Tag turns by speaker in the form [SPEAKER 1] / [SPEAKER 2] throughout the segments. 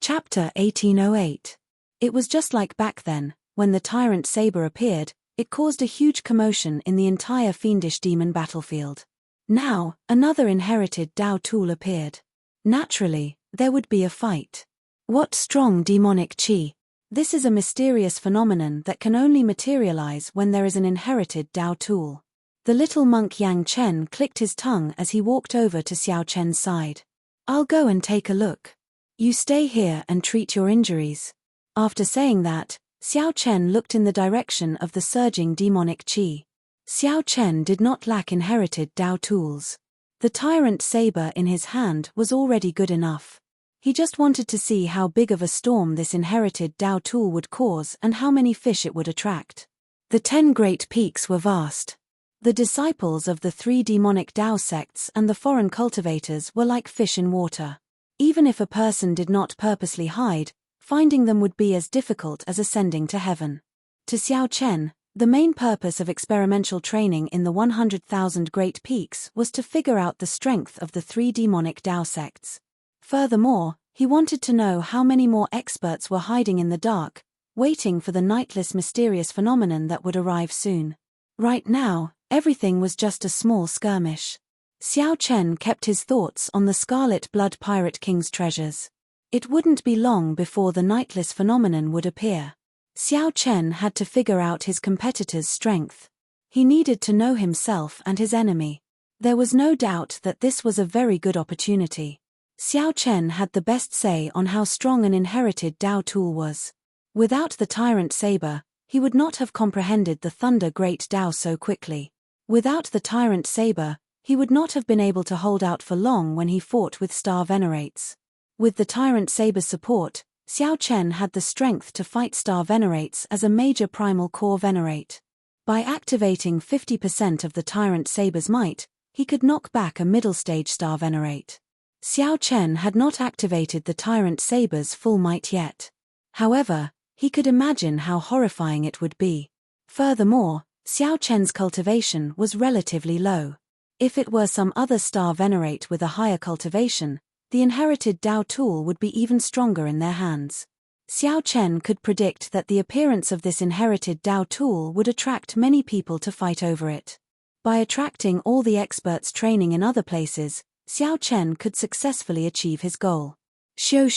[SPEAKER 1] Chapter 1808. It was just like back then, when the tyrant saber appeared, it caused a huge commotion in the entire fiendish demon battlefield. Now, another inherited Tao tool appeared. Naturally, there would be a fight. What strong demonic chi? This is a mysterious phenomenon that can only materialize when there is an inherited Tao tool. The little monk Yang Chen clicked his tongue as he walked over to Xiao Chen's side. I'll go and take a look. You stay here and treat your injuries. After saying that, Xiao Chen looked in the direction of the surging demonic chi. Xiao Chen did not lack inherited Tao tools. The tyrant saber in his hand was already good enough. He just wanted to see how big of a storm this inherited Tao tool would cause and how many fish it would attract. The 10 great peaks were vast. The disciples of the 3 demonic Tao sects and the foreign cultivators were like fish in water. Even if a person did not purposely hide, finding them would be as difficult as ascending to heaven. To Xiao Chen, the main purpose of experimental training in the 100,000 Great Peaks was to figure out the strength of the 3 demonic Tao sects. Furthermore, he wanted to know how many more experts were hiding in the dark, waiting for the nightless mysterious phenomenon that would arrive soon. Right now, everything was just a small skirmish. Xiao Chen kept his thoughts on the Scarlet Blood Pirate King's treasures. It wouldn't be long before the nightless phenomenon would appear. Xiao Chen had to figure out his competitor's strength. He needed to know himself and his enemy. There was no doubt that this was a very good opportunity. Xiao Chen had the best say on how strong an inherited Tao tool was. Without the tyrant saber, he would not have comprehended the Thunder Great Tao so quickly. Without the tyrant saber, he would not have been able to hold out for long when he fought with Star Venerates. With the tyrant saber's support, Xiao Chen had the strength to fight Star Venerates as a major primal core Venerate. By activating 50% of the tyrant saber's might, he could knock back a middle-stage Star Venerate. Xiao Chen had not activated the tyrant saber's full might yet. However, he could imagine how horrifying it would be. Furthermore, Xiao Chen's cultivation was relatively low. If it were some other Star Venerate with a higher cultivation, the inherited Tao tool would be even stronger in their hands. Xiao Chen could predict that the appearance of this inherited Tao tool would attract many people to fight over it. By attracting all the experts training in other places, Xiao Chen could successfully achieve his goal. Shoo.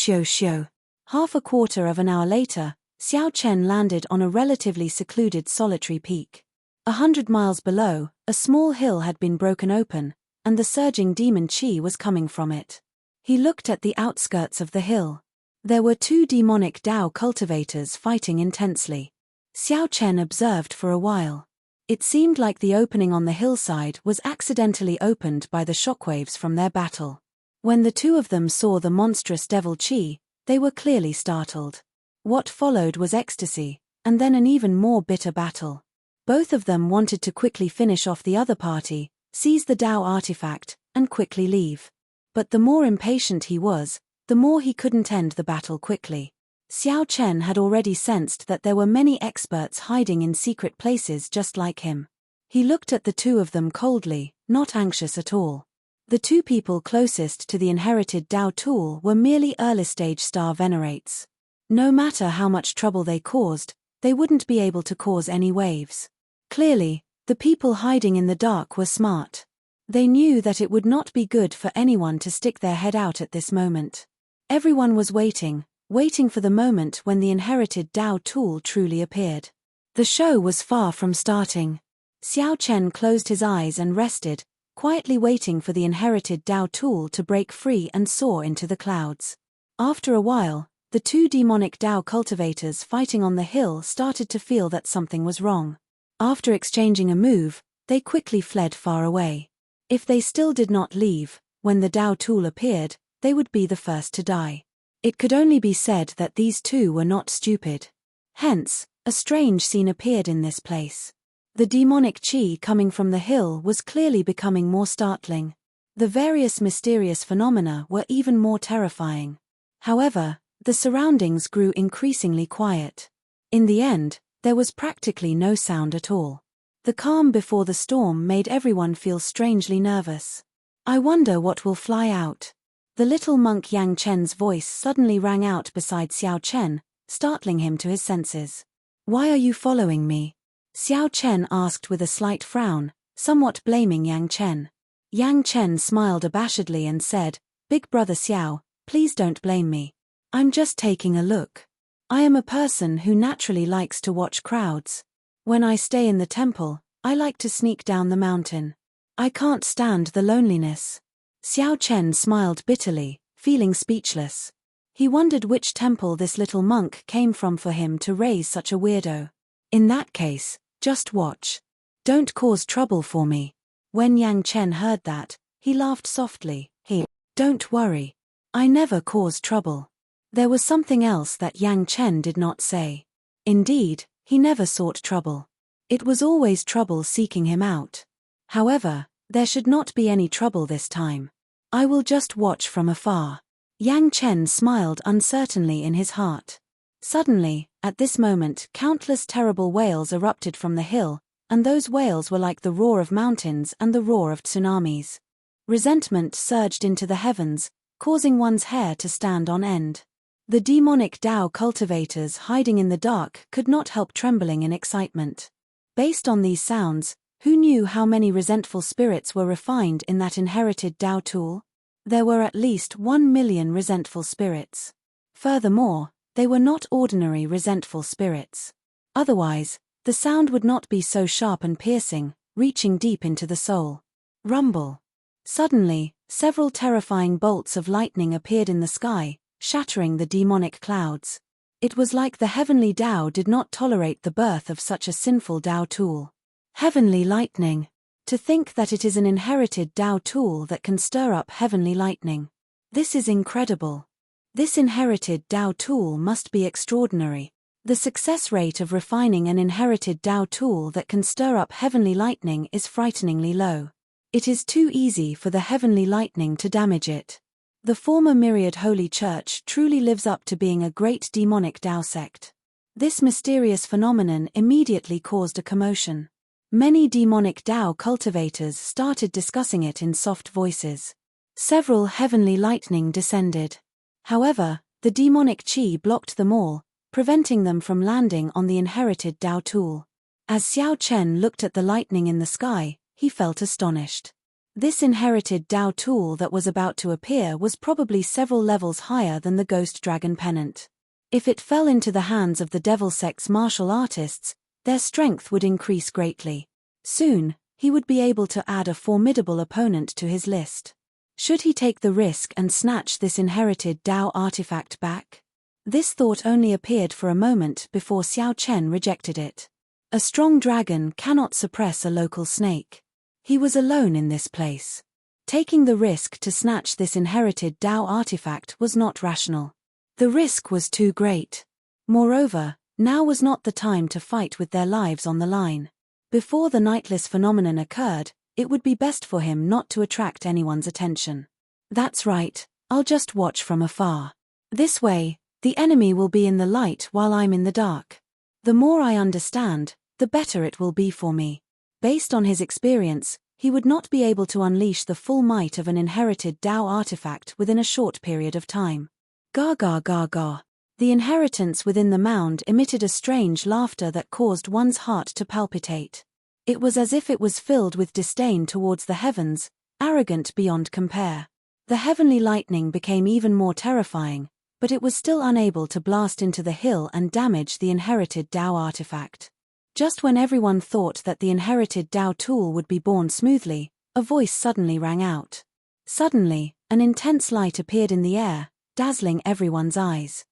[SPEAKER 1] Half a quarter of an hour later, Xiao Chen landed on a relatively secluded solitary peak. 100 miles below, a small hill had been broken open, and the surging demon chi was coming from it. He looked at the outskirts of the hill. There were 2 demonic Tao cultivators fighting intensely. Xiao Chen observed for a while. It seemed like the opening on the hillside was accidentally opened by the shockwaves from their battle. When the 2 of them saw the monstrous devil chi, they were clearly startled. What followed was ecstasy, and then an even more bitter battle. Both of them wanted to quickly finish off the other party, seize the Tao artifact, and quickly leave. But the more impatient he was, the more he couldn't end the battle quickly. Xiao Chen had already sensed that there were many experts hiding in secret places just like him. He looked at the 2 of them coldly, not anxious at all. The 2 people closest to the inherited Tao tool were merely early-stage Star Venerates. No matter how much trouble they caused, they wouldn't be able to cause any waves. Clearly, the people hiding in the dark were smart. They knew that it would not be good for anyone to stick their head out at this moment. Everyone was waiting for the moment when the inherited Tao tool truly appeared. The show was far from starting. Xiao Chen closed his eyes and rested, quietly waiting for the inherited Tao tool to break free and soar into the clouds. After a while, the 2 demonic Tao cultivators fighting on the hill started to feel that something was wrong. After exchanging a move, they quickly fled far away. If they still did not leave, when the Tao tool appeared, they would be the first to die. It could only be said that these 2 were not stupid. Hence, a strange scene appeared in this place. The demonic chi coming from the hill was clearly becoming more startling. The various mysterious phenomena were even more terrifying. However, the surroundings grew increasingly quiet. In the end, there was practically no sound at all. The calm before the storm made everyone feel strangely nervous. I wonder what will fly out. The little monk Yang Chen's voice suddenly rang out beside Xiao Chen, startling him to his senses. "Why are you following me?" Xiao Chen asked with a slight frown, somewhat blaming Yang Chen. Yang Chen smiled abashedly and said, "Big brother Xiao, please don't blame me. I'm just taking a look. I am a person who naturally likes to watch crowds. When I stay in the temple, I like to sneak down the mountain. I can't stand the loneliness." Xiao Chen smiled bitterly, feeling speechless. He wondered which temple this little monk came from for him to raise such a weirdo. "In that case, just watch. Don't cause trouble for me." When Yang Chen heard that, he laughed softly. "Don't worry. I never cause trouble." There was something else that Yang Chen did not say. Indeed, he never sought trouble. It was always trouble seeking him out. However, there should not be any trouble this time. "I will just watch from afar." Yang Chen smiled uncertainly in his heart. Suddenly, at this moment, countless terrible wails erupted from the hill, and those wails were like the roar of mountains and the roar of tsunamis. Resentment surged into the heavens, causing one's hair to stand on end. The demonic Tao cultivators hiding in the dark could not help trembling in excitement. Based on these sounds, who knew how many resentful spirits were refined in that inherited Tao tool? There were at least 1,000,000 resentful spirits. Furthermore, they were not ordinary resentful spirits. Otherwise, the sound would not be so sharp and piercing, reaching deep into the soul. Rumble. Suddenly, several terrifying bolts of lightning appeared in the sky, shattering the demonic clouds. It was like the heavenly Tao did not tolerate the birth of such a sinful Tao tool. Heavenly lightning. To think that it is an inherited Tao tool that can stir up heavenly lightning. This is incredible. This inherited Tao tool must be extraordinary. The success rate of refining an inherited Tao tool that can stir up heavenly lightning is frighteningly low. It is too easy for the heavenly lightning to damage it. The former Myriad Holy Church truly lives up to being a great demonic Tao sect. This mysterious phenomenon immediately caused a commotion. Many demonic Tao cultivators started discussing it in soft voices. Several heavenly lightning descended. However, the demonic chi blocked them all, preventing them from landing on the inherited Tao tool. As Xiao Chen looked at the lightning in the sky, he felt astonished. This inherited Tao tool that was about to appear was probably several levels higher than the Ghost Dragon Pennant. If it fell into the hands of the Devil Sect's martial artists, their strength would increase greatly. Soon, he would be able to add a formidable opponent to his list. Should he take the risk and snatch this inherited Tao artifact back? This thought only appeared for a moment before Xiao Chen rejected it. A strong dragon cannot suppress a local snake. He was alone in this place. Taking the risk to snatch this inherited Tao artifact was not rational. The risk was too great. Moreover, now was not the time to fight with their lives on the line. Before the nightless phenomenon occurred, it would be best for him not to attract anyone's attention. That's right, I'll just watch from afar. This way, the enemy will be in the light while I'm in the dark. The more I understand, the better it will be for me. Based on his experience, he would not be able to unleash the full might of an inherited Tao artifact within a short period of time. Ga ga ga ga. The inheritance within the mound emitted a strange laughter that caused one's heart to palpitate. It was as if it was filled with disdain towards the heavens, arrogant beyond compare. The heavenly lightning became even more terrifying, but it was still unable to blast into the hill and damage the inherited Tao artifact. Just when everyone thought that the inherited Tao tool would be born smoothly, a voice suddenly rang out. Suddenly, an intense light appeared in the air, dazzling everyone's eyes.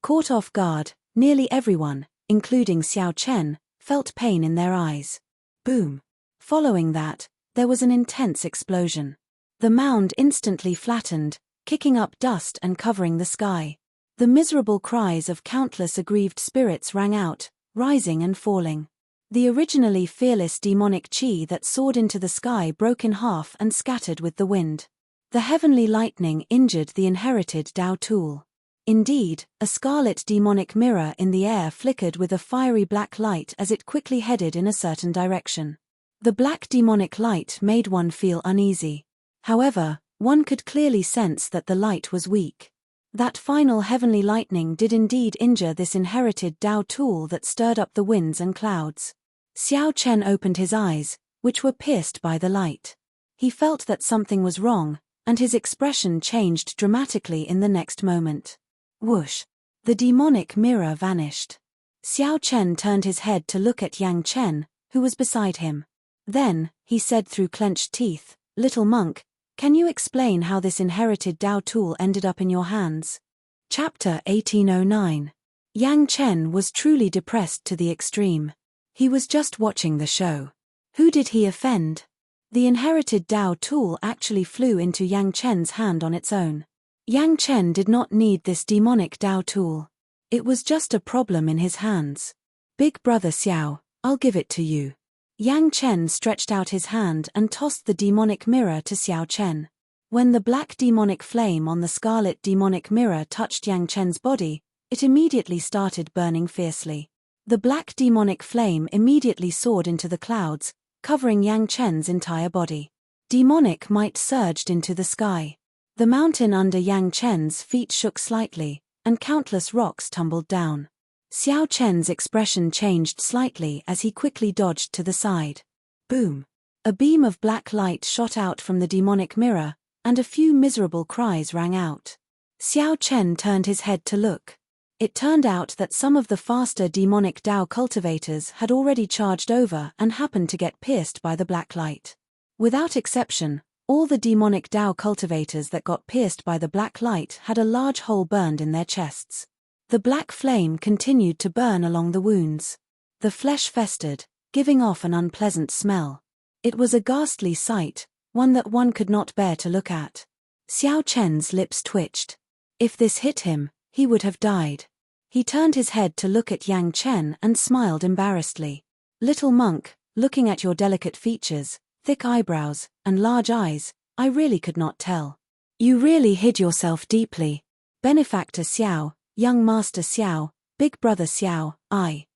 [SPEAKER 1] Caught off guard, nearly everyone, including Xiao Chen, felt pain in their eyes. Boom! Following that, there was an intense explosion. The mound instantly flattened, kicking up dust and covering the sky. The miserable cries of countless aggrieved spirits rang out, rising and falling. The originally fearless demonic chi that soared into the sky broke in half and scattered with the wind. The heavenly lightning injured the inherited Tao tool. Indeed, a scarlet demonic mirror in the air flickered with a fiery black light as it quickly headed in a certain direction. The black demonic light made one feel uneasy. However, One could clearly sense that the light was weak. That final heavenly lightning did indeed injure this inherited Tao tool that stirred up the winds and clouds. Xiao Chen opened his eyes, which were pierced by the light. He felt that something was wrong, and his expression changed dramatically in the next moment. Whoosh! The demonic mirror vanished. Xiao Chen turned his head to look at Yang Chen, who was beside him. Then, he said through clenched teeth, "Little monk, can you explain how this inherited Tao tool ended up in your hands?" Chapter 1809. Yang Chen was truly depressed to the extreme. He was just watching the show. Who did he offend? The inherited Tao tool actually flew into Yang Chen's hand on its own. Yang Chen did not need this demonic Tao tool. It was just a problem in his hands. "Big brother Xiao, I'll give it to you." Yang Chen stretched out his hand and tossed the demonic mirror to Xiao Chen. When the black demonic flame on the scarlet demonic mirror touched Yang Chen's body, it immediately started burning fiercely. The black demonic flame immediately soared into the clouds, covering Yang Chen's entire body. Demonic might surged into the sky. The mountain under Yang Chen's feet shook slightly, and countless rocks tumbled down. Xiao Chen's expression changed slightly as he quickly dodged to the side. Boom! A beam of black light shot out from the demonic mirror, and a few miserable cries rang out. Xiao Chen turned his head to look. It turned out that some of the faster demonic Tao cultivators had already charged over and happened to get pierced by the black light. Without exception, all the demonic Tao cultivators that got pierced by the black light had a large hole burned in their chests. The black flame continued to burn along the wounds. The flesh festered, giving off an unpleasant smell. It was a ghastly sight, one that one could not bear to look at. Xiao Chen's lips twitched. If this hit him, he would have died. He turned his head to look at Yang Chen and smiled embarrassedly. "Little monk, looking at your delicate features, thick eyebrows, and large eyes, I really could not tell. You really hid yourself deeply. Benefactor Xiao, young master Xiao, big brother Xiao, I.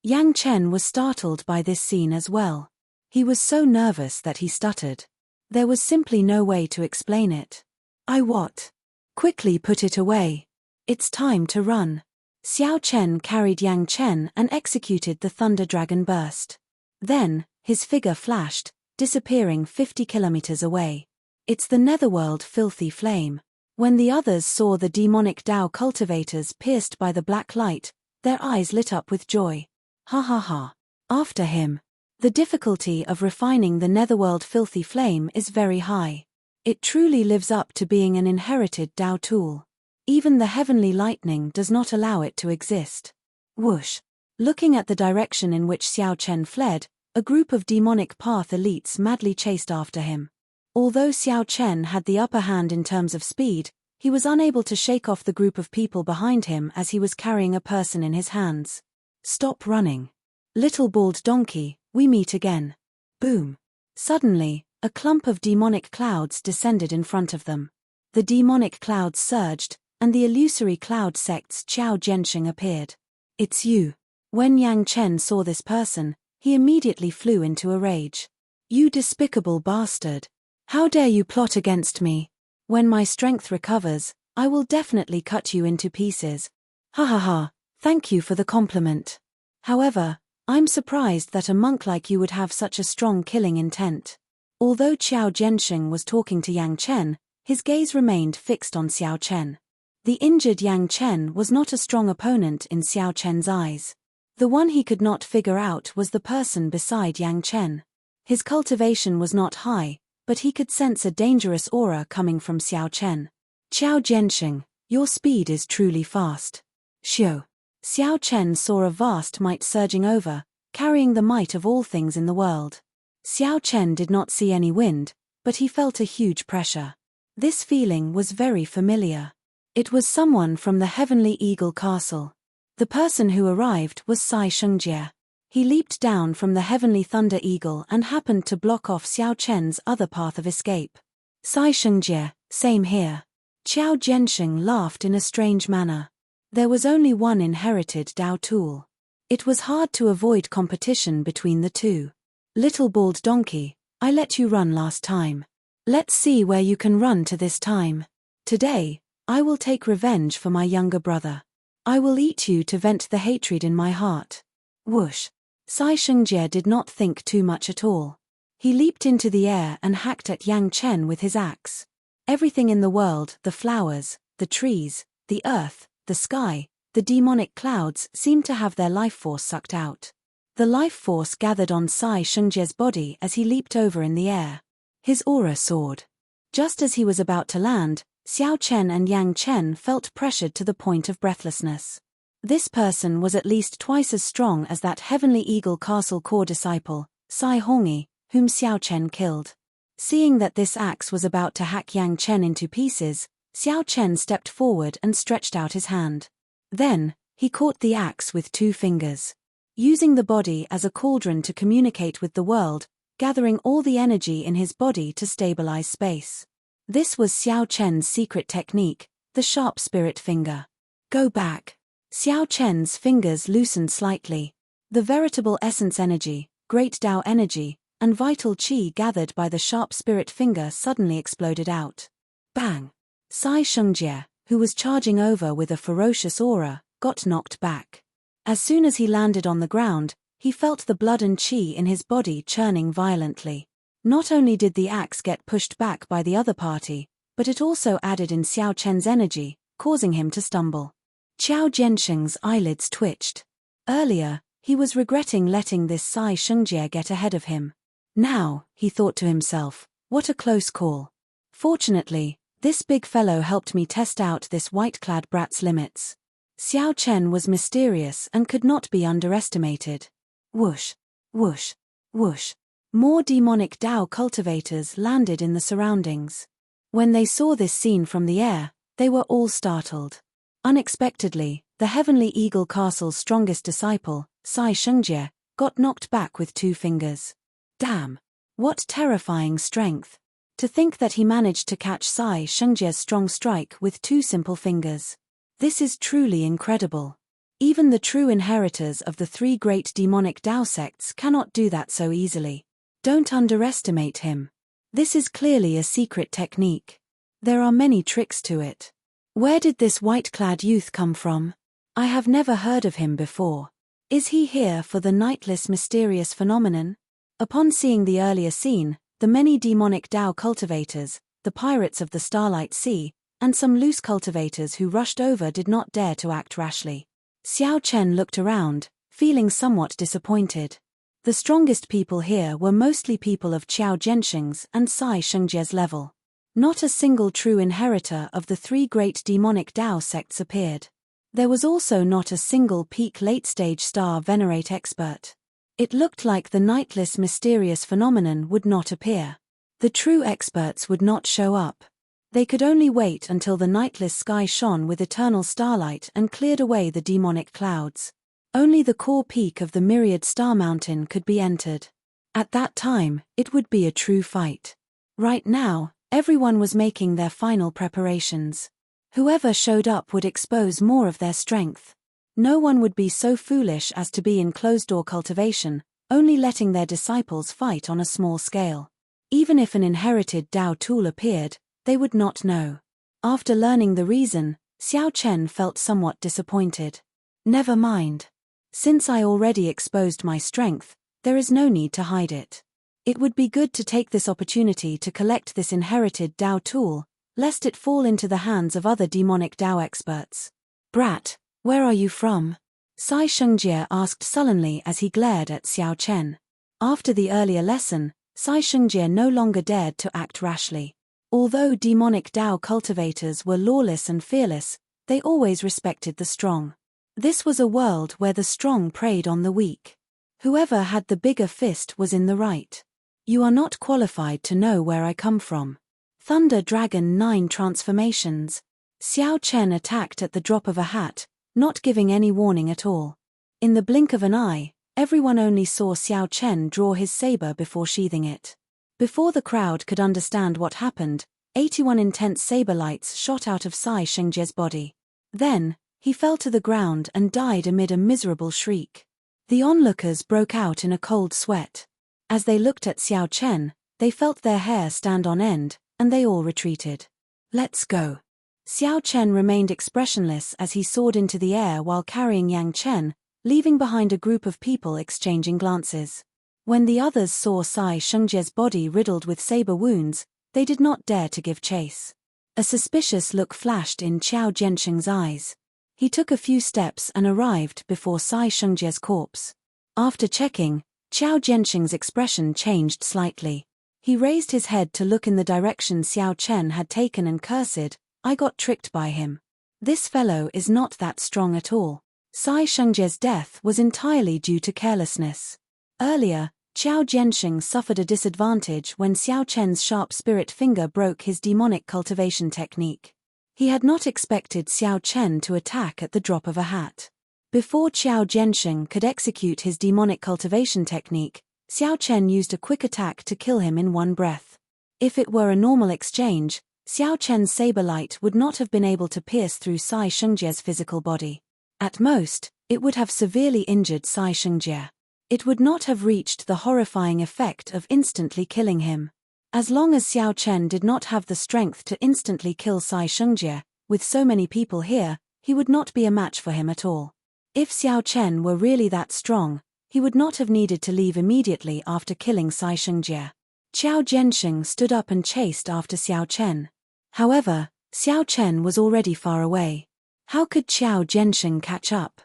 [SPEAKER 1] Yang Chen was startled by this scene as well. He was so nervous that he stuttered. There was simply no way to explain it. "I what? Quickly put it away. It's time to run." Xiao Chen carried Yang Chen and executed the Thunder Dragon Burst. Then, his figure flashed, disappearing 50 kilometers away. "It's the netherworld filthy flame." When the others saw the demonic Tao cultivators pierced by the black light, their eyes lit up with joy. "Ha ha ha. After him." The difficulty of refining the netherworld filthy flame is very high. It truly lives up to being an inherited Tao tool. Even the heavenly lightning does not allow it to exist. Whoosh! Looking at the direction in which Xiao Chen fled, a group of demonic path elites madly chased after him. Although Xiao Chen had the upper hand in terms of speed, he was unable to shake off the group of people behind him as he was carrying a person in his hands. "Stop running. Little bald donkey, we meet again." Boom! Suddenly, a clump of demonic clouds descended in front of them. The demonic clouds surged, and the illusory cloud sect's Qiao Jianxing appeared. "It's you." When Yang Chen saw this person, he immediately flew into a rage. "You despicable bastard! How dare you plot against me? When my strength recovers, I will definitely cut you into pieces." "Ha ha ha, thank you for the compliment. However, I'm surprised that a monk like you would have such a strong killing intent." Although Qiao Jianxing was talking to Yang Chen, his gaze remained fixed on Xiao Chen. The injured Yang Chen was not a strong opponent in Xiao Chen's eyes. The one he could not figure out was the person beside Yang Chen. His cultivation was not high, but he could sense a dangerous aura coming from Xiao Chen. "Qiao Jianxing, your speed is truly fast." "Xiao." Xiao Chen saw a vast might surging over, carrying the might of all things in the world. Xiao Chen did not see any wind, but he felt a huge pressure. This feeling was very familiar. It was someone from the Heavenly Eagle Castle. The person who arrived was Sai Shengjie. He leaped down from the Heavenly Thunder Eagle and happened to block off Xiao Chen's other path of escape. "Sai Shengjie, same here." Qiao Jianxing laughed in a strange manner. There was only one inherited Tao tool. It was hard to avoid competition between the two. "Little bald donkey, I let you run last time. Let's see where you can run to this time. Today, I will take revenge for my younger brother. I will eat you to vent the hatred in my heart. Whoosh! Sai Shengjie did not think too much at all. He leaped into the air and hacked at Yang Chen with his axe. Everything in the world, the flowers, the trees, the earth, the sky, the demonic clouds seemed to have their life force sucked out. The life force gathered on Sai Shengjie's body as he leaped over in the air. His aura soared. Just as he was about to land, Xiao Chen and Yang Chen felt pressured to the point of breathlessness. This person was at least twice as strong as that Heavenly Eagle Castle core disciple, Sai Hongyi, whom Xiao Chen killed. Seeing that this axe was about to hack Yang Chen into pieces, Xiao Chen stepped forward and stretched out his hand. Then, he caught the axe with 2 fingers. Using the body as a cauldron to communicate with the world, gathering all the energy in his body to stabilize space. This was Xiao Chen's secret technique, the sharp spirit finger. Go back. Xiao Chen's fingers loosened slightly. The veritable essence energy, great Tao energy, and vital qi gathered by the sharp spirit finger suddenly exploded out. Bang! Sai Shengjie, who was charging over with a ferocious aura, got knocked back. As soon as he landed on the ground, he felt the blood and qi in his body churning violently. Not only did the axe get pushed back by the other party, but it also added in Xiao Chen's energy, causing him to stumble. Qiao Jiansheng's eyelids twitched. Earlier, he was regretting letting this Sai Shengjie get ahead of him. Now, he thought to himself, what a close call. Fortunately, this big fellow helped me test out this white-clad brat's limits. Xiao Chen was mysterious and could not be underestimated. Whoosh, whoosh, whoosh. More demonic Tao cultivators landed in the surroundings. When they saw this scene from the air, they were all startled. Unexpectedly, the Heavenly Eagle Castle's strongest disciple, Sai Shengjie, got knocked back with 2 fingers. Damn! What terrifying strength! To think that he managed to catch Sai Shengjie's strong strike with 2 simple fingers. This is truly incredible. Even the true inheritors of the 3 great demonic Tao sects cannot do that so easily. Don't underestimate him. This is clearly a secret technique. There are many tricks to it. Where did this white-clad youth come from? I have never heard of him before. Is he here for the nightless mysterious phenomenon? Upon seeing the earlier scene, the many demonic Tao cultivators, the pirates of the Starlight Sea, and some loose cultivators who rushed over did not dare to act rashly. Xiao Chen looked around, feeling somewhat disappointed. The strongest people here were mostly people of Qiao Jiansheng's and Sai Shengjie's level. Not a single true inheritor of the 3 great demonic Tao sects appeared. There was also not a single peak late-stage star venerate expert. It looked like the nightless mysterious phenomenon would not appear. The true experts would not show up. They could only wait until the nightless sky shone with eternal starlight and cleared away the demonic clouds. Only the core peak of the myriad star mountain could be entered. At that time, it would be a true fight. Right now, everyone was making their final preparations. Whoever showed up would expose more of their strength. No one would be so foolish as to be in closed-door cultivation, only letting their disciples fight on a small scale. Even if an inherited Tao tool appeared, they would not know. After learning the reason, Xiao Chen felt somewhat disappointed. Never mind. Since I already exposed my strength, there is no need to hide it. It would be good to take this opportunity to collect this inherited Tao tool, lest it fall into the hands of other demonic Tao experts. Brat, where are you from? Sai Shengjie asked sullenly as he glared at Xiao Chen. After the earlier lesson, Sai Shengjie no longer dared to act rashly. Although demonic Tao cultivators were lawless and fearless, they always respected the strong. This was a world where the strong preyed on the weak. Whoever had the bigger fist was in the right. You are not qualified to know where I come from. Thunder Dragon 9 transformations. Xiao Chen attacked at the drop of a hat, not giving any warning at all. In the blink of an eye, everyone only saw Xiao Chen draw his saber before sheathing it. Before the crowd could understand what happened, 81 intense saber lights shot out of Sai Shengjie's body. Then, he fell to the ground and died amid a miserable shriek. The onlookers broke out in a cold sweat. As they looked at Xiao Chen, they felt their hair stand on end, and they all retreated. Let's go. Xiao Chen remained expressionless as he soared into the air while carrying Yang Chen, leaving behind a group of people exchanging glances. When the others saw Sai Shungjie's body riddled with saber wounds, they did not dare to give chase. A suspicious look flashed in Qiao Jiansheng's eyes. He took a few steps and arrived before Sai Shungjie's corpse. After checking, Qiao Jiansheng's expression changed slightly. He raised his head to look in the direction Xiao Chen had taken and cursed, "I got tricked by him. This fellow is not that strong at all." Sai Shungjie's death was entirely due to carelessness. Earlier, Qiao Jiansheng suffered a disadvantage when Xiao Chen's sharp spirit finger broke his demonic cultivation technique. He had not expected Xiao Chen to attack at the drop of a hat. Before Qiao Jiansheng could execute his demonic cultivation technique, Xiao Chen used a quick attack to kill him in one breath. If it were a normal exchange, Xiao Chen's saber light would not have been able to pierce through Sai Shungjie's physical body. At most, it would have severely injured Sai Shungjie. It would not have reached the horrifying effect of instantly killing him. As long as Xiao Chen did not have the strength to instantly kill Sai Shungjie, with so many people here, he would not be a match for him at all. If Xiao Chen were really that strong, he would not have needed to leave immediately after killing Sai Shungjie. Qiao Jiansheng stood up and chased after Xiao Chen. However, Xiao Chen was already far away. How could Qiao Jiansheng catch up?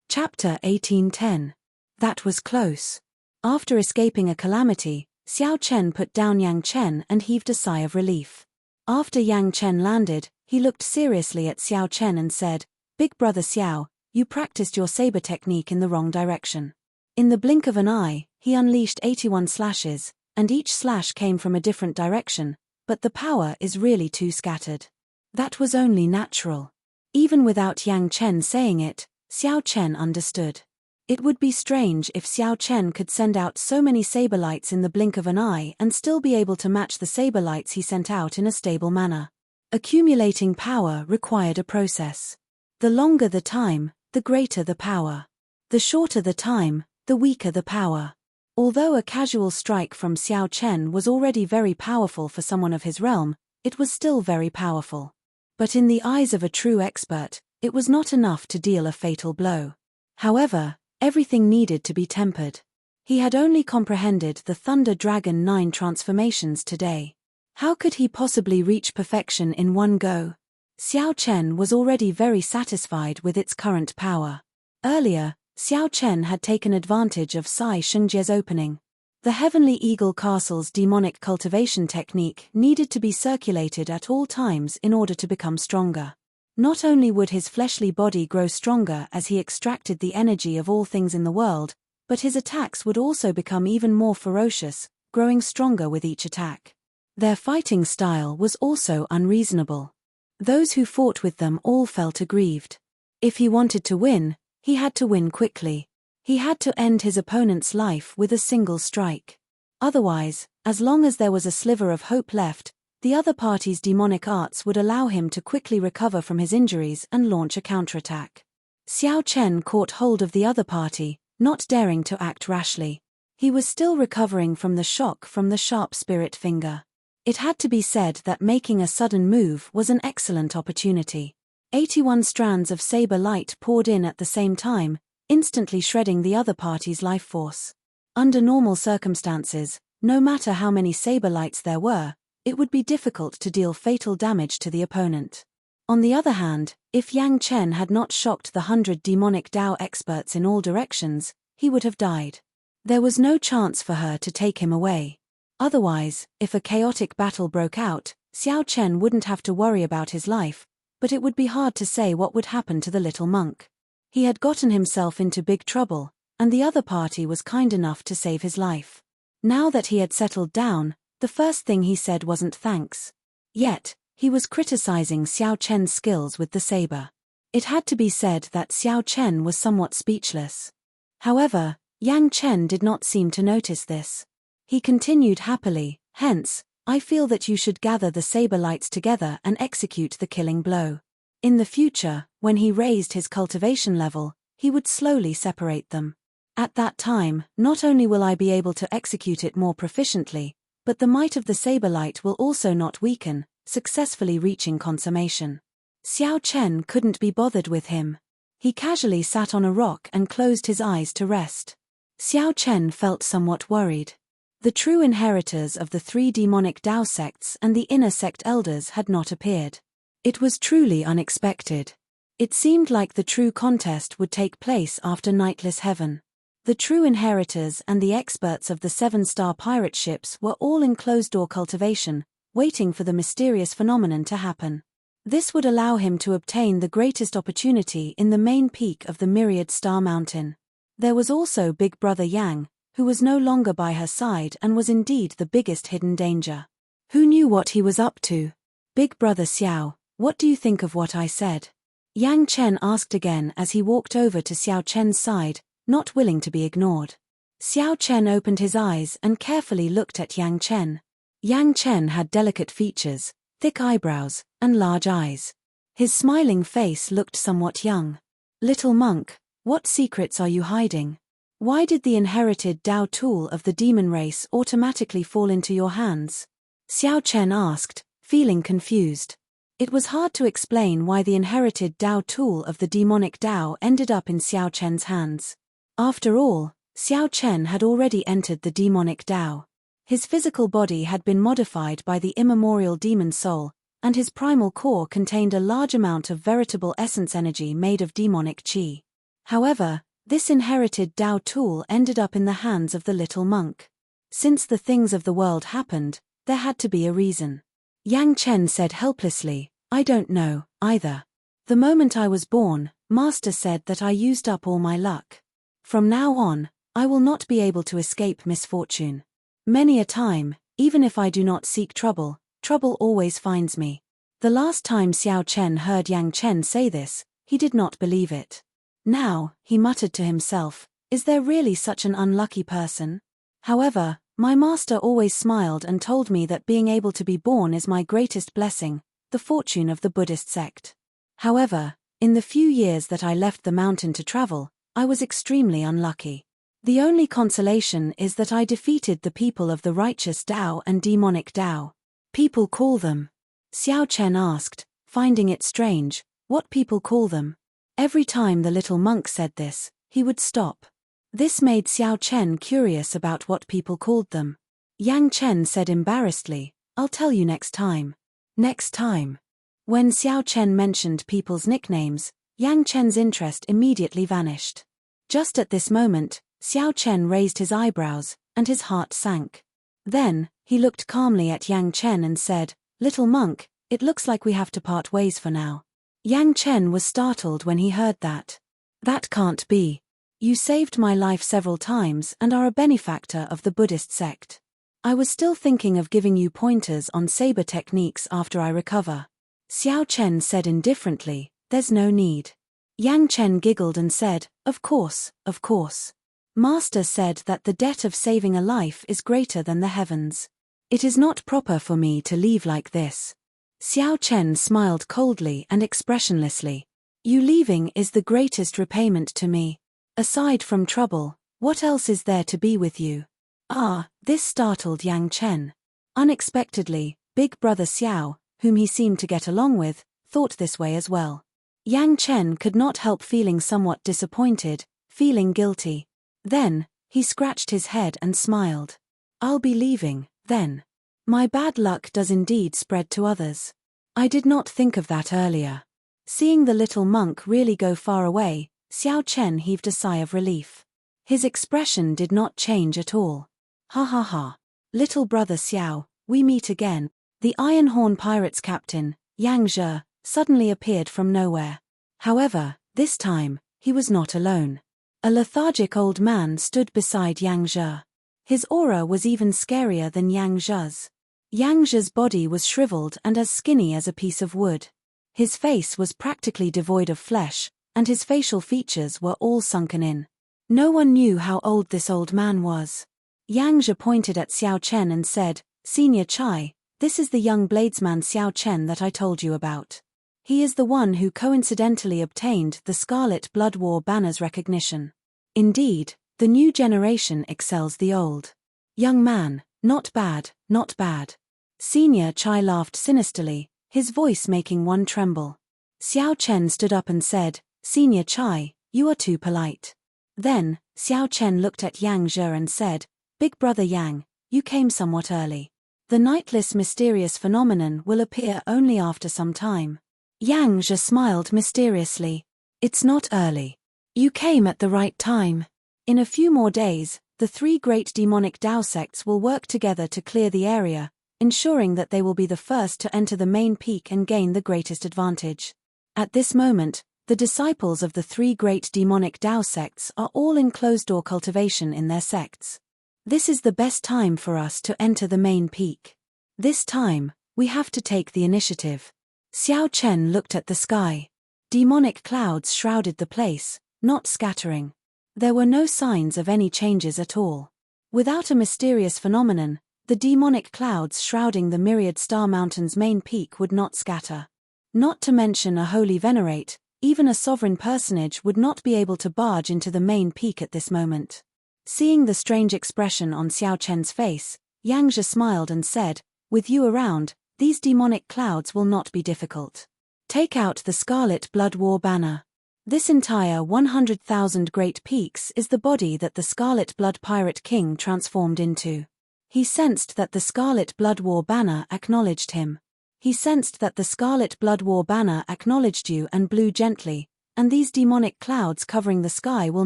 [SPEAKER 1] Chapter 18:10. That was close. After escaping a calamity, Xiao Chen put down Yang Chen and heaved a sigh of relief. After Yang Chen landed, he looked seriously at Xiao Chen and said, "Big brother Xiao, you practiced your saber technique in the wrong direction." In the blink of an eye, he unleashed 81 slashes, and each slash came from a different direction, but the power is really too scattered. That was only natural. Even without Yang Chen saying it, Xiao Chen understood. It would be strange if Xiao Chen could send out so many saber lights in the blink of an eye and still be able to match the saber lights he sent out in a stable manner. Accumulating power required a process. The longer the time, the greater the power. The shorter the time, the weaker the power. Although a casual strike from Xiao Chen was already very powerful for someone of his realm, it was still very powerful. But in the eyes of a true expert, it was not enough to deal a fatal blow. However, everything needed to be tempered. He had only comprehended the Thunder Dragon 9 transformations today. How could he possibly reach perfection in one go? Xiao Chen was already very satisfied with its current power. Earlier, Xiao Chen had taken advantage of Sai Shungjie's opening. The Heavenly Eagle Castle's demonic cultivation technique needed to be circulated at all times in order to become stronger. Not only would his fleshly body grow stronger as he extracted the energy of all things in the world, but his attacks would also become even more ferocious, growing stronger with each attack. Their fighting style was also unreasonable. Those who fought with them all felt aggrieved. If he wanted to win, he had to win quickly. He had to end his opponent's life with a single strike. Otherwise, as long as there was a sliver of hope left, the other party's demonic arts would allow him to quickly recover from his injuries and launch a counterattack. Xiao Chen caught hold of the other party, not daring to act rashly. He was still recovering from the shock from the sharp spirit finger. It had to be said that making a sudden move was an excellent opportunity. 81 strands of saber light poured in at the same time, instantly shredding the other party's life force. Under normal circumstances, no matter how many saber lights there were, it would be difficult to deal fatal damage to the opponent. On the other hand, if Yang Chen had not shocked the 100 demonic Dao experts in all directions, he would have died. There was no chance for her to take him away. Otherwise, if a chaotic battle broke out, Xiao Chen wouldn't have to worry about his life, but it would be hard to say what would happen to the little monk. He had gotten himself into big trouble, and the other party was kind enough to save his life. Now that he had settled down, the first thing he said wasn't thanks. Yet, he was criticizing Xiao Chen's skills with the saber. It had to be said that Xiao Chen was somewhat speechless. However, Yang Chen did not seem to notice this. He continued happily, "Hence, I feel that you should gather the saber lights together and execute the killing blow. In the future, when he raised his cultivation level, he would slowly separate them. At that time, not only will I be able to execute it more proficiently, But the might of the saber light will also not weaken, successfully reaching consummation. Xiao Chen couldn't be bothered with him. He casually sat on a rock and closed his eyes to rest. Xiao Chen felt somewhat worried. The true inheritors of the 3 demonic Dao sects and the inner sect elders had not appeared. It was truly unexpected. It seemed like the true contest would take place after Nightless Heaven. The true inheritors and the experts of the 7-star pirate ships were all in closed-door cultivation, waiting for the mysterious phenomenon to happen. This would allow him to obtain the greatest opportunity in the main peak of the Myriad Star Mountain. There was also Big Brother Yang, who was no longer by her side and was indeed the biggest hidden danger. Who knew what he was up to? Big Brother Xiao, what do you think of what I said? Yang Chen asked again as he walked over to Xiao Chen's side, not willing to be ignored. Xiao Chen opened his eyes and carefully looked at Yang Chen. Yang Chen had delicate features, thick eyebrows, and large eyes. His smiling face looked somewhat young. Little monk, what secrets are you hiding? Why did the inherited Dao tool of the demon race automatically fall into your hands? Xiao Chen asked, feeling confused. It was hard to explain why the inherited Dao tool of the demonic Dao ended up in Xiao Chen's hands. After all, Xiao Chen had already entered the demonic Dao. His physical body had been modified by the immemorial demon soul, and his primal core contained a large amount of veritable essence energy made of demonic qi. However, this inherited Dao tool ended up in the hands of the little monk. Since the things of the world happened, there had to be a reason. Yang Chen said helplessly, I don't know, either. The moment I was born, Master said that I used up all my luck. From now on, I will not be able to escape misfortune. Many a time, even if I do not seek trouble, trouble always finds me. The last time Xiao Chen heard Yang Chen say this, he did not believe it. Now, he muttered to himself, is there really such an unlucky person? However, my master always smiled and told me that being able to be born is my greatest blessing, the fortune of the Buddhist sect. However, in the few years that I left the mountain to travel, I was extremely unlucky. The only consolation is that I defeated the people of the righteous Dao and demonic Dao. People call them? Xiao Chen asked, finding it strange, what people call them? Every time the little monk said this, he would stop. This made Xiao Chen curious about what people called them. Yang Chen said embarrassedly, I'll tell you next time. Next time. When Xiao Chen mentioned people's nicknames, Yang Chen's interest immediately vanished. Just at this moment, Xiao Chen raised his eyebrows, and his heart sank. Then, he looked calmly at Yang Chen and said, Little monk, it looks like we have to part ways for now. Yang Chen was startled when he heard that. That can't be. You saved my life several times and are a benefactor of the Buddhist sect. I was still thinking of giving you pointers on saber techniques after I recover. Xiao Chen said indifferently, there's no need. Yang Chen giggled and said, of course, of course. Master said that the debt of saving a life is greater than the heavens. It is not proper for me to leave like this. Xiao Chen smiled coldly and expressionlessly. You leaving is the greatest repayment to me. Aside from trouble, what else is there to be with you? Ah, this startled Yang Chen. Unexpectedly, Big Brother Xiao, whom he seemed to get along with, thought this way as well. Yang Chen could not help feeling somewhat disappointed, feeling guilty. Then, he scratched his head and smiled. I'll be leaving, then. My bad luck does indeed spread to others. I did not think of that earlier. Seeing the little monk really go far away, Xiao Chen heaved a sigh of relief. His expression did not change at all. Ha ha ha. Little brother Xiao, we meet again. The Iron Horn Pirates captain, Yang Zhe, suddenly appeared from nowhere. However, this time, he was not alone. A lethargic old man stood beside Yang Zhe. His aura was even scarier than Yang Zhe's. Yang Zhe's body was shriveled and as skinny as a piece of wood. His face was practically devoid of flesh, and his facial features were all sunken in. No one knew how old this old man was. Yang Zhe pointed at Xiao Chen and said, Senior Chai, this is the young bladesman Xiao Chen that I told you about. He is the one who coincidentally obtained the Scarlet Blood War banner's recognition. Indeed, the new generation excels the old. Young man, Not bad, not bad. Senior Chai laughed sinisterly, his voice making one tremble. Xiao Chen stood up and said, Senior Chai, you are too polite. Then, Xiao Chen looked at Yang Zhe and said, Big brother Yang, you came somewhat early. The nightless mysterious phenomenon will appear only after some time. Yang Zhe smiled mysteriously. It's not early. You came at the right time. In a few more days, the three great demonic Dao sects will work together to clear the area, ensuring that they will be the first to enter the main peak and gain the greatest advantage. At this moment, the disciples of the three great demonic Dao sects are all in closed-door cultivation in their sects. This is the best time for us to enter the main peak. This time, we have to take the initiative. Xiao Chen looked at the sky. Demonic clouds shrouded the place, not scattering. There were no signs of any changes at all. Without a mysterious phenomenon, the demonic clouds shrouding the myriad star mountain's main peak would not scatter. Not to mention a holy venerate, even a sovereign personage would not be able to barge into the main peak at this moment. Seeing the strange expression on Xiao Chen's face, Yang Zhe smiled and said, With you around, these demonic clouds will not be difficult. Take out the Scarlet Blood War banner. This entire 100,000 Great Peaks is the body that the Scarlet Blood Pirate King transformed into. He sensed that the Scarlet Blood War banner acknowledged him. He sensed that the Scarlet Blood War banner acknowledged you and blew gently, and these demonic clouds covering the sky will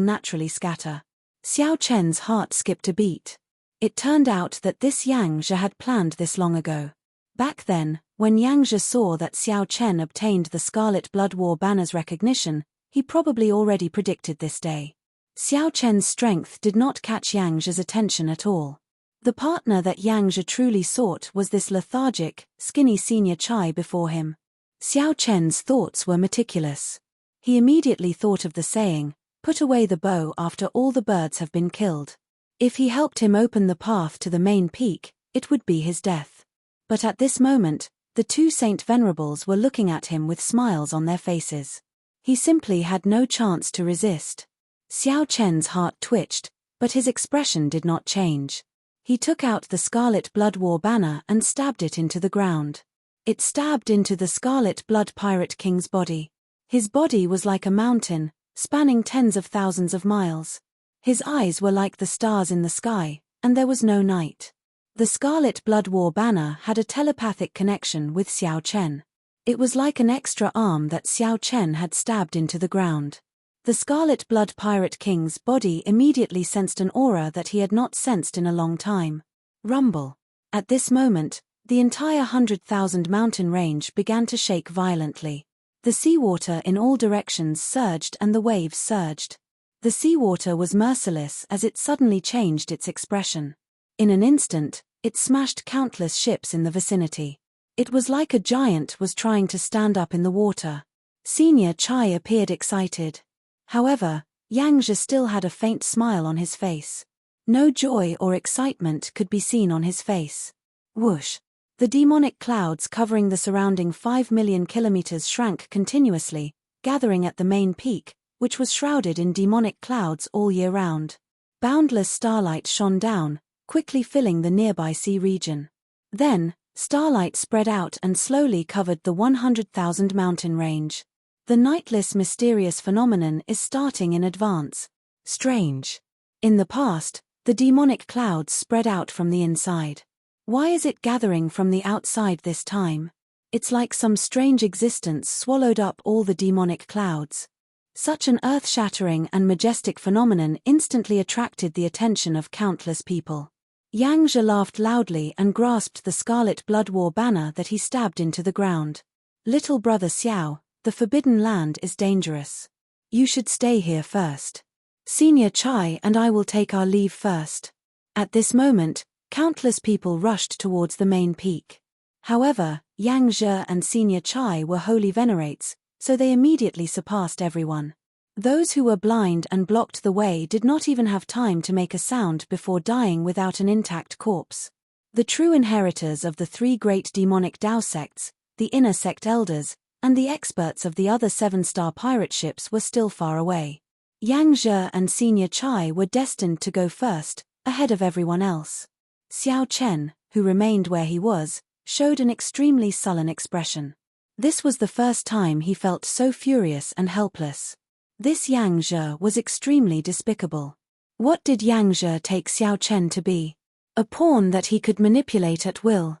[SPEAKER 1] naturally scatter. Xiao Chen's heart skipped a beat. It turned out that this Yang Zhe had planned this long ago. Back then, when Yang Zhe saw that Xiao Chen obtained the Scarlet Blood War banner's recognition, he probably already predicted this day. Xiao Chen's strength did not catch Yang Zhe's attention at all. The partner that Yang Zhe truly sought was this lethargic, skinny Senior Chai before him. Xiao Chen's thoughts were meticulous. He immediately thought of the saying, put away the bow after all the birds have been killed. If he helped him open the path to the main peak, it would be his death. But at this moment, the two Saint Venerables were looking at him with smiles on their faces. He simply had no chance to resist. Xiao Chen's heart twitched, but his expression did not change. He took out the Scarlet Blood War banner and stabbed it into the ground. It stabbed into the Scarlet Blood Pirate King's body. His body was like a mountain, spanning tens of thousands of miles. His eyes were like the stars in the sky, and there was no night. The Scarlet Blood War banner had a telepathic connection with Xiao Chen. It was like an extra arm that Xiao Chen had stabbed into the ground. The Scarlet Blood Pirate King's body immediately sensed an aura that he had not sensed in a long time. Rumble. At this moment, the entire 100,000 mountain range began to shake violently. The seawater in all directions surged and the waves surged. The seawater was merciless as it suddenly changed its expression. In an instant, it smashed countless ships in the vicinity. It was like a giant was trying to stand up in the water. Senior Chai appeared excited. However, Yang Zhe still had a faint smile on his face. No joy or excitement could be seen on his face. Whoosh! The demonic clouds covering the surrounding 5 million kilometers shrank continuously, gathering at the main peak, which was shrouded in demonic clouds all year round. Boundless starlight shone down, quickly filling the nearby sea region. Then, starlight spread out and slowly covered the 100,000 mountain range. The nightless mysterious phenomenon is starting in advance. Strange. In the past, the demonic clouds spread out from the inside. Why is it gathering from the outside this time? It's like some strange existence swallowed up all the demonic clouds. Such an earth-shattering and majestic phenomenon instantly attracted the attention of countless people. Yang Zhe laughed loudly and grasped the Scarlet Blood War banner that he stabbed into the ground. Little brother Xiao, the Forbidden Land is dangerous. You should stay here first. Senior Chai and I will take our leave first. At this moment, countless people rushed towards the main peak. However, Yang Zhe and Senior Chai were holy venerates, so they immediately surpassed everyone. Those who were blind and blocked the way did not even have time to make a sound before dying without an intact corpse. The true inheritors of the three great demonic Dao sects, the inner sect elders, and the experts of the other 7-star pirate ships were still far away. Yang Zhe and Senior Chai were destined to go first, ahead of everyone else. Xiao Chen, who remained where he was, showed an extremely sullen expression. This was the first time he felt so furious and helpless. This Yang Zhe was extremely despicable. What did Yang Zhe take Xiao Chen to be? A pawn that he could manipulate at will.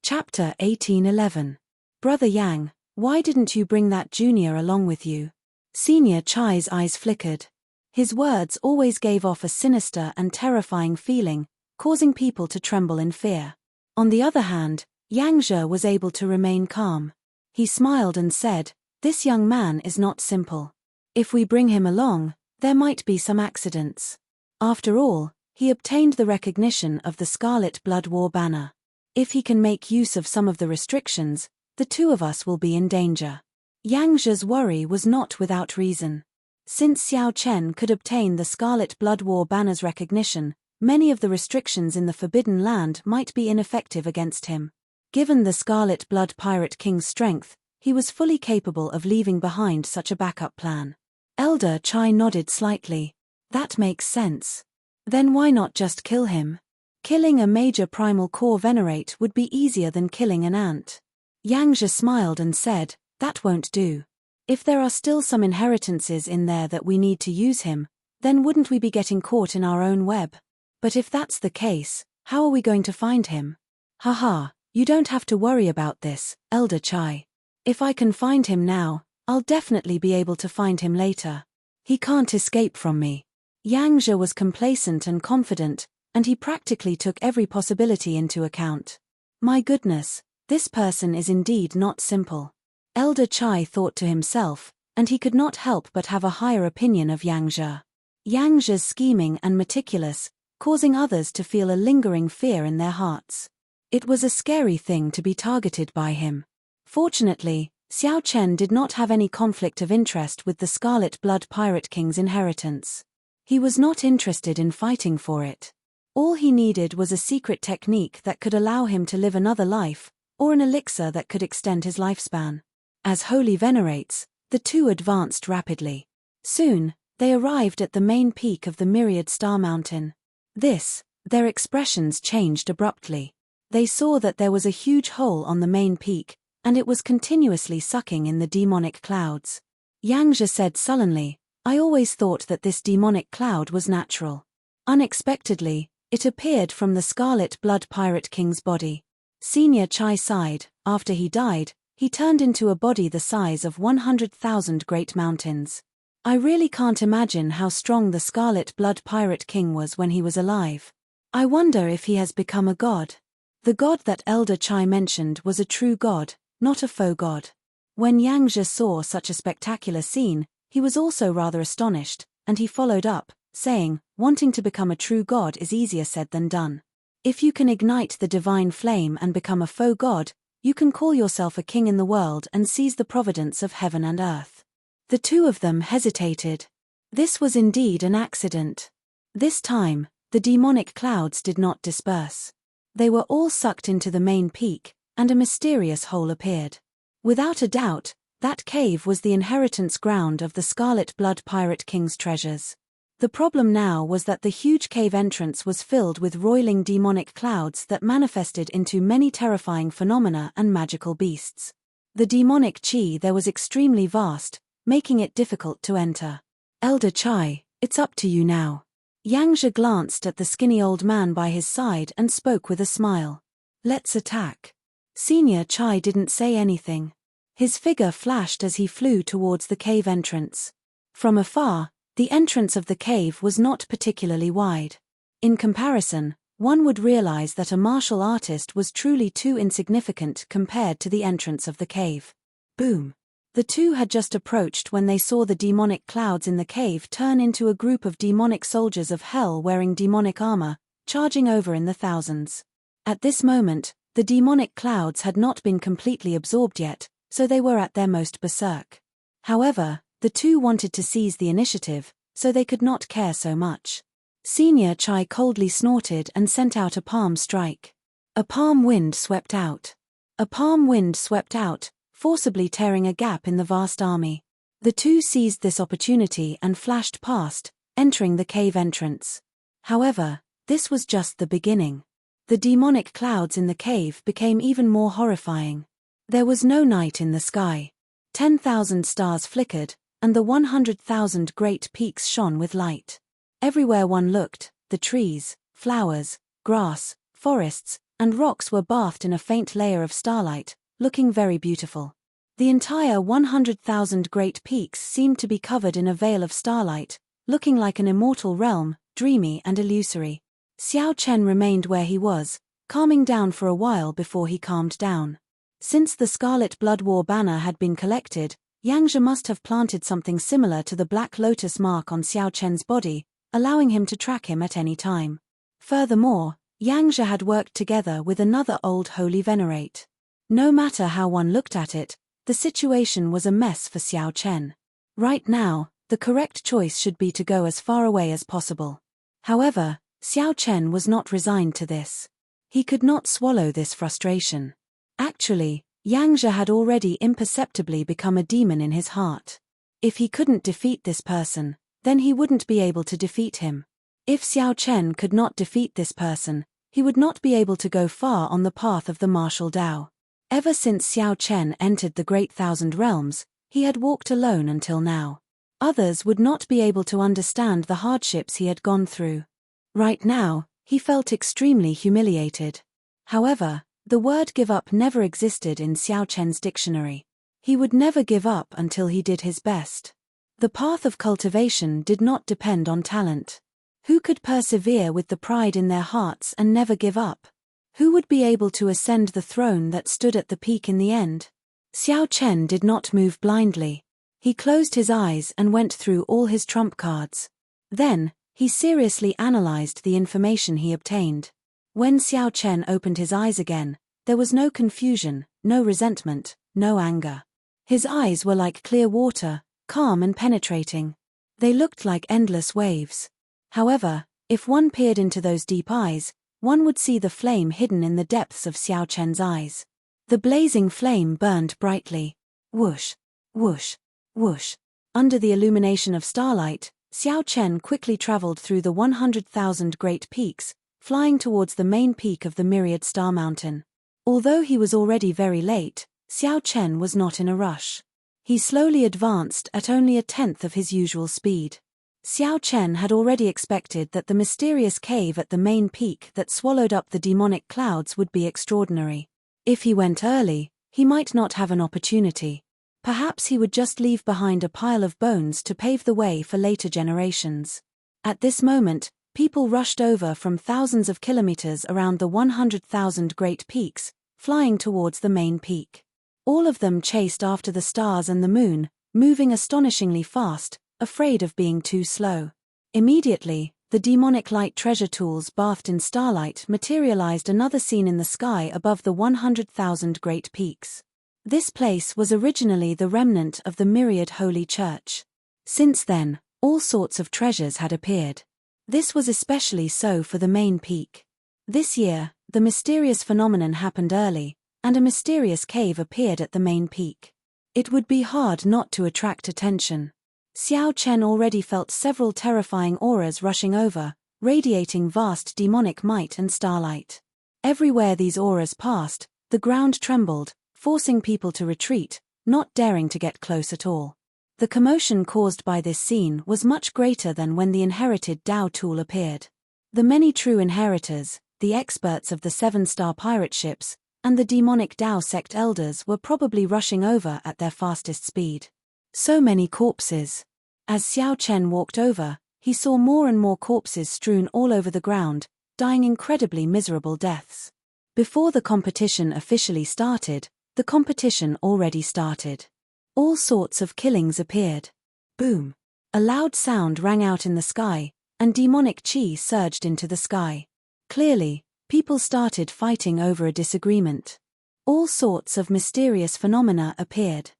[SPEAKER 1] Chapter 1811. Brother Yang, why didn't you bring that junior along with you? Senior Chai's eyes flickered. His words always gave off a sinister and terrifying feeling, causing people to tremble in fear. On the other hand, Yang Zhe was able to remain calm. He smiled and said, "This young man is not simple. If we bring him along, there might be some accidents. After all, he obtained the recognition of the Scarlet Blood War banner. If he can make use of some of the restrictions, the two of us will be in danger." Yang Zhe's worry was not without reason. Since Xiao Chen could obtain the Scarlet Blood War banner's recognition, many of the restrictions in the Forbidden Land might be ineffective against him. Given the Scarlet Blood Pirate King's strength, he was fully capable of leaving behind such a backup plan. Elder Chai nodded slightly. That makes sense. Then why not just kill him? Killing a major primal core venerate would be easier than killing an ant. Yang Zhe smiled and said, "That won't do. If there are still some inheritances in there that we need to use him, then wouldn't we be getting caught in our own web? But if that's the case, how are we going to find him?" "Haha, you don't have to worry about this, Elder Chai. If I can find him now, I'll definitely be able to find him later. He can't escape from me." Yang Zhe was complacent and confident, and he practically took every possibility into account. My goodness, this person is indeed not simple. Elder Chai thought to himself, and he could not help but have a higher opinion of Yang Zhe. Yang Zhe's scheming and meticulous, causing others to feel a lingering fear in their hearts. It was a scary thing to be targeted by him. Fortunately, Xiao Chen did not have any conflict of interest with the Scarlet Blood Pirate King's inheritance. He was not interested in fighting for it. All he needed was a secret technique that could allow him to live another life, or an elixir that could extend his lifespan. As holy venerates, the two advanced rapidly. Soon, they arrived at the main peak of the Myriad Star Mountain. Their expressions changed abruptly. They saw that there was a huge hole on the main peak, and it was continuously sucking in the demonic clouds. Yang Zhe said sullenly, "I always thought that this demonic cloud was natural." Unexpectedly, it appeared from the Scarlet Blood Pirate King's body. Senior Chai sighed. After he died, he turned into a body the size of 100,000 great mountains. I really can't imagine how strong the Scarlet Blood Pirate King was when he was alive. I wonder if he has become a god. The god that Elder Chai mentioned was a true god, not a faux god. When Yang Zhe saw such a spectacular scene, he was also rather astonished, and he followed up, saying, "Wanting to become a true god is easier said than done. If you can ignite the divine flame and become a faux god, you can call yourself a king in the world and seize the providence of heaven and earth." The two of them hesitated. This was indeed an accident. This time, the demonic clouds did not disperse. They were all sucked into the main peak, and a mysterious hole appeared. Without a doubt, that cave was the inheritance ground of the Scarlet Blood Pirate King's treasures. The problem now was that the huge cave entrance was filled with roiling demonic clouds that manifested into many terrifying phenomena and magical beasts. The demonic chi there was extremely vast, making it difficult to enter. "Elder Chai, it's up to you now." Yang Zhe glanced at the skinny old man by his side and spoke with a smile. "Let's attack." Senior Chai didn't say anything. His figure flashed as he flew towards the cave entrance. From afar, the entrance of the cave was not particularly wide. In comparison, one would realize that a martial artist was truly too insignificant compared to the entrance of the cave. Boom! The two had just approached when they saw the demonic clouds in the cave turn into a group of demonic soldiers of hell wearing demonic armor, charging over in the thousands. At this moment, the demonic clouds had not been completely absorbed yet, so they were at their most berserk. However, the two wanted to seize the initiative, so they could not care so much. Senior Chai coldly snorted and sent out a palm strike. A palm wind swept out. A palm wind swept out, forcibly tearing a gap in the vast army. The two seized this opportunity and flashed past, entering the cave entrance. However, this was just the beginning. The demonic clouds in the cave became even more horrifying. There was no night in the sky. 10,000 stars flickered, and the 100,000 great peaks shone with light. Everywhere one looked, the trees, flowers, grass, forests, and rocks were bathed in a faint layer of starlight, looking very beautiful. The entire 100,000 great peaks seemed to be covered in a veil of starlight, looking like an immortal realm, dreamy and illusory. Xiao Chen remained where he was, calming down for a while before he calmed down. Since the Scarlet Blood War banner had been collected, Yangzhe must have planted something similar to the Black Lotus mark on Xiao Chen's body, allowing him to track him at any time. Furthermore, Yangzhe had worked together with another old holy venerate. No matter how one looked at it, the situation was a mess for Xiao Chen. Right now, the correct choice should be to go as far away as possible. However, Xiao Chen was not resigned to this. He could not swallow this frustration. Actually, Yangzhe had already imperceptibly become a demon in his heart. If he couldn't defeat this person, then he wouldn't be able to defeat him. If Xiao Chen could not defeat this person, he would not be able to go far on the path of the martial Tao. Ever since Xiao Chen entered the Great Thousand Realms, he had walked alone until now. Others would not be able to understand the hardships he had gone through. Right now, he felt extremely humiliated. However, the word give up never existed in Xiao Chen's dictionary. He would never give up until he did his best. The path of cultivation did not depend on talent. Who could persevere with the pride in their hearts and never give up? Who would be able to ascend the throne that stood at the peak in the end? Xiao Chen did not move blindly. He closed his eyes and went through all his trump cards. Then, he seriously analyzed the information he obtained. When Xiao Chen opened his eyes again, there was no confusion, no resentment, no anger. His eyes were like clear water, calm and penetrating. They looked like endless waves. However, if one peered into those deep eyes, one would see the flame hidden in the depths of Xiao Chen's eyes. The blazing flame burned brightly. Whoosh, whoosh, whoosh. Under the illumination of starlight, Xiao Chen quickly traveled through the 100,000 great peaks, flying towards the main peak of the Myriad Star Mountain. Although he was already very late, Xiao Chen was not in a rush. He slowly advanced at only a tenth of his usual speed. Xiao Chen had already expected that the mysterious cave at the main peak that swallowed up the demonic clouds would be extraordinary. If he went early, he might not have an opportunity. Perhaps he would just leave behind a pile of bones to pave the way for later generations. At this moment, people rushed over from thousands of kilometers around the 100,000 great peaks, flying towards the main peak. All of them chased after the stars and the moon, moving astonishingly fast, afraid of being too slow. Immediately, the demonic light treasure tools bathed in starlight materialized another scene in the sky above the 100,000 great peaks. This place was originally the remnant of the Myriad Holy Church. Since then, all sorts of treasures had appeared. This was especially so for the main peak. This year, the mysterious phenomenon happened early, and a mysterious cave appeared at the main peak. It would be hard not to attract attention. Xiao Chen already felt several terrifying auras rushing over, radiating vast demonic might and starlight. Everywhere these auras passed, the ground trembled, forcing people to retreat, not daring to get close at all. The commotion caused by this scene was much greater than when the inherited Tao tool appeared. The many true inheritors, the experts of the 7-star pirate ships, and the demonic Tao sect elders were probably rushing over at their fastest speed. So many corpses. As Xiao Chen walked over, he saw more and more corpses strewn all over the ground, dying incredibly miserable deaths. Before the competition officially started, the competition already started. All sorts of killings appeared. Boom! A loud sound rang out in the sky, and demonic chi surged into the sky. Clearly, people started fighting over a disagreement. All sorts of mysterious phenomena appeared.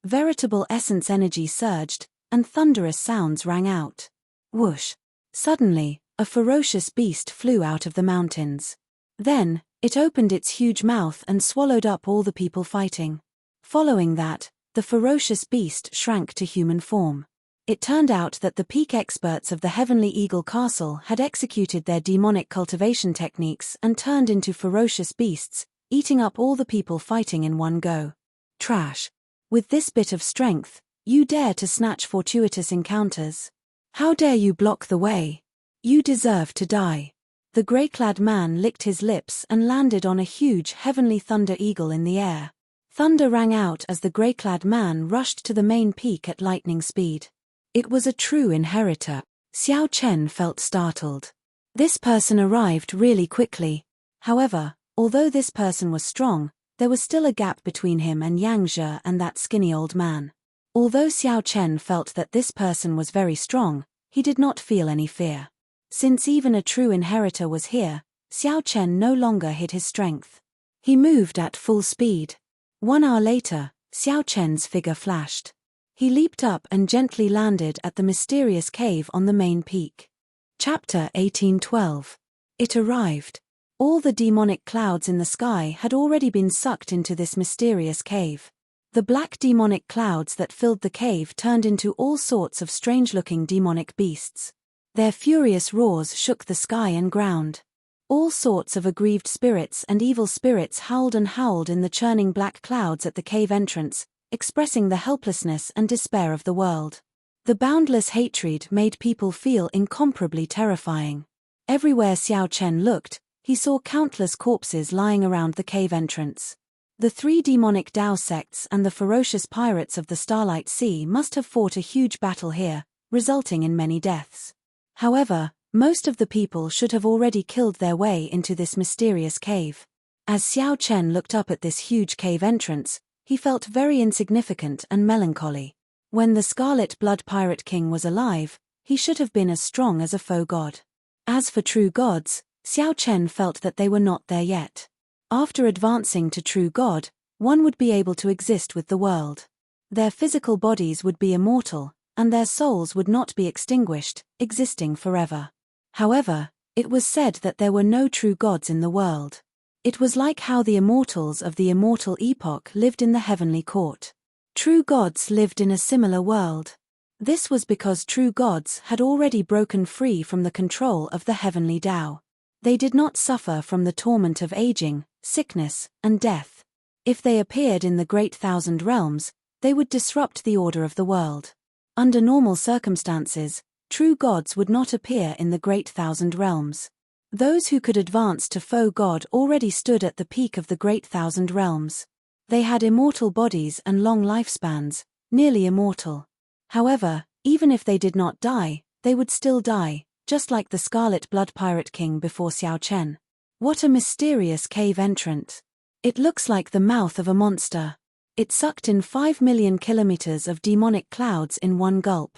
[SPEAKER 1] Veritable essence energy surged, and thunderous sounds rang out. Whoosh! Suddenly, a ferocious beast flew out of the mountains. Then, it opened its huge mouth and swallowed up all the people fighting. Following that, the ferocious beast shrank to human form. It turned out that the peak experts of the Heavenly Eagle Castle had executed their demonic cultivation techniques and turned into ferocious beasts, eating up all the people fighting in one go. Trash. With this bit of strength, you dare to snatch fortuitous encounters? How dare you block the way? You deserve to die. The grey-clad man licked his lips and landed on a huge heavenly thunder eagle in the air. Thunder rang out as the grey-clad man rushed to the main peak at lightning speed. It was a true inheritor. Xiao Chen felt startled. This person arrived really quickly. However, although this person was strong, there was still a gap between him and Yang Zhe and that skinny old man. Although Xiao Chen felt that this person was very strong, he did not feel any fear. Since even a true inheritor was here, Xiao Chen no longer hid his strength. He moved at full speed. 1 hour later, Xiao Chen's figure flashed. He leaped up and gently landed at the mysterious cave on the main peak. Chapter 1812. It arrived. All the demonic clouds in the sky had already been sucked into this mysterious cave. The black demonic clouds that filled the cave turned into all sorts of strange-looking demonic beasts. Their furious roars shook the sky and ground. All sorts of aggrieved spirits and evil spirits howled and howled in the churning black clouds at the cave entrance, expressing the helplessness and despair of the world. The boundless hatred made people feel incomparably terrifying. Everywhere Xiao Chen looked, he saw countless corpses lying around the cave entrance. The 3 demonic Dao sects and the ferocious pirates of the Starlight Sea must have fought a huge battle here, resulting in many deaths. However, most of the people should have already killed their way into this mysterious cave. As Xiao Chen looked up at this huge cave entrance, he felt very insignificant and melancholy. When the Scarlet Blood Pirate King was alive, he should have been as strong as a faux god. As for true gods, Xiao Chen felt that they were not there yet. After advancing to true god, one would be able to exist with the world. Their physical bodies would be immortal, and their souls would not be extinguished, existing forever. However, it was said that there were no true gods in the world. It was like how the immortals of the immortal epoch lived in the heavenly court. True gods lived in a similar world. This was because true gods had already broken free from the control of the heavenly Tao. They did not suffer from the torment of aging, sickness, and death. If they appeared in the Great Thousand Realms, they would disrupt the order of the world. Under normal circumstances, true gods would not appear in the Great Thousand Realms. Those who could advance to faux god already stood at the peak of the Great Thousand Realms. They had immortal bodies and long lifespans, nearly immortal. However, even if they did not die, they would still die, just like the Scarlet Blood Pirate King before Xiao Chen. What a mysterious cave entrance. It looks like the mouth of a monster. It sucked in 5 million kilometers of demonic clouds in one gulp.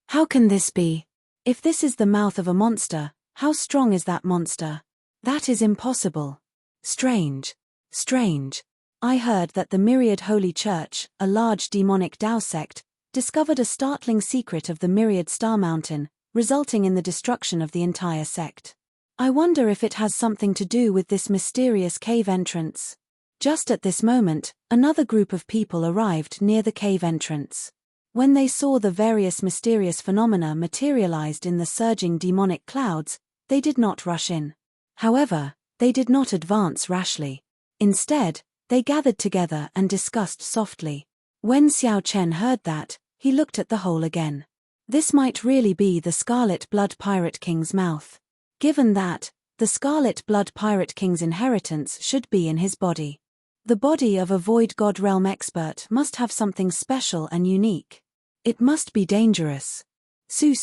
[SPEAKER 1] How can this be? If this is the mouth of a monster, how strong is that monster? That is impossible. Strange. Strange. I heard that the Myriad Holy Church, a large demonic Tao sect, discovered a startling secret of the Myriad Star Mountain, resulting in the destruction of the entire sect. I wonder if it has something to do with this mysterious cave entrance. Just at this moment, another group of people arrived near the cave entrance. When they saw the various mysterious phenomena materialized in the surging demonic clouds, they did not rush in. However, they did not advance rashly. Instead, they gathered together and discussed softly. When Xiao Chen heard that, he looked at the hole again. This might really be the Scarlet Blood Pirate King's mouth. Given that, the Scarlet Blood Pirate King's inheritance should be in his body. The body of a Void God Realm expert must have something special and unique. It must be dangerous. Su.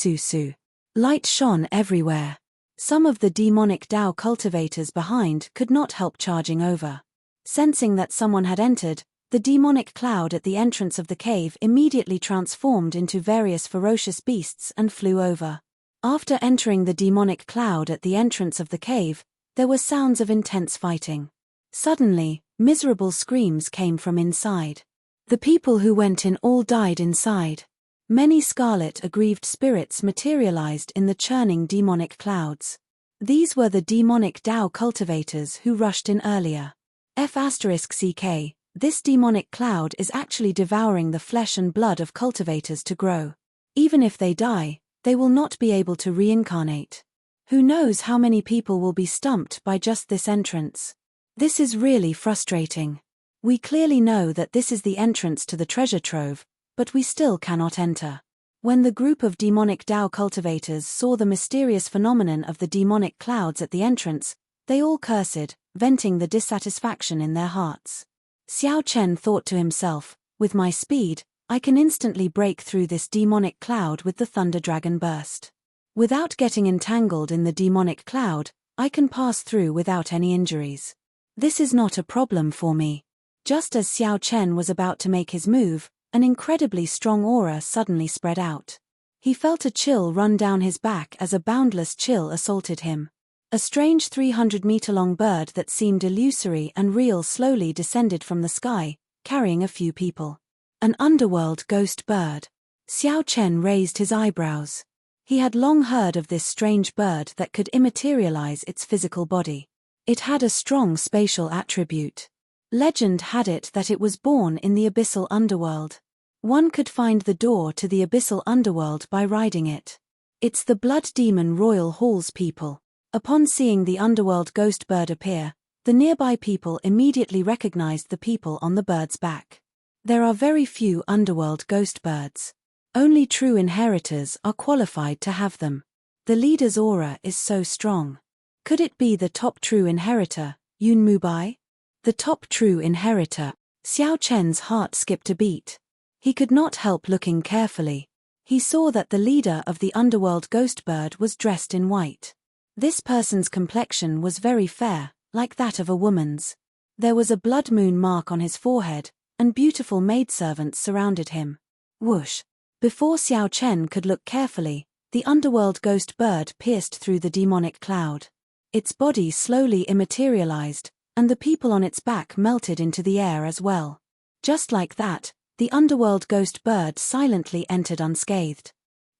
[SPEAKER 1] Light shone everywhere. Some of the demonic Tao cultivators behind could not help charging over. Sensing that someone had entered, the demonic cloud at the entrance of the cave immediately transformed into various ferocious beasts and flew over. After entering the demonic cloud at the entrance of the cave, there were sounds of intense fighting. Suddenly, miserable screams came from inside. The people who went in all died inside. Many scarlet aggrieved spirits materialized in the churning demonic clouds. These were the demonic Tao cultivators who rushed in earlier. F***CK, this demonic cloud is actually devouring the flesh and blood of cultivators to grow. Even if they die, they will not be able to reincarnate. Who knows how many people will be stumped by just this entrance? This is really frustrating. We clearly know that this is the entrance to the treasure trove, but we still cannot enter. When the group of demonic Dao cultivators saw the mysterious phenomenon of the demonic clouds at the entrance, they all cursed, venting the dissatisfaction in their hearts. Xiao Chen thought to himself, with my speed, I can instantly break through this demonic cloud with the Thunder Dragon Burst. Without getting entangled in the demonic cloud, I can pass through without any injuries. This is not a problem for me. Just as Xiao Chen was about to make his move, an incredibly strong aura suddenly spread out. He felt a chill run down his back as a boundless chill assaulted him. A strange 300-meter-long bird that seemed illusory and real slowly descended from the sky, carrying a few people. An underworld ghost bird. Xiao Chen raised his eyebrows. He had long heard of this strange bird that could immaterialize its physical body. It had a strong spatial attribute. Legend had it that it was born in the abyssal underworld. One could find the door to the abyssal underworld by riding it. It's the blood demon Royal Hall's people. Upon seeing the underworld ghost bird appear, the nearby people immediately recognized the people on the bird's back. There are very few underworld ghost birds. Only true inheritors are qualified to have them. The leader's aura is so strong. Could it be the top true inheritor, Yun Mubai? The top true inheritor. Xiao Chen's heart skipped a beat. He could not help looking carefully. He saw that the leader of the underworld ghost bird was dressed in white. This person's complexion was very fair, like that of a woman's. There was a blood moon mark on his forehead, and beautiful maidservants surrounded him. Whoosh! Before Xiao Chen could look carefully, the underworld ghost bird pierced through the demonic cloud. Its body slowly immaterialized, and the people on its back melted into the air as well. Just like that, the underworld ghost bird silently entered unscathed.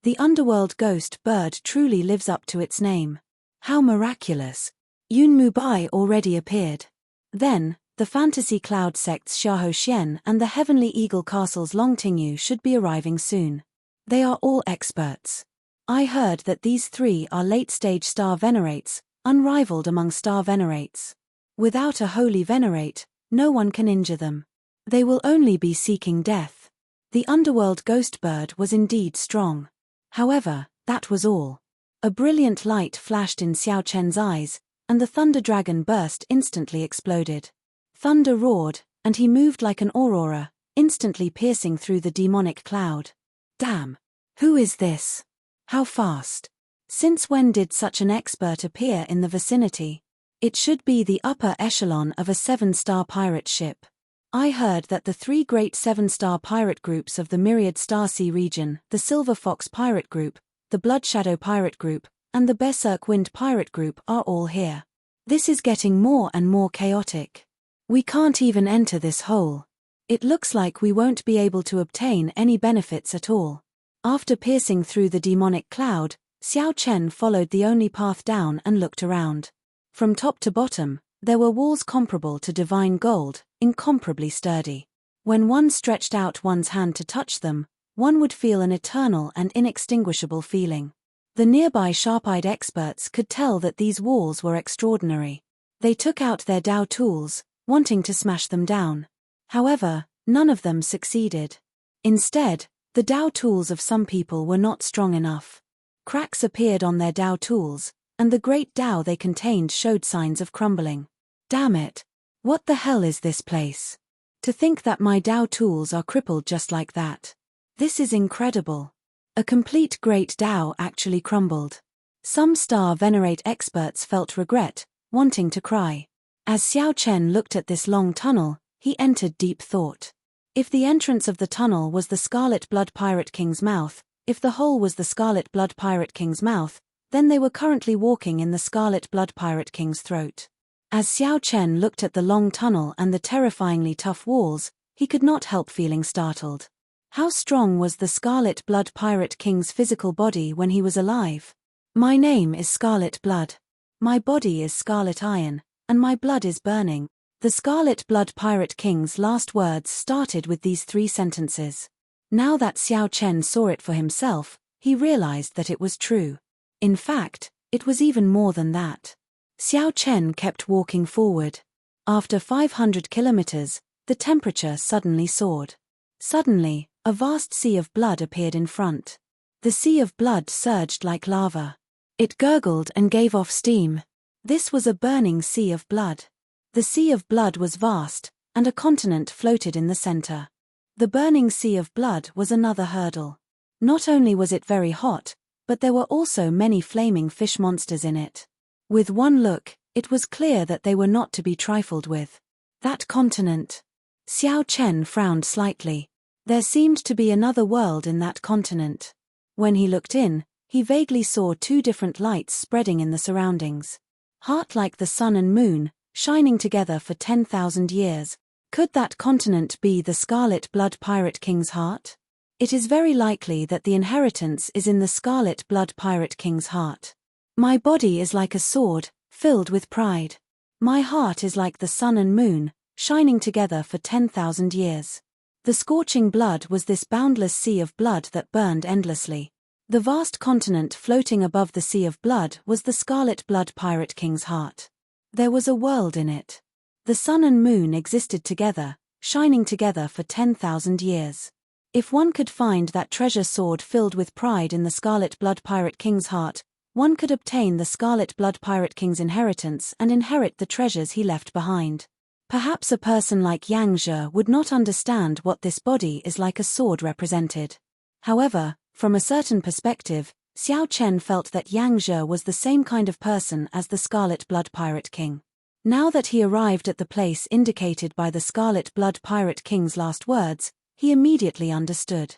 [SPEAKER 1] The underworld ghost bird truly lives up to its name. How miraculous! Yun Mubai already appeared. Then, the fantasy cloud sects Xiahou Xian and the heavenly eagle castles Longtingyu should be arriving soon. They are all experts. I heard that these three are late-stage star venerates, unrivaled among star venerates. Without a holy venerate, no one can injure them. They will only be seeking death. The underworld ghost bird was indeed strong. However, that was all. A brilliant light flashed in Xiao Chen's eyes, and the thunder dragon burst instantly exploded. Thunder roared, and he moved like an aurora, instantly piercing through the demonic cloud. Damn! Who is this? How fast? Since when did such an expert appear in the vicinity? It should be the upper echelon of a 7-star pirate ship. I heard that the 3 great 7-star pirate groups of the Myriad Star Sea region, the Silver Fox Pirate Group, the Blood Shadow Pirate Group, and the Berserk Wind Pirate Group are all here. This is getting more and more chaotic. We can't even enter this hole. It looks like we won't be able to obtain any benefits at all. After piercing through the demonic cloud, Xiao Chen followed the only path down and looked around. From top to bottom, there were walls comparable to divine gold, incomparably sturdy. When one stretched out one's hand to touch them, one would feel an eternal and inextinguishable feeling. The nearby sharp-eyed experts could tell that these walls were extraordinary. They took out their Dao tools, wanting to smash them down. However, none of them succeeded. Instead, the Dao tools of some people were not strong enough. Cracks appeared on their Dao tools, and the great Dao they contained showed signs of crumbling. Damn it! What the hell is this place? To think that my Dao tools are crippled just like that. This is incredible. A complete great Dao actually crumbled. Some star venerate experts felt regret, wanting to cry. As Xiao Chen looked at this long tunnel, he entered deep thought. If the entrance of the tunnel was the Scarlet Blood Pirate King's mouth, if the hole was the Scarlet Blood Pirate King's mouth, then they were currently walking in the Scarlet Blood Pirate King's throat. As Xiao Chen looked at the long tunnel and the terrifyingly tough walls, he could not help feeling startled. How strong was the Scarlet Blood Pirate King's physical body when he was alive? My name is Scarlet Blood. My body is Scarlet Iron, and my blood is burning. The Scarlet Blood Pirate King's last words started with these 3 sentences. Now that Xiao Chen saw it for himself, he realized that it was true. In fact, it was even more than that. Xiao Chen kept walking forward. After 500 kilometers, the temperature suddenly soared. Suddenly, a vast sea of blood appeared in front. The sea of blood surged like lava. It gurgled and gave off steam. This was a burning sea of blood. The sea of blood was vast, and a continent floated in the center. The burning sea of blood was another hurdle. Not only was it very hot, but there were also many flaming fish monsters in it. With one look, it was clear that they were not to be trifled with. That continent. Xiao Chen frowned slightly. There seemed to be another world in that continent. When he looked in, he vaguely saw two different lights spreading in the surroundings. Heart like the sun and moon, shining together for 10,000 years. Could that continent be the Scarlet Blood Pirate King's heart? It is very likely that the inheritance is in the Scarlet Blood Pirate King's heart. My body is like a sword, filled with pride. My heart is like the sun and moon, shining together for 10,000 years. The scorching blood was this boundless sea of blood that burned endlessly. The vast continent floating above the sea of blood was the Scarlet Blood Pirate King's heart. There was a world in it. The sun and moon existed together, shining together for 10,000 years. If one could find that treasure sword filled with pride in the Scarlet Blood Pirate King's heart, one could obtain the Scarlet Blood Pirate King's inheritance and inherit the treasures he left behind. Perhaps a person like Yang Zhe would not understand what this body is like a sword represented. However, from a certain perspective, Xiao Chen felt that Yang Zhe was the same kind of person as the Scarlet Blood Pirate King. Now that he arrived at the place indicated by the Scarlet Blood Pirate King's last words, he immediately understood.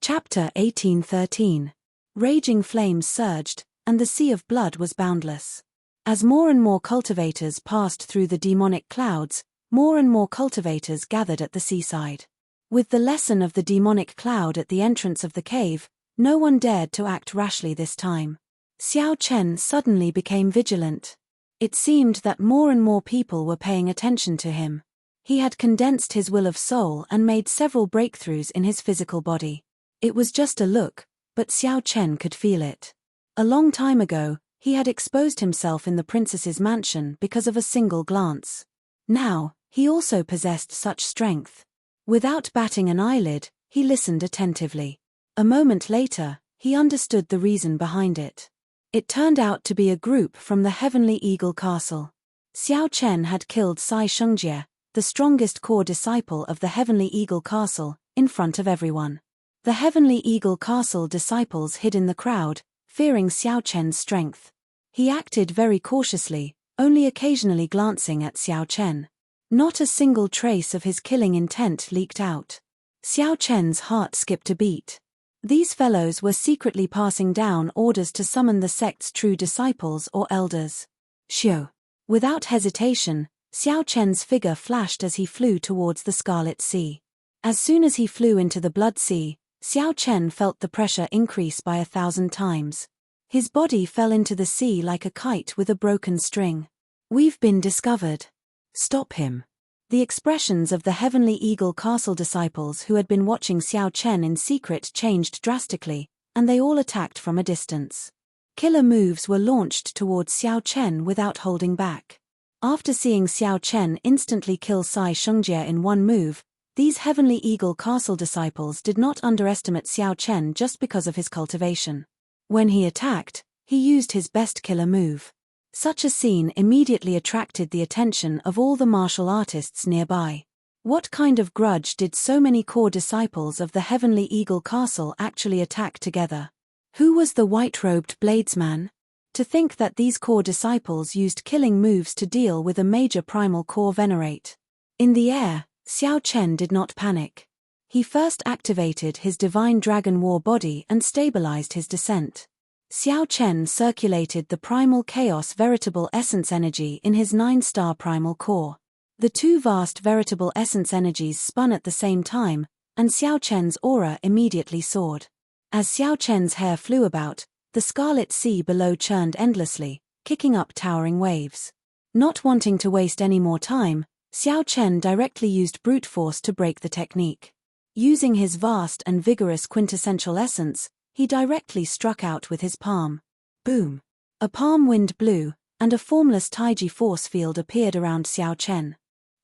[SPEAKER 1] Chapter 1813. Raging flames surged, and the sea of blood was boundless. As more and more cultivators passed through the demonic clouds, more and more cultivators gathered at the seaside. With the lesson of the demonic cloud at the entrance of the cave, no one dared to act rashly this time. Xiao Chen suddenly became vigilant. It seemed that more and more people were paying attention to him. He had condensed his will of soul and made several breakthroughs in his physical body. It was just a look, but Xiao Chen could feel it. A long time ago, he had exposed himself in the princess's mansion because of a single glance. Now, he also possessed such strength. Without batting an eyelid, he listened attentively. A moment later, he understood the reason behind it. It turned out to be a group from the Heavenly Eagle Castle. Xiao Chen had killed Sai Shungjie, the strongest core disciple of the Heavenly Eagle Castle, in front of everyone. The Heavenly Eagle Castle disciples hid in the crowd, fearing Xiao Chen's strength. He acted very cautiously, only occasionally glancing at Xiao Chen. Not a single trace of his killing intent leaked out. Xiao Chen's heart skipped a beat. These fellows were secretly passing down orders to summon the sect's true disciples or elders. Shio. Without hesitation, Xiao Chen's figure flashed as he flew towards the Scarlet Sea. As soon as he flew into the Blood Sea, Xiao Chen felt the pressure increase by 1,000 times. His body fell into the sea like a kite with a broken string. We've been discovered. Stop him. The expressions of the Heavenly Eagle Castle disciples who had been watching Xiao Chen in secret changed drastically, and they all attacked from a distance. Killer moves were launched towards Xiao Chen without holding back. After seeing Xiao Chen instantly kill Sai Shungjie in one move, these Heavenly Eagle Castle disciples did not underestimate Xiao Chen just because of his cultivation. When he attacked, he used his best killer move. Such a scene immediately attracted the attention of all the martial artists nearby. What kind of grudge did so many core disciples of the Heavenly Eagle Castle actually attack together? Who was the white-robed bladesman? To think that these core disciples used killing moves to deal with a major primal core venerate. In the air, Xiao Chen did not panic. He first activated his Divine Dragon War body and stabilized his descent. Xiao Chen circulated the primal chaos veritable essence energy in his 9-star primal core. The two vast veritable essence energies spun at the same time, and Xiao Chen's aura immediately soared. As Xiao Chen's hair flew about, the Scarlet Sea below churned endlessly, kicking up towering waves. Not wanting to waste any more time, Xiao Chen directly used brute force to break the technique. Using his vast and vigorous quintessential essence, he directly struck out with his palm. Boom! A palm wind blew, and a formless Taiji force field appeared around Xiao Chen.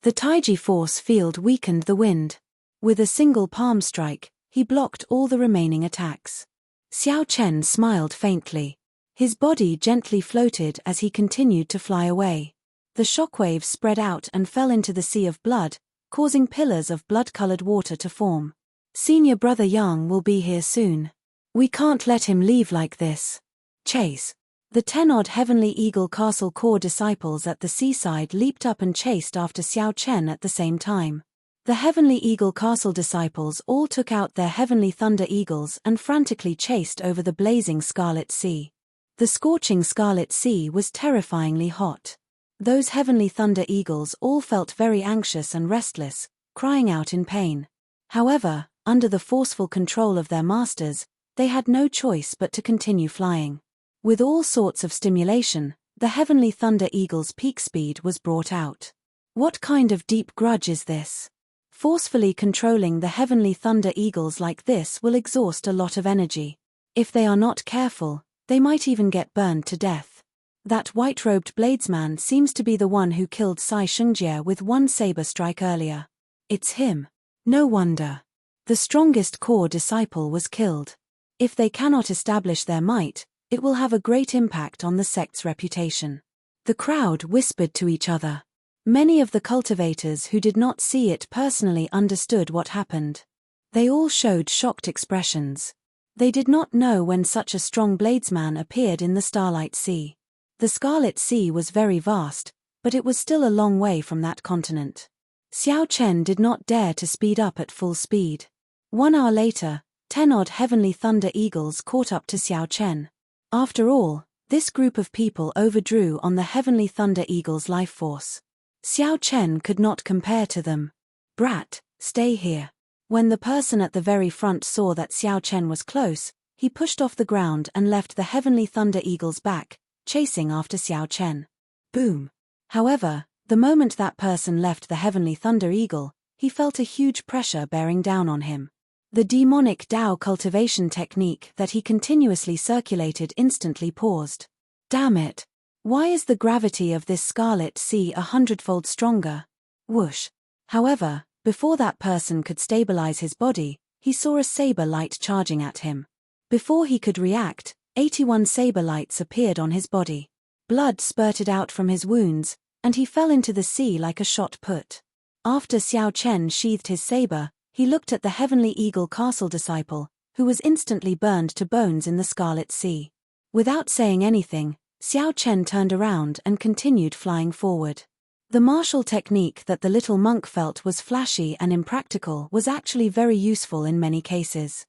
[SPEAKER 1] The Taiji force field weakened the wind. With a single palm strike, he blocked all the remaining attacks. Xiao Chen smiled faintly. His body gently floated as he continued to fly away. The shockwaves spread out and fell into the sea of blood, causing pillars of blood-colored water to form. Senior brother Yang will be here soon. We can't let him leave like this. Chase. The 10-odd Heavenly Eagle Castle core disciples at the seaside leaped up and chased after Xiao Chen at the same time. The Heavenly Eagle Castle disciples all took out their Heavenly Thunder Eagles and frantically chased over the blazing Scarlet Sea. The scorching Scarlet Sea was terrifyingly hot. Those Heavenly Thunder Eagles all felt very anxious and restless, crying out in pain. However, under the forceful control of their masters, they had no choice but to continue flying. With all sorts of stimulation, the Heavenly Thunder Eagle's peak speed was brought out. What kind of deep grudge is this? Forcefully controlling the Heavenly Thunder Eagles like this will exhaust a lot of energy. If they are not careful, they might even get burned to death. That white-robed bladesman seems to be the one who killed Sai Shungjie with one saber strike earlier. It's him. No wonder. The strongest core disciple was killed. If they cannot establish their might, it will have a great impact on the sect's reputation. The crowd whispered to each other. Many of the cultivators who did not see it personally understood what happened. They all showed shocked expressions. They did not know when such a strong bladesman appeared in the Starlight Sea. The Scarlet Sea was very vast, but it was still a long way from that continent. Xiao Chen did not dare to speed up at full speed. 1 hour later, 10-odd Heavenly Thunder Eagles caught up to Xiao Chen. After all, this group of people overdrew on the Heavenly Thunder Eagle's life force. Xiao Chen could not compare to them. Brat, stay here. When the person at the very front saw that Xiao Chen was close, he pushed off the ground and left the Heavenly Thunder Eagles back, chasing after Xiao Chen. Boom. However, the moment that person left the Heavenly Thunder Eagle, he felt a huge pressure bearing down on him. The demonic Dao cultivation technique that he continuously circulated instantly paused. Damn it. Why is the gravity of this Scarlet Sea 100-fold stronger? Whoosh. However, before that person could stabilize his body, he saw a saber light charging at him. Before he could react, 81 saber lights appeared on his body. Blood spurted out from his wounds, and he fell into the sea like a shot put. After Xiao Chen sheathed his saber, he looked at the Heavenly Eagle Castle disciple, who was instantly burned to bones in the Scarlet Sea. Without saying anything, Xiao Chen turned around and continued flying forward. The martial technique that the little monk felt was flashy and impractical was actually very useful in many cases.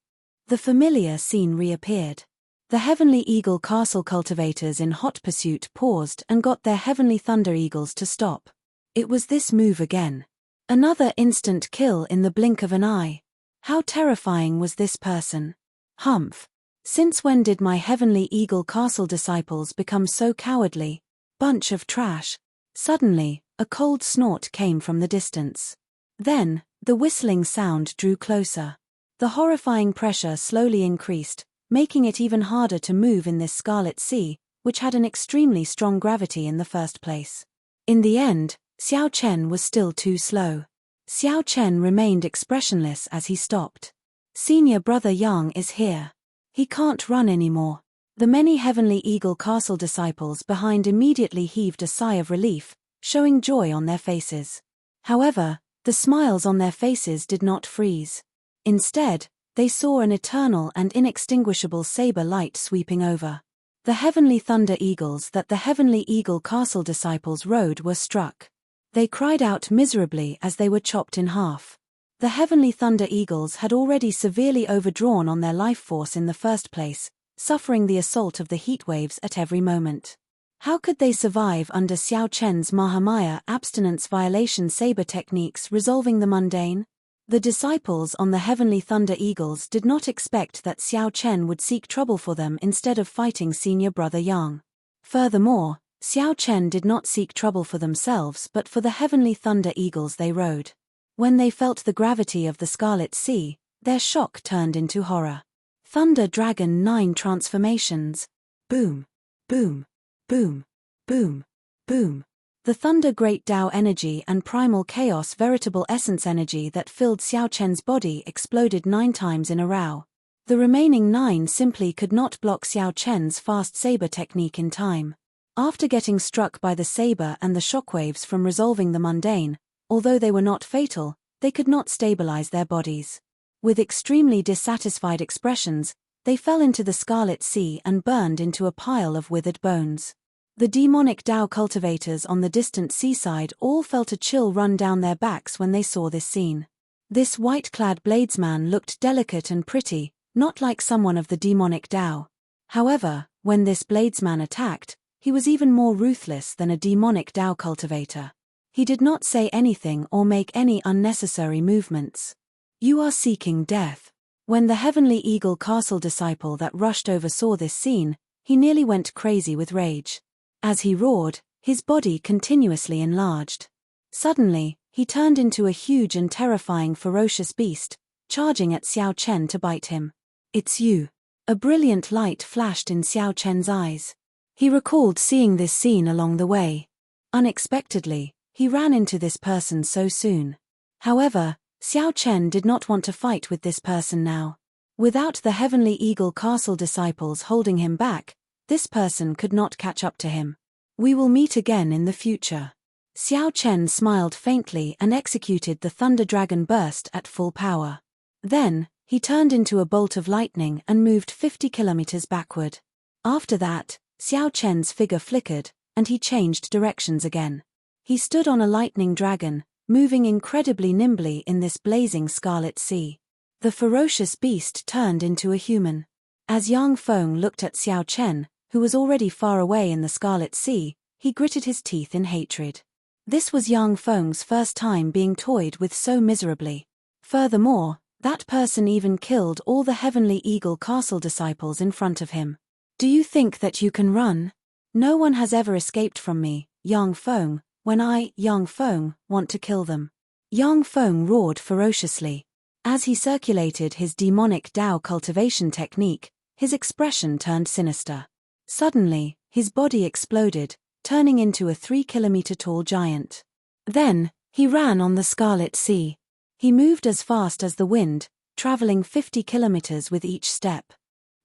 [SPEAKER 1] The familiar scene reappeared. The Heavenly Eagle Castle cultivators in hot pursuit paused and got their Heavenly Thunder Eagles to stop. It was this move again. Another instant kill in the blink of an eye. How terrifying was this person? Humph. Since when did my Heavenly Eagle Castle disciples become so cowardly? Bunch of trash. Suddenly, a cold snort came from the distance. Then, the whistling sound drew closer. The horrifying pressure slowly increased, making it even harder to move in this Scarlet Sea, which had an extremely strong gravity in the first place. In the end, Xiao Chen was still too slow. Xiao Chen remained expressionless as he stopped. Senior brother Yang is here. He can't run anymore. The many Heavenly Eagle Castle disciples behind immediately heaved a sigh of relief, showing joy on their faces. However, the smiles on their faces did not freeze. Instead, they saw an eternal and inextinguishable saber light sweeping over. The Heavenly Thunder Eagles that the Heavenly Eagle Castle disciples rode were struck. They cried out miserably as they were chopped in half. The Heavenly Thunder Eagles had already severely overdrawn on their life force in the first place, suffering the assault of the heat waves at every moment. How could they survive under Xiao Chen's Mahamaya abstinence violation saber techniques resolving the mundane? The disciples on the Heavenly Thunder Eagles did not expect that Xiao Chen would seek trouble for them instead of fighting senior brother Yang. Furthermore, Xiao Chen did not seek trouble for themselves but for the Heavenly Thunder Eagles they rode. When they felt the gravity of the Scarlet Sea, their shock turned into horror. Thunder Dragon 9 transformations. Boom. Boom. Boom. Boom. Boom. The Thunder Great Tao energy and Primal Chaos veritable essence energy that filled Xiao Chen's body exploded 9 times in a row. The remaining 9 simply could not block Xiao Chen's fast saber technique in time. After getting struck by the saber and the shockwaves from resolving the mundane, although they were not fatal, they could not stabilize their bodies. With extremely dissatisfied expressions, they fell into the Scarlet Sea and burned into a pile of withered bones. The demonic Tao cultivators on the distant seaside all felt a chill run down their backs when they saw this scene. This white-clad bladesman looked delicate and pretty, not like someone of the demonic Tao. However, when this bladesman attacked, he was even more ruthless than a demonic Tao cultivator. He did not say anything or make any unnecessary movements. You are seeking death. When the Heavenly Eagle Castle disciple that rushed over saw this scene, he nearly went crazy with rage. As he roared, his body continuously enlarged. Suddenly, he turned into a huge and terrifying ferocious beast, charging at Xiao Chen to bite him. It's you. A brilliant light flashed in Xiao Chen's eyes. He recalled seeing this scene along the way. Unexpectedly, he ran into this person so soon. However, Xiao Chen did not want to fight with this person now. Without the Heavenly Eagle Castle disciples holding him back, this person could not catch up to him. We will meet again in the future. Xiao Chen smiled faintly and executed the Thunder Dragon burst at full power. Then, he turned into a bolt of lightning and moved 50 kilometers backward. After that, Xiao Chen's figure flickered, and he changed directions again. He stood on a lightning dragon, moving incredibly nimbly in this blazing Scarlet Sea. The ferocious beast turned into a human. As Yang Feng looked at Xiao Chen, who was already far away in the Scarlet Sea, he gritted his teeth in hatred. This was Yang Feng's first time being toyed with so miserably. Furthermore, that person even killed all the Heavenly Eagle Castle disciples in front of him. Do you think that you can run? No one has ever escaped from me, Yang Feng, when I, Yang Feng, want to kill them. Yang Feng roared ferociously. As he circulated his demonic Tao cultivation technique, his expression turned sinister. Suddenly, his body exploded, turning into a 3-kilometer-tall giant. Then, he ran on the Scarlet Sea. He moved as fast as the wind, traveling 50 kilometers with each step.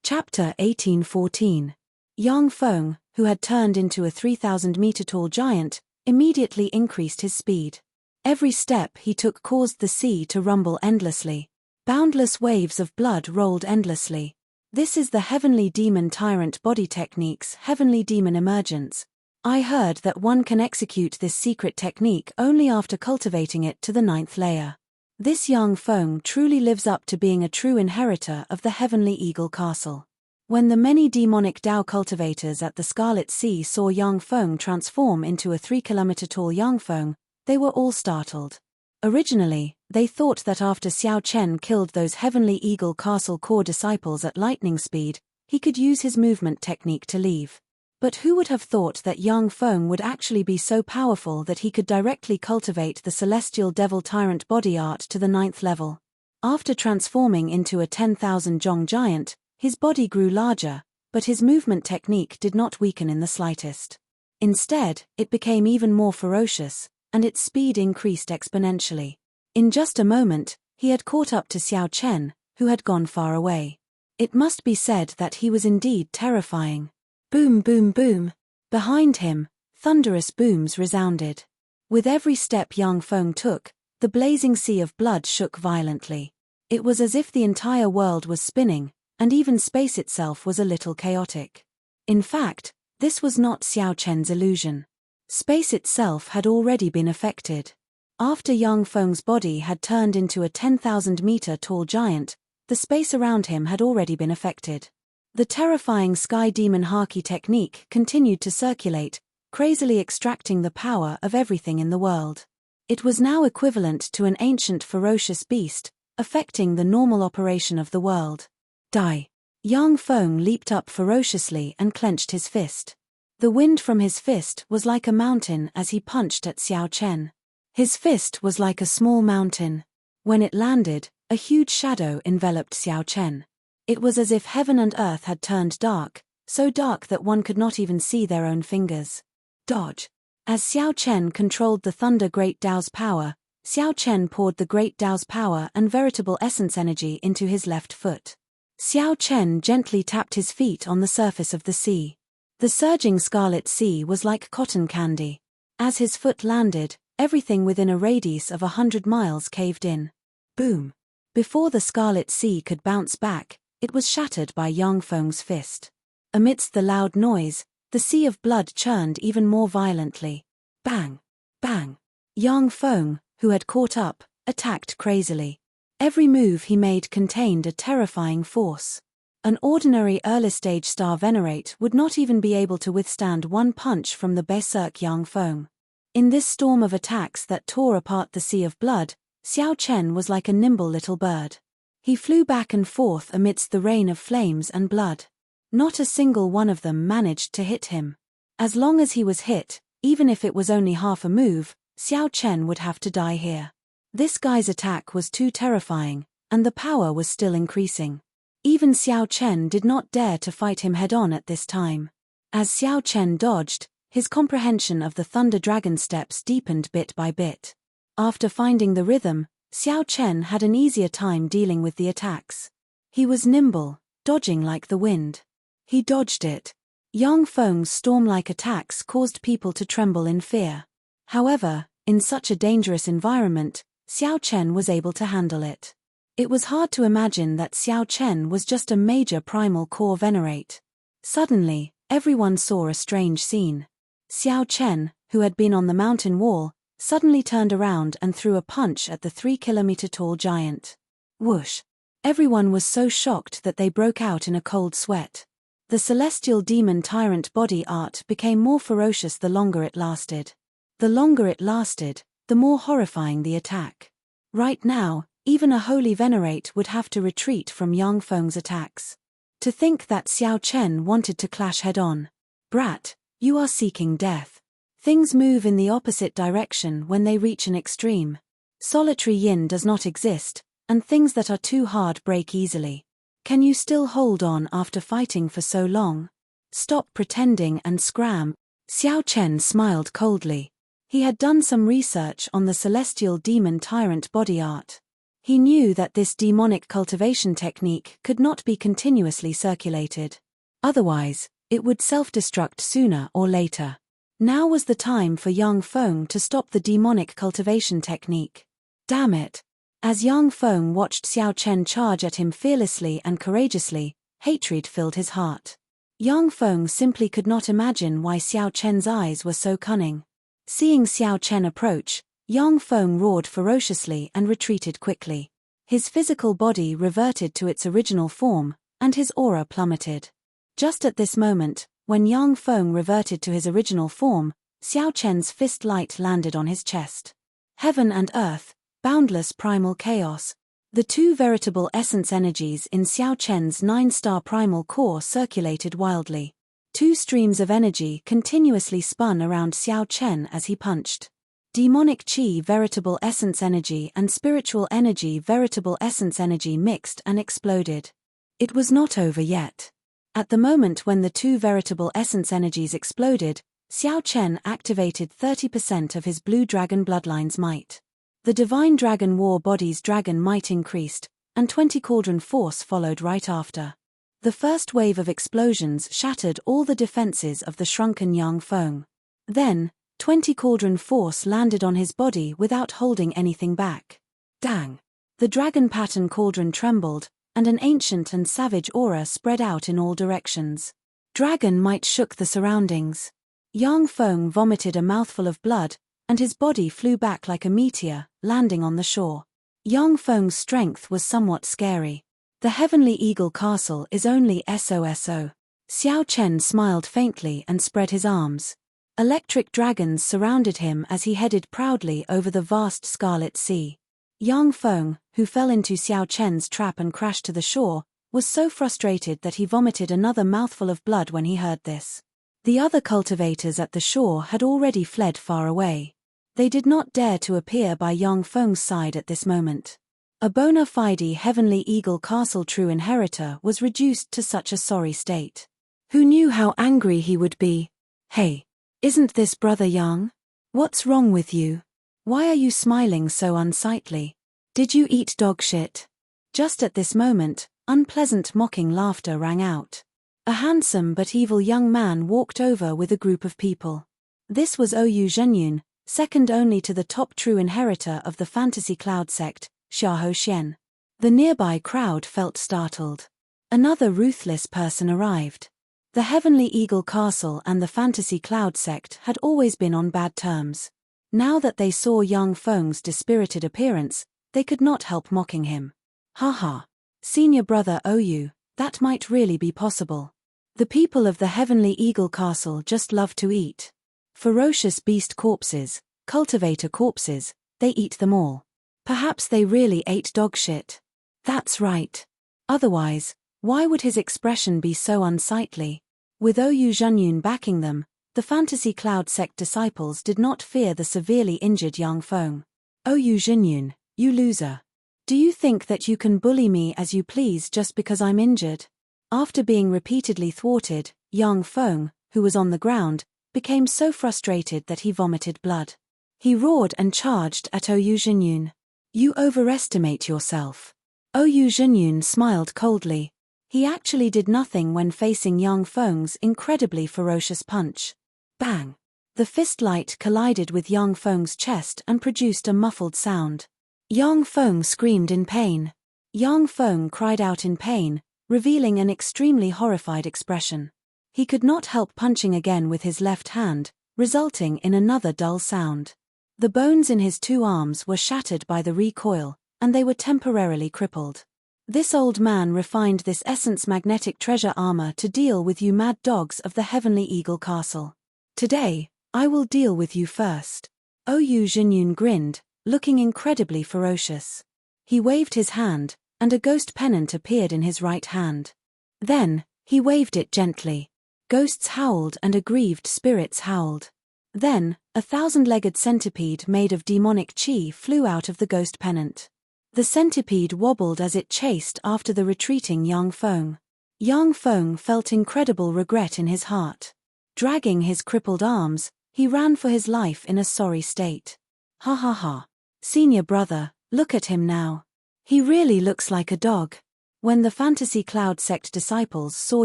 [SPEAKER 1] Chapter 1814. Yang Feng, who had turned into a 3,000-meter-tall giant, immediately increased his speed. Every step he took caused the sea to rumble endlessly. Boundless waves of blood rolled endlessly. This is the Heavenly Demon Tyrant Body Technique's Heavenly Demon Emergence. I heard that one can execute this secret technique only after cultivating it to the 9th layer. This Yang Feng truly lives up to being a true inheritor of the Heavenly Eagle Castle. When the many demonic Tao cultivators at the Scarlet Sea saw Yang Feng transform into a 3-kilometer-tall Yang Feng, they were all startled. Originally, they thought that after Xiao Chen killed those Heavenly Eagle Castle core disciples at lightning speed, he could use his movement technique to leave. But who would have thought that Yang Feng would actually be so powerful that he could directly cultivate the Celestial Devil Tyrant body art to the 9th level? After transforming into a 10,000 Zhong giant, his body grew larger, but his movement technique did not weaken in the slightest. Instead, it became even more ferocious, and its speed increased exponentially. In just a moment, he had caught up to Xiao Chen, who had gone far away. It must be said that he was indeed terrifying. Boom, boom, boom. Behind him, thunderous booms resounded. With every step Yang Feng took, the blazing sea of blood shook violently. It was as if the entire world was spinning, and even space itself was a little chaotic. In fact, this was not Xiao Chen's illusion. Space itself had already been affected. After Yang Feng's body had turned into a 10,000-meter tall giant, the space around him had already been affected. The terrifying Sky Demon Haki technique continued to circulate, crazily extracting the power of everything in the world. It was now equivalent to an ancient ferocious beast, affecting the normal operation of the world. Die! Yang Feng leaped up ferociously and clenched his fist. The wind from his fist was like a mountain as he punched at Xiao Chen. His fist was like a small mountain. When it landed, a huge shadow enveloped Xiao Chen. It was as if heaven and earth had turned dark, so dark that one could not even see their own fingers. Dodge. As Xiao Chen controlled the Thunder Great Dao's power, Xiao Chen poured the Great Dao's power and veritable essence energy into his left foot. Xiao Chen gently tapped his feet on the surface of the sea. The surging scarlet sea was like cotton candy. As his foot landed, everything within a radius of 100 miles caved in. Boom! Before the scarlet sea could bounce back, it was shattered by Yang Feng's fist. Amidst the loud noise, the sea of blood churned even more violently. Bang! Bang! Yang Feng, who had caught up, attacked crazily. Every move he made contained a terrifying force. An ordinary early-stage star venerate would not even be able to withstand one punch from the berserk Yang Feng. In this storm of attacks that tore apart the sea of blood, Xiao Chen was like a nimble little bird. He flew back and forth amidst the rain of flames and blood. Not a single one of them managed to hit him. As long as he was hit, even if it was only half a move, Xiao Chen would have to die here. This guy's attack was too terrifying, and the power was still increasing. Even Xiao Chen did not dare to fight him head-on at this time. As Xiao Chen dodged, his comprehension of the Thunder Dragon steps deepened bit by bit. After finding the rhythm, Xiao Chen had an easier time dealing with the attacks. He was nimble, dodging like the wind. He dodged it. Yang Feng's storm-like attacks caused people to tremble in fear. However, in such a dangerous environment, Xiao Chen was able to handle it. It was hard to imagine that Xiao Chen was just a major primal core venerate. Suddenly, everyone saw a strange scene. Xiao Chen, who had been on the mountain wall, suddenly turned around and threw a punch at the 3-kilometer-tall giant. Whoosh! Everyone was so shocked that they broke out in a cold sweat. The celestial demon tyrant body art became more ferocious the longer it lasted. The longer it lasted, the more horrifying the attack. Right now, even a holy venerate would have to retreat from Yang Feng's attacks. To think that Xiao Chen wanted to clash head-on. Brat, you are seeking death. Things move in the opposite direction when they reach an extreme. Solitary yin does not exist, and things that are too hard break easily. Can you still hold on after fighting for so long? Stop pretending and scram. Xiao Chen smiled coldly. He had done some research on the celestial demon tyrant body art. He knew that this demonic cultivation technique could not be continuously circulated. Otherwise, it would self-destruct sooner or later. Now was the time for Yang Feng to stop the demonic cultivation technique. Damn it! As Yang Feng watched Xiao Chen charge at him fearlessly and courageously, hatred filled his heart. Yang Feng simply could not imagine why Xiao Chen's eyes were so cunning. Seeing Xiao Chen approach, Yang Feng roared ferociously and retreated quickly. His physical body reverted to its original form, and his aura plummeted. Just at this moment, when Yang Feng reverted to his original form, Xiao Chen's fist light landed on his chest. Heaven and earth, boundless primal chaos. The two veritable essence energies in Xiao Chen's 9-star primal core circulated wildly. Two streams of energy continuously spun around Xiao Chen as he punched. Demonic chi veritable essence energy and spiritual energy veritable essence energy mixed and exploded. It was not over yet. At the moment when the two veritable essence energies exploded, Xiao Chen activated 30% of his Blue Dragon Bloodline's might. The Divine Dragon War Body's dragon might increased, and 20 Cauldron Force followed right after. The first wave of explosions shattered all the defenses of the shrunken Yang Feng. Then, 20 Cauldron Force landed on his body without holding anything back. Dang! The dragon pattern cauldron trembled, and an ancient and savage aura spread out in all directions. Dragon might shook the surroundings. Yang Feng vomited a mouthful of blood, and his body flew back like a meteor, landing on the shore. Yang Feng's strength was somewhat scary. The Heavenly Eagle Castle is only SOSO. Xiao Chen smiled faintly and spread his arms. Electric dragons surrounded him as he headed proudly over the vast Scarlet Sea. Yang Feng, who fell into Xiao Chen's trap and crashed to the shore, was so frustrated that he vomited another mouthful of blood when he heard this. The other cultivators at the shore had already fled far away. They did not dare to appear by Yang Feng's side at this moment. A bona fide Heavenly Eagle Castle true inheritor was reduced to such a sorry state. Who knew how angry he would be? Hey, isn't this Brother Yang? What's wrong with you? Why are you smiling so unsightly? Did you eat dog shit? Just at this moment, unpleasant mocking laughter rang out. A handsome but evil young man walked over with a group of people. This was Oyu Zhenyun, second only to the top true inheritor of the Fantasy Cloud sect, Xiahou Xian. The nearby crowd felt startled. Another ruthless person arrived. The Heavenly Eagle Castle and the Fantasy Cloud sect had always been on bad terms. Now that they saw Yang Feng's dispirited appearance, they could not help mocking him. Haha. Senior brother Oyu, that might really be possible. The people of the Heavenly Eagle Castle just love to eat. Ferocious beast corpses, cultivator corpses, they eat them all. Perhaps they really ate dog shit. That's right. Otherwise, why would his expression be so unsightly? With Oyu Zhenyun backing them, the Fantasy Cloud sect disciples did not fear the severely injured Yang Feng. Oyu Zhenyun, you loser. Do you think that you can bully me as you please just because I'm injured? After being repeatedly thwarted, Yang Feng, who was on the ground, became so frustrated that he vomited blood. He roared and charged at Oyu Zhenyun. You overestimate yourself. Oyu Zhenyun smiled coldly. He actually did nothing when facing Yang Feng's incredibly ferocious punch. Bang! The fist light collided with Yang Feng's chest and produced a muffled sound. Yang Feng screamed in pain. Yang Feng cried out in pain, revealing an extremely horrified expression. He could not help punching again with his left hand, resulting in another dull sound. The bones in his two arms were shattered by the recoil, and they were temporarily crippled. This old man refined this essence magnetic treasure armor to deal with you mad dogs of the Heavenly Eagle Castle. Today, I will deal with you first. Oyu Zhenyun grinned, looking incredibly ferocious. He waved his hand, and a ghost pennant appeared in his right hand. Then, he waved it gently. Ghosts howled and aggrieved spirits howled. Then, a 1,000-legged centipede made of demonic chi flew out of the ghost pennant. The centipede wobbled as it chased after the retreating Yang Feng. Yang Feng felt incredible regret in his heart. Dragging his crippled arms, he ran for his life in a sorry state. Ha ha ha. Senior brother, look at him now. He really looks like a dog. When the Fantasy Cloud sect disciples saw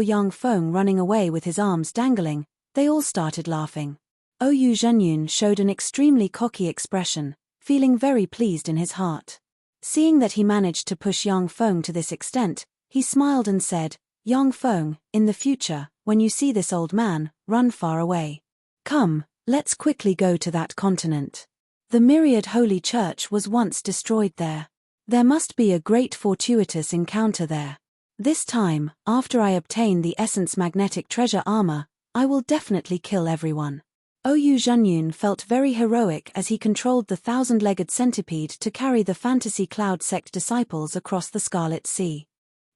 [SPEAKER 1] Yang Feng running away with his arms dangling, they all started laughing. Oyu Zhenyun showed an extremely cocky expression, feeling very pleased in his heart. Seeing that he managed to push Yang Feng to this extent, he smiled and said, Yang Feng, in the future, when you see this old man, run far away. Come, let's quickly go to that continent. The myriad holy church was once destroyed there. There must be a great fortuitous encounter there. This time, after I obtain the essence magnetic treasure armor, I will definitely kill everyone. Oyu Zhenyun felt very heroic as he controlled the 1,000-legged centipede to carry the Fantasy Cloud sect disciples across the Scarlet Sea.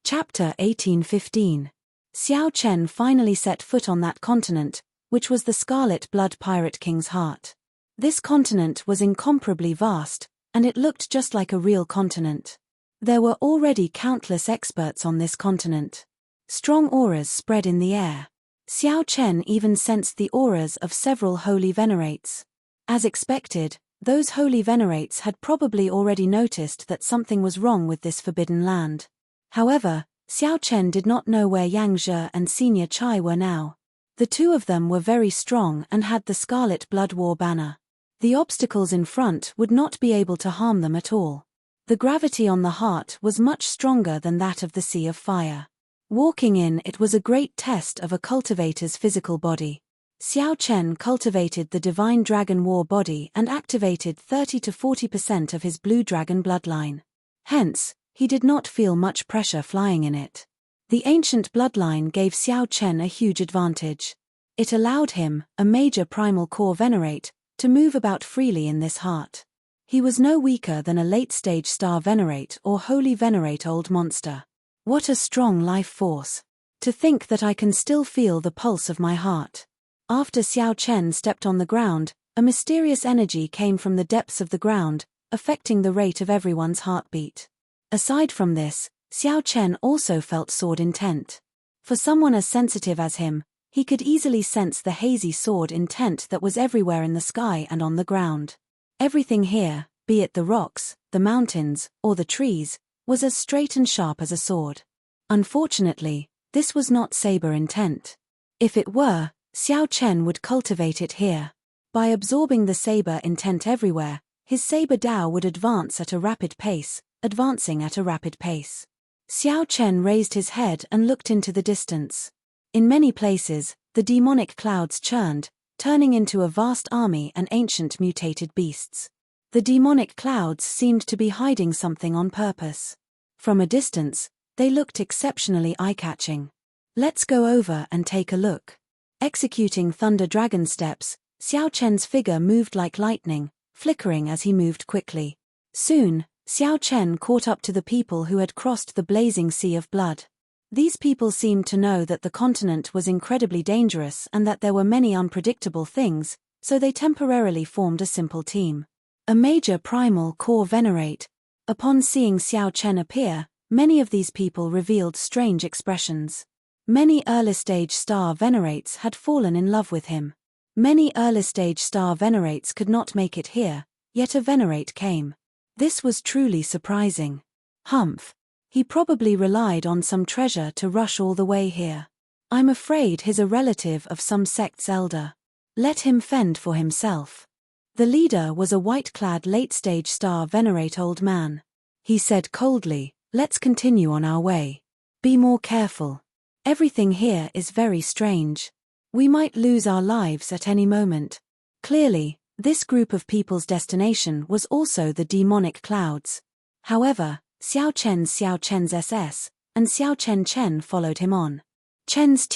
[SPEAKER 1] Chapter 1815. Xiao Chen finally set foot on that continent, which was the Scarlet Blood Pirate King's heart. This continent was incomparably vast, and it looked just like a real continent. There were already countless experts on this continent. Strong auras spread in the air. Xiao Chen even sensed the auras of several holy venerates. As expected, those holy venerates had probably already noticed that something was wrong with this forbidden land. However, Xiao Chen did not know where Yang Zhe and Senior Chai were now. The two of them were very strong and had the Scarlet Blood War banner. The obstacles in front would not be able to harm them at all. The gravity on the heart was much stronger than that of the Sea of Fire. Walking in it was a great test of a cultivator's physical body. Xiao Chen cultivated the Divine Dragon War body and activated 30 to 40% of his Blue Dragon bloodline. Hence, he did not feel much pressure flying in it. The ancient bloodline gave Xiao Chen a huge advantage. It allowed him, a major primal core venerate, to move about freely in this heart. He was no weaker than a late-stage star venerate or holy venerate old monster. What a strong life force. To think that I can still feel the pulse of my heart. After Xiao Chen stepped on the ground, A mysterious energy came from the depths of the ground, affecting the rate of everyone's heartbeat. Aside from this, Xiao Chen also felt sword intent. For someone as sensitive as him, he could easily sense the hazy sword intent that was everywhere in the sky and on the ground. Everything here, be it the rocks, the mountains, or the trees, was as straight and sharp as a sword. Unfortunately, this was not saber intent. If it were, Xiao Chen would cultivate it here. By absorbing the saber intent everywhere, his saber Dao would advance at a rapid pace, advancing at a rapid pace. Xiao Chen raised his head and looked into the distance. In many places, the demonic clouds churned, turning into a vast army and ancient mutated beasts. The demonic clouds seemed to be hiding something on purpose. From a distance, they looked exceptionally eye-catching. Let's go over and take a look. Executing thunder dragon steps, Xiao Chen's figure moved like lightning, flickering as he moved quickly. Soon, Xiao Chen caught up to the people who had crossed the blazing sea of blood. These people seemed to know that the continent was incredibly dangerous and that there were many unpredictable things, so they temporarily formed a simple team. A major primal core venerate. Upon seeing Xiao Chen appear, many of these people revealed strange expressions. Many early-stage star venerates had fallen in love with him. Many early-stage star venerates could not make it here, yet a venerate came. This was truly surprising. Humph. He probably relied on some treasure to rush all the way here. I'm afraid he's a relative of some sect's elder. Let him fend for himself. The leader was a white-clad late-stage star venerate old man. He said coldly, "Let's continue on our way. Be more careful. Everything here is very strange. We might lose our lives at any moment." Clearly, this group of people's destination was also the demonic clouds. However, Xiao Chen's SS, and Xiao Chen followed him on. Chen's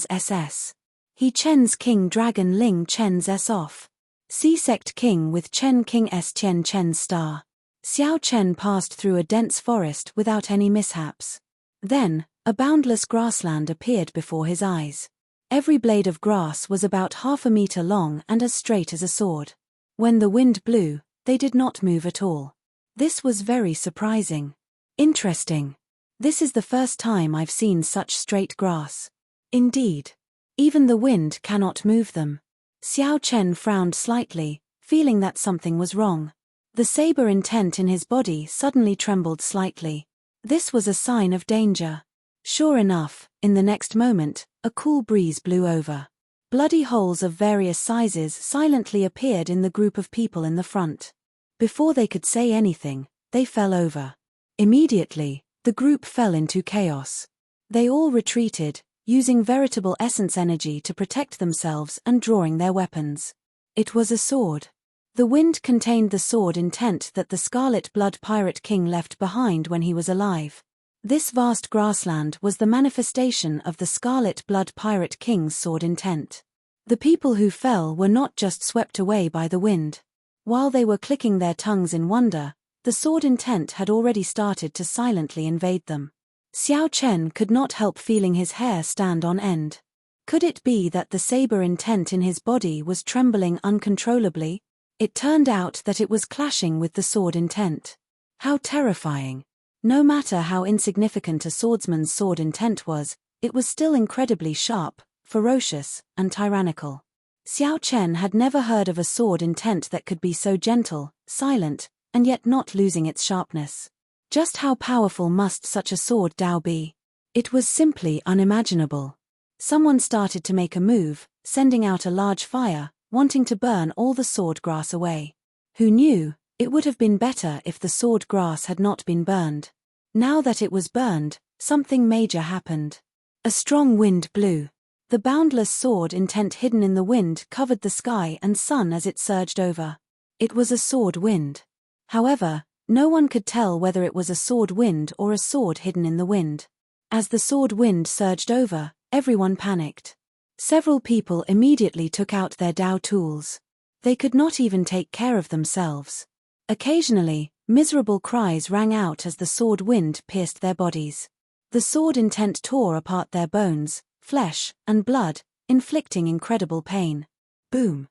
[SPEAKER 1] SS. He Chen's King Dragon Ling Chen's S off. C-sect King with Chen King S Chen's star. Xiao Chen passed through a dense forest without any mishaps. Then, a boundless grassland appeared before his eyes. Every blade of grass was about 1/2 meter long and as straight as a sword. When the wind blew, they did not move at all. This was very surprising. Interesting. This is the first time I've seen such straight grass. Indeed. Even the wind cannot move them. Xiao Chen frowned slightly, feeling that something was wrong. The saber intent in his body suddenly trembled slightly. This was a sign of danger. Sure enough, in the next moment, a cool breeze blew over. Bloody holes of various sizes silently appeared in the group of people in the front. Before they could say anything, they fell over. Immediately, the group fell into chaos. They all retreated, using veritable essence energy to protect themselves and drawing their weapons. It was a sword. The wind contained the sword intent that the Scarlet Blood Pirate King left behind when he was alive. This vast grassland was the manifestation of the Scarlet Blood Pirate King's sword intent. The people who fell were not just swept away by the wind. While they were clicking their tongues in wonder, the sword intent had already started to silently invade them. Xiao Chen could not help feeling his hair stand on end. Could it be that the saber intent in his body was trembling uncontrollably? It turned out that it was clashing with the sword intent. How terrifying. No matter how insignificant a swordsman's sword intent was, it was still incredibly sharp, ferocious, and tyrannical. Xiao Chen had never heard of a sword intent that could be so gentle, silent, and yet not losing its sharpness. Just how powerful must such a sword Dao be? It was simply unimaginable. Someone started to make a move, sending out a large fire, wanting to burn all the sword grass away. Who knew? It would have been better if the sword grass had not been burned. Now that it was burned, something major happened. A strong wind blew. The boundless sword intent hidden in the wind covered the sky and sun as it surged over. It was a sword wind. However, no one could tell whether it was a sword wind or a sword hidden in the wind. As the sword wind surged over, everyone panicked. Several people immediately took out their Dao tools. They could not even take care of themselves. Occasionally, miserable cries rang out as the sword wind pierced their bodies. The sword intent tore apart their bones, flesh, and blood, inflicting incredible pain. Boom!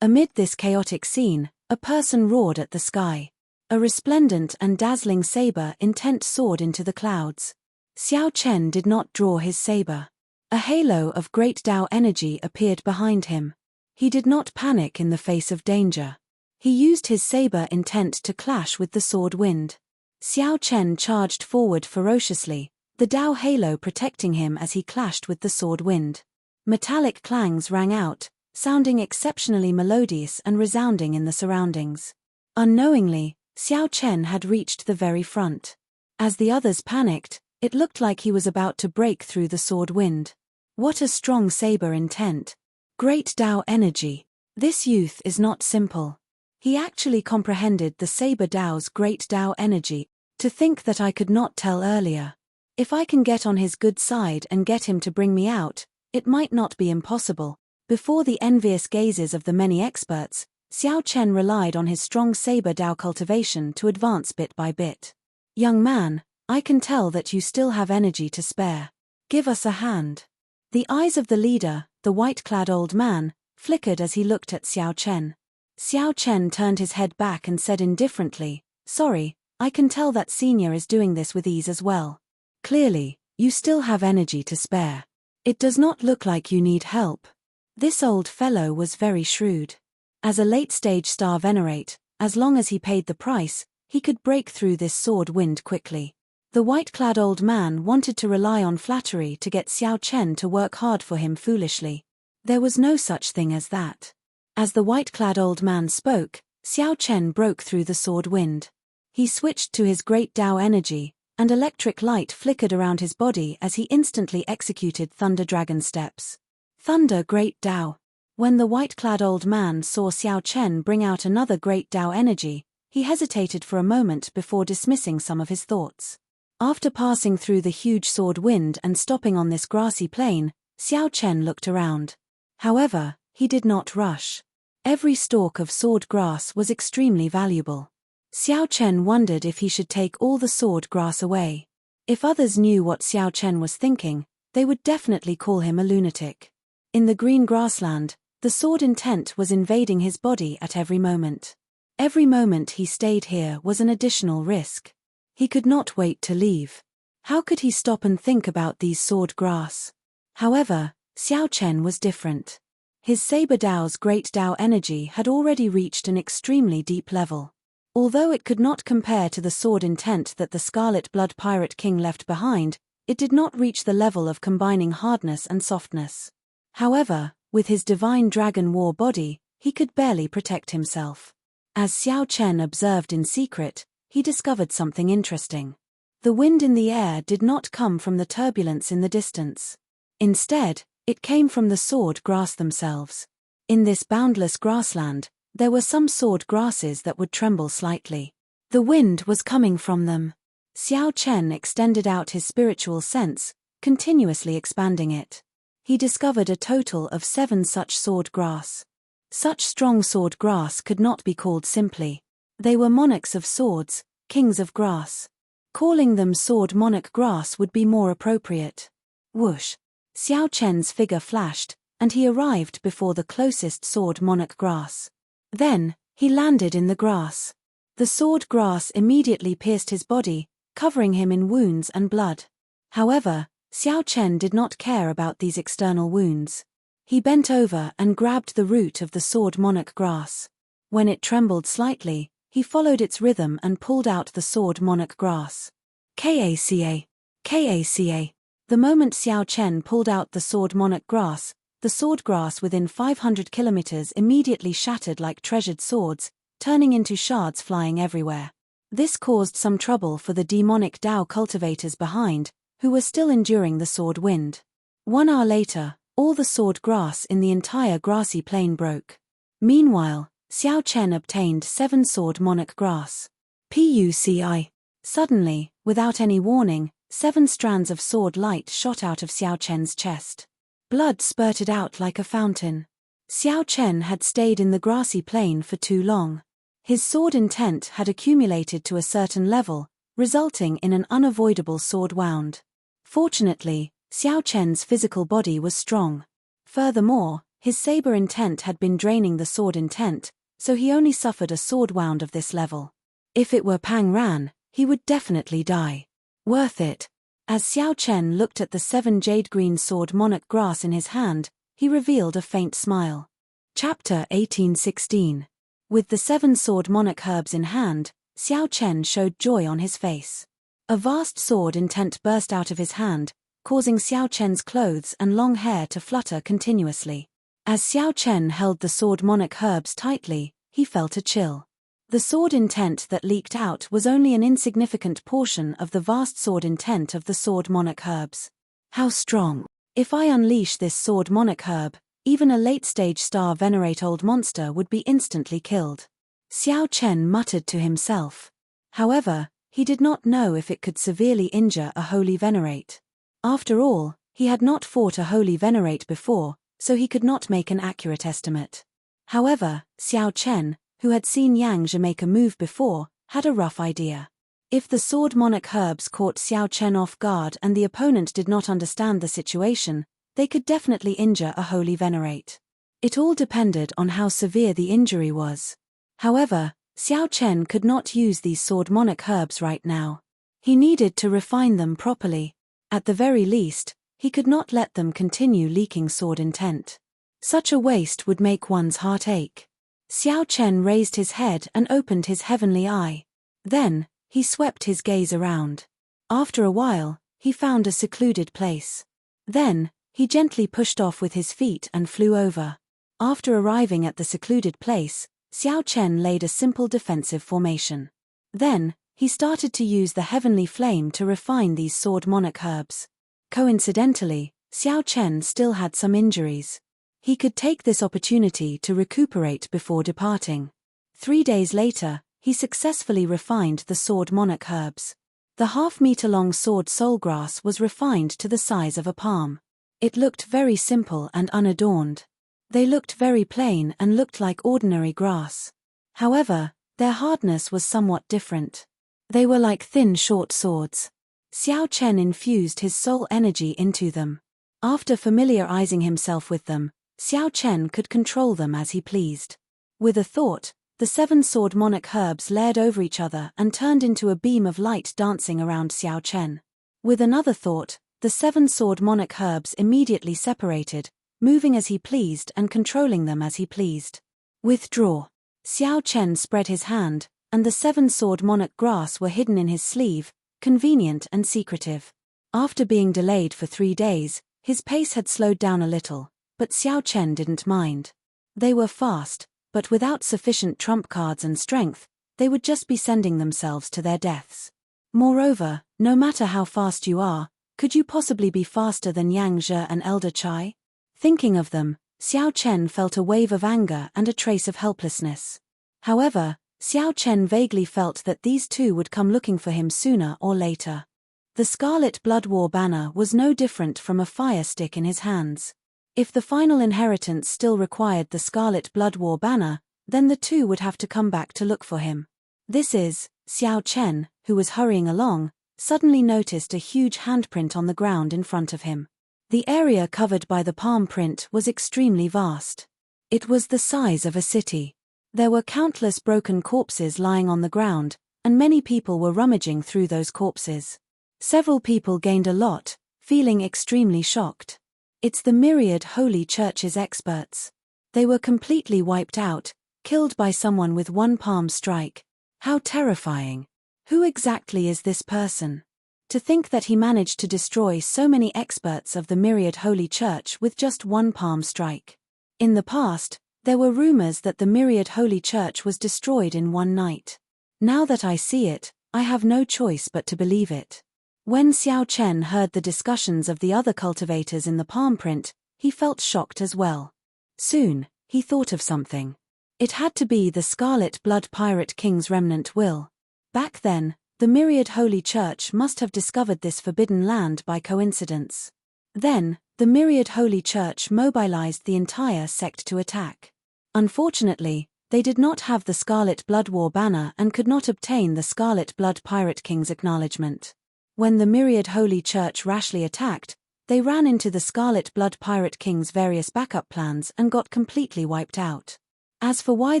[SPEAKER 1] Amid this chaotic scene, a person roared at the sky. A resplendent and dazzling saber intent soared into the clouds. Xiao Chen did not draw his saber. A halo of great Tao energy appeared behind him. He did not panic in the face of danger. He used his saber intent to clash with the sword wind. Xiao Chen charged forward ferociously, the Tao halo protecting him as he clashed with the sword wind. Metallic clangs rang out, sounding exceptionally melodious and resounding in the surroundings. Unknowingly, Xiao Chen had reached the very front. As the others panicked, it looked like he was about to break through the sword wind. What a strong saber intent. Great Tao energy. This youth is not simple. He actually comprehended the saber Tao's great Tao energy. To think that I could not tell earlier. If I can get on his good side and get him to bring me out, it might not be impossible. Before the envious gazes of the many experts, Xiao Chen relied on his strong saber Tao cultivation to advance bit by bit. Young man, I can tell that you still have energy to spare. Give us a hand. The eyes of the leader, the white-clad old man, flickered as he looked at Xiao Chen. Xiao Chen turned his head back and said indifferently, "Sorry, I can tell that senior is doing this with ease as well. Clearly, you still have energy to spare. It does not look like you need help." This old fellow was very shrewd. As a late-stage star venerate, as long as he paid the price, he could break through this sword wind quickly. The white-clad old man wanted to rely on flattery to get Xiao Chen to work hard for him foolishly. There was no such thing as that. As the white-clad old man spoke, Xiao Chen broke through the sword wind. He switched to his great Tao energy, and electric light flickered around his body as he instantly executed Thunder Dragon steps. Thunder Great Tao. When the white-clad old man saw Xiao Chen bring out another great Tao energy, he hesitated for a moment before dismissing some of his thoughts. After passing through the huge sword wind and stopping on this grassy plain, Xiao Chen looked around. However, he did not rush. Every stalk of sword grass was extremely valuable. Xiao Chen wondered if he should take all the sword grass away. If others knew what Xiao Chen was thinking, they would definitely call him a lunatic. In the green grassland, the sword intent was invading his body at every moment. Every moment he stayed here was an additional risk. He could not wait to leave. How could he stop and think about these sword grass? However, Xiao Chen was different. His saber Tao's great Tao energy had already reached an extremely deep level. Although it could not compare to the sword intent that the Scarlet Blood Pirate King left behind, it did not reach the level of combining hardness and softness. However, with his divine dragon war body, he could barely protect himself. As Xiao Chen observed in secret, he discovered something interesting. The wind in the air did not come from the turbulence in the distance. Instead, it came from the sword grass themselves. In this boundless grassland, there were some sword grasses that would tremble slightly. The wind was coming from them. Xiao Chen extended out his spiritual sense, continuously expanding it. He discovered a total of 7 such sword grass. Such strong sword grass could not be called simply. They were monarchs of swords, kings of grass. Calling them sword monarch grass would be more appropriate. Whoosh! Xiao Chen's figure flashed, and he arrived before the closest sword monarch grass. Then, he landed in the grass. The sword grass immediately pierced his body, covering him in wounds and blood. However, Xiao Chen did not care about these external wounds. He bent over and grabbed the root of the sword monarch grass. When it trembled slightly, he followed its rhythm and pulled out the sword monarch grass. Kaca! Kaca! The moment Xiao Chen pulled out the sword monarch grass, the sword grass within 500 kilometers immediately shattered like treasured swords, turning into shards flying everywhere. This caused some trouble for the demonic Tao cultivators behind, who were still enduring the sword wind. 1 hour later, all the sword grass in the entire grassy plain broke. Meanwhile, Xiao Chen obtained 7 sword monarch grass. Puci. Suddenly, without any warning, 7 strands of sword light shot out of Xiao Chen's chest. Blood spurted out like a fountain. Xiao Chen had stayed in the grassy plain for too long. His sword intent had accumulated to a certain level, resulting in an unavoidable sword wound. Fortunately, Xiao Chen's physical body was strong. Furthermore, His saber intent had been draining the sword intent, so he only suffered a sword wound of this level. If it were Pang Ran, he would definitely die. Worth it. As Xiao Chen looked at the 7 jade-green sword monarch grass in his hand, he revealed a faint smile. Chapter 18:16. With the 7 sword monarch herbs in hand, Xiao Chen showed joy on his face. A vast sword intent burst out of his hand, causing Xiao Chen's clothes and long hair to flutter continuously. As Xiao Chen held the sword monarch herbs tightly, he felt a chill. The sword intent that leaked out was only an insignificant portion of the vast sword intent of the sword monarch herbs. How strong! If I unleash this sword monarch herb, even a late-stage star venerate old monster would be instantly killed. Xiao Chen muttered to himself. However, he did not know if it could severely injure a holy venerate. After all, he had not fought a holy venerate before, so he could not make an accurate estimate. However, Xiao Chen, who had seen Yang Zhe make a move before, had a rough idea. If the sword monarch herbs caught Xiao Chen off guard and the opponent did not understand the situation, they could definitely injure a holy venerate. It all depended on how severe the injury was. However, Xiao Chen could not use these sword monarch herbs right now. He needed to refine them properly. At the very least, he could not let them continue leaking sword intent. Such a waste would make one's heart ache. Xiao Chen raised his head and opened his heavenly eye. Then, he swept his gaze around. After a while, he found a secluded place. Then, he gently pushed off with his feet and flew over. After arriving at the secluded place, Xiao Chen laid a simple defensive formation. Then, he started to use the heavenly flame to refine these sword monarch herbs. Coincidentally, Xiao Chen still had some injuries. He could take this opportunity to recuperate before departing. 3 days later, he successfully refined the sword monarch herbs. The half-meter-long sword soulgrass was refined to the size of a palm. It looked very simple and unadorned. They looked very plain and looked like ordinary grass. However, their hardness was somewhat different. They were like thin short swords. Xiao Chen infused his soul energy into them. After familiarizing himself with them, Xiao Chen could control them as he pleased. With a thought, the 7 sword monarch herbs layered over each other and turned into a beam of light dancing around Xiao Chen. With another thought, the 7 sword monarch herbs immediately separated, moving as he pleased and controlling them as he pleased. Withdraw. Xiao Chen spread his hand, and the 7 sword monarch grass were hidden in his sleeve, convenient and secretive. After being delayed for 3 days, his pace had slowed down a little, but Xiao Chen didn't mind. They were fast, but without sufficient trump cards and strength, they would just be sending themselves to their deaths. Moreover, no matter how fast you are, could you possibly be faster than Yang Zhe and Elder Chai? Thinking of them, Xiao Chen felt a wave of anger and a trace of helplessness. However, Xiao Chen vaguely felt that these two would come looking for him sooner or later. The Scarlet Blood War banner was no different from a fire stick in his hands. If the final inheritance still required the Scarlet Blood War banner, then the two would have to come back to look for him. Xiao Chen, who was hurrying along, suddenly noticed a huge handprint on the ground in front of him. The area covered by the palm print was extremely vast. It was the size of a city. There were countless broken corpses lying on the ground, and many people were rummaging through those corpses. Several people gained a lot, feeling extremely shocked. It's the myriad holy church's experts. They were completely wiped out, killed by someone with one palm strike. How terrifying. Who exactly is this person? To think that he managed to destroy so many experts of the myriad holy church with just one palm strike. In the past, there were rumors that the myriad holy church was destroyed in one night. Now that I see it, I have no choice but to believe it. When Xiao Chen heard the discussions of the other cultivators in the palm print, he felt shocked as well. Soon, he thought of something. It had to be the Scarlet Blood Pirate King's remnant will. Back then, the myriad holy church must have discovered this forbidden land by coincidence. Then, the myriad holy church mobilized the entire sect to attack. Unfortunately, they did not have the Scarlet Blood War banner and could not obtain the Scarlet Blood Pirate King's acknowledgement. When the myriad holy church rashly attacked, They ran into the Scarlet Blood Pirate King's various backup plans and got completely wiped out. As for why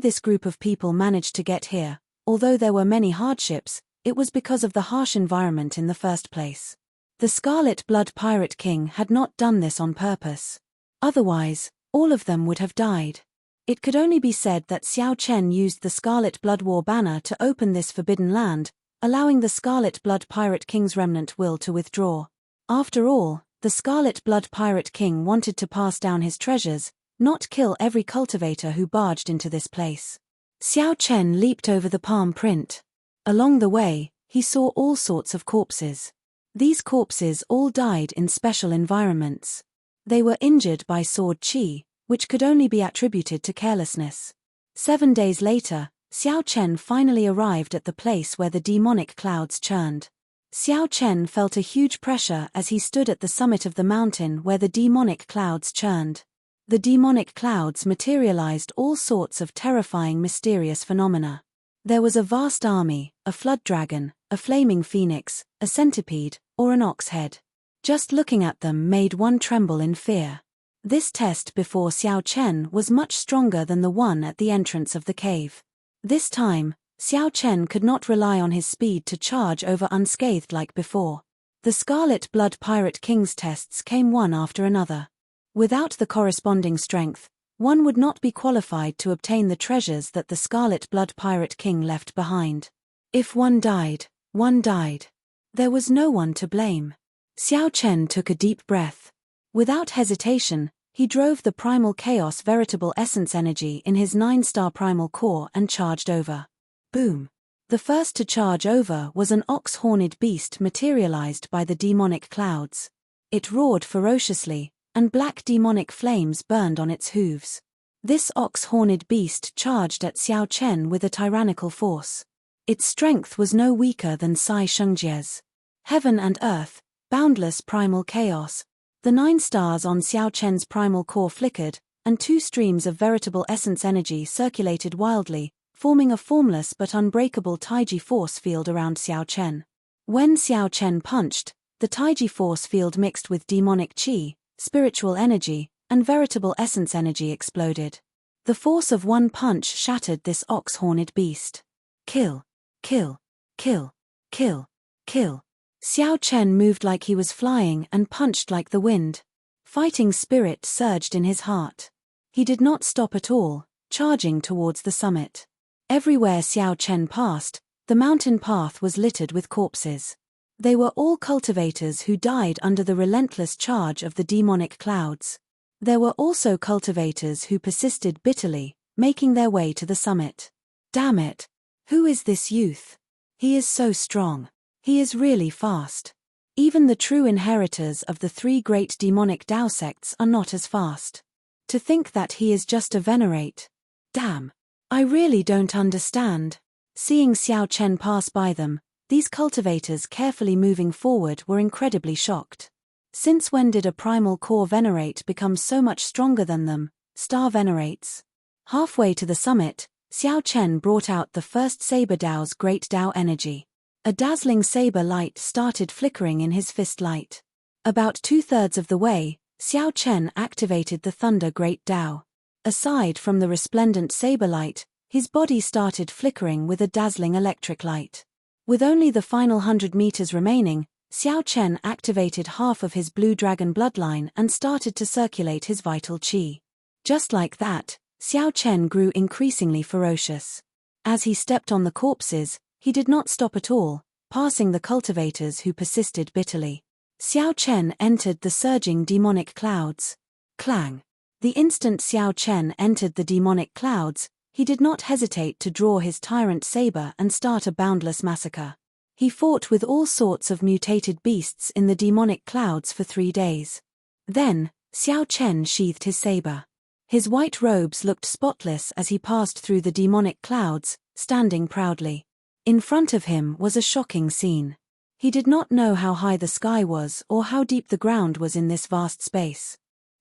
[SPEAKER 1] this group of people managed to get here, although there were many hardships, it was because of the harsh environment in the first place. The Scarlet Blood Pirate King had not done this on purpose. Otherwise, all of them would have died. It could only be said that Xiao Chen used the Scarlet Blood War banner to open this forbidden land, allowing the Scarlet Blood Pirate King's remnant will to withdraw. After all, the Scarlet Blood Pirate King wanted to pass down his treasures, not kill every cultivator who barged into this place. Xiao Chen leaped over the palm print. Along the way, he saw all sorts of corpses. These corpses all died in special environments. They were injured by sword qi, which could only be attributed to carelessness. 7 days later, Xiao Chen finally arrived at the place where the demonic clouds churned. Xiao Chen felt a huge pressure as he stood at the summit of the mountain where the demonic clouds churned. The demonic clouds materialized all sorts of terrifying mysterious phenomena. There was a vast army, a flood dragon, a flaming phoenix, a centipede, or an ox head. Just looking at them made one tremble in fear. This test before Xiao Chen was much stronger than the one at the entrance of the cave. This time, Xiao Chen could not rely on his speed to charge over unscathed like before. The Scarlet Blood Pirate King's tests came one after another. Without the corresponding strength, one would not be qualified to obtain the treasures that the Scarlet Blood Pirate King left behind. If one died, one died. There was no one to blame. Xiao Chen took a deep breath. Without hesitation, he drove the Primal Chaos Veritable Essence energy in his 9-star Primal Core and charged over. Boom! The first to charge over was an ox-horned beast materialized by the demonic clouds. It roared ferociously, and black demonic flames burned on its hooves. This ox-horned beast charged at Xiao Chen with a tyrannical force. Its strength was no weaker than Sai Shengjia's. Heaven and earth, boundless primal chaos. The 9 stars on Xiao Chen's primal core flickered, and 2 streams of veritable essence energy circulated wildly, forming a formless but unbreakable Taiji force field around Xiao Chen. When Xiao Chen punched, the Taiji force field mixed with demonic qi, spiritual energy, and veritable essence energy exploded. The force of one punch shattered this ox-horned beast. Kill, kill, kill, kill, kill. Xiao Chen moved like he was flying and punched like the wind. Fighting spirit surged in his heart. He did not stop at all, charging towards the summit. Everywhere Xiao Chen passed, the mountain path was littered with corpses. They were all cultivators who died under the relentless charge of the demonic clouds. There were also cultivators who persisted bitterly, making their way to the summit. Damn it! Who is this youth? He is so strong. He is really fast. Even the true inheritors of the 3 great demonic Dao sects are not as fast. To think that he is just a venerate. Damn. I really don't understand. Seeing Xiao Chen pass by them, these cultivators carefully moving forward were incredibly shocked. Since when did a primal core venerate become so much stronger than them, star venerates? Halfway to the summit, Xiao Chen brought out the first Saber Dao's great Dao energy. A dazzling saber light started flickering in his fist light. About 2/3 of the way, Xiao Chen activated the Thunder Great Dao. Aside from the resplendent saber light, his body started flickering with a dazzling electric light. With only the final 100 meters remaining, Xiao Chen activated half of his blue dragon bloodline and started to circulate his vital qi. Just like that, Xiao Chen grew increasingly ferocious. As he stepped on the corpses, he did not stop at all, passing the cultivators who persisted bitterly. Xiao Chen entered the surging demonic clouds. Clang! The instant Xiao Chen entered the demonic clouds, he did not hesitate to draw his tyrant saber and start a boundless massacre. He fought with all sorts of mutated beasts in the demonic clouds for 3 days. Then, Xiao Chen sheathed his saber. His white robes looked spotless as he passed through the demonic clouds, standing proudly. In front of him was a shocking scene. He did not know how high the sky was or how deep the ground was in this vast space.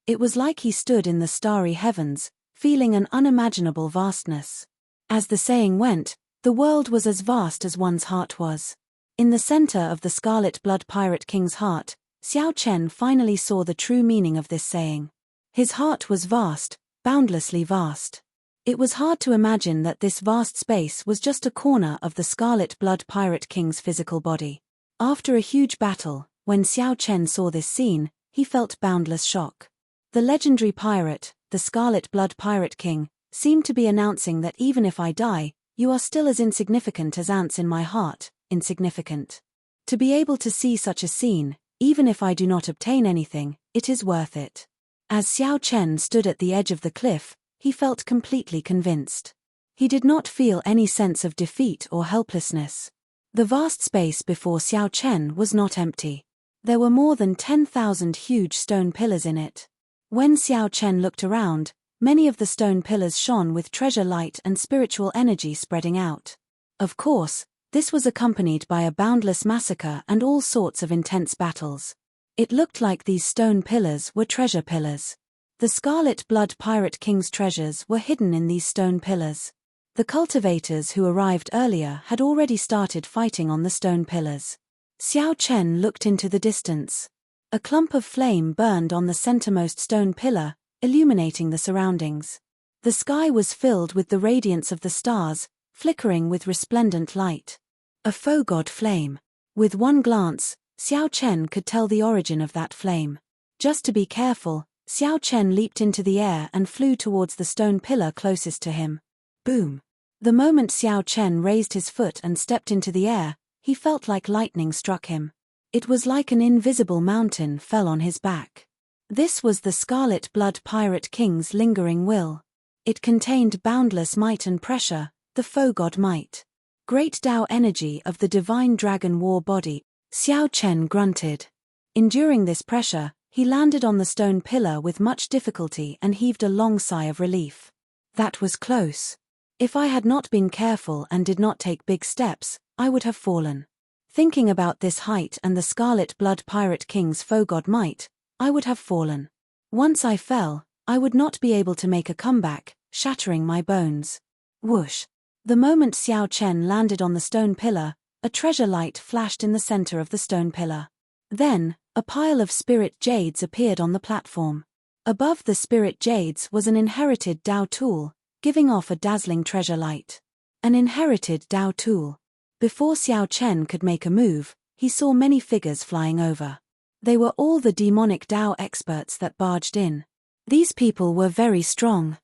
[SPEAKER 1] It was like he stood in the starry heavens, feeling an unimaginable vastness. As the saying went, the world was as vast as one's heart was. In the center of the Scarlet Blood Pirate King's heart, Xiao Chen finally saw the true meaning of this saying. His heart was vast, boundlessly vast. It was hard to imagine that this vast space was just a corner of the Scarlet Blood Pirate King's physical body. After a huge battle, when Xiao Chen saw this scene, he felt boundless shock. The legendary pirate, the Scarlet Blood Pirate King, seemed to be announcing that even if I die, you are still as insignificant as ants in my heart, insignificant. To be able to see such a scene, even if I do not obtain anything, it is worth it. As Xiao Chen stood at the edge of the cliff, he felt completely convinced. He did not feel any sense of defeat or helplessness. The vast space before Xiao Chen was not empty. There were more than 10,000 huge stone pillars in it. When Xiao Chen looked around, many of the stone pillars shone with treasure light and spiritual energy spreading out. Of course, this was accompanied by a boundless massacre and all sorts of intense battles. It looked like these stone pillars were treasure pillars. The Scarlet Blood Pirate King's treasures were hidden in these stone pillars. The cultivators who arrived earlier had already started fighting on the stone pillars. Xiao Chen looked into the distance. A clump of flame burned on the centermost stone pillar, illuminating the surroundings. The sky was filled with the radiance of the stars, flickering with resplendent light. A faux god flame. With one glance, Xiao Chen could tell the origin of that flame. Just to be careful, Xiao Chen leaped into the air and flew towards the stone pillar closest to him. Boom! The moment Xiao Chen raised his foot and stepped into the air, he felt like lightning struck him. It was like an invisible mountain fell on his back. This was the Scarlet Blood Pirate King's lingering will. It contained boundless might and pressure, the faux god might. Great Tao energy of the divine dragon war body, Xiao Chen grunted. Enduring this pressure, he landed on the stone pillar with much difficulty and heaved a long sigh of relief. That was close. If I had not been careful and did not take big steps, I would have fallen. Thinking about this height and the Scarlet Blood Pirate King's faux god might, I would have fallen. Once I fell, I would not be able to make a comeback, shattering my bones. Whoosh! The moment Xiao Chen landed on the stone pillar, a treasure light flashed in the center of the stone pillar. Then, a pile of spirit jades appeared on the platform. Above the spirit jades was an inherited Tao tool, giving off a dazzling treasure light. An inherited Tao tool. Before Xiao Chen could make a move, he saw many figures flying over. They were all the demonic Tao experts that barged in. These people were very strong.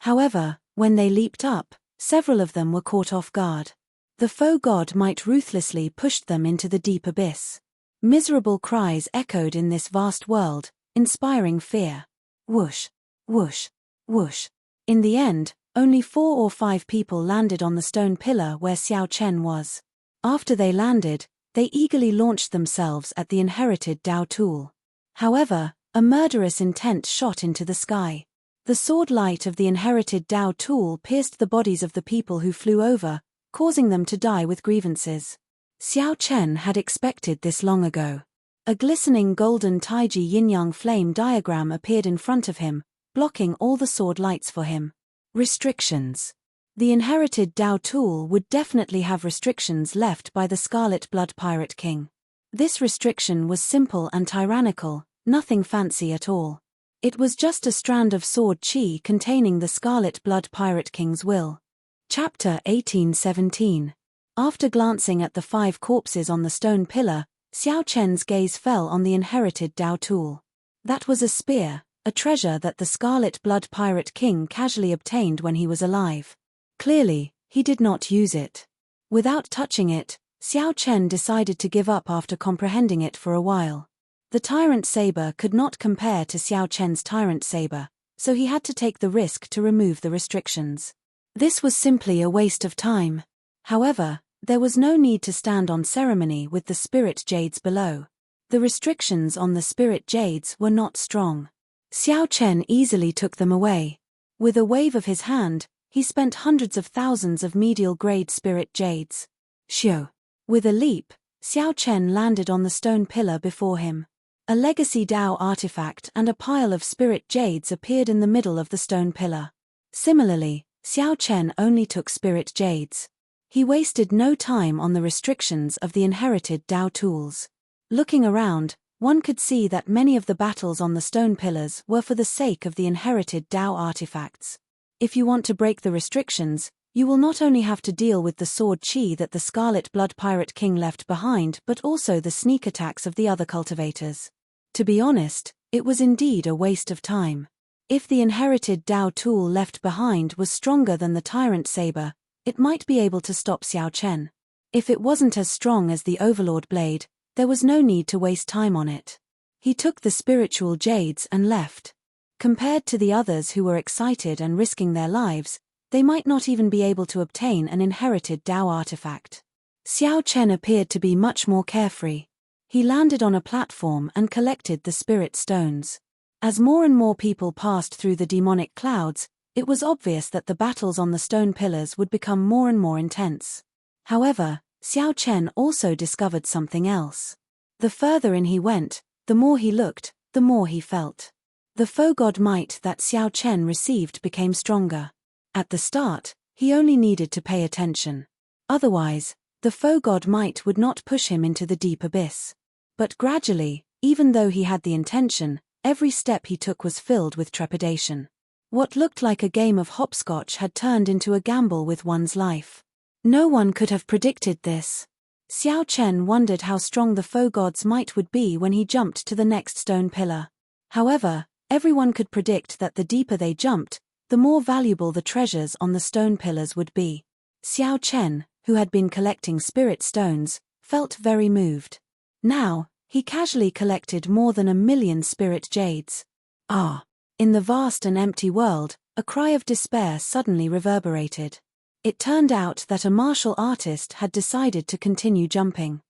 [SPEAKER 1] However, when they leaped up, several of them were caught off guard. The faux god might ruthlessly pushed them into the deep abyss. Miserable cries echoed in this vast world, inspiring fear. Whoosh, whoosh, whoosh. In the end, only 4 or 5 people landed on the stone pillar where Xiao Chen was. After they landed, they eagerly launched themselves at the inherited Tao tool. However, a murderous intent shot into the sky. The sword light of the inherited Tao tool pierced the bodies of the people who flew over, causing them to die with grievances. Xiao Chen had expected this long ago. A glistening golden Taiji yin-yang flame diagram appeared in front of him, blocking all the sword lights for him. Restrictions. The inherited Tao tool would definitely have restrictions left by the Scarlet Blood Pirate King. This restriction was simple and tyrannical, nothing fancy at all. It was just a strand of sword chi containing the Scarlet Blood Pirate King's will. Chapter 1817. After glancing at the 5 corpses on the stone pillar, Xiao Chen's gaze fell on the inherited Tao tool. That was a spear, a treasure that the Scarlet Blood Pirate King casually obtained when he was alive. Clearly, he did not use it. Without touching it, Xiao Chen decided to give up after comprehending it for a while. The Tyrant Saber could not compare to Xiao Chen's Tyrant Saber, so he had to take the risk to remove the restrictions. This was simply a waste of time. However, there was no need to stand on ceremony with the spirit jades below. The restrictions on the spirit jades were not strong. Xiao Chen easily took them away. With a wave of his hand, he spent hundreds of thousands of medial-grade spirit jades. Xiao. With a leap, Xiao Chen landed on the stone pillar before him. A legacy Dao artifact and a pile of spirit jades appeared in the middle of the stone pillar. Similarly, Xiao Chen only took spirit jades. He wasted no time on the restrictions of the inherited Dao tools. Looking around, one could see that many of the battles on the stone pillars were for the sake of the inherited Tao artifacts. If you want to break the restrictions, you will not only have to deal with the sword chi that the Scarlet Blood Pirate King left behind but also the sneak attacks of the other cultivators. To be honest, it was indeed a waste of time. If the inherited Tao tool left behind was stronger than the Tyrant Saber, it might be able to stop Xiao Chen. If it wasn't as strong as the Overlord Blade, there was no need to waste time on it. He took the spiritual jades and left. Compared to the others who were excited and risking their lives, they might not even be able to obtain an inherited Tao artifact. Xiao Chen appeared to be much more carefree. He landed on a platform and collected the spirit stones. As more and more people passed through the demonic clouds, it was obvious that the battles on the stone pillars would become more and more intense. However, Xiao Chen also discovered something else. The further in he went, the more he looked, the more he felt. The foe god might that Xiao Chen received became stronger. At the start, he only needed to pay attention. Otherwise, the foe god might would not push him into the deep abyss. But gradually, even though he had the intention, every step he took was filled with trepidation. What looked like a game of hopscotch had turned into a gamble with one's life. No one could have predicted this. Xiao Chen wondered how strong the foe god's might would be when he jumped to the next stone pillar. However, everyone could predict that the deeper they jumped, the more valuable the treasures on the stone pillars would be. Xiao Chen, who had been collecting spirit stones, felt very moved. Now, he casually collected more than 1,000,000 spirit jades. Ah! In the vast and empty world, a cry of despair suddenly reverberated. It turned out that a martial artist had decided to continue jumping.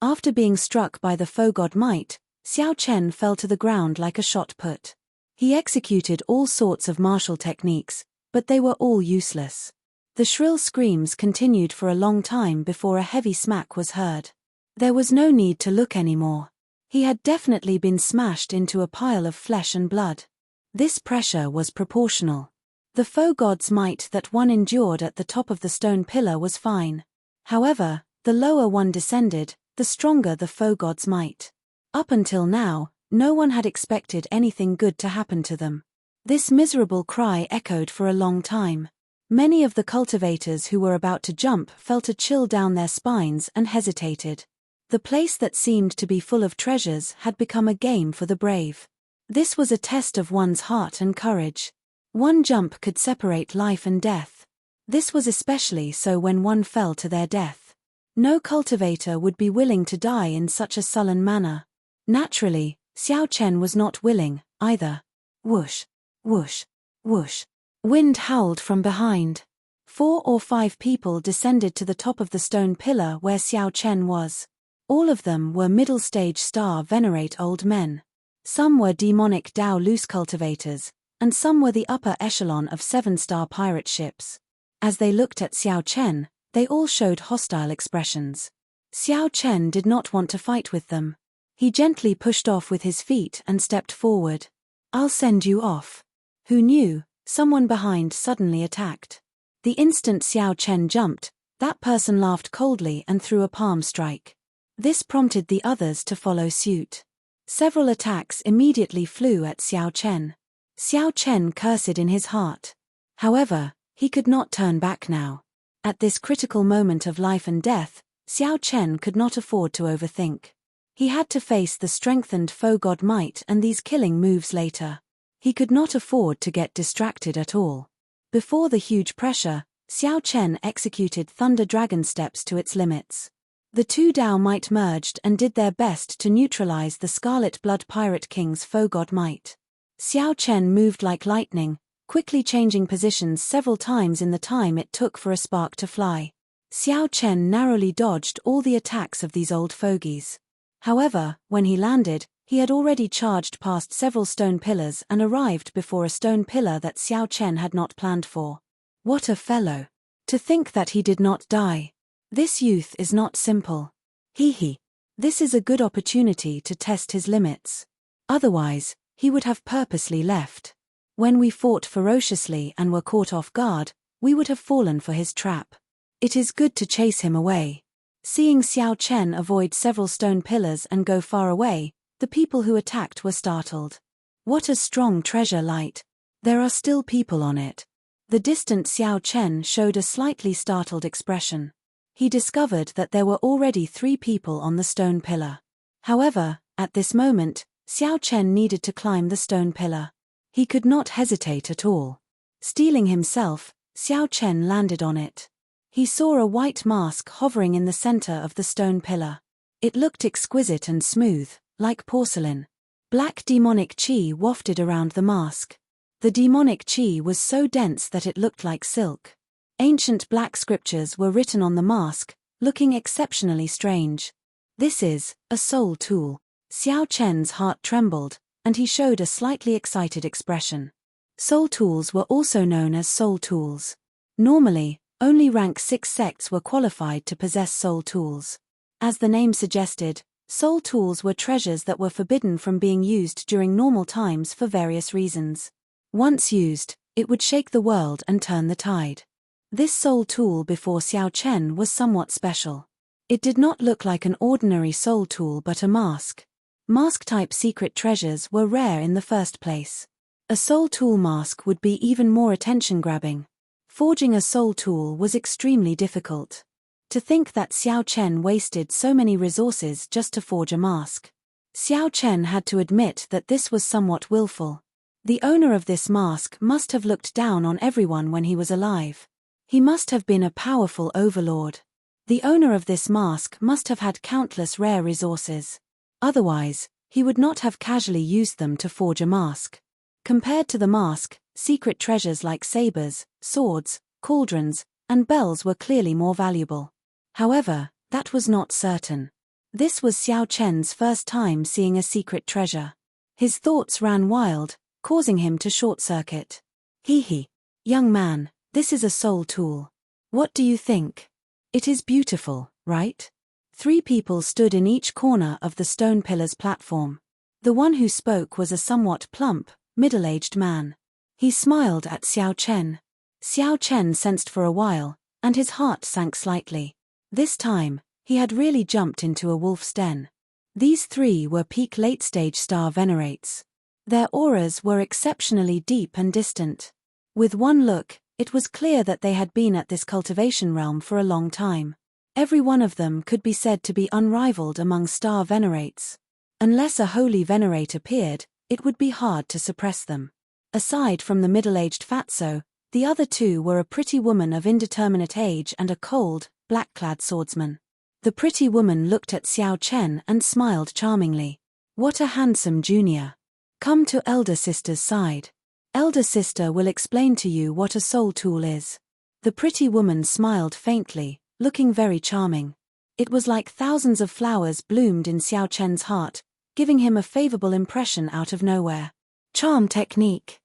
[SPEAKER 1] After being struck by the foe god might, Xiao Chen fell to the ground like a shot put. He executed all sorts of martial techniques, but they were all useless. The shrill screams continued for a long time before a heavy smack was heard. There was no need to look anymore. He had definitely been smashed into a pile of flesh and blood. This pressure was proportional. The foe god's might that one endured at the top of the stone pillar was fine. However, the lower one descended, the stronger the foe god's might. Up until now, no one had expected anything good to happen to them. This miserable cry echoed for a long time. Many of the cultivators who were about to jump felt a chill down their spines and hesitated. The place that seemed to be full of treasures had become a game for the brave. This was a test of one's heart and courage. One jump could separate life and death. This was especially so when one fell to their death. No cultivator would be willing to die in such a sullen manner. Naturally, Xiao Chen was not willing, either. Whoosh, whoosh, whoosh. Wind howled from behind. 4 or 5 people descended to the top of the stone pillar where Xiao Chen was. All of them were middle-stage star venerate old men. Some were demonic Tao loose cultivators, and some were the upper echelon of 7-star pirate ships. As they looked at Xiao Chen, they all showed hostile expressions. Xiao Chen did not want to fight with them. He gently pushed off with his feet and stepped forward. "I'll send you off." Who knew? Someone behind suddenly attacked. The instant Xiao Chen jumped, that person laughed coldly and threw a palm strike. This prompted the others to follow suit. Several attacks immediately flew at Xiao Chen. Xiao Chen cursed in his heart. However, he could not turn back now. At this critical moment of life and death, Xiao Chen could not afford to overthink. He had to face the strengthened foe god might and these killing moves later. He could not afford to get distracted at all. Before the huge pressure, Xiao Chen executed Thunder Dragon steps to its limits. The 2 Tao might merged and did their best to neutralize the Scarlet Blood Pirate King's foe god might. Xiao Chen moved like lightning, quickly changing positions several times in the time it took for a spark to fly. Xiao Chen narrowly dodged all the attacks of these old fogies. However, when he landed, he had already charged past several stone pillars and arrived before a stone pillar that Xiao Chen had not planned for. What a fellow! To think that he did not die. This youth is not simple. Hee. This is a good opportunity to test his limits. Otherwise, he would have purposely left. When we fought ferociously and were caught off guard, we would have fallen for his trap. It is good to chase him away. Seeing Xiao Chen avoid several stone pillars and go far away, The people who attacked were startled. What a strong treasure light! There are still people on it. The distant Xiao Chen showed a slightly startled expression. He discovered that there were already 3 people on the stone pillar. However, at this moment, Xiao Chen needed to climb the stone pillar. He could not hesitate at all. Steeling himself, Xiao Chen landed on it. He saw a white mask hovering in the center of the stone pillar. It looked exquisite and smooth, like porcelain. Black demonic qi wafted around the mask. The demonic qi was so dense that it looked like silk. Ancient black scriptures were written on the mask, looking exceptionally strange. This is a soul tool. Xiao Chen's heart trembled, and he showed a slightly excited expression. Soul tools were also known as soul tools. Normally, only rank 6 sects were qualified to possess soul tools. As the name suggested, soul tools were treasures that were forbidden from being used during normal times for various reasons. Once used, it would shake the world and turn the tide. This soul tool before Xiao Chen was somewhat special. It did not look like an ordinary soul tool but a mask. Mask-type secret treasures were rare in the first place. A soul tool mask would be even more attention-grabbing. Forging a soul tool was extremely difficult. To think that Xiao Chen wasted so many resources just to forge a mask. Xiao Chen had to admit that this was somewhat willful. The owner of this mask must have looked down on everyone when he was alive. He must have been a powerful overlord. The owner of this mask must have had countless rare resources. Otherwise, he would not have casually used them to forge a mask. Compared to the mask, secret treasures like sabers, swords, cauldrons, and bells were clearly more valuable. However, that was not certain. This was Xiao Chen's first time seeing a secret treasure. His thoughts ran wild, causing him to short-circuit. Hee. Young man, this is a soul tool. What do you think? It is beautiful, right? 3 people stood in each corner of the stone pillar's platform. The one who spoke was a somewhat plump, middle-aged man. He smiled at Xiao Chen. Xiao Chen sensed for a while, and his heart sank slightly. This time, he had really jumped into a wolf's den. These 3 were peak late-stage star venerates. Their auras were exceptionally deep and distant. With one look, it was clear that they had been at this cultivation realm for a long time. Every one of them could be said to be unrivaled among star venerates. Unless a holy venerate appeared, it would be hard to suppress them. Aside from the middle-aged fatso, the other 2 were a pretty woman of indeterminate age and a cold, black-clad swordsman. The pretty woman looked at Xiao Chen and smiled charmingly. What a handsome junior. Come to elder sister's side. Elder sister will explain to you what a soul tool is. The pretty woman smiled faintly, looking very charming. It was like thousands of flowers bloomed in Xiao Chen's heart, giving him a favorable impression out of nowhere. Charm technique.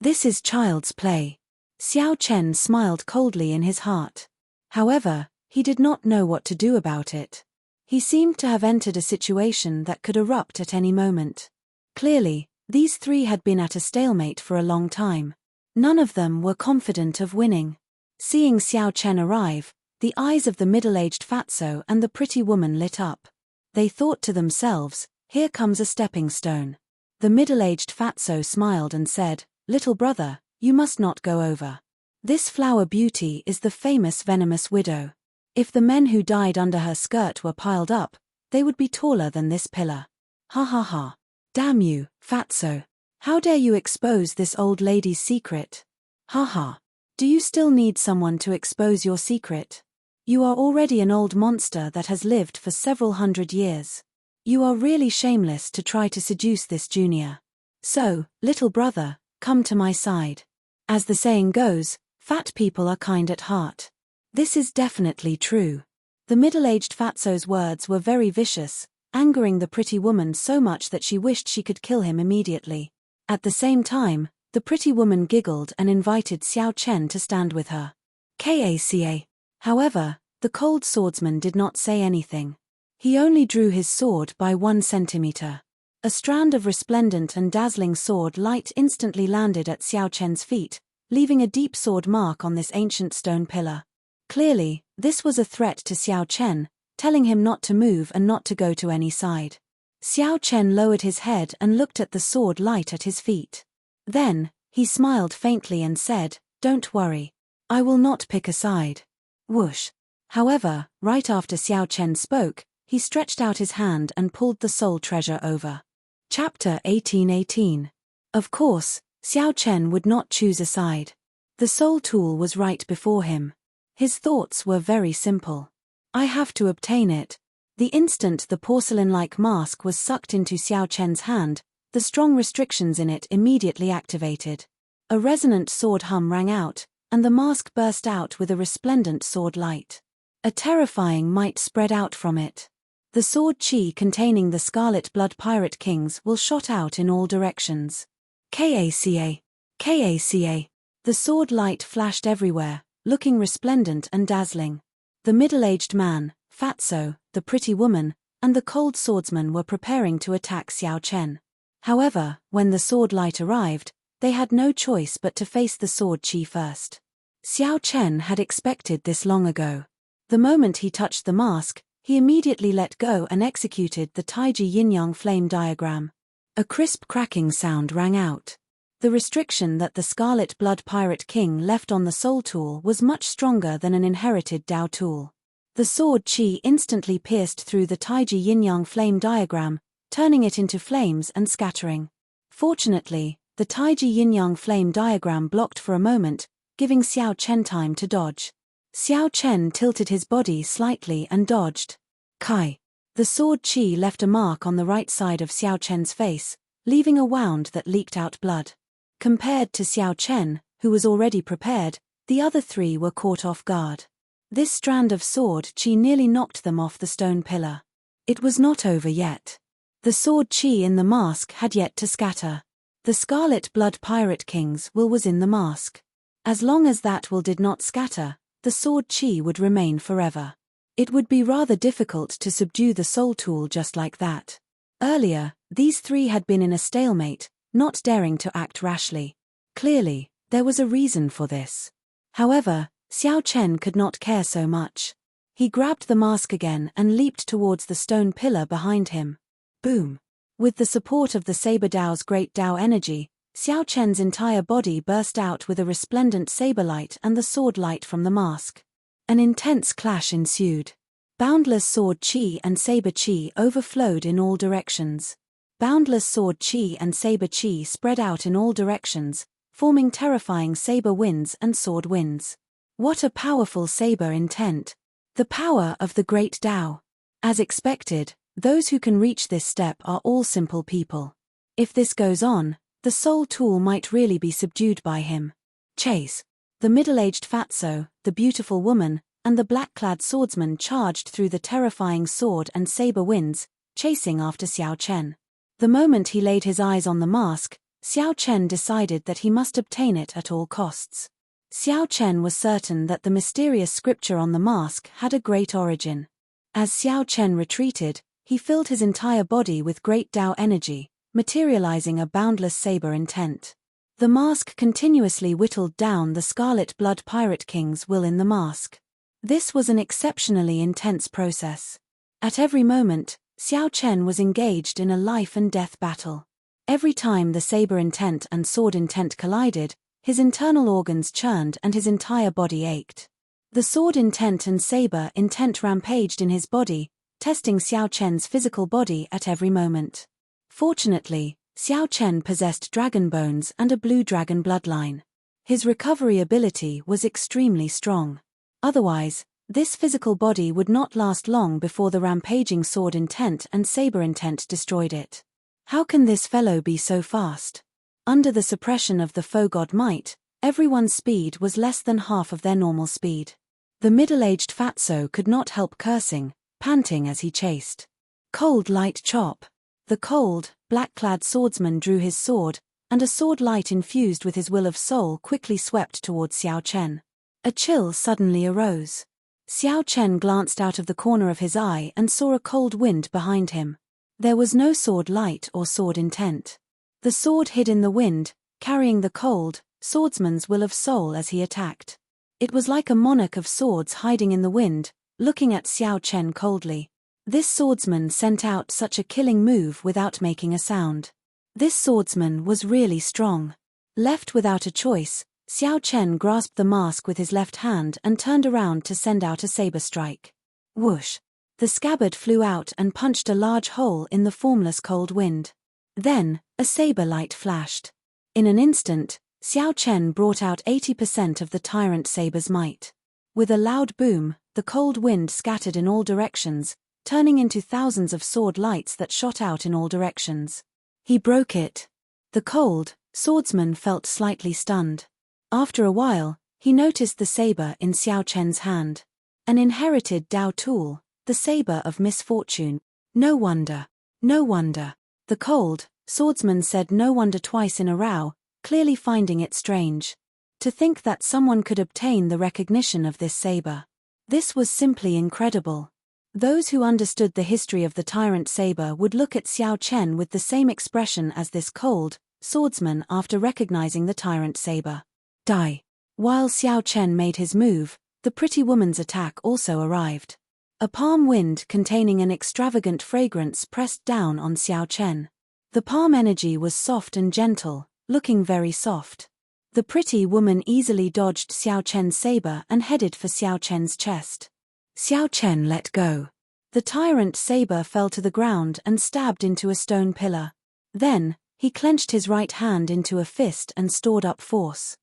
[SPEAKER 1] This is child's play. Xiao Chen smiled coldly in his heart. However, he did not know what to do about it. He seemed to have entered a situation that could erupt at any moment. Clearly, these 3 had been at a stalemate for a long time. None of them were confident of winning. Seeing Xiao Chen arrive, the eyes of the middle-aged fatso and the pretty woman lit up. They thought to themselves, here comes a stepping stone. The middle-aged fatso smiled and said, little brother, you must not go over. This flower beauty is the famous venomous widow. If the men who died under her skirt were piled up, they would be taller than this pillar. Ha ha ha. Damn you, fatso. How dare you expose this old lady's secret? Ha ha. Do you still need someone to expose your secret? You are already an old monster that has lived for several hundred years. You are really shameless to try to seduce this junior. So, little brother, come to my side. As the saying goes, fat people are kind at heart. This is definitely true. The middle-aged fatso's words were very vicious, angering the pretty woman so much that she wished she could kill him immediately. At the same time, the pretty woman giggled and invited Xiao Chen to stand with her. Kaca. However, the cold swordsman did not say anything. He only drew his sword by 1 centimeter. A strand of resplendent and dazzling sword light instantly landed at Xiao Chen's feet, leaving a deep sword mark on this ancient stone pillar. Clearly, this was a threat to Xiao Chen, telling him not to move and not to go to any side. Xiao Chen lowered his head and looked at the sword light at his feet. Then, he smiled faintly and said, "Don't worry. I will not pick a side." Whoosh. However, right after Xiao Chen spoke, he stretched out his hand and pulled the soul treasure over. Chapter 1818. Of course, Xiao Chen would not choose a side. The soul tool was right before him. His thoughts were very simple. I have to obtain it. The instant the porcelain-like mask was sucked into Xiao Chen's hand, the strong restrictions in it immediately activated. A resonant sword hum rang out, and the mask burst out with a resplendent sword light. A terrifying might spread out from it. The sword chi containing the Scarlet Blood Pirate Kings will shot out in all directions. Kaca! Kaca! The sword light flashed everywhere, looking resplendent and dazzling. The middle-aged man, Fatso, the pretty woman, and the cold swordsman were preparing to attack Xiao Chen. However, when the sword light arrived, they had no choice but to face the sword chi first. Xiao Chen had expected this long ago. The moment he touched the mask, he immediately let go and executed the Taiji yin-yang flame diagram. A crisp cracking sound rang out. The restriction that the Scarlet Blood Pirate King left on the soul tool was much stronger than an inherited Dao tool. The sword chi instantly pierced through the Taiji yin-yang flame diagram, turning it into flames and scattering. Fortunately, the Taiji yin-yang flame diagram blocked for a moment, giving Xiao Chen time to dodge. Xiao Chen tilted his body slightly and dodged. Kai! The sword chi left a mark on the right side of Xiao Chen's face, leaving a wound that leaked out blood. Compared to Xiao Chen, who was already prepared, the other three were caught off guard. This strand of sword chi nearly knocked them off the stone pillar. It was not over yet. The sword chi in the mask had yet to scatter. The Scarlet Blood Pirate King's will was in the mask. As long as that will did not scatter, the sword chi would remain forever. It would be rather difficult to subdue the soul tool just like that. Earlier, these three had been in a stalemate, not daring to act rashly. Clearly, there was a reason for this. However, Xiao Chen could not care so much. He grabbed the mask again and leaped towards the stone pillar behind him. Boom! With the support of the Saber Dao's great Dao energy, Xiao Chen's entire body burst out with a resplendent saber light and the sword light from the mask. An intense clash ensued. Boundless sword chi and saber chi overflowed in all directions. Boundless sword chi and saber chi spread out in all directions, forming terrifying saber winds and sword winds. What a powerful saber intent! The power of the great Dao. As expected, those who can reach this step are all simple people. If this goes on, the soul tool might really be subdued by him. Chase! The middle-aged Fatso, the beautiful woman, and the black-clad swordsman charged through the terrifying sword and saber winds, chasing after Xiao Chen. The moment he laid his eyes on the mask, Xiao Chen decided that he must obtain it at all costs. Xiao Chen was certain that the mysterious scripture on the mask had a great origin. As Xiao Chen retreated, he filled his entire body with great Dao energy, materializing a boundless saber intent. The mask continuously whittled down the Scarlet Blood Pirate King's will in the mask. This was an exceptionally intense process. At every moment, Xiao Chen was engaged in a life-and-death battle. Every time the saber intent and sword intent collided, his internal organs churned and his entire body ached. The sword intent and saber intent rampaged in his body, testing Xiao Chen's physical body at every moment. Fortunately, Xiao Chen possessed dragon bones and a blue dragon bloodline. His recovery ability was extremely strong. Otherwise, this physical body would not last long before the rampaging sword intent and saber intent destroyed it. How can this fellow be so fast? Under the suppression of the foe god might, everyone's speed was less than half of their normal speed. The middle-aged Fatso could not help cursing, panting as he chased. Cold light chop! The cold, black-clad swordsman drew his sword, and a sword light infused with his will of soul quickly swept towards Xiao Chen. A chill suddenly arose. Xiao Chen glanced out of the corner of his eye and saw a cold wind behind him. There was no sword light or sword intent. The sword hid in the wind, carrying the cold, swordsman's will of soul as he attacked. It was like a monarch of swords hiding in the wind, looking at Xiao Chen coldly. This swordsman sent out such a killing move without making a sound. This swordsman was really strong. Left without a choice, Xiao Chen grasped the mask with his left hand and turned around to send out a saber strike. Whoosh! The scabbard flew out and punched a large hole in the formless cold wind. Then, a saber light flashed. In an instant, Xiao Chen brought out 80% of the tyrant saber's might. With a loud boom, the cold wind scattered in all directions, turning into thousands of sword lights that shot out in all directions. He broke it. The cold swordsman felt slightly stunned. After a while, he noticed the saber in Xiao Chen's hand. An inherited Dao tool, the saber of misfortune. No wonder. No wonder. The cold swordsman said no wonder twice in a row, clearly finding it strange. To think that someone could obtain the recognition of this saber. This was simply incredible. Those who understood the history of the tyrant saber would look at Xiao Chen with the same expression as this cold swordsman after recognizing the tyrant saber. Die. While Xiao Chen made his move, the pretty woman's attack also arrived. A palm wind containing an extravagant fragrance pressed down on Xiao Chen. The palm energy was soft and gentle, looking very soft. The pretty woman easily dodged Xiao Chen's saber and headed for Xiao Chen's chest. Xiao Chen let go. The tyrant saber fell to the ground and stabbed into a stone pillar. Then, he clenched his right hand into a fist and stored up force.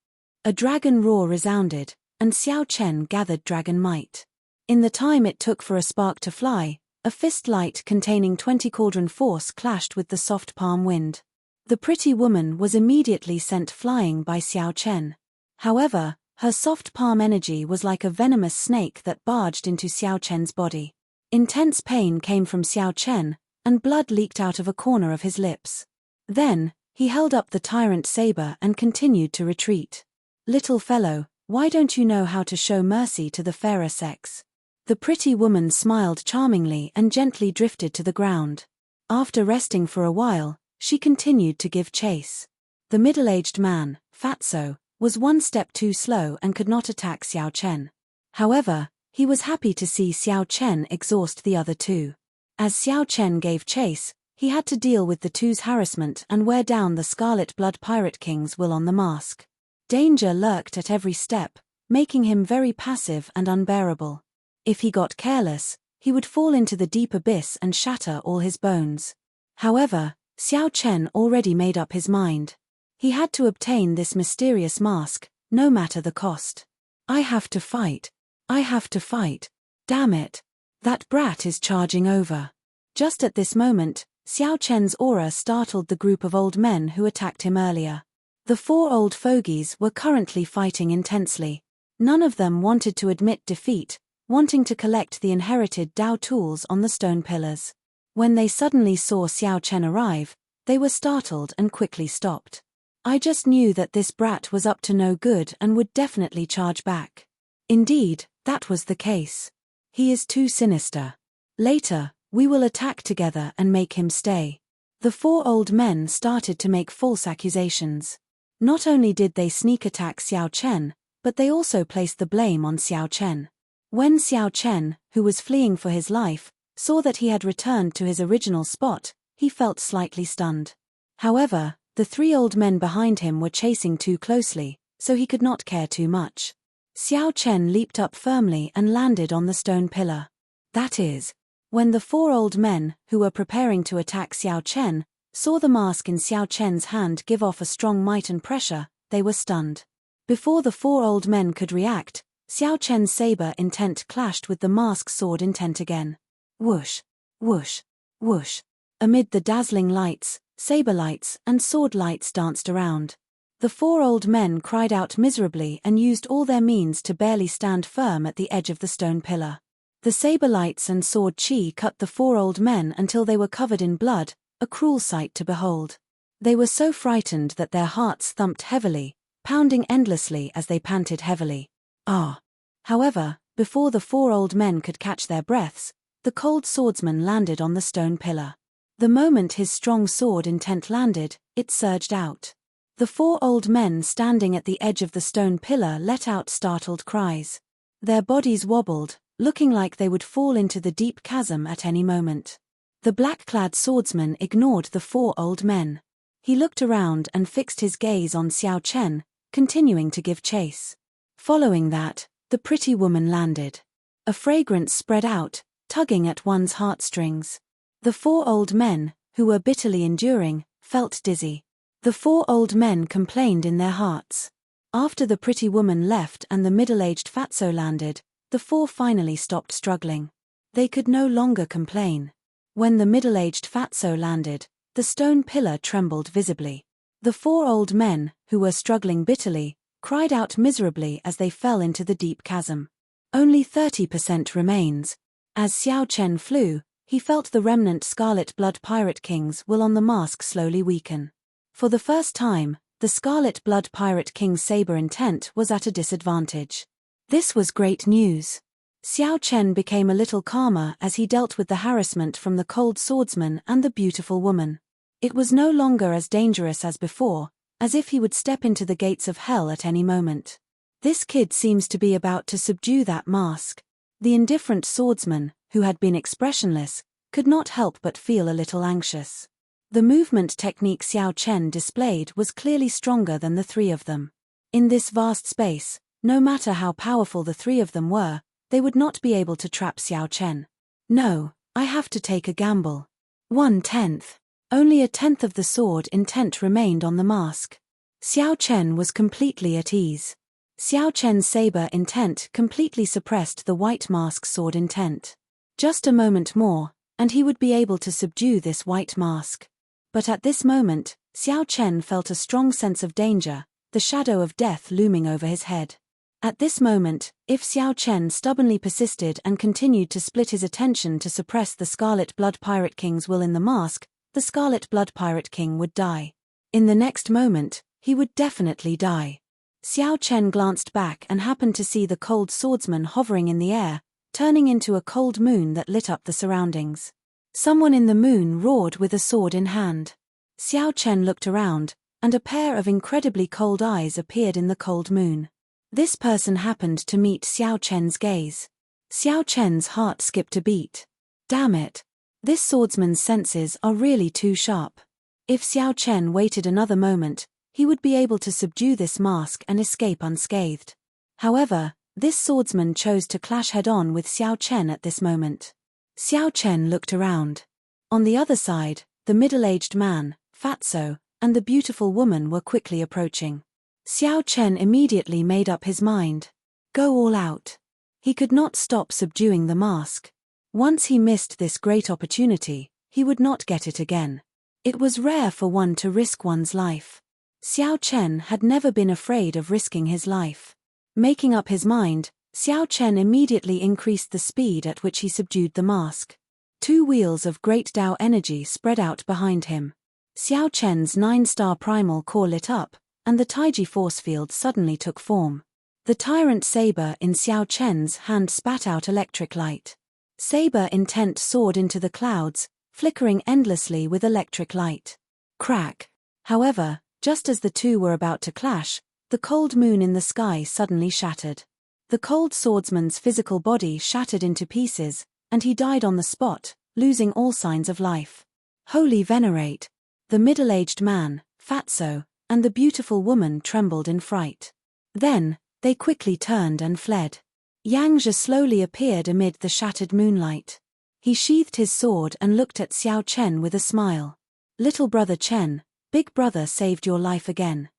[SPEAKER 1] A dragon roar resounded, and Xiao Chen gathered dragon might. In the time it took for a spark to fly, a fist light containing 20 cauldron force clashed with the soft palm wind. The pretty woman was immediately sent flying by Xiao Chen. However, her soft palm energy was like a venomous snake that barged into Xiao Chen's body. Intense pain came from Xiao Chen, and blood leaked out of a corner of his lips. Then, he held up the tyrant saber and continued to retreat. Little fellow, why don't you know how to show mercy to the fairer sex? The pretty woman smiled charmingly and gently drifted to the ground. After resting for a while, she continued to give chase. The middle-aged man, Fatso, was one step too slow and could not attack Xiao Chen. However, he was happy to see Xiao Chen exhaust the other two. As Xiao Chen gave chase, he had to deal with the two's harassment and wear down the Scarlet Blood Pirate King's will on the mask. Danger lurked at every step, making him very passive and unbearable. If he got careless, he would fall into the deep abyss and shatter all his bones. However, Xiao Chen already made up his mind. He had to obtain this mysterious mask, no matter the cost. I have to fight. I have to fight. Damn it. That brat is charging over. Just at this moment, Xiao Chen's aura startled the group of old men who attacked him earlier. The 4 old fogies were currently fighting intensely. None of them wanted to admit defeat, wanting to collect the inherited Dao tools on the stone pillars. When they suddenly saw Xiao Chen arrive, they were startled and quickly stopped. I just knew that this brat was up to no good and would definitely charge back. Indeed, that was the case. He is too sinister. Later, we will attack together and make him stay. The 4 old men started to make false accusations. Not only did they sneak attack Xiao Chen, but they also placed the blame on Xiao Chen. When Xiao Chen, who was fleeing for his life, saw that he had returned to his original spot, he felt slightly stunned. However, the 3 old men behind him were chasing too closely, so he could not care too much. Xiao Chen leaped up firmly and landed on the stone pillar. That is, when the 4 old men, who were preparing to attack Xiao Chen, saw the mask in Xiao Chen's hand give off a strong might and pressure, they were stunned. Before the 4 old men could react, Xiao Chen's saber intent clashed with the mask's sword intent again. Whoosh, whoosh, whoosh. Amid the dazzling lights, saber lights and sword lights danced around. The 4 old men cried out miserably and used all their means to barely stand firm at the edge of the stone pillar. The saber lights and sword chi cut the 4 old men until they were covered in blood, a cruel sight to behold. They were so frightened that their hearts thumped heavily, pounding endlessly as they panted heavily. Ah! However, before the 4 old men could catch their breaths, the cold swordsman landed on the stone pillar. The moment his strong sword intent landed, it surged out. The 4 old men standing at the edge of the stone pillar let out startled cries. Their bodies wobbled, looking like they would fall into the deep chasm at any moment. The black-clad swordsman ignored the four old men. He looked around and fixed his gaze on Xiao Chen, continuing to give chase. Following that, the pretty woman landed. A fragrance spread out, tugging at one's heartstrings. The four old men, who were bitterly enduring, felt dizzy. The four old men complained in their hearts. After the pretty woman left and the middle-aged fatso landed, the four finally stopped struggling. They could no longer complain. When the middle-aged fatso landed, the stone pillar trembled visibly. The four old men, who were struggling bitterly, cried out miserably as they fell into the deep chasm. Only 30% remains. As Xiao Chen flew, he felt the remnant Scarlet Blood Pirate King's will on the mask slowly weaken. For the first time, the Scarlet Blood Pirate King's saber intent was at a disadvantage. This was great news. Xiao Chen became a little calmer as he dealt with the harassment from the cold swordsman and the beautiful woman. It was no longer as dangerous as before, as if he would step into the gates of hell at any moment. This kid seems to be about to subdue that mask. The indifferent swordsman, who had been expressionless, could not help but feel a little anxious. The movement technique Xiao Chen displayed was clearly stronger than the three of them. In this vast space, no matter how powerful the three of them were, they would not be able to trap Xiao Chen. No, I have to take a gamble. 1/10. Only a tenth of the sword intent remained on the mask. Xiao Chen was completely at ease. Xiao Chen's saber intent completely suppressed the white mask's sword intent. Just a moment more, and he would be able to subdue this white mask. But at this moment, Xiao Chen felt a strong sense of danger, the shadow of death looming over his head. At this moment, if Xiao Chen stubbornly persisted and continued to split his attention to suppress the Scarlet Blood Pirate King's will in the mask, the Scarlet Blood Pirate King would die. In the next moment, he would definitely die. Xiao Chen glanced back and happened to see the cold swordsman hovering in the air, turning into a cold moon that lit up the surroundings. Someone in the moon roared with a sword in hand. Xiao Chen looked around, and a pair of incredibly cold eyes appeared in the cold moon. This person happened to meet Xiao Chen's gaze. Xiao Chen's heart skipped a beat. Damn it. This swordsman's senses are really too sharp. If Xiao Chen waited another moment, he would be able to subdue this mask and escape unscathed. However, this swordsman chose to clash head-on with Xiao Chen at this moment. Xiao Chen looked around. On the other side, the middle-aged man, Fatso, and the beautiful woman were quickly approaching. Xiao Chen immediately made up his mind. Go all out. He could not stop subduing the mask. Once he missed this great opportunity, he would not get it again. It was rare for one to risk one's life. Xiao Chen had never been afraid of risking his life. Making up his mind, Xiao Chen immediately increased the speed at which he subdued the mask. 2 wheels of great Dao energy spread out behind him. Xiao Chen's 9-star primal core lit up, and the Taiji force field suddenly took form. The tyrant saber in Xiao Chen's hand spat out electric light. Saber intent soared into the clouds, flickering endlessly with electric light. Crack. However, just as the two were about to clash, the cold moon in the sky suddenly shattered. The cold swordsman's physical body shattered into pieces, and he died on the spot, losing all signs of life. Holy venerate! The middle-aged man, Fatso, and the beautiful woman trembled in fright. Then, they quickly turned and fled. Yang Zhe slowly appeared amid the shattered moonlight. He sheathed his sword and looked at Xiao Chen with a smile. Little brother Chen, big brother saved your life again.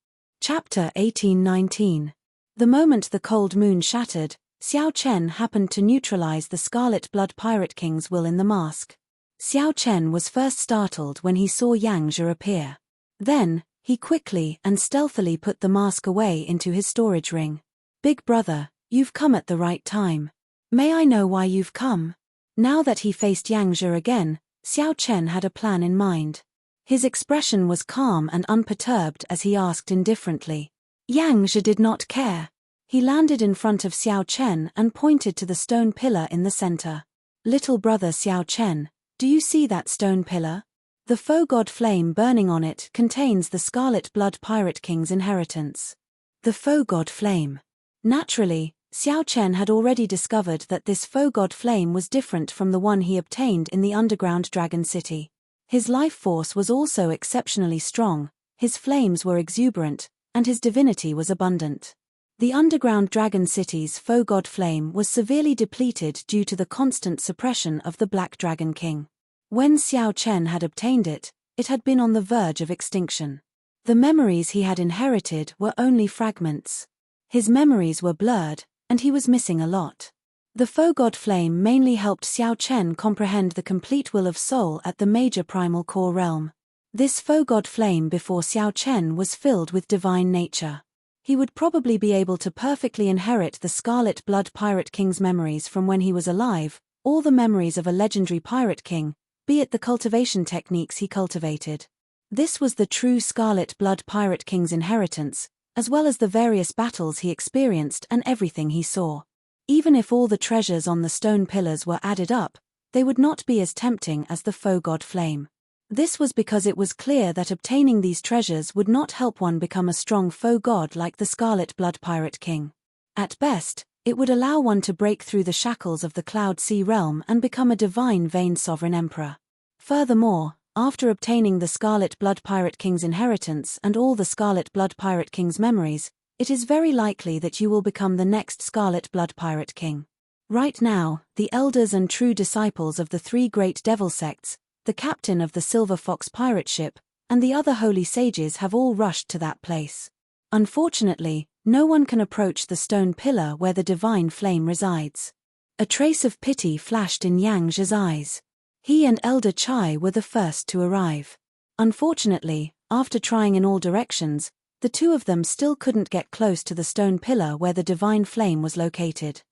[SPEAKER 1] Chapter 18-19. The moment the cold moon shattered, Xiao Chen happened to neutralize the Scarlet Blood Pirate King's will in the mask. Xiao Chen was first startled when he saw Yang Zhe appear. Then, he quickly and stealthily put the mask away into his storage ring. Big brother, you've come at the right time. May I know why you've come? Now that he faced Yang Zhe again, Xiao Chen had a plan in mind. His expression was calm and unperturbed as he asked indifferently. Yang Zhe did not care. He landed in front of Xiao Chen and pointed to the stone pillar in the center. Little brother Xiao Chen, do you see that stone pillar? The faux god flame burning on it contains the Scarlet Blood Pirate King's inheritance. The faux god flame. Naturally, Xiao Chen had already discovered that this faux god flame was different from the one he obtained in the underground dragon city. His life force was also exceptionally strong, his flames were exuberant, and his divinity was abundant. The underground dragon city's faux god flame was severely depleted due to the constant suppression of the Black Dragon King. When Xiao Chen had obtained it, it had been on the verge of extinction. The memories he had inherited were only fragments. His memories were blurred, and he was missing a lot. The faux god flame mainly helped Xiao Chen comprehend the complete will of soul at the major primal core realm. This faux god flame before Xiao Chen was filled with divine nature. He would probably be able to perfectly inherit the Scarlet Blood Pirate King's memories from when he was alive, all the memories of a legendary pirate king, be it the cultivation techniques he cultivated. This was the true Scarlet Blood Pirate King's inheritance, as well as the various battles he experienced and everything he saw. Even if all the treasures on the stone pillars were added up, they would not be as tempting as the faux god flame. This was because it was clear that obtaining these treasures would not help one become a strong faux god like the Scarlet Blood Pirate King. At best, it would allow one to break through the shackles of the Cloud Sea realm and become a divine veined sovereign emperor. Furthermore, after obtaining the Scarlet Blood Pirate King's inheritance and all the Scarlet Blood Pirate King's memories, it is very likely that you will become the next Scarlet Blood Pirate King. Right now, the elders and true disciples of the three great devil sects, the captain of the Silver Fox pirate ship, and the other holy sages have all rushed to that place. Unfortunately, no one can approach the stone pillar where the divine flame resides. A trace of pity flashed in Yang Zhe's eyes. He and Elder Chai were the first to arrive. Unfortunately, after trying in all directions, the two of them still couldn't get close to the stone pillar where the divine flame was located.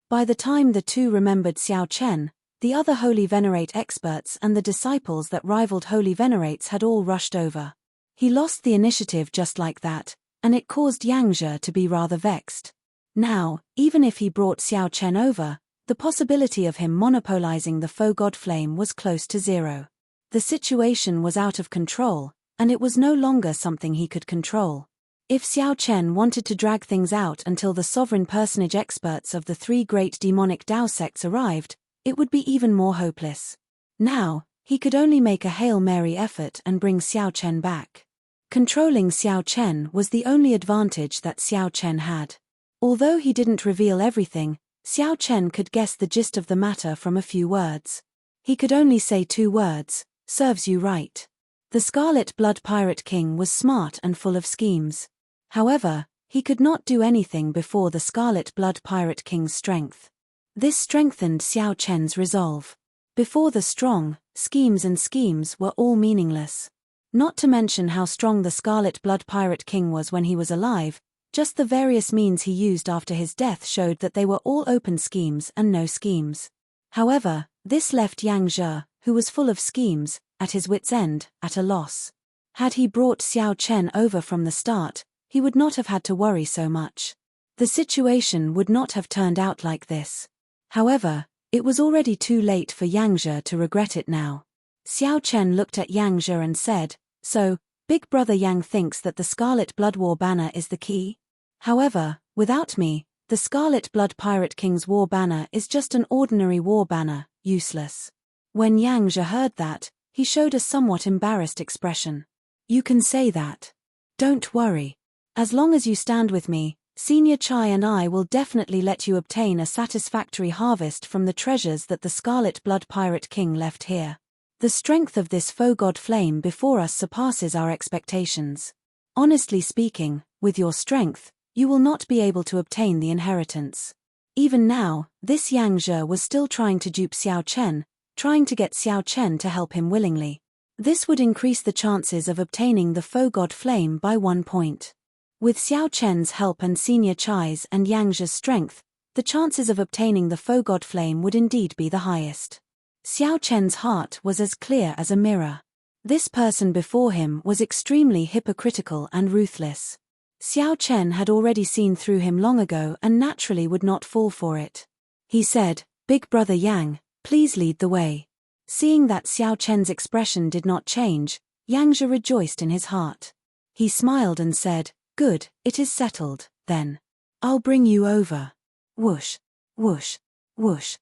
[SPEAKER 1] By the time the two remembered Xiao Chen, the other Holy Venerate experts and the disciples that rivaled Holy Venerates had all rushed over. He lost the initiative just like that, and it caused Yang Zhe to be rather vexed. Now, even if he brought Xiao Chen over, the possibility of him monopolizing the faux god flame was close to zero. The situation was out of control, and it was no longer something he could control. If Xiao Chen wanted to drag things out until the sovereign personage experts of the three great demonic Dao sects arrived, it would be even more hopeless. Now, he could only make a Hail Mary effort and bring Xiao Chen back. Controlling Xiao Chen was the only advantage that Xiao Chen had. Although he didn't reveal everything, Xiao Chen could guess the gist of the matter from a few words. He could only say 2 words, "Serves you right." The Scarlet Blood Pirate King was smart and full of schemes. However, he could not do anything before the Scarlet Blood Pirate King's strength. This strengthened Xiao Chen's resolve. Before the strong, schemes were all meaningless. Not to mention how strong the Scarlet Blood Pirate King was when he was alive, just the various means he used after his death showed that they were all open schemes and no schemes. However, this left Yang Zhe, who was full of schemes, at his wit's end, at a loss. Had he brought Xiao Chen over from the start, he would not have had to worry so much. The situation would not have turned out like this. However, it was already too late for Yang Zhe to regret it now. Xiao Chen looked at Yang Zhe and said, "So, Big Brother Yang thinks that the Scarlet Blood War banner is the key? However, without me, the Scarlet Blood Pirate King's war banner is just an ordinary war banner, useless." When Yang Zhe heard that, he showed a somewhat embarrassed expression. "You can say that. Don't worry. As long as you stand with me, Senior Chai and I will definitely let you obtain a satisfactory harvest from the treasures that the Scarlet Blood Pirate King left here. The strength of this faux god flame before us surpasses our expectations. Honestly speaking, with your strength, you will not be able to obtain the inheritance." Even now, this Yang Zhe was still trying to dupe Xiao Chen, trying to get Xiao Chen to help him willingly. This would increase the chances of obtaining the faux god flame by 1 point. With Xiao Chen's help and Senior Chai's and Yang Zhe's strength, the chances of obtaining the faux god flame would indeed be the highest. Xiao Chen's heart was as clear as a mirror. This person before him was extremely hypocritical and ruthless. Xiao Chen had already seen through him long ago and naturally would not fall for it. He said, "Big Brother Yang, please lead the way." Seeing that Xiao Chen's expression did not change, Yang Zhe rejoiced in his heart. He smiled and said, "Good, it is settled, then. I'll bring you over." Whoosh, whoosh, whoosh.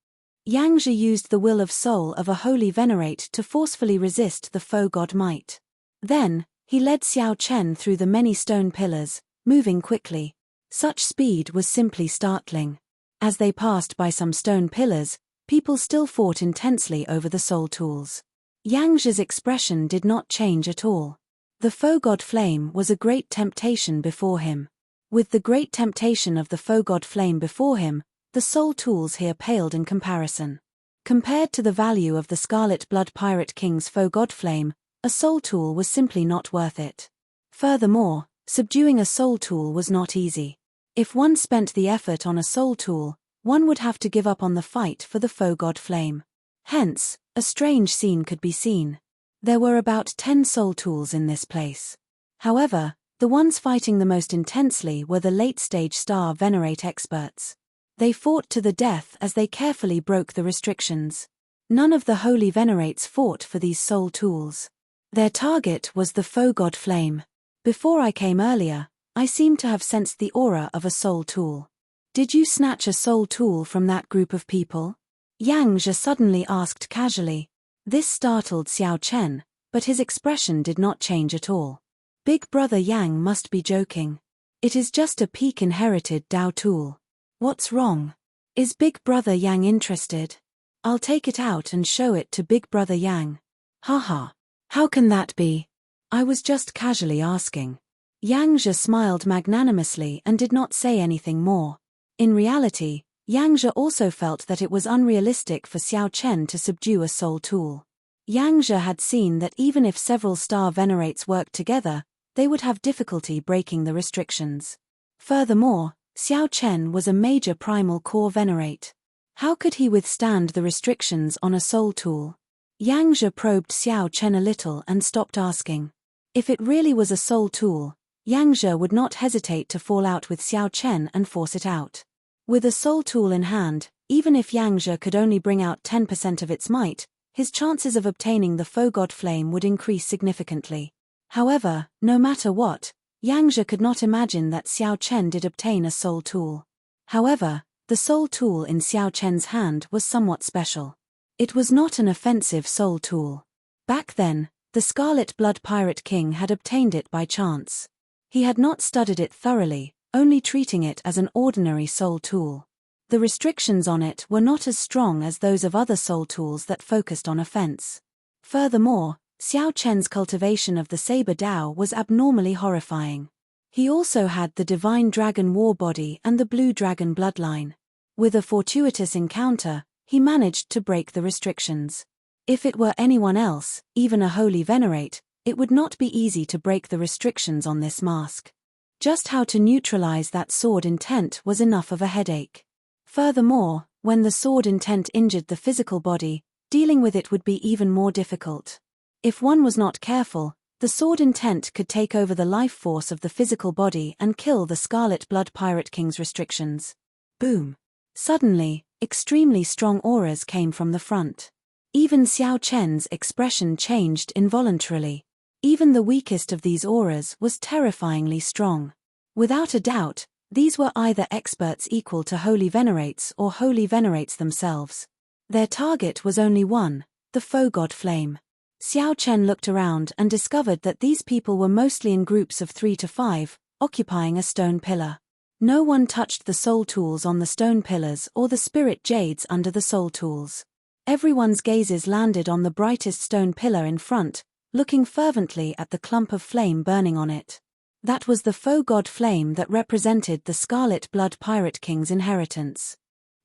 [SPEAKER 1] Yang Zhi used the will of soul of a holy venerate to forcefully resist the foe god might. Then, he led Xiao Chen through the many stone pillars, moving quickly. Such speed was simply startling. As they passed by some stone pillars, people still fought intensely over the soul tools. Yang Zhi's expression did not change at all. The foe god flame was a great temptation before him. With the great temptation of the foe god flame before him, the soul tools here paled in comparison. Compared to the value of the Scarlet Blood Pirate King's foe god flame, a soul tool was simply not worth it. Furthermore, subduing a soul tool was not easy. If one spent the effort on a soul tool, one would have to give up on the fight for the foe god flame. Hence, a strange scene could be seen. There were about 10 soul tools in this place. However, the ones fighting the most intensely were the late-stage Star Venerate experts. They fought to the death as they carefully broke the restrictions. None of the holy venerates fought for these soul tools. Their target was the foe god flame. Before I came earlier, I seemed to have sensed the aura of a soul tool. Did you snatch a soul tool from that group of people? Yang Zhi suddenly asked casually. This startled Xiao Chen, but his expression did not change at all. Big brother Yang must be joking. It is just a peak inherited Dao tool. What's wrong? Is Big brother Yang interested? I'll take it out and show it to Big brother Yang. Haha. How can that be? I was just casually asking. Yang Zhi smiled magnanimously and did not say anything more. In reality, Yang Zhi also felt that it was unrealistic for Xiao Chen to subdue a soul tool. Yang Zhi had seen that even if several star venerates worked together, they would have difficulty breaking the restrictions. Furthermore, Xiao Chen was a major primal core venerate. How could he withstand the restrictions on a soul tool? Yang Zhi probed Xiao Chen a little and stopped asking. If it really was a soul tool, Yang Zhi would not hesitate to fall out with Xiao Chen and force it out. With a soul tool in hand, even if Yang Zhi could only bring out 10% of its might, his chances of obtaining the foe god flame would increase significantly. However, no matter what, Yang Zhi could not imagine that Xiao Chen did obtain a soul tool. However, the soul tool in Xiao Chen's hand was somewhat special. It was not an offensive soul tool. Back then, the Scarlet Blood Pirate King had obtained it by chance. He had not studied it thoroughly, only treating it as an ordinary soul tool. The restrictions on it were not as strong as those of other soul tools that focused on offense. Furthermore, Xiao Chen's cultivation of the Saber Dao was abnormally horrifying. He also had the Divine Dragon War Body and the Blue Dragon bloodline. With a fortuitous encounter, he managed to break the restrictions. If it were anyone else, even a holy venerate, it would not be easy to break the restrictions on this mask. Just how to neutralize that sword intent was enough of a headache. Furthermore, when the sword intent injured the physical body, dealing with it would be even more difficult. If one was not careful, the sword intent could take over the life force of the physical body and kill the Scarlet Blood Pirate King's restrictions. Boom. Suddenly, extremely strong auras came from the front. Even Xiao Chen's expression changed involuntarily. Even the weakest of these auras was terrifyingly strong. Without a doubt, these were either experts equal to holy venerates or holy venerates themselves. Their target was only one, the foe god flame. Xiao Chen looked around and discovered that these people were mostly in groups of 3 to 5, occupying a stone pillar. No one touched the soul tools on the stone pillars or the spirit jades under the soul tools. Everyone's gazes landed on the brightest stone pillar in front, looking fervently at the clump of flame burning on it. That was the foe god flame that represented the Scarlet Blood Pirate King's inheritance.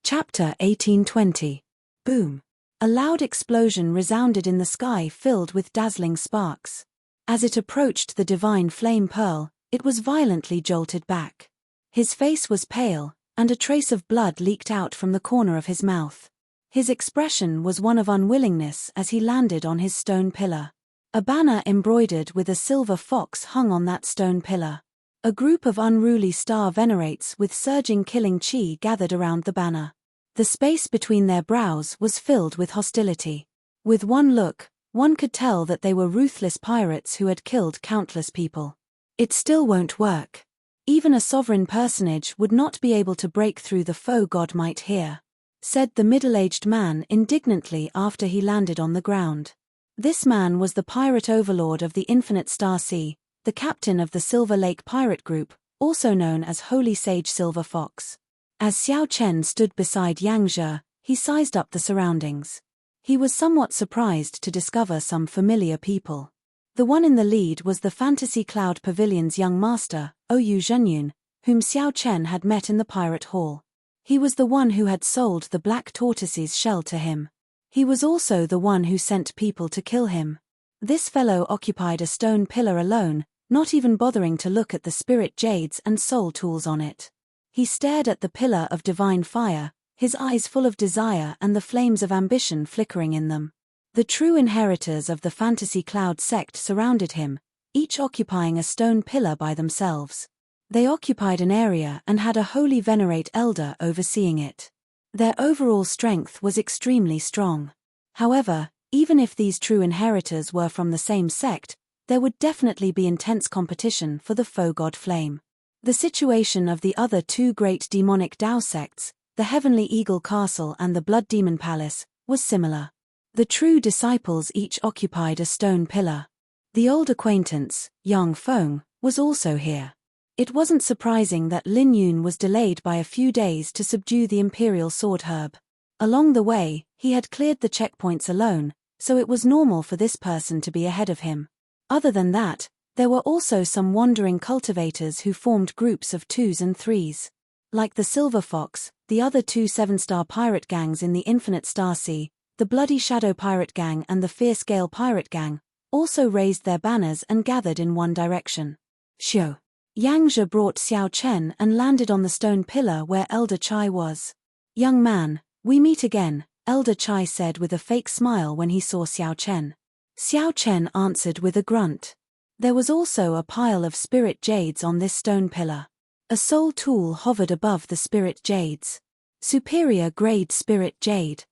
[SPEAKER 1] Chapter 1820. Boom. A loud explosion resounded in the sky filled with dazzling sparks. As it approached the divine flame pearl, it was violently jolted back. His face was pale, and a trace of blood leaked out from the corner of his mouth. His expression was one of unwillingness as he landed on his stone pillar. A banner embroidered with a silver fox hung on that stone pillar. A group of unruly star venerates with surging killing chi gathered around the banner. The space between their brows was filled with hostility. With one look, one could tell that they were ruthless pirates who had killed countless people. It still won't work. Even a sovereign personage would not be able to break through the foe God might hear," said the middle-aged man indignantly after he landed on the ground. This man was the pirate overlord of the Infinite Star Sea, the captain of the Silver Lake Pirate Group, also known as Holy Sage Silver Fox. As Xiao Chen stood beside Yang Zhe, he sized up the surroundings. He was somewhat surprised to discover some familiar people. The one in the lead was the Fantasy Cloud Pavilion's young master, Oyu Zhenyun, whom Xiao Chen had met in the pirate hall. He was the one who had sold the black tortoise's shell to him. He was also the one who sent people to kill him. This fellow occupied a stone pillar alone, not even bothering to look at the spirit jades and soul tools on it. He stared at the pillar of divine fire, his eyes full of desire and the flames of ambition flickering in them. The true inheritors of the Fantasy Cloud sect surrounded him, each occupying a stone pillar by themselves. They occupied an area and had a holy venerate elder overseeing it. Their overall strength was extremely strong. However, even if these true inheritors were from the same sect, there would definitely be intense competition for the foe god flame. The situation of the other two great demonic Dao sects, the Heavenly Eagle Castle and the Blood Demon Palace, was similar. The true disciples each occupied a stone pillar. The old acquaintance, Yang Feng, was also here. It wasn't surprising that Lin Yun was delayed by a few days to subdue the Imperial Sword Herb. Along the way, he had cleared the checkpoints alone, so it was normal for this person to be ahead of him. Other than that, there were also some wandering cultivators who formed groups of 2s and 3s. Like the Silver Fox, the other two 7-star pirate gangs in the Infinite Star Sea, the Bloody Shadow Pirate Gang and the Fierce Gale Pirate Gang, also raised their banners and gathered in one direction. Xiao. Yang Zhe brought Xiao Chen and landed on the stone pillar where Elder Chai was. "Young man, we meet again," Elder Chai said with a fake smile when he saw Xiao Chen. Xiao Chen answered with a grunt. There was also a pile of spirit jades on this stone pillar. A soul tool hovered above the spirit jades. Superior grade spirit jade.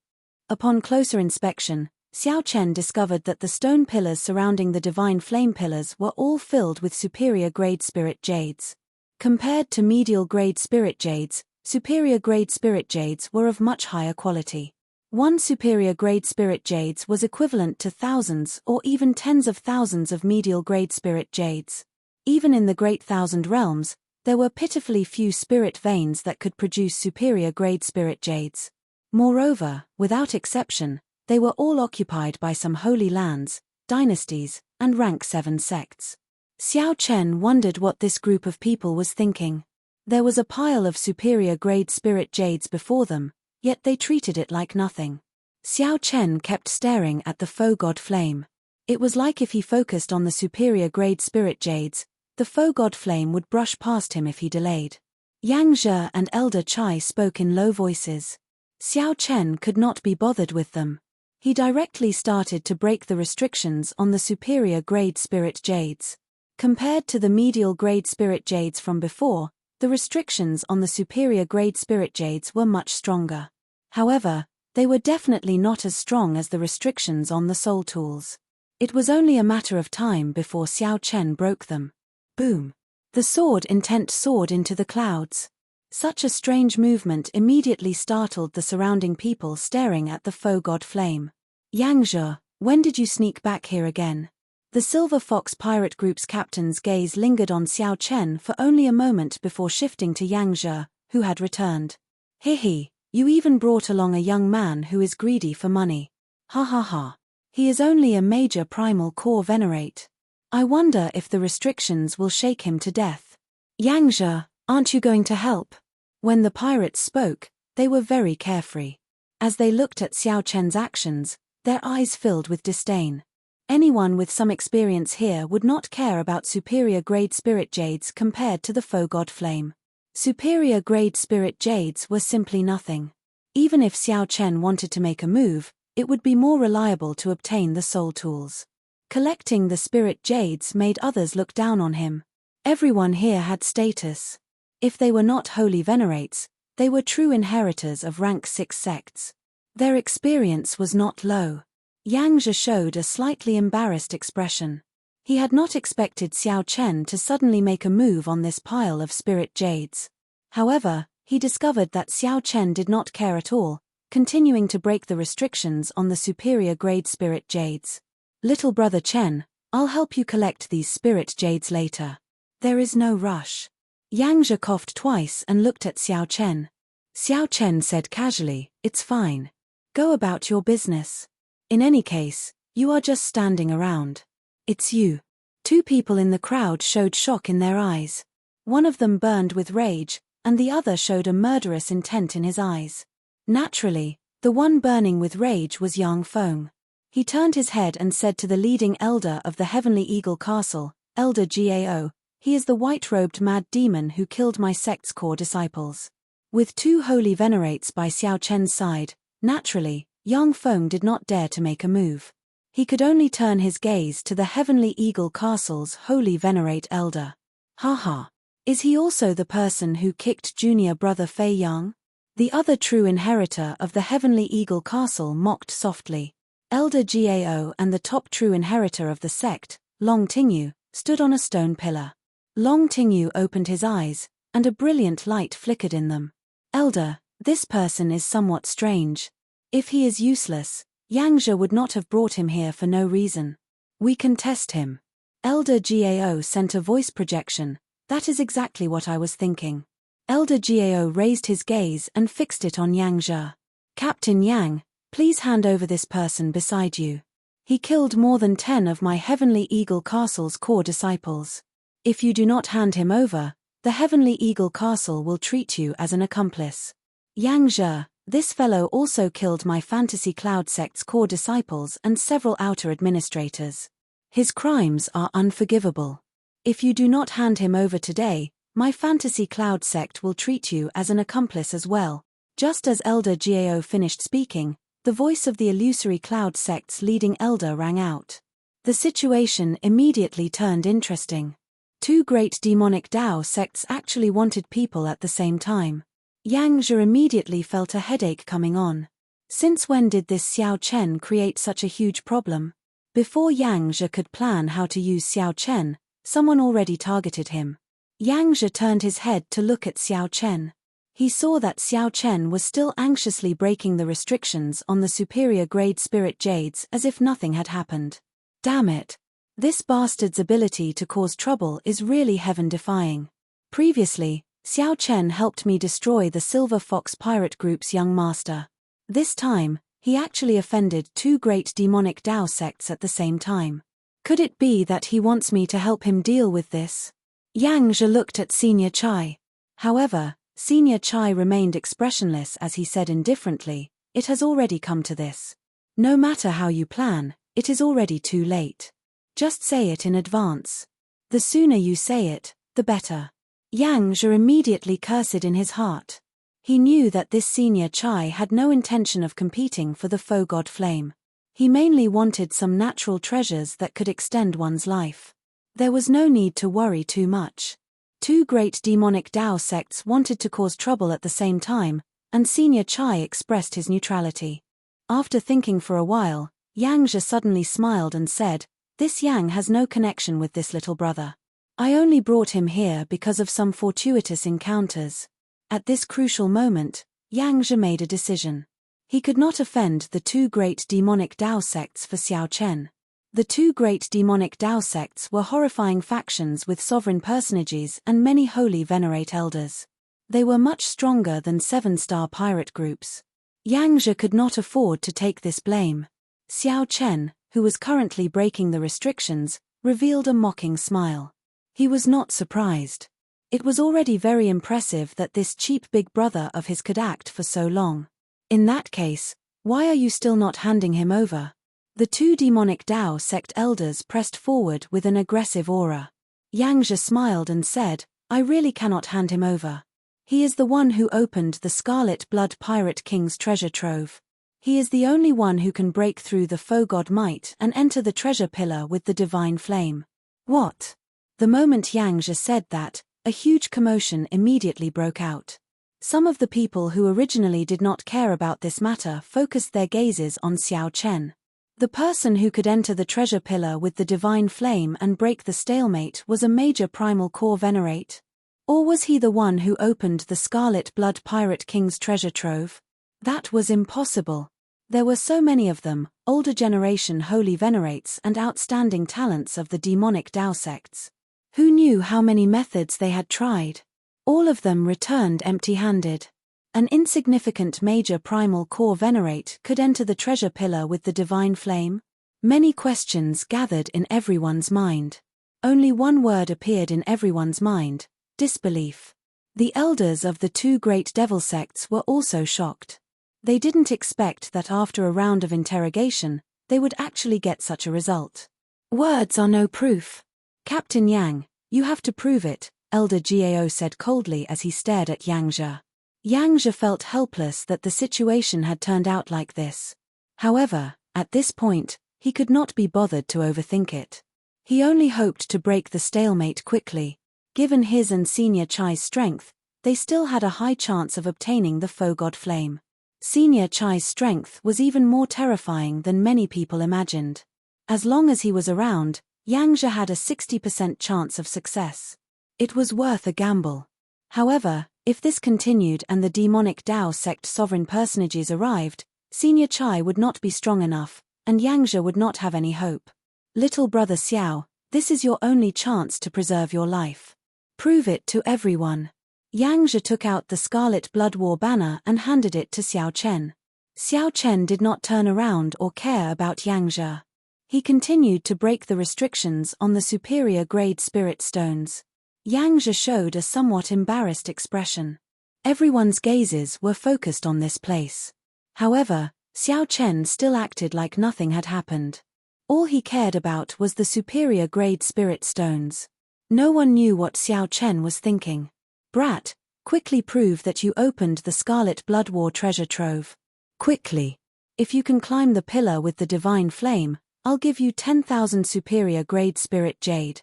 [SPEAKER 1] Upon closer inspection, Xiao Chen discovered that the stone pillars surrounding the divine flame pillars were all filled with superior grade spirit jades. Compared to medial grade spirit jades, superior grade spirit jades were of much higher quality. One superior grade spirit jades was equivalent to thousands or even tens of thousands of medial grade spirit jades. Even in the Great Thousand Realms, there were pitifully few spirit veins that could produce superior grade spirit jades. Moreover, without exception, they were all occupied by some holy lands, dynasties, and rank 7 sects. Xiao Chen wondered what this group of people was thinking. There was a pile of superior grade spirit jades before them, yet they treated it like nothing. Xiao Chen kept staring at the foe god flame. It was like if he focused on the superior grade spirit jades, the foe god flame would brush past him if he delayed. Yang Zhe and Elder Chai spoke in low voices. Xiao Chen could not be bothered with them. He directly started to break the restrictions on the superior grade spirit jades. Compared to the medial grade spirit jades from before, the restrictions on the superior grade spirit jades were much stronger. However, they were definitely not as strong as the restrictions on the soul tools. It was only a matter of time before Xiao Chen broke them. Boom! The sword intent soared into the clouds. Such a strange movement immediately startled the surrounding people staring at the foe god flame. Yang Zhe, when did you sneak back here again? The Silver Fox Pirate Group's captain's gaze lingered on Xiao Chen for only a moment before shifting to Yang Zhe, who had returned. He, you even brought along a young man who is greedy for money. Ha ha ha. He is only a major primal core venerate. I wonder if the restrictions will shake him to death. Yang Zhe, aren't you going to help? When the pirates spoke, they were very carefree. As they looked at Xiao Chen's actions, their eyes filled with disdain. Anyone with some experience here would not care about superior grade spirit jades compared to the foe god flame. Superior grade spirit jades were simply nothing. Even if Xiao Chen wanted to make a move, it would be more reliable to obtain the soul tools. Collecting the spirit jades made others look down on him. Everyone here had status. If they were not holy venerates, they were true inheritors of rank 6 sects. Their experience was not low. Yang Zhe showed a slightly embarrassed expression. He had not expected Xiao Chen to suddenly make a move on this pile of spirit jades. However, he discovered that Xiao Chen did not care at all, continuing to break the restrictions on the superior grade spirit jades. Little brother Chen, I'll help you collect these spirit jades later. There is no rush. Yang Zhe coughed twice and looked at Xiao Chen. Xiao Chen said casually, it's fine. Go about your business. In any case, you are just standing around. It's you. Two people in the crowd showed shock in their eyes. One of them burned with rage, and the other showed a murderous intent in his eyes. Naturally, the one burning with rage was Yang Feng. He turned his head and said to the leading elder of the Heavenly Eagle Castle, Elder Gao, he is the white-robed mad demon who killed my sect's core disciples. With two holy venerates by Xiao Chen's side, naturally, Yang Feng did not dare to make a move. He could only turn his gaze to the Heavenly Eagle Castle's holy venerate elder. Haha. Is he also the person who kicked junior brother Fei Yang? The other true inheritor of the Heavenly Eagle Castle mocked softly. Elder Gao and the top true inheritor of the sect, Long Tingyu, stood on a stone pillar. Long Tingyu opened his eyes, and a brilliant light flickered in them. Elder, this person is somewhat strange. If he is useless, Yang Zhe would not have brought him here for no reason. We can test him. Elder Gao sent a voice projection. That is exactly what I was thinking. Elder Gao raised his gaze and fixed it on Yang Zhe. Captain Yang, please hand over this person beside you. He killed more than 10 of my Heavenly Eagle Castle's core disciples. If you do not hand him over, the Heavenly Eagle Castle will treat you as an accomplice. Yang Zhe, this fellow also killed my Fantasy Cloud sect's core disciples and several outer administrators. His crimes are unforgivable. If you do not hand him over today, my Fantasy Cloud sect will treat you as an accomplice as well. Just as Elder Gao finished speaking, the voice of the illusory Cloud sect's leading elder rang out. The situation immediately turned interesting. Two great demonic Dao sects actually wanted people at the same time. Yang Zhe immediately felt a headache coming on. Since when did this Xiao Chen create such a huge problem? Before Yang Zhe could plan how to use Xiao Chen, someone already targeted him. Yang Zhe turned his head to look at Xiao Chen. He saw that Xiao Chen was still anxiously breaking the restrictions on the superior grade spirit jades as if nothing had happened. Damn it. This bastard's ability to cause trouble is really heaven-defying. Previously, Xiao Chen helped me destroy the Silver Fox Pirate Group's young master. This time, he actually offended two great demonic Dao sects at the same time. Could it be that he wants me to help him deal with this? Yang Zhe looked at Senior Chai. However, Senior Chai remained expressionless as he said indifferently, it has already come to this. No matter how you plan, it is already too late. Just say it in advance. The sooner you say it, the better. Yang Zhe immediately cursed in his heart. He knew that this Senior Chai had no intention of competing for the faux god flame. He mainly wanted some natural treasures that could extend one's life. There was no need to worry too much. Two great demonic Dao sects wanted to cause trouble at the same time, and Senior Chai expressed his neutrality. After thinking for a while, Yang Zhe suddenly smiled and said, this Yang has no connection with this little brother. I only brought him here because of some fortuitous encounters. At this crucial moment, Yang Zhe made a decision. He could not offend the two great demonic Dao sects for Xiao Chen. The two great demonic Dao sects were horrifying factions with sovereign personages and many holy venerate elders. They were much stronger than 7-star pirate groups. Yang Zhe could not afford to take this blame. Xiao Chen, who was currently breaking the restrictions, revealed a mocking smile. He was not surprised. It was already very impressive that this cheap big brother of his could act for so long. In that case, why are you still not handing him over? The two demonic Dao sect elders pressed forward with an aggressive aura. Yang Zhe smiled and said, I really cannot hand him over. He is the one who opened the Scarlet Blood Pirate King's treasure trove. He is the only one who can break through the faux god might and enter the treasure pillar with the divine flame. What? The moment Yang Zhe said that, a huge commotion immediately broke out. Some of the people who originally did not care about this matter focused their gazes on Xiao Chen. The person who could enter the treasure pillar with the divine flame and break the stalemate was a major primal core venerate. Or was he the one who opened the Scarlet Blood Pirate King's treasure trove? That was impossible. There were so many of them, older generation holy venerates and outstanding talents of the demonic Dao sects. Who knew how many methods they had tried? All of them returned empty-handed. An insignificant major primal core venerate could enter the treasure pillar with the divine flame? Many questions gathered in everyone's mind. Only one word appeared in everyone's mind: disbelief. The elders of the two great devil sects were also shocked. They didn't expect that after a round of interrogation, they would actually get such a result. Words are no proof. Captain Yang, you have to prove it, Elder Gao said coldly as he stared at Yang Zhe. Yang Zhe felt helpless that the situation had turned out like this. However, at this point, he could not be bothered to overthink it. He only hoped to break the stalemate quickly. Given his and Senior Chai's strength, they still had a high chance of obtaining the Foe God Flame. Senior Chai's strength was even more terrifying than many people imagined. As long as he was around, Yang Zhe had a 60% chance of success. It was worth a gamble. However, if this continued and the demonic Dao sect sovereign personages arrived, Senior Chai would not be strong enough, and Yang Zhe would not have any hope. Little brother Xiao, this is your only chance to preserve your life. Prove it to everyone. Yang Zhe took out the Scarlet Blood War banner and handed it to Xiao Chen. Xiao Chen did not turn around or care about Yang Zhe. He continued to break the restrictions on the superior grade spirit stones. Yang Zhe showed a somewhat embarrassed expression. Everyone's gazes were focused on this place. However, Xiao Chen still acted like nothing had happened. All he cared about was the superior grade spirit stones. No one knew what Xiao Chen was thinking. Brat, quickly prove that you opened the Scarlet Blood War treasure trove. Quickly. If you can climb the pillar with the divine flame, I'll give you 10,000 superior grade spirit jade.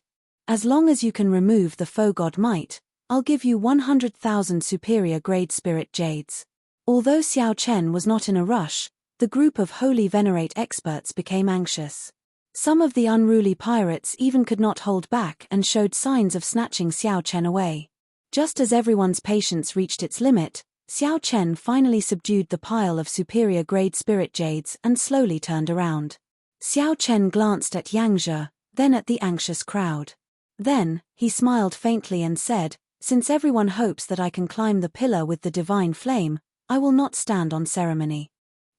[SPEAKER 1] As long as you can remove the Foe God Might, I'll give you 100,000 superior grade spirit jades. Although Xiao Chen was not in a rush, the group of holy venerate experts became anxious. Some of the unruly pirates even could not hold back and showed signs of snatching Xiao Chen away. Just as everyone's patience reached its limit, Xiao Chen finally subdued the pile of superior grade spirit jades and slowly turned around. Xiao Chen glanced at Yang Zhe, then at the anxious crowd. Then, he smiled faintly and said, "Since everyone hopes that I can climb the pillar with the divine flame, I will not stand on ceremony."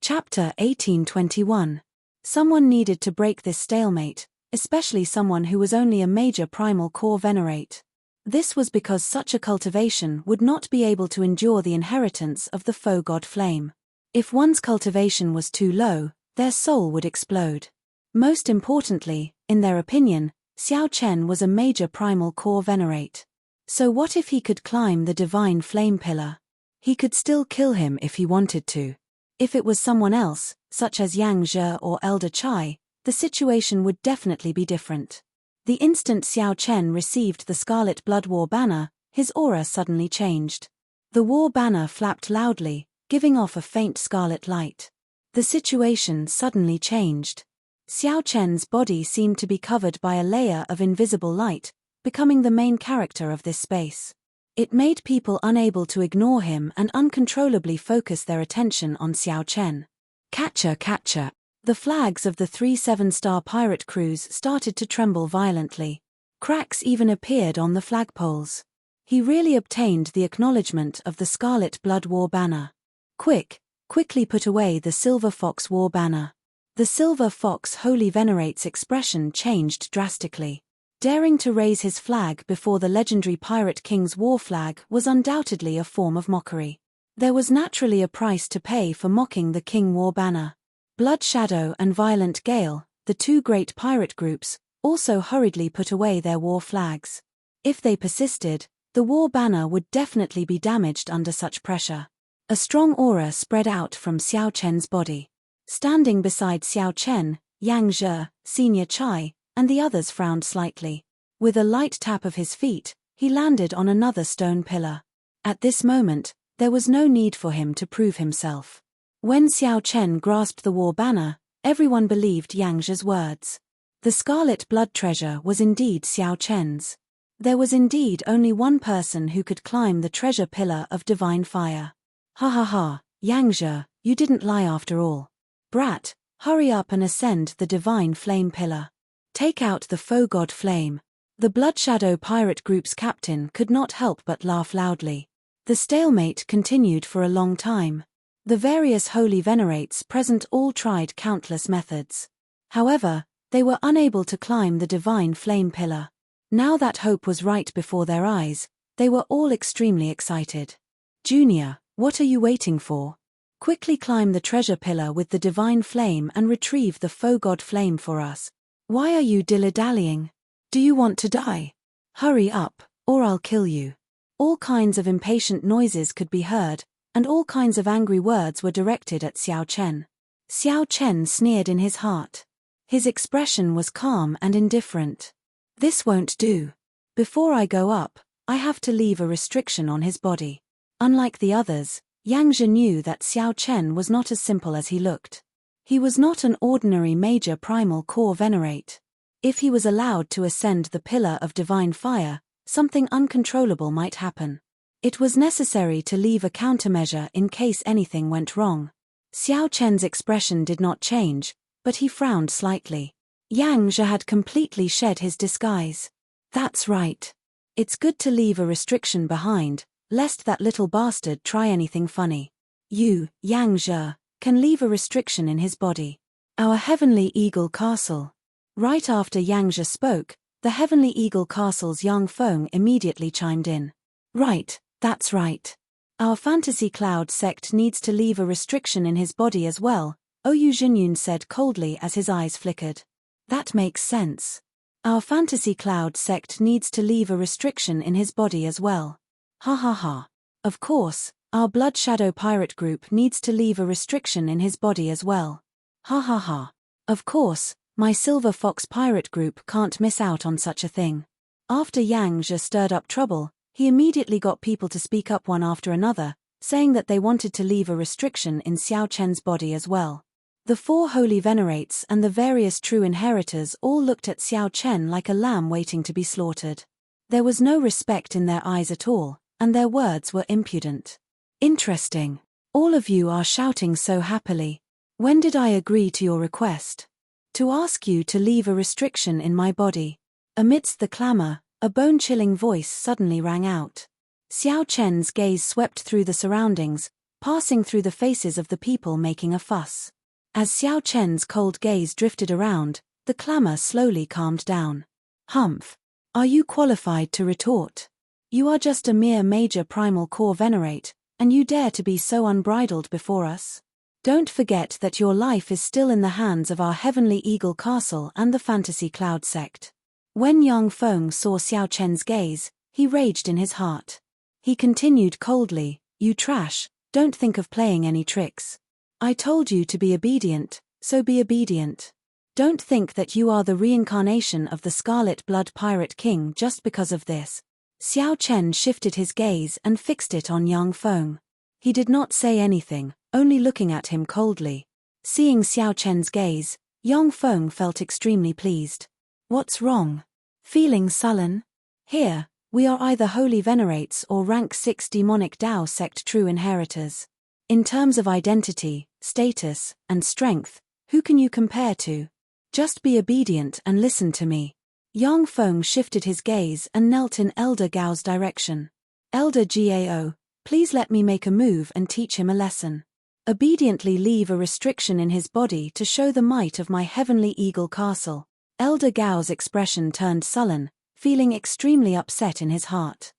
[SPEAKER 1] Chapter 1821. Someone needed to break this stalemate, especially someone who was only a major primal core venerate. This was because such a cultivation would not be able to endure the inheritance of the Foe God Flame. If one's cultivation was too low, their soul would explode. Most importantly, in their opinion, Xiao Chen was a major primal core venerate. So what if he could climb the divine flame pillar? He could still kill him if he wanted to. If it was someone else, such as Yang Zhe or Elder Chai, the situation would definitely be different. The instant Xiao Chen received the Scarlet Blood War banner, his aura suddenly changed. The war banner flapped loudly, giving off a faint scarlet light. The situation suddenly changed. Xiao Chen's body seemed to be covered by a layer of invisible light, becoming the main character of this space. It made people unable to ignore him and uncontrollably focus their attention on Xiao Chen. Catcher, catcher. The flags of the 3 7-star pirate crews started to tremble violently. Cracks even appeared on the flagpoles. He really obtained the acknowledgement of the Scarlet Blood War banner. Quickly put away the Silver Fox War banner. The Silver Fox Holy Venerate's expression changed drastically. Daring to raise his flag before the legendary Pirate King's war flag was undoubtedly a form of mockery. There was naturally a price to pay for mocking the King War banner. Blood Shadow and Violent Gale, the two great pirate groups, also hurriedly put away their war flags. If they persisted, the war banner would definitely be damaged under such pressure. A strong aura spread out from Xiao Chen's body. Standing beside Xiao Chen, Yang Zhe, Senior Chai, and the others frowned slightly. With a light tap of his feet, he landed on another stone pillar. At this moment, there was no need for him to prove himself. When Xiao Chen grasped the war banner, Everyone believed Yang Zhe's words. The scarlet blood treasure was indeed Xiao Chen's. There was indeed only one person who could climb the treasure pillar of divine fire. Ha ha ha, Yang Zhe, you didn't lie after all. Brat, hurry up and ascend the divine flame pillar. Take out the faux god flame. The Blood Shadow pirate group's captain could not help but laugh loudly. The stalemate continued for a long time. The various holy venerates present all tried countless methods. However, they were unable to climb the divine flame pillar. Now that hope was right before their eyes, they were all extremely excited. Junior, what are you waiting for? Quickly climb the treasure pillar with the divine flame and retrieve the faux god flame for us. Why are you dilly-dallying? Do you want to die? Hurry up, or I'll kill you. All kinds of impatient noises could be heard, and all kinds of angry words were directed at Xiao Chen. Xiao Chen sneered in his heart. His expression was calm and indifferent. This won't do. Before I go up, I have to leave a restriction on his body. Unlike the others, Yang Zhe knew that Xiao Chen was not as simple as he looked. He was not an ordinary major primal core venerate. If he was allowed to ascend the pillar of divine fire, something uncontrollable might happen. It was necessary to leave a countermeasure in case anything went wrong. Xiao Chen's expression did not change, but he frowned slightly. Yang Zhe had completely shed his disguise. That's right. It's good to leave a restriction behind, lest that little bastard try anything funny. You, Yang Zhe, can leave a restriction in his body. Our Heavenly Eagle Castle. Right after Yang Zhe spoke, the Heavenly Eagle Castle's Yang Feng immediately chimed in. Right, that's right. Our Fantasy Cloud sect needs to leave a restriction in his body as well, Oyu Jinyun said coldly as his eyes flickered. That makes sense. Our Fantasy Cloud sect needs to leave a restriction in his body as well. Ha ha ha. Of course, our Blood Shadow pirate group needs to leave a restriction in his body as well. Ha ha ha. Of course, my Silver Fox pirate group can't miss out on such a thing. After Yang Zhe stirred up trouble, he immediately got people to speak up one after another, saying that they wanted to leave a restriction in Xiao Chen's body as well. The four holy venerates and the various true inheritors all looked at Xiao Chen like a lamb waiting to be slaughtered. There was no respect in their eyes at all, and their words were impudent. Interesting. All of you are shouting so happily. When did I agree to your request? To ask you to leave a restriction in my body. Amidst the clamor, a bone-chilling voice suddenly rang out. Xiao Chen's gaze swept through the surroundings, passing through the faces of the people making a fuss. As Xiao Chen's cold gaze drifted around, the clamor slowly calmed down. Humph. Are you qualified to retort? You are just a mere major primal core venerate, and you dare to be so unbridled before us? Don't forget that your life is still in the hands of our Heavenly Eagle Castle and the Fantasy Cloud sect. When Yang Feng saw Xiao Chen's gaze, he raged in his heart. He continued coldly, You trash, don't think of playing any tricks. I told you to be obedient, so be obedient. Don't think that you are the reincarnation of the Scarlet Blood Pirate King just because of this. Xiao Chen shifted his gaze and fixed it on Yang Feng. He did not say anything, only looking at him coldly. Seeing Xiao Chen's gaze, Yang Feng felt extremely pleased. What's wrong? Feeling sullen? Here, we are either holy venerates or rank 6 demonic Dao sect true inheritors. In terms of identity, status, and strength, who can you compare to? Just be obedient and listen to me. Yang Feng shifted his gaze and knelt in Elder Gao's direction. Elder Gao, please let me make a move and teach him a lesson. Obediently leave a restriction in his body to show the might of my Heavenly Eagle Castle. Elder Gao's expression turned sullen, feeling extremely upset in his heart.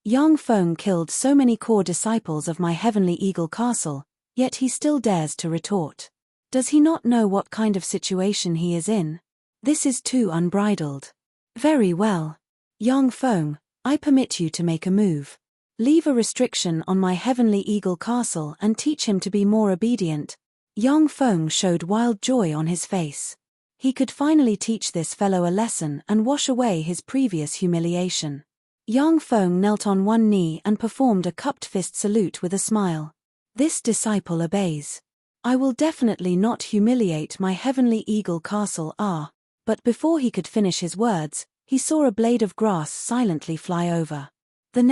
[SPEAKER 1] Yang Feng killed so many core disciples of my Heavenly Eagle Castle, yet he still dares to retort. Does he not know what kind of situation he is in? This is too unbridled. Very well. Yang Feng, I permit you to make a move. Leave a restriction on my Heavenly Eagle Castle and teach him to be more obedient. Yang Feng showed wild joy on his face. He could finally teach this fellow a lesson and wash away his previous humiliation. Yang Feng knelt on one knee and performed a cupped fist salute with a smile. This disciple obeys. I will definitely not humiliate my heavenly eagle castle. But before he could finish his words, he saw a blade of grass silently fly over. In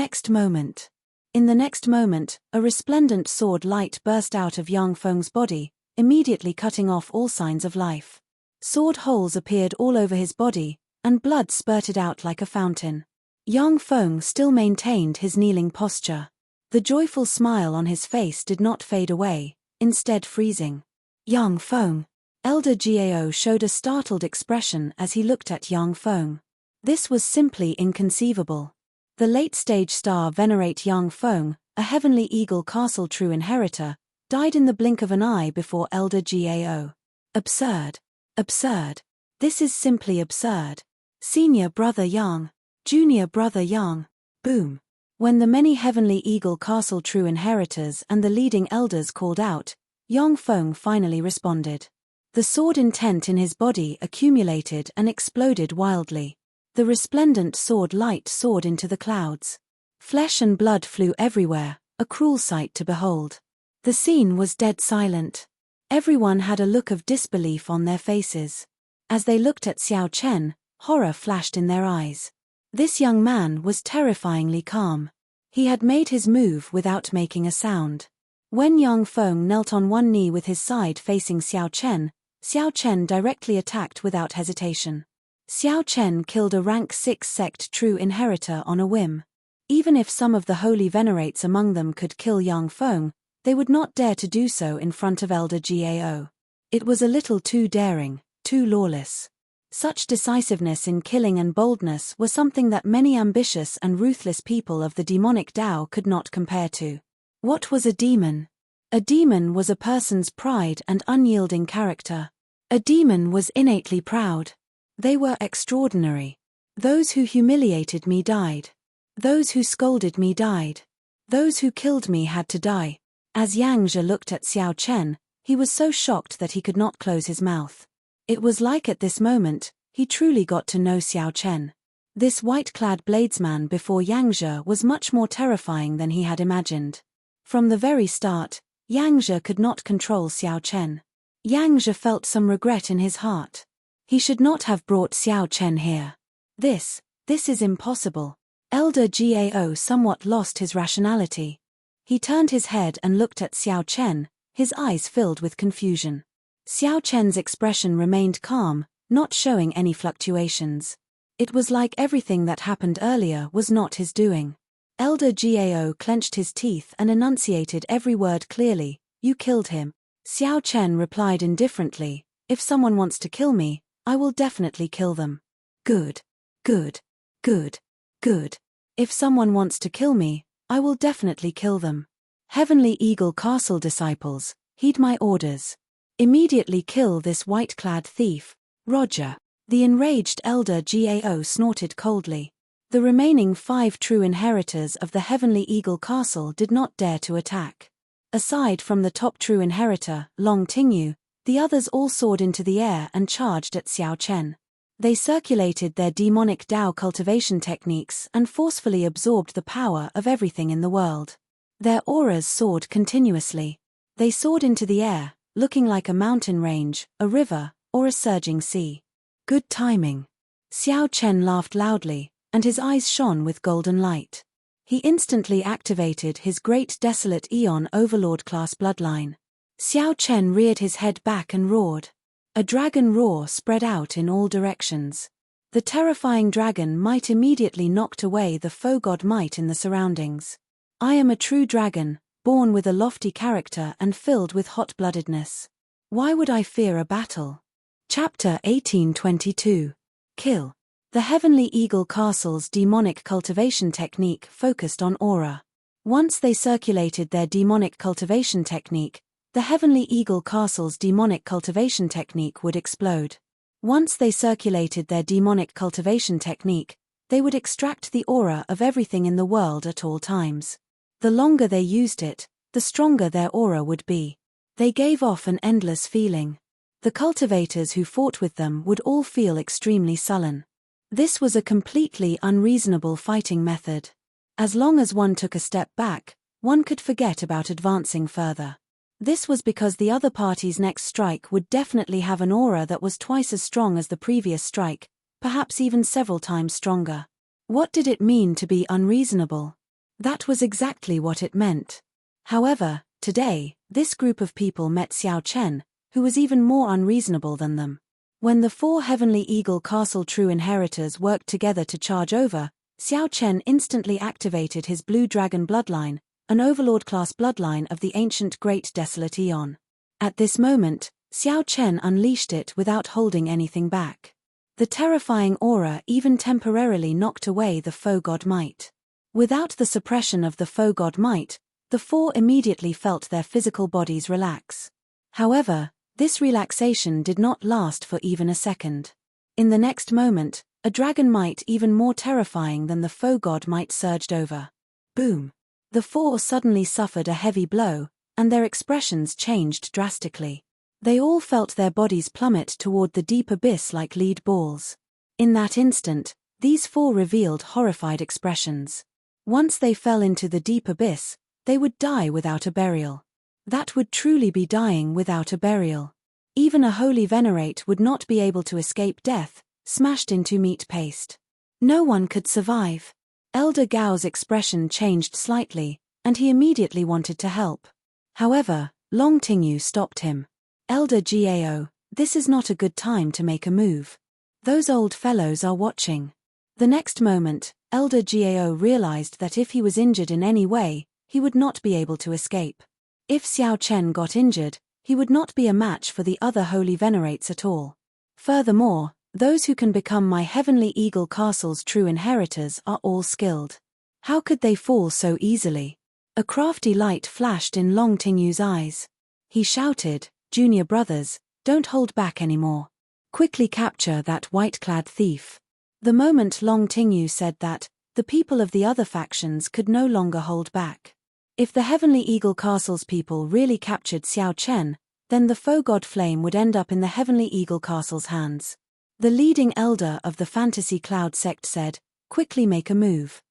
[SPEAKER 1] the next moment, a resplendent sword light burst out of Yang Feng's body, immediately cutting off all signs of life. Sword holes appeared all over his body, and blood spurted out like a fountain. Yang Feng still maintained his kneeling posture. The joyful smile on his face did not fade away, instead freezing. Yang Feng. Elder Gao showed a startled expression as he looked at Yang Feng. This was simply inconceivable. The late-stage star venerate Yang Feng, a heavenly eagle castle true inheritor, died in the blink of an eye before Elder Gao. Absurd. Absurd. This is simply absurd. Senior brother Yang. Junior brother Yang. Boom. When the many heavenly eagle castle true inheritors and the leading elders called out, Yang Feng finally responded. The sword intent in his body accumulated and exploded wildly. The resplendent sword light soared into the clouds. Flesh and blood flew everywhere, a cruel sight to behold. The scene was dead silent. Everyone had a look of disbelief on their faces. As they looked at Xiao Chen, horror flashed in their eyes. This young man was terrifyingly calm. He had made his move without making a sound. When Yang Feng knelt on one knee with his side facing Xiao Chen directly attacked without hesitation. Xiao Chen killed a rank 6 sect true inheritor on a whim. Even if some of the holy venerates among them could kill Yang Feng, they would not dare to do so in front of Elder Gao. It was a little too daring, too lawless. Such decisiveness in killing and boldness were something that many ambitious and ruthless people of the demonic Tao could not compare to. What was a demon? A demon was a person's pride and unyielding character. A demon was innately proud. They were extraordinary. Those who humiliated me died. Those who scolded me died. Those who killed me had to die. As Yang Zhe looked at Xiao Chen, he was so shocked that he could not close his mouth. It was like at this moment, he truly got to know Xiao Chen. This white-clad bladesman before Yang Zhe was much more terrifying than he had imagined. From the very start, Yang Zhe could not control Xiao Chen. Yang Zhe felt some regret in his heart. He should not have brought Xiao Chen here. This is impossible. Elder Gao somewhat lost his rationality. He turned his head and looked at Xiao Chen, his eyes filled with confusion. Xiao Chen's expression remained calm, not showing any fluctuations. It was like everything that happened earlier was not his doing. Elder Gao clenched his teeth and enunciated every word clearly. You killed him. Xiao Chen replied indifferently, if someone wants to kill me, I will definitely kill them. Good. Good. Good. Good. If someone wants to kill me, I will definitely kill them. Heavenly Eagle Castle disciples, heed my orders. Immediately kill this white-clad thief. Roger. The enraged Elder Gao snorted coldly. The remaining 5 true inheritors of the Heavenly Eagle Castle did not dare to attack. Aside from the top true inheritor, Long Tingyu, the others all soared into the air and charged at Xiao Chen. They circulated their demonic Tao cultivation techniques and forcefully absorbed the power of everything in the world. Their auras soared continuously. They soared into the air, looking like a mountain range, a river, or a surging sea. Good timing. Xiao Chen laughed loudly, and his eyes shone with golden light. He instantly activated his great desolate Eon Overlord class bloodline. Xiao Chen reared his head back and roared. A dragon roar spread out in all directions. The terrifying dragon might immediately knocked away the foe god might in the surroundings. I am a true dragon, born with a lofty character and filled with hot-bloodedness. Why would I fear a battle? Chapter 1822. Kill. The Heavenly Eagle Castle's demonic cultivation technique focused on aura. Once they circulated their demonic cultivation technique, the Heavenly Eagle Castle's demonic cultivation technique would explode. Once they circulated their demonic cultivation technique, they would extract the aura of everything in the world at all times. The longer they used it, the stronger their aura would be. They gave off an endless feeling. The cultivators who fought with them would all feel extremely sullen. This was a completely unreasonable fighting method. As long as one took a step back, one could forget about advancing further. This was because the other party's next strike would definitely have an aura that was twice as strong as the previous strike, perhaps even several times stronger. What did it mean to be unreasonable? That was exactly what it meant. However, today, this group of people met Xiao Chen, who was even more unreasonable than them. When the 4 Heavenly Eagle Castle True Inheritors worked together to charge over, Xiao Chen instantly activated his Blue Dragon bloodline, an Overlord-class bloodline of the ancient Great Desolate Eon. At this moment, Xiao Chen unleashed it without holding anything back. The terrifying aura even temporarily knocked away the foe god might. Without the suppression of the foe god might, the 4 immediately felt their physical bodies relax. However, this relaxation did not last for even a second. In the next moment, a dragon might even more terrifying than the foe god might surged over. Boom! The 4 suddenly suffered a heavy blow, and their expressions changed drastically. They all felt their bodies plummet toward the deep abyss like lead balls. In that instant, these 4 revealed horrified expressions. Once they fell into the deep abyss, they would die without a burial. That would truly be dying without a burial. Even a holy venerate would not be able to escape death, smashed into meat paste. No one could survive. Elder Gao's expression changed slightly, and he immediately wanted to help. However, Long Tingyu stopped him. Elder Gao, this is not a good time to make a move. Those old fellows are watching. The next moment, Elder Gao realized that if he was injured in any way, he would not be able to escape. If Xiao Chen got injured, he would not be a match for the other holy venerates at all. Furthermore, those who can become my Heavenly Eagle Castle's true inheritors are all skilled. How could they fall so easily? A crafty light flashed in Long Tingyu's eyes. He shouted, "Junior brothers, don't hold back anymore. Quickly capture that white-clad thief." The moment Long Tingyu said that, the people of the other factions could no longer hold back. If the Heavenly Eagle Castle's people really captured Xiao Chen, then the foe god flame would end up in the Heavenly Eagle Castle's hands. The leading elder of the Fantasy Cloud sect said, "Quickly make a move.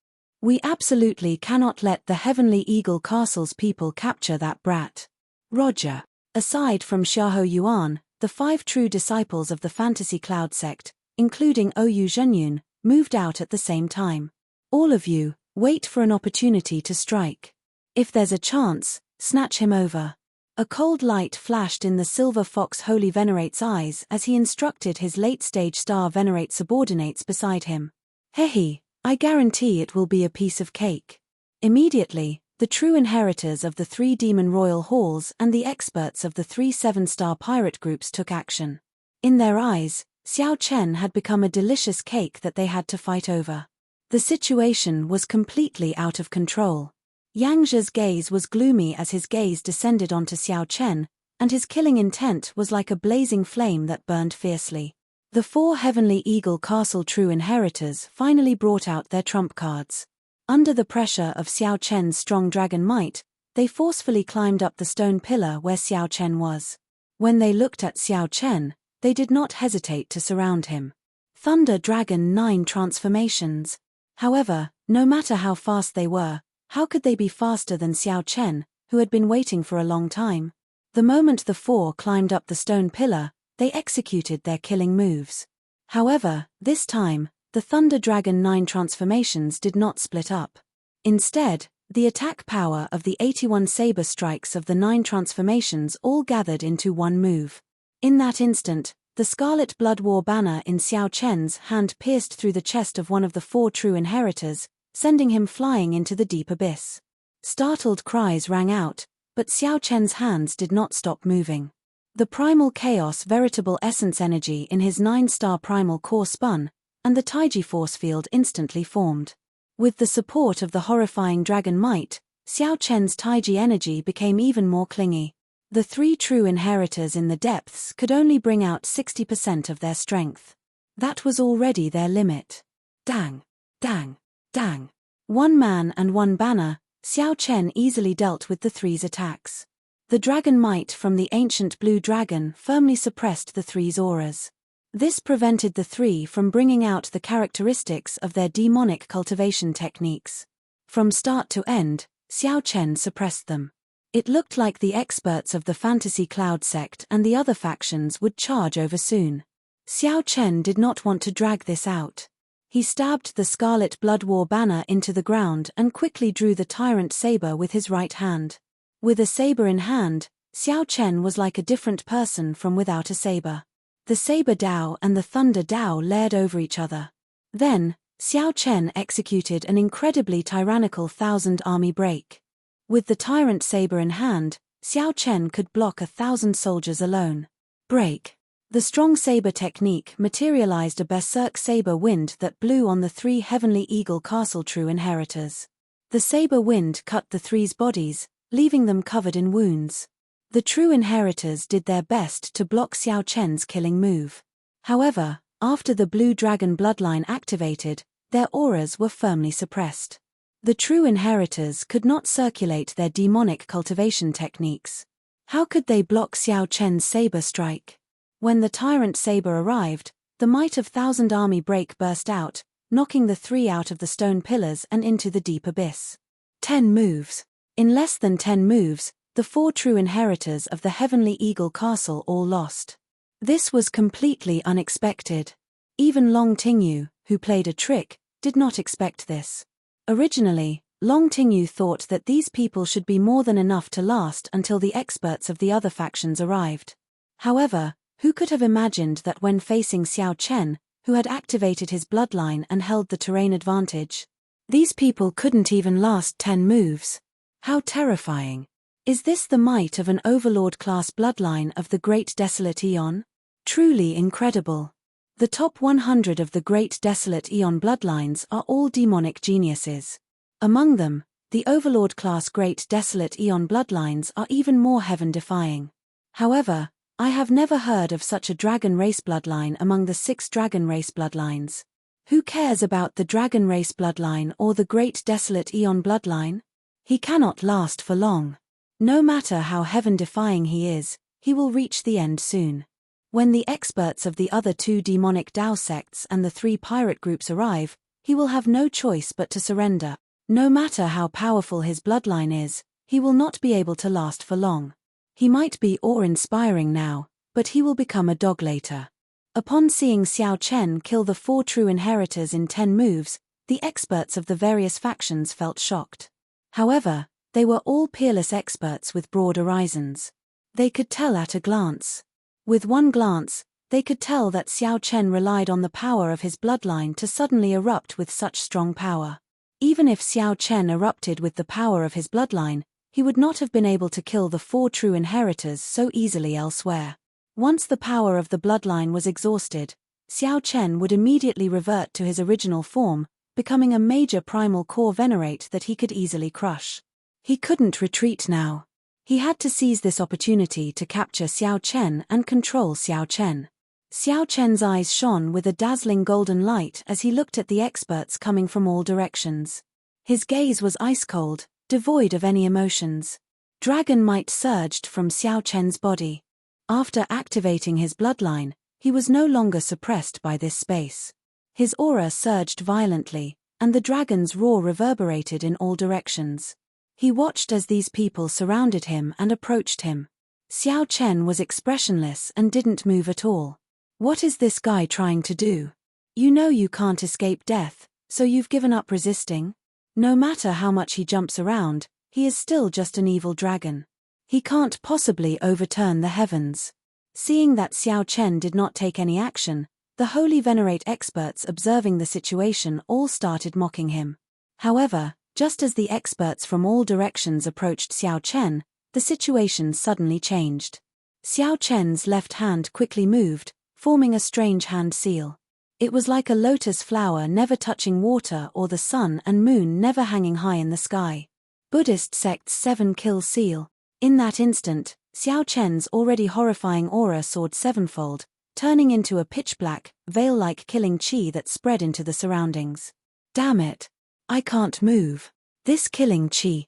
[SPEAKER 1] We absolutely cannot let the Heavenly Eagle Castle's people capture that brat." Roger. Aside from Xiahou Yuan, the 5 true disciples of the Fantasy Cloud sect, including Oyu Zhenyun, moved out at the same time. All of you, wait for an opportunity to strike. If there's a chance, snatch him over. A cold light flashed in the Silver Fox Holy Venerate's eyes as he instructed his late-stage Star Venerate subordinates beside him. "Hehe, I guarantee it will be a piece of cake." Immediately, the true inheritors of the 3 Demon Royal Halls and the experts of the 3 7-star pirate groups took action. In their eyes, Xiao Chen had become a delicious cake that they had to fight over. The situation was completely out of control. Yang Zhe's gaze was gloomy as his gaze descended onto Xiao Chen, and his killing intent was like a blazing flame that burned fiercely. The 4 Heavenly Eagle Castle true inheritors finally brought out their trump cards. Under the pressure of Xiao Chen's strong dragon might, they forcefully climbed up the stone pillar where Xiao Chen was. When they looked at Xiao Chen, they did not hesitate to surround him. Thunder Dragon 9 transformations. However, no matter how fast they were, how could they be faster than Xiao Chen, who had been waiting for a long time? The moment the 4 climbed up the stone pillar, they executed their killing moves. However, this time, the Thunder Dragon 9 transformations did not split up. Instead, the attack power of the 81 saber strikes of the 9 transformations all gathered into one move. In that instant, the Scarlet Blood War banner in Xiao Chen's hand pierced through the chest of one of the 4 true inheritors, sending him flying into the deep abyss. Startled cries rang out, but Xiao Chen's hands did not stop moving. The primal chaos veritable essence energy in his 9-star primal core spun, and the Taiji force field instantly formed. With the support of the horrifying dragon might, Xiao Chen's Taiji energy became even more clingy. The 3 true inheritors in the depths could only bring out 60% of their strength. That was already their limit. Dang! Dang! Dang! One man and one banner, Xiao Chen easily dealt with the 3's attacks. The dragon might from the ancient blue dragon firmly suppressed the 3's auras. This prevented the 3 from bringing out the characteristics of their demonic cultivation techniques. From start to end, Xiao Chen suppressed them. It looked like the experts of the Fantasy Cloud sect and the other factions would charge over soon. Xiao Chen did not want to drag this out. He stabbed the Scarlet Blood War banner into the ground and quickly drew the tyrant saber with his right hand. With a saber in hand, Xiao Chen was like a different person from without a saber. The saber Dao and the thunder Dao layered over each other. Then, Xiao Chen executed an incredibly tyrannical 1,000-army break. With the tyrant saber in hand, Xiao Chen could block 1,000 soldiers alone. Break. The strong saber technique materialized a berserk saber wind that blew on the 3 Heavenly Eagle Castle True Inheritors. The saber wind cut the 3's bodies, leaving them covered in wounds. The True Inheritors did their best to block Xiao Chen's killing move. However, after the Blue Dragon bloodline activated, their auras were firmly suppressed. The True Inheritors could not circulate their demonic cultivation techniques. How could they block Xiao Chen's saber strike? When the tyrant saber arrived, the might of 1,000-army break burst out, knocking the 3 out of the stone pillars and into the deep abyss. 10 moves. In less than 10 moves, the 4 True Inheritors of the Heavenly Eagle Castle all lost. This was completely unexpected. Even Long Tingyu, who played a trick, did not expect this. Originally, Long Tingyu thought that these people should be more than enough to last until the experts of the other factions arrived. However, who could have imagined that when facing Xiao Chen, who had activated his bloodline and held the terrain advantage, these people couldn't even last 10 moves? How terrifying. Is this the might of an overlord-class bloodline of the Great Desolate Eon? Truly incredible. The top 100 of the Great Desolate Eon bloodlines are all demonic geniuses. Among them, the overlord-class Great Desolate Eon bloodlines are even more heaven-defying. However, I have never heard of such a dragon race bloodline among the 6 dragon race bloodlines. Who cares about the dragon race bloodline or the Great Desolate Eon bloodline? He cannot last for long. No matter how heaven-defying he is, he will reach the end soon. When the experts of the other 2 demonic Dao sects and the 3 pirate groups arrive, he will have no choice but to surrender. No matter how powerful his bloodline is, he will not be able to last for long. He might be awe-inspiring now, but he will become a dog later. Upon seeing Xiao Chen kill the 4 True Inheritors in 10 moves, the experts of the various factions felt shocked. However, they were all peerless experts with broad horizons. They could tell at a glance. With one glance, they could tell that Xiao Chen relied on the power of his bloodline to suddenly erupt with such strong power. Even if Xiao Chen erupted with the power of his bloodline, he would not have been able to kill the 4 True Inheritors so easily elsewhere. Once the power of the bloodline was exhausted, Xiao Chen would immediately revert to his original form, becoming a major primal core venerate that he could easily crush. He couldn't retreat now. He had to seize this opportunity to capture Xiao Chen and control Xiao Chen. Xiao Chen's eyes shone with a dazzling golden light as he looked at the experts coming from all directions. His gaze was ice-cold, devoid of any emotions. Dragon might surged from Xiao Chen's body. After activating his bloodline, he was no longer suppressed by this space. His aura surged violently, and the dragon's roar reverberated in all directions. He watched as these people surrounded him and approached him. Xiao Chen was expressionless and didn't move at all. What is this guy trying to do? You know you can't escape death, so you've given up resisting? No matter how much he jumps around, he is still just an evil dragon. He can't possibly overturn the heavens. Seeing that Xiao Chen did not take any action, the Holy Venerate experts observing the situation all started mocking him. However, just as the experts from all directions approached Xiao Chen, the situation suddenly changed. Xiao Chen's left hand quickly moved, forming a strange hand seal. It was like a lotus flower never touching water or the sun and moon never hanging high in the sky. Buddhist sect's 7-kill seal. In that instant, Xiao Chen's already horrifying aura soared sevenfold, turning into a pitch-black, veil-like killing chi that spread into the surroundings. Damn it! I can't move. This killing chi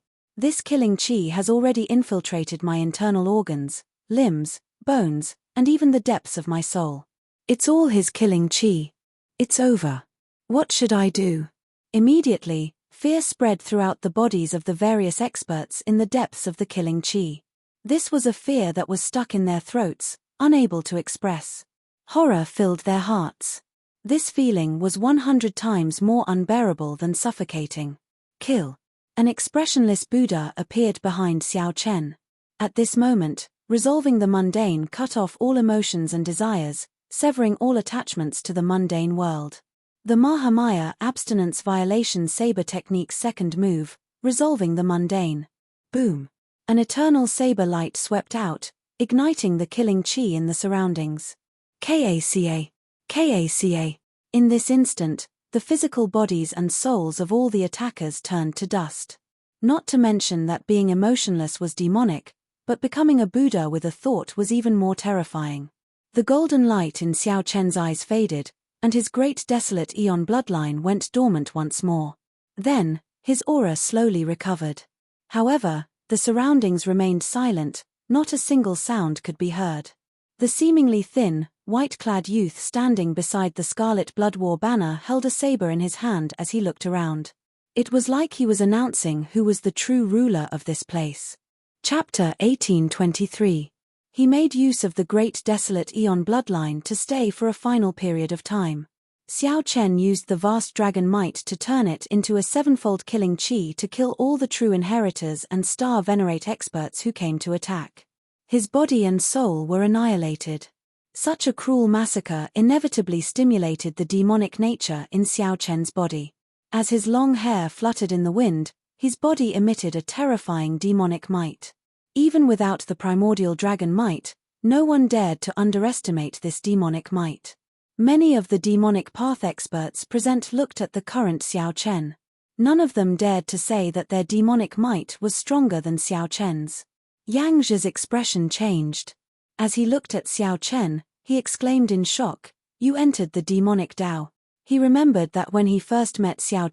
[SPEAKER 1] has already infiltrated my internal organs, limbs, bones, and even the depths of my soul. It's all his killing chi. It's over. What should I do? Immediately, Fear spread throughout the bodies of the various experts in the depths of the killing chi. This was a fear that was stuck in their throats, unable to express. Horror filled their hearts. This feeling was 100 times more unbearable than suffocating. Kill. An expressionless Buddha appeared behind Xiao Chen. At this moment, resolving the mundane cut off all emotions and desires, severing all attachments to the mundane world. The Mahamaya abstinence violation saber technique's second move, resolving the mundane. Boom. An eternal saber light swept out, igniting the killing chi in the surroundings. Kaca. Kaca. In this instant, the physical bodies and souls of all the attackers turned to dust. Not to mention that being emotionless was demonic, but becoming a Buddha with a thought was even more terrifying. The golden light in Xiao Chen's eyes faded, and his great desolate eon bloodline went dormant once more. Then, his aura slowly recovered. However, the surroundings remained silent, not a single sound could be heard. The seemingly thin, white-clad youth standing beside the Scarlet Blood War banner held a saber in his hand as he looked around. It was like he was announcing who was the true ruler of this place. Chapter 1823. He made use of the great desolate eon bloodline to stay for a final period of time. Xiao Chen used the vast dragon might to turn it into a sevenfold killing chi to kill all the true inheritors and star venerate experts who came to attack. His body and soul were annihilated. Such a cruel massacre inevitably stimulated the demonic nature in Xiao Chen's body. As his long hair fluttered in the wind, his body emitted a terrifying demonic might. Even without the primordial dragon might, no one dared to underestimate this demonic might. Many of the demonic path experts present looked at the current Xiao Chen. None of them dared to say that their demonic might was stronger than Xiao Chen's. Yang Zhe's expression changed. As he looked at Xiao Chen, he exclaimed in shock, "You entered the demonic Tao." He remembered that when he first met Xiao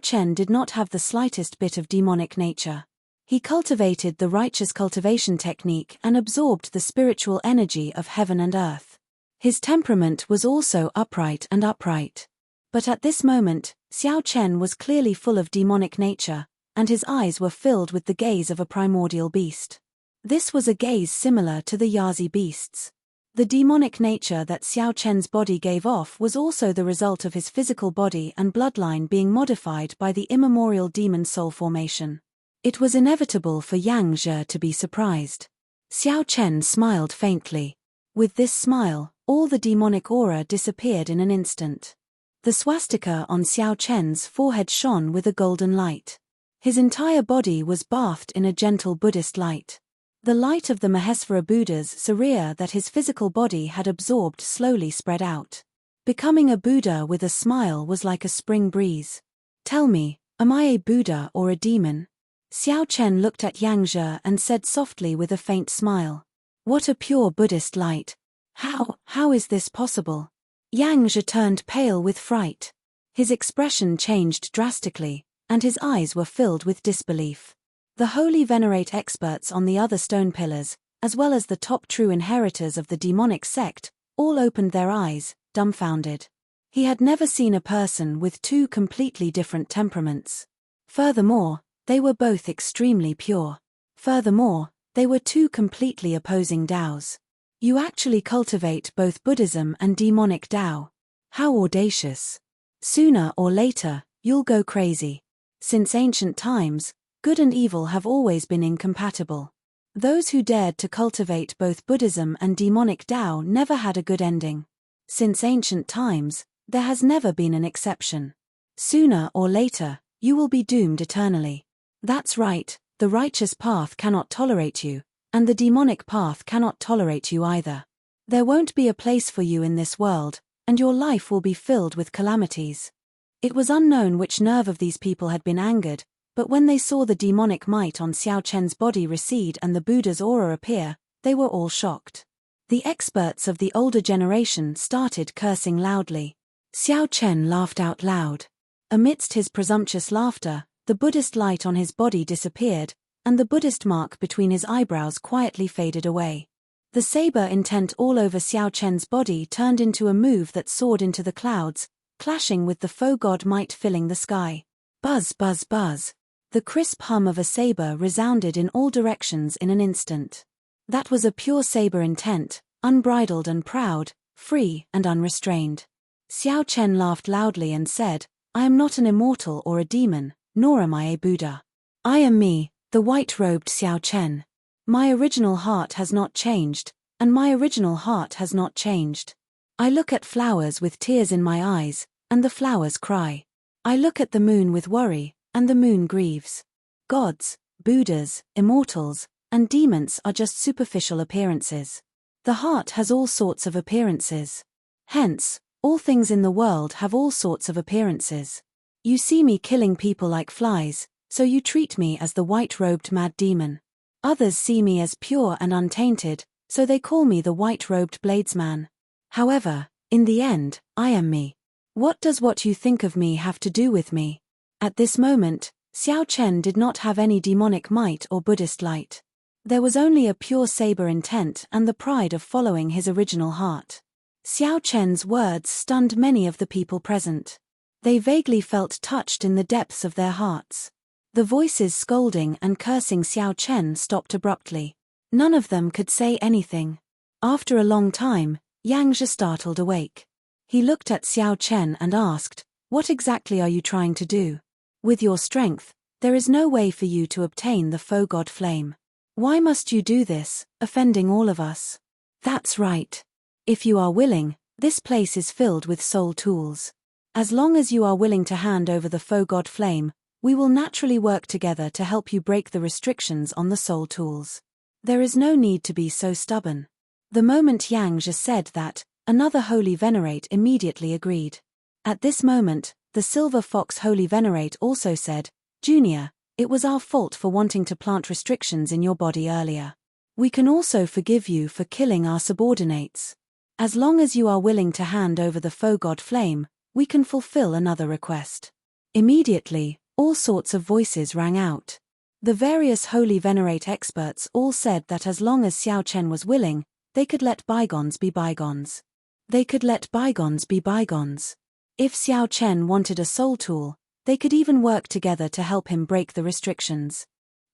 [SPEAKER 1] Chen did not have the slightest bit of demonic nature. He cultivated the righteous cultivation technique and absorbed the spiritual energy of heaven and earth. His temperament was also upright. But at this moment, Xiao Chen was clearly full of demonic nature, and his eyes were filled with the gaze of a primordial beast. This was a gaze similar to the Yazi beasts. The demonic nature that Xiao Chen's body gave off was also the result of his physical body and bloodline being modified by the immemorial demon soul formation. It was inevitable for Yang Zhe to be surprised. Xiao Chen smiled faintly. With this smile, all the demonic aura disappeared in an instant. The swastika on Xiao Chen's forehead shone with a golden light. His entire body was bathed in a gentle Buddhist light. The light of the Mahesvara Buddha's Surya that his physical body had absorbed slowly spread out. Becoming a Buddha with a smile was like a spring breeze. "Tell me, am I a Buddha or a demon?" Xiao Chen looked at Yang Zhe and said softly with a faint smile. "What a pure Buddhist light. How is this possible?" Yang Zhe turned pale with fright. His expression changed drastically, and his eyes were filled with disbelief. The holy venerate experts on the other stone pillars, as well as the top true inheritors of the demonic sect, all opened their eyes, dumbfounded. He had never seen a person with two completely different temperaments. Furthermore, they were both extremely pure. Furthermore, they were two completely opposing Taos. You actually cultivate both Buddhism and demonic Tao. How audacious. Sooner or later, you'll go crazy. Since ancient times, good and evil have always been incompatible. Those who dared to cultivate both Buddhism and demonic Tao never had a good ending. Since ancient times, there has never been an exception. Sooner or later, you will be doomed eternally. That's right, the righteous path cannot tolerate you, and the demonic path cannot tolerate you either. There won't be a place for you in this world, and your life will be filled with calamities. It was unknown which nerve of these people had been angered, but when they saw the demonic might on Xiao Chen's body recede and the Buddha's aura appear, they were all shocked. The experts of the older generation started cursing loudly. Xiao Chen laughed out loud. Amidst his presumptuous laughter, the Buddhist light on his body disappeared, and the Buddhist mark between his eyebrows quietly faded away. The saber intent all over Xiao Chen's body turned into a move that soared into the clouds, clashing with the faux god might filling the sky. Buzz, buzz, buzz. The crisp hum of a saber resounded in all directions in an instant. That was a pure saber intent, unbridled and proud, free and unrestrained. Xiao Chen laughed loudly and said, I am not an immortal or a demon, nor am I a Buddha. I am me, the white-robed Xiao Chen. My original heart has not changed, and my original heart has not changed. I look at flowers with tears in my eyes, and the flowers cry. I look at the moon with worry, and the moon grieves. Gods, Buddhas, immortals, and demons are just superficial appearances. The heart has all sorts of appearances. Hence, all things in the world have all sorts of appearances. You see me killing people like flies, so you treat me as the white-robed mad demon. Others see me as pure and untainted, so they call me the white-robed bladesman. However, in the end, I am me. What does what you think of me have to do with me? At this moment, Xiao Chen did not have any demonic might or Buddhist light. There was only a pure saber intent and the pride of following his original heart. Xiao Chen's words stunned many of the people present. They vaguely felt touched in the depths of their hearts. The voices scolding and cursing Xiao Chen stopped abruptly. None of them could say anything. After a long time, Yang Zhi startled awake. He looked at Xiao Chen and asked, What exactly are you trying to do? With your strength, there is no way for you to obtain the faux god flame. Why must you do this, offending all of us? That's right. If you are willing, this place is filled with soul tools. As long as you are willing to hand over the faux god flame, we will naturally work together to help you break the restrictions on the soul tools. There is no need to be so stubborn. The moment Yang Zhi said that, another Holy Venerate immediately agreed. At this moment, the Silver Fox Holy Venerate also said, Junior, it was our fault for wanting to plant restrictions in your body earlier. We can also forgive you for killing our subordinates. As long as you are willing to hand over the faux god flame, we can fulfill another request. Immediately, all sorts of voices rang out. The various Holy Venerate experts all said that as long as Xiao Chen was willing, they could let bygones be bygones. They could let bygones be bygones. If Xiao Chen wanted a soul tool, they could even work together to help him break the restrictions.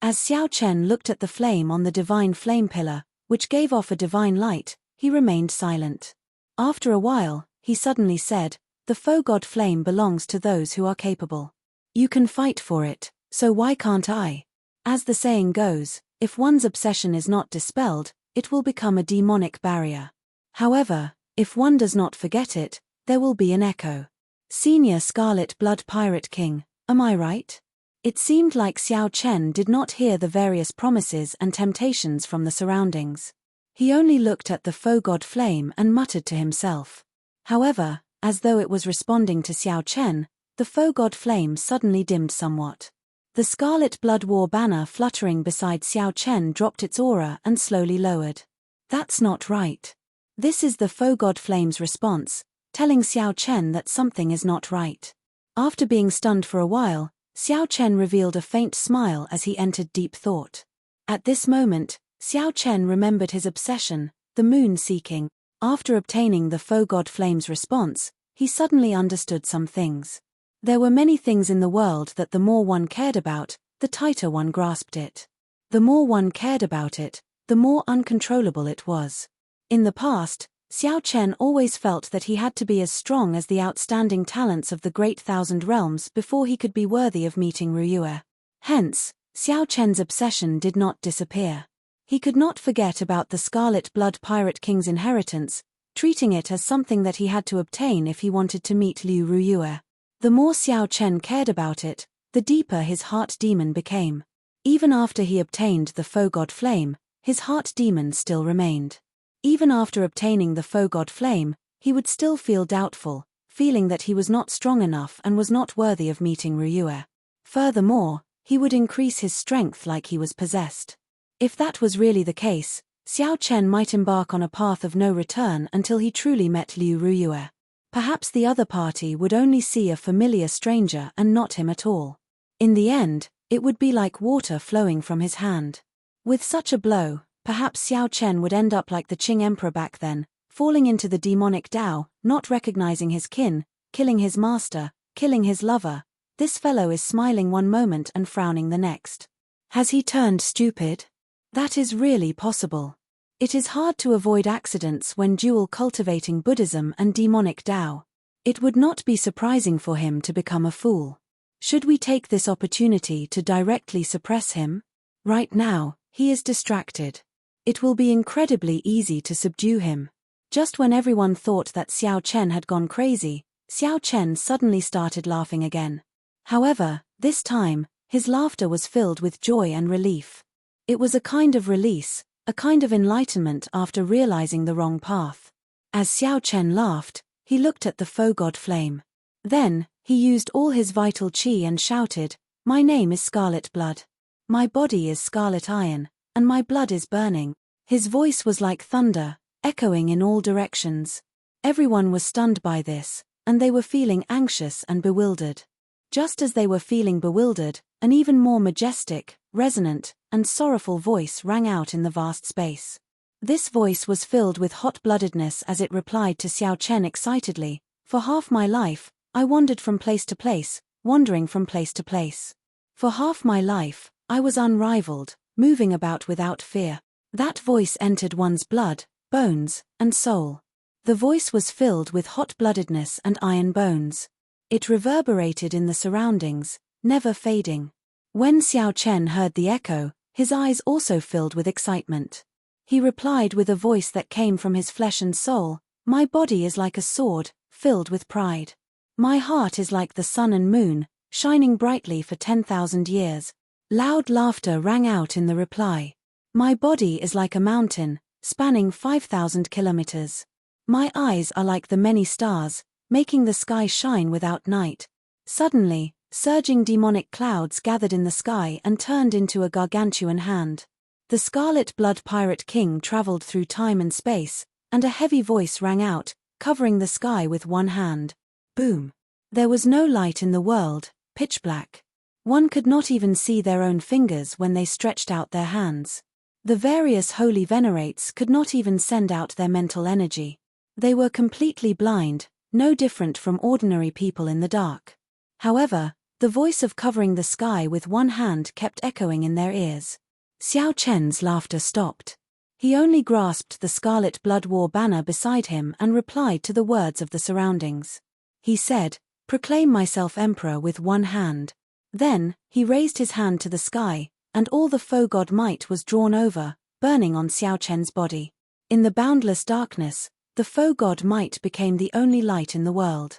[SPEAKER 1] As Xiao Chen looked at the flame on the divine flame pillar, which gave off a divine light, he remained silent. After a while, he suddenly said, The faux god flame belongs to those who are capable. You can fight for it, so why can't I? As the saying goes, if one's obsession is not dispelled, it will become a demonic barrier. However, if one does not forget it, there will be an echo. Senior Scarlet Blood Pirate King, am I right? It seemed like Xiao Chen did not hear the various promises and temptations from the surroundings. He only looked at the faux god flame and muttered to himself. However, as though it was responding to Xiao Chen, the faux god flame suddenly dimmed somewhat. The Scarlet Blood War banner fluttering beside Xiao Chen dropped its aura and slowly lowered. That's not right. This is the faux god flame's response, telling Xiao Chen that something is not right. After being stunned for a while, Xiao Chen revealed a faint smile as he entered deep thought. At this moment, Xiao Chen remembered his obsession, the moon seeking. After obtaining the faux god flame's response, he suddenly understood some things. There were many things in the world that the more one cared about, the tighter one grasped it. The more one cared about it, the more uncontrollable it was. In the past, Xiao Chen always felt that he had to be as strong as the outstanding talents of the Great Thousand Realms before he could be worthy of meeting Ruyue. Hence, Xiao Chen's obsession did not disappear. He could not forget about the Scarlet Blood Pirate King's inheritance, treating it as something that he had to obtain if he wanted to meet Liu Ruyue. The more Xiao Chen cared about it, the deeper his heart demon became. Even after he obtained the faux god flame, his heart demon still remained. Even after obtaining the faux god flame, he would still feel doubtful, feeling that he was not strong enough and was not worthy of meeting Ruyue. Furthermore, he would increase his strength like he was possessed. If that was really the case, Xiao Chen might embark on a path of no return until he truly met Liu Ruyue. Perhaps the other party would only see a familiar stranger and not him at all. In the end, it would be like water flowing from his hand. With such a blow, perhaps Xiao Chen would end up like the Qing Emperor back then, falling into the demonic Tao, not recognizing his kin, killing his master, killing his lover, This fellow is smiling one moment and frowning the next. Has he turned stupid? That is really possible. It is hard to avoid accidents when dual cultivating Buddhism and demonic Tao. It would not be surprising for him to become a fool. Should we take this opportunity to directly suppress him? Right now, he is distracted. It will be incredibly easy to subdue him. Just when everyone thought that Xiao Chen had gone crazy, Xiao Chen suddenly started laughing again. However, this time, his laughter was filled with joy and relief. It was a kind of release, a kind of enlightenment after realizing the wrong path. As Xiao Chen laughed, he looked at the faux god flame. Then, he used all his vital qi and shouted, "My name is Scarlet Blood. My body is scarlet iron, and my blood is burning." His voice was like thunder, echoing in all directions. Everyone was stunned by this, and they were feeling anxious and bewildered. Just as they were feeling bewildered, an even more majestic, resonant, and sorrowful voice rang out in the vast space. This voice was filled with hot-bloodedness as it replied to Xiao Chen excitedly, "For half my life, I wandered from place to place, wandering from place to place. For half my life, I was unrivaled, moving about without fear." That voice entered one's blood, bones, and soul. The voice was filled with hot-bloodedness and iron bones. It reverberated in the surroundings, never fading. When Xiao Chen heard the echo, his eyes also filled with excitement. He replied with a voice that came from his flesh and soul, "My body is like a sword, filled with pride. My heart is like the sun and moon, shining brightly for 10,000 years." Loud laughter rang out in the reply. "My body is like a mountain, spanning 5,000 kilometers. My eyes are like the many stars, making the sky shine without night." Suddenly, surging demonic clouds gathered in the sky and turned into a gargantuan hand. The Scarlet Blood Pirate King traveled through time and space, and a heavy voice rang out, covering the sky with one hand. Boom! There was no light in the world, pitch black. One could not even see their own fingers when they stretched out their hands. The various holy venerates could not even send out their mental energy. They were completely blind, no different from ordinary people in the dark. However, the voice of covering the sky with one hand kept echoing in their ears. Xiao Chen's laughter stopped. He only grasped the Scarlet Blood War banner beside him and replied to the words of the surroundings. He said, "Proclaim myself emperor with one hand." Then, he raised his hand to the sky, and all the faux god might was drawn over, burning on Xiao Chen's body. In the boundless darkness, the faux god might became the only light in the world.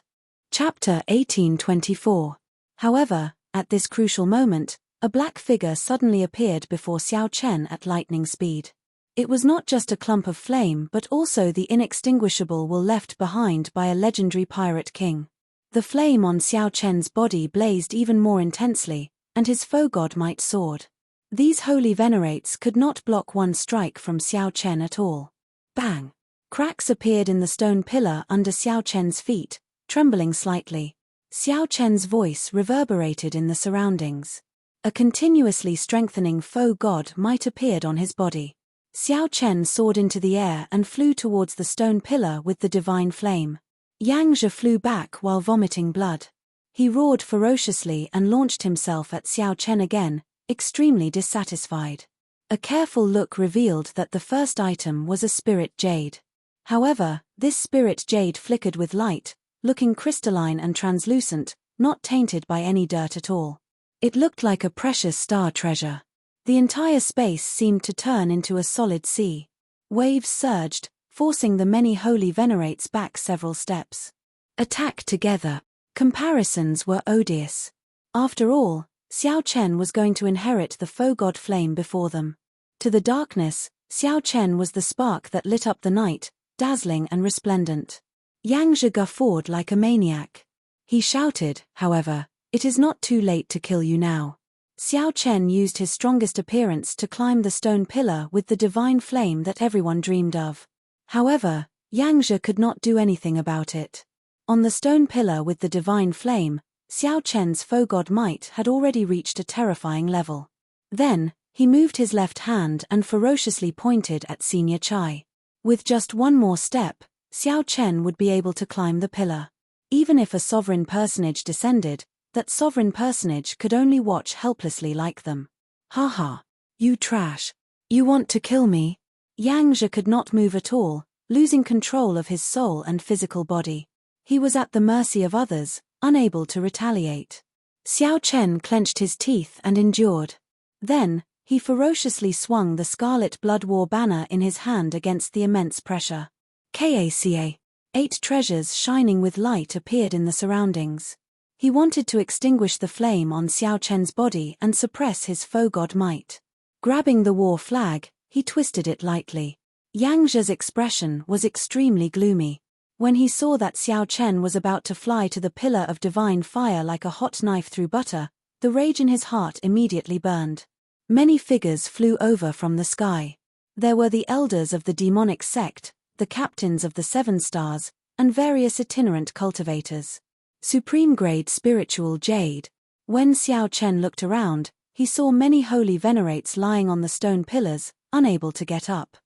[SPEAKER 1] Chapter 1824. However, at this crucial moment, a black figure suddenly appeared before Xiao Chen at lightning speed. It was not just a clump of flame but also the inextinguishable will left behind by a legendary pirate king. The flame on Xiao Chen's body blazed even more intensely, and his faux god might soared. These holy venerates could not block one strike from Xiao Chen at all. Bang! Cracks appeared in the stone pillar under Xiao Chen's feet, trembling slightly. Xiao Chen's voice reverberated in the surroundings. A continuously strengthening faux god might appeared on his body. Xiao Chen soared into the air and flew towards the stone pillar with the divine flame. Yang Zhe flew back while vomiting blood. He roared ferociously and launched himself at Xiao Chen again, extremely dissatisfied. A careful look revealed that the first item was a spirit jade. However, this spirit jade flickered with light, looking crystalline and translucent, not tainted by any dirt at all. It looked like a precious star treasure. The entire space seemed to turn into a solid sea. Waves surged, forcing the many holy venerates back several steps. Attack together. Comparisons were odious. After all, Xiao Chen was going to inherit the faux god flame before them. To the darkness, Xiao Chen was the spark that lit up the night, dazzling and resplendent. Yang Zhe guffawed like a maniac. He shouted, however, "It is not too late to kill you now." Xiao Chen used his strongest appearance to climb the stone pillar with the divine flame that everyone dreamed of. However, Yang Zhe could not do anything about it. On the stone pillar with the divine flame, Xiao Chen's faux god might had already reached a terrifying level. Then, he moved his left hand and ferociously pointed at Senior Chai. With just one more step, Xiao Chen would be able to climb the pillar. Even if a sovereign personage descended, that sovereign personage could only watch helplessly like them. "Ha ha. You trash. You want to kill me?" Yang Zhe could not move at all, losing control of his soul and physical body. He was at the mercy of others, unable to retaliate. Xiao Chen clenched his teeth and endured. Then, he ferociously swung the scarlet blood war banner in his hand against the immense pressure. Kaca. 8 treasures shining with light appeared in the surroundings. He wanted to extinguish the flame on Xiao Chen's body and suppress his foe god might. Grabbing the war flag, he twisted it lightly. Yang Zhe's expression was extremely gloomy. When he saw that Xiao Chen was about to fly to the pillar of divine fire like a hot knife through butter, the rage in his heart immediately burned. Many figures flew over from the sky. There were the elders of the demonic sect, the captains of the 7 stars, and various itinerant cultivators. Supreme-grade spiritual jade. When Xiao Chen looked around, he saw many holy venerates lying on the stone pillars, unable to get up.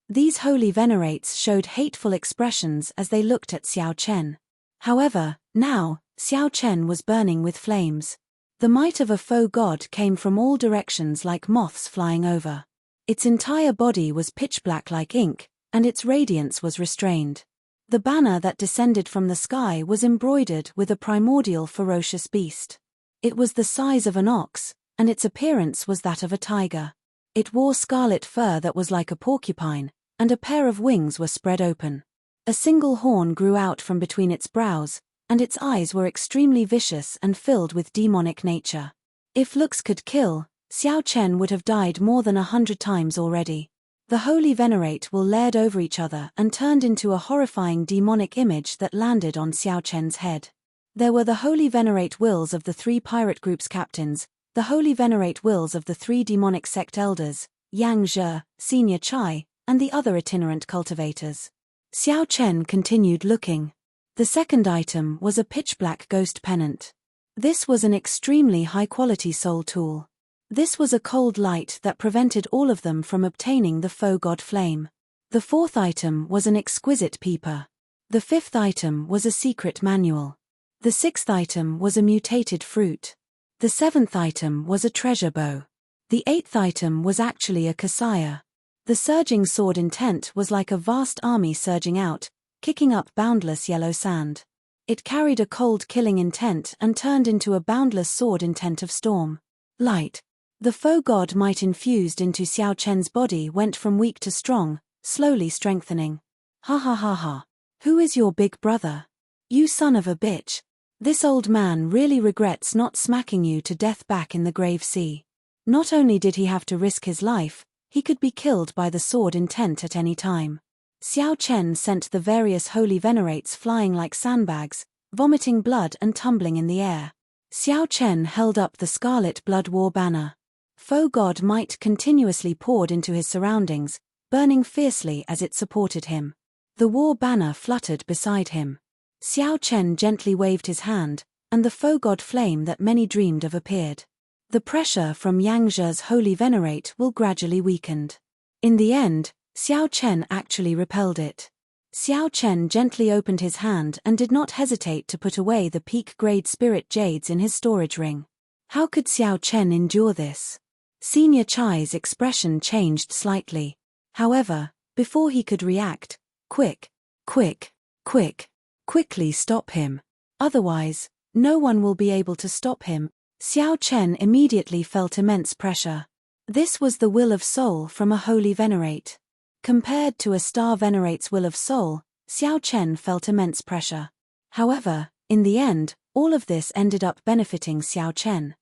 [SPEAKER 1] These holy venerates showed hateful expressions as they looked at Xiao Chen. However, now, Xiao Chen was burning with flames. The might of a foe god came from all directions like moths flying over. Its entire body was pitch black like ink, and its radiance was restrained. The banner that descended from the sky was embroidered with a primordial ferocious beast. It was the size of an ox, and its appearance was that of a tiger. It wore scarlet fur that was like a porcupine, and a pair of wings were spread open. A single horn grew out from between its brows, and its eyes were extremely vicious and filled with demonic nature. If looks could kill, Xiao Chen would have died more than 100 times already. The holy venerate will layered over each other and turned into a horrifying demonic image that landed on Xiao Chen's head. There were the holy venerate wills of the 3 pirate group's captains, the holy venerate wills of the 3 demonic sect elders, Yang Zhe, Senior Chai, and the other itinerant cultivators. Xiao Chen continued looking. The second item was a pitch-black ghost pennant. This was an extremely high-quality soul tool. This was a cold light that prevented all of them from obtaining the foe god flame. The fourth item was an exquisite peeper. The fifth item was a secret manual. The sixth item was a mutated fruit. The seventh item was a treasure bow. The eighth item was actually a kasaya. The surging sword intent was like a vast army surging out, kicking up boundless yellow sand. It carried a cold killing intent and turned into a boundless sword intent of storm. Light. The foe god might infused into Xiao Chen's body went from weak to strong, slowly strengthening. Ha ha ha ha. Who is your big brother? You son of a bitch. This old man really regrets not smacking you to death back in the grave sea. Not only did he have to risk his life, he could be killed by the sword intent at any time. Xiao Chen sent the various holy venerates flying like sandbags, vomiting blood and tumbling in the air. Xiao Chen held up the scarlet blood war banner. Foe god might continuously poured into his surroundings, burning fiercely as it supported him. The war banner fluttered beside him. Xiao Chen gently waved his hand, and the foe god flame that many dreamed of appeared. The pressure from Yang Zhe's holy venerate will gradually weakened. In the end, Xiao Chen actually repelled it. Xiao Chen gently opened his hand and did not hesitate to put away the peak-grade spirit jades in his storage ring. How could Xiao Chen endure this? Senior Chai's expression changed slightly. However, before he could react, quickly stop him. Otherwise, no one will be able to stop him. Xiao Chen immediately felt immense pressure. This was the will of soul from a holy venerate. Compared to a star venerate's will of soul, Xiao Chen felt immense pressure. However, in the end, all of this ended up benefiting Xiao Chen.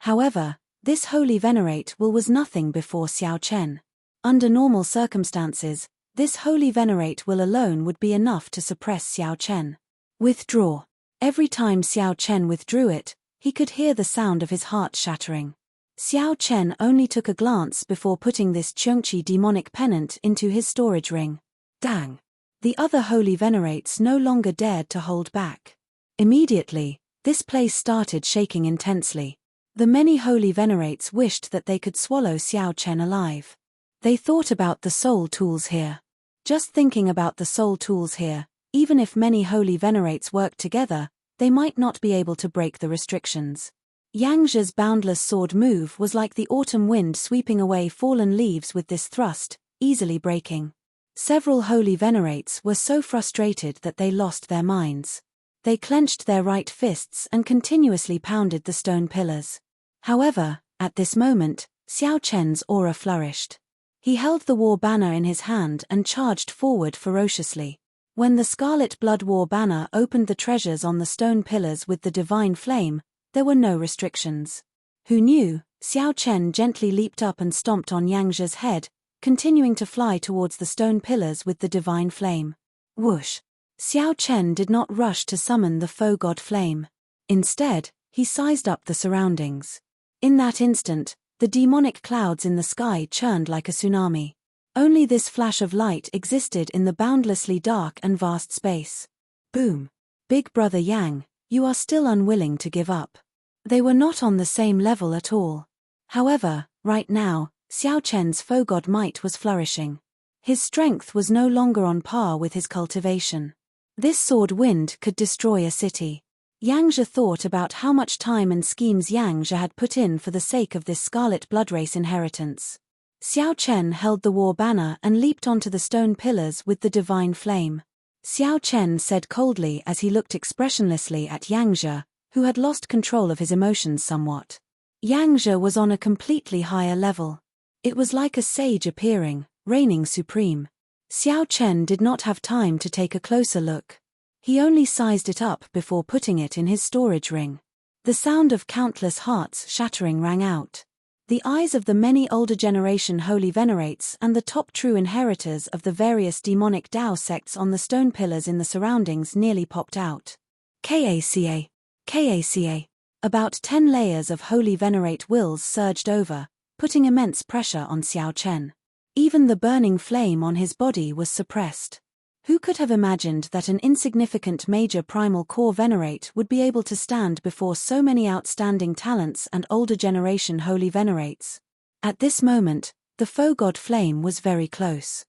[SPEAKER 1] However, this holy venerate will was nothing before Xiao Chen. Under normal circumstances, this holy venerate will alone would be enough to suppress Xiao Chen. Withdraw. Every time Xiao Chen withdrew it, he could hear the sound of his heart shattering. Xiao Chen only took a glance before putting this Chengqi demonic pennant into his storage ring. Dang! The other holy venerates no longer dared to hold back. Immediately, this place started shaking intensely. The many holy venerates wished that they could swallow Xiao Chen alive. They thought about the soul tools here. Just thinking about the soul tools here, even if many holy venerates worked together, they might not be able to break the restrictions. Yang Zhe's boundless sword move was like the autumn wind sweeping away fallen leaves with this thrust, easily breaking. Several holy venerates were so frustrated that they lost their minds. They clenched their right fists and continuously pounded the stone pillars. However, at this moment, Xiao Chen's aura flourished. He held the war banner in his hand and charged forward ferociously. When the Scarlet Blood War banner opened the treasures on the stone pillars with the divine flame, there were no restrictions. Who knew? Xiao Chen gently leaped up and stomped on Yang Zhe's head, continuing to fly towards the stone pillars with the divine flame. Whoosh! Xiao Chen did not rush to summon the foe god flame. Instead, he sized up the surroundings. In that instant, the demonic clouds in the sky churned like a tsunami. Only this flash of light existed in the boundlessly dark and vast space. Boom! Big Brother Yang, you are still unwilling to give up. They were not on the same level at all. However, right now, Xiao Chen's foe god might was flourishing. His strength was no longer on par with his cultivation. This sword wind could destroy a city. Yang Zhe thought about how much time and schemes Yang Zhe had put in for the sake of this Scarlet Blood Race inheritance. Xiao Chen held the war banner and leaped onto the stone pillars with the divine flame. Xiao Chen said coldly as he looked expressionlessly at Yang Zhe, who had lost control of his emotions somewhat. Yang Zhe was on a completely higher level. It was like a sage appearing, reigning supreme. Xiao Chen did not have time to take a closer look. He only sized it up before putting it in his storage ring. The sound of countless hearts shattering rang out. The eyes of the many older generation holy venerates and the top true inheritors of the various demonic Dao sects on the stone pillars in the surroundings nearly popped out. Kaca. Kaca. About 10 layers of holy venerate wills surged over, putting immense pressure on Xiao Chen. Even the burning flame on his body was suppressed. Who could have imagined that an insignificant major primal core venerate would be able to stand before so many outstanding talents and older generation holy venerates? At this moment, the foe god flame was very close.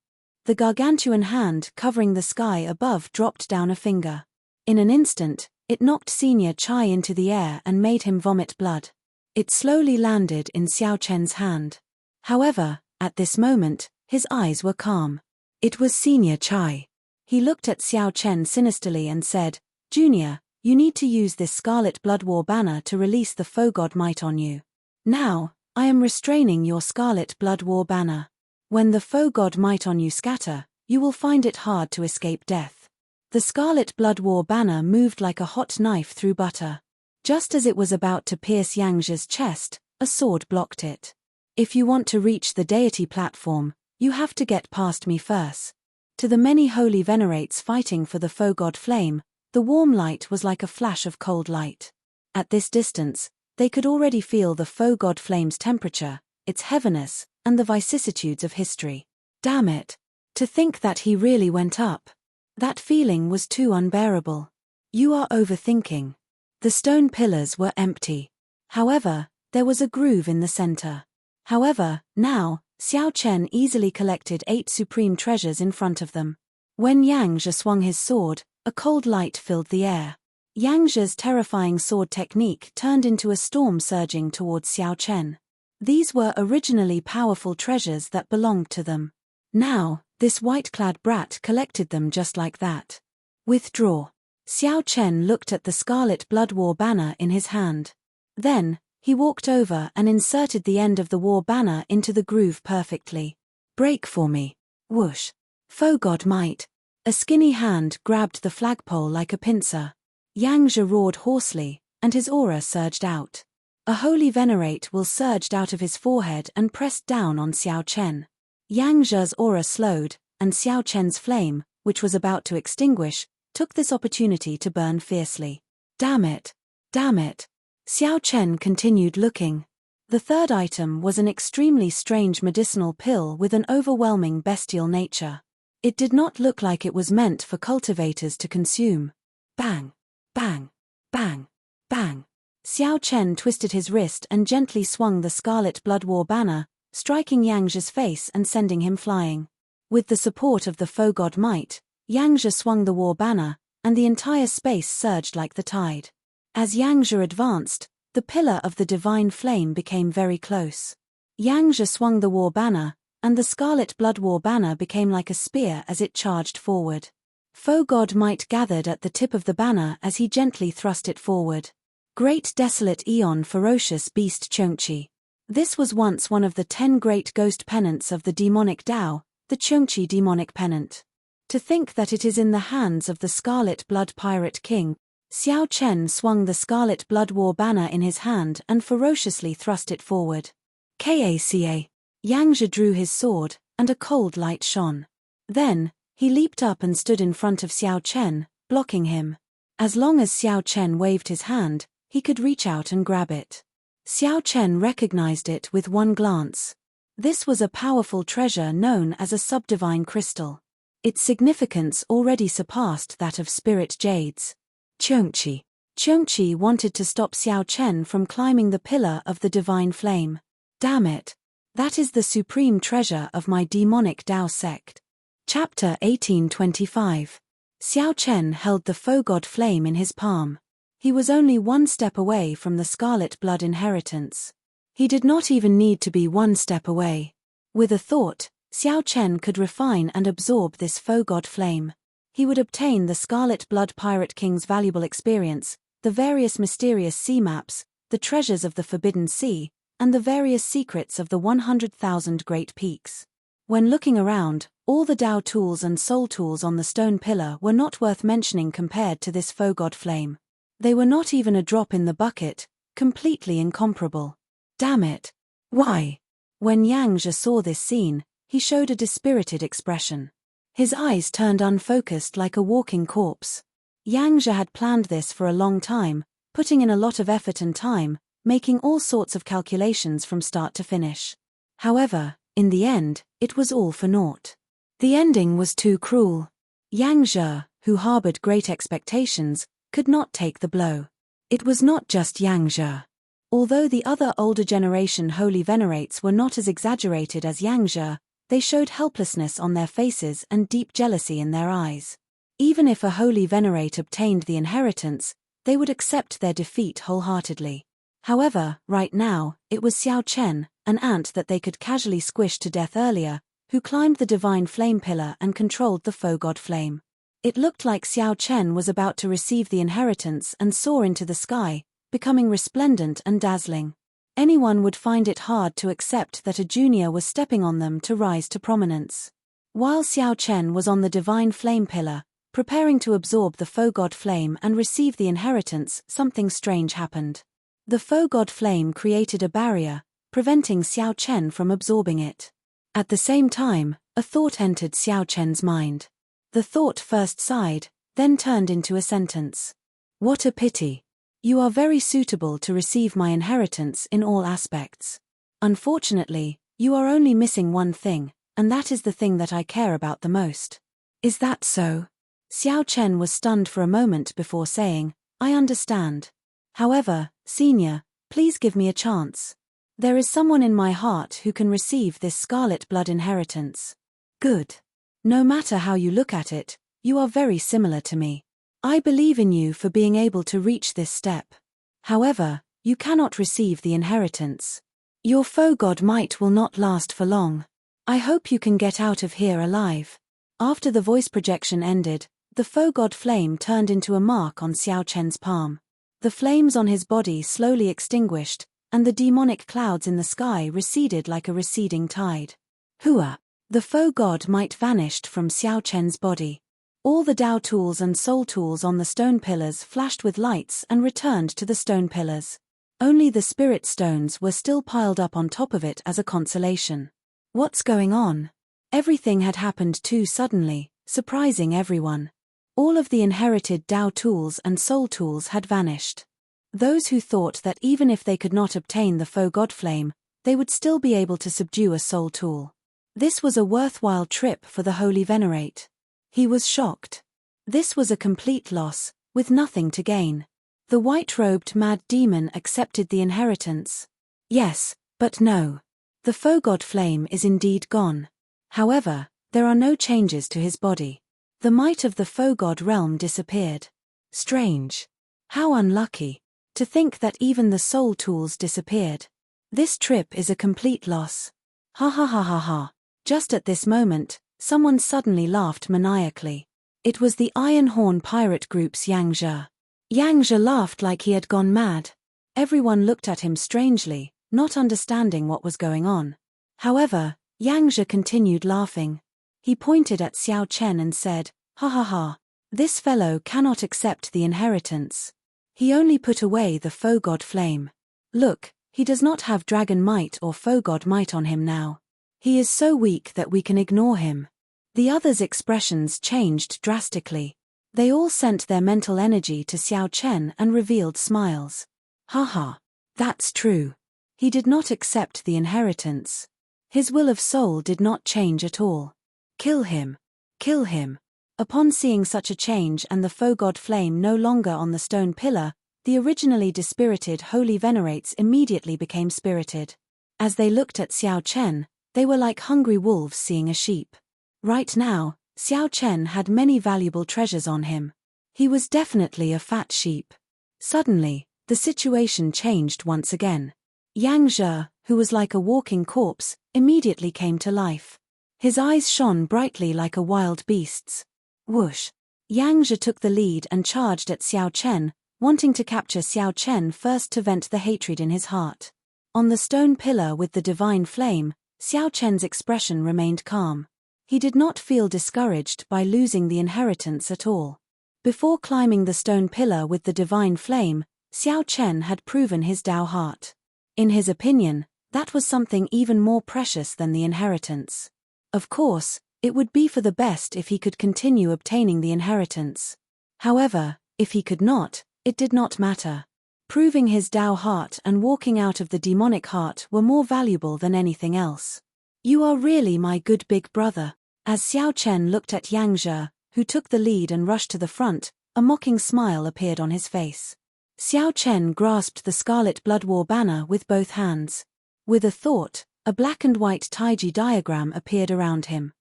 [SPEAKER 1] The gargantuan hand covering the sky above dropped down a finger. In an instant, it knocked Senior Chai into the air and made him vomit blood. It slowly landed in Xiao Chen's hand. However, at this moment, his eyes were calm. It was Senior Chai. He looked at Xiao Chen sinisterly and said, "Junior, you need to use this Scarlet Blood War banner to release the foe god might on you. Now, I am restraining your Scarlet Blood War banner. When the foe god might on you scatter, you will find it hard to escape death." The Scarlet Blood War banner moved like a hot knife through butter. Just as it was about to pierce Yang Zhe's chest, a sword blocked it. "If you want to reach the deity platform, you have to get past me first." To the many holy venerates fighting for the foe god flame, the warm light was like a flash of cold light. At this distance, they could already feel the foe god flame's temperature, its heaviness, and the vicissitudes of history. Damn it! To think that he really went up. That feeling was too unbearable. You are overthinking. The stone pillars were empty. However, there was a groove in the center. However, now, Xiao Chen easily collected 8 supreme treasures in front of them. When Yang Zhe swung his sword, a cold light filled the air. Yang Zhe's terrifying sword technique turned into a storm surging towards Xiao Chen. These were originally powerful treasures that belonged to them. Now, this white-clad brat collected them just like that. Withdraw. Xiao Chen looked at the Scarlet Blood War banner in his hand. Then, he walked over and inserted the end of the war banner into the groove perfectly. "Break for me." Whoosh. Foe god might. A skinny hand grabbed the flagpole like a pincer. Yang Zhe roared hoarsely, and his aura surged out. A holy venerate will surged out of his forehead and pressed down on Xiao Chen. Yang Zhe's aura slowed, and Xiao Chen's flame, which was about to extinguish, took this opportunity to burn fiercely. Damn it! Damn it! Xiao Chen continued looking. The third item was an extremely strange medicinal pill with an overwhelming bestial nature. It did not look like it was meant for cultivators to consume. Bang! Bang! Bang! Bang! Xiao Chen twisted his wrist and gently swung the Scarlet Blood War banner, striking Yang Zhe's face and sending him flying. With the support of the foe god might, Yang Zhe swung the war banner, and the entire space surged like the tide. As Yangzhe advanced, the pillar of the divine flame became very close. Yangzhe swung the war banner, and the scarlet blood war banner became like a spear as it charged forward. Foe god might gathered at the tip of the banner as he gently thrust it forward. Great desolate eon ferocious beast Chongqi. This was once one of the 10 great ghost pennants of the demonic Tao, the Chongqi demonic pennant. To think that it is in the hands of the Scarlet Blood Pirate King. Xiao Chen swung the Scarlet Blood War banner in his hand and ferociously thrust it forward. Kaca. Yangzhe drew his sword, and a cold light shone. Then, he leaped up and stood in front of Xiao Chen, blocking him. As long as Xiao Chen waved his hand, he could reach out and grab it. Xiao Chen recognized it with one glance. This was a powerful treasure known as a subdivine crystal. Its significance already surpassed that of spirit jades. Chongqi. Chongqi wanted to stop Xiao Chen from climbing the pillar of the divine flame. Damn it. That is the supreme treasure of my demonic Tao sect. Chapter 1825. Xiao Chen held the foe god flame in his palm. He was only one step away from the scarlet blood inheritance. He did not even need to be one step away. With a thought, Xiao Chen could refine and absorb this foe god flame. He would obtain the Scarlet Blood Pirate King's valuable experience, the various mysterious sea maps, the treasures of the Forbidden Sea, and the various secrets of the 100,000 Great Peaks. When looking around, all the Tao tools and soul tools on the stone pillar were not worth mentioning compared to this foe god flame. They were not even a drop in the bucket, completely incomparable. Damn it. Why? When Yangzhe saw this scene, he showed a dispirited expression. His eyes turned unfocused like a walking corpse. Yangzhe had planned this for a long time, putting in a lot of effort and time, making all sorts of calculations from start to finish. However, in the end, it was all for naught. The ending was too cruel. Yangzhe, who harbored great expectations, could not take the blow. It was not just Yangzhe. Although the other older generation holy venerates were not as exaggerated as Yangzhe, they showed helplessness on their faces and deep jealousy in their eyes. Even if a holy venerate obtained the inheritance, they would accept their defeat wholeheartedly. However, right now, it was Xiao Chen, an ant that they could casually squish to death earlier, who climbed the divine flame pillar and controlled the foe god flame. It looked like Xiao Chen was about to receive the inheritance and soar into the sky, becoming resplendent and dazzling. Anyone would find it hard to accept that a junior was stepping on them to rise to prominence. While Xiao Chen was on the divine flame pillar, preparing to absorb the foe god flame and receive the inheritance, something strange happened. The foe god flame created a barrier, preventing Xiao Chen from absorbing it. At the same time, a thought entered Xiao Chen's mind. The thought first sighed, then turned into a sentence. What a pity. You are very suitable to receive my inheritance in all aspects. Unfortunately, you are only missing one thing, and that is the thing that I care about the most. Is that so? Xiao Chen was stunned for a moment before saying, I understand. However, senior, please give me a chance. There is someone in my heart who can receive this scarlet blood inheritance. Good. No matter how you look at it, you are very similar to me. I believe in you for being able to reach this step. However, you cannot receive the inheritance. Your foe god might will not last for long. I hope you can get out of here alive. After the voice projection ended, the foe god flame turned into a mark on Xiao Chen's palm. The flames on his body slowly extinguished, and the demonic clouds in the sky receded like a receding tide. Hua! The foe god might vanished from Xiao Chen's body. All the Tao tools and soul tools on the stone pillars flashed with lights and returned to the stone pillars. Only the spirit stones were still piled up on top of it as a consolation. What's going on? Everything had happened too suddenly, surprising everyone. All of the inherited Tao tools and soul tools had vanished. Those who thought that even if they could not obtain the foe god flame, they would still be able to subdue a soul tool. This was a worthwhile trip for the holy venerate. He was shocked. This was a complete loss, with nothing to gain. The white-robed mad demon accepted the inheritance. Yes, but no. The foe god flame is indeed gone. However, there are no changes to his body. The might of the foe-god realm disappeared. Strange. How unlucky. To think that even the soul tools disappeared. This trip is a complete loss. Ha ha ha ha ha. Just at this moment, someone suddenly laughed maniacally. It was the Iron Horn pirate group's Yang Zhe. Yang Zhe laughed like he had gone mad. Everyone looked at him strangely, not understanding what was going on. However, Yang Zhe continued laughing. He pointed at Xiao Chen and said, "Ha ha ha. This fellow cannot accept the inheritance. He only put away the foe-god flame. Look, he does not have dragon might or foe-god might on him now. He is so weak that we can ignore him." The others' expressions changed drastically. They all sent their mental energy to Xiao Chen and revealed smiles. Haha. That's true. He did not accept the inheritance. His will of soul did not change at all. Kill him. Kill him. Upon seeing such a change and the foe-god flame no longer on the stone pillar, the originally dispirited holy venerates immediately became spirited. As they looked at Xiao Chen, they were like hungry wolves seeing a sheep. Right now, Xiao Chen had many valuable treasures on him. He was definitely a fat sheep. Suddenly, the situation changed once again. Yang Zhe, who was like a walking corpse, immediately came to life. His eyes shone brightly like a wild beast's. Whoosh! Yang Zhe took the lead and charged at Xiao Chen, wanting to capture Xiao Chen first to vent the hatred in his heart. On the stone pillar with the divine flame, Xiao Chen's expression remained calm. He did not feel discouraged by losing the inheritance at all. Before climbing the stone pillar with the divine flame, Xiao Chen had proven his Tao heart. In his opinion, that was something even more precious than the inheritance. Of course, it would be for the best if he could continue obtaining the inheritance. However, if he could not, it did not matter. Proving his Tao heart and walking out of the demonic heart were more valuable than anything else. You are really my good big brother. As Xiao Chen looked at Yang Zhe, who took the lead and rushed to the front, a mocking smile appeared on his face. Xiao Chen grasped the Scarlet Blood War banner with both hands. With a thought, a black and white Taiji diagram appeared around him.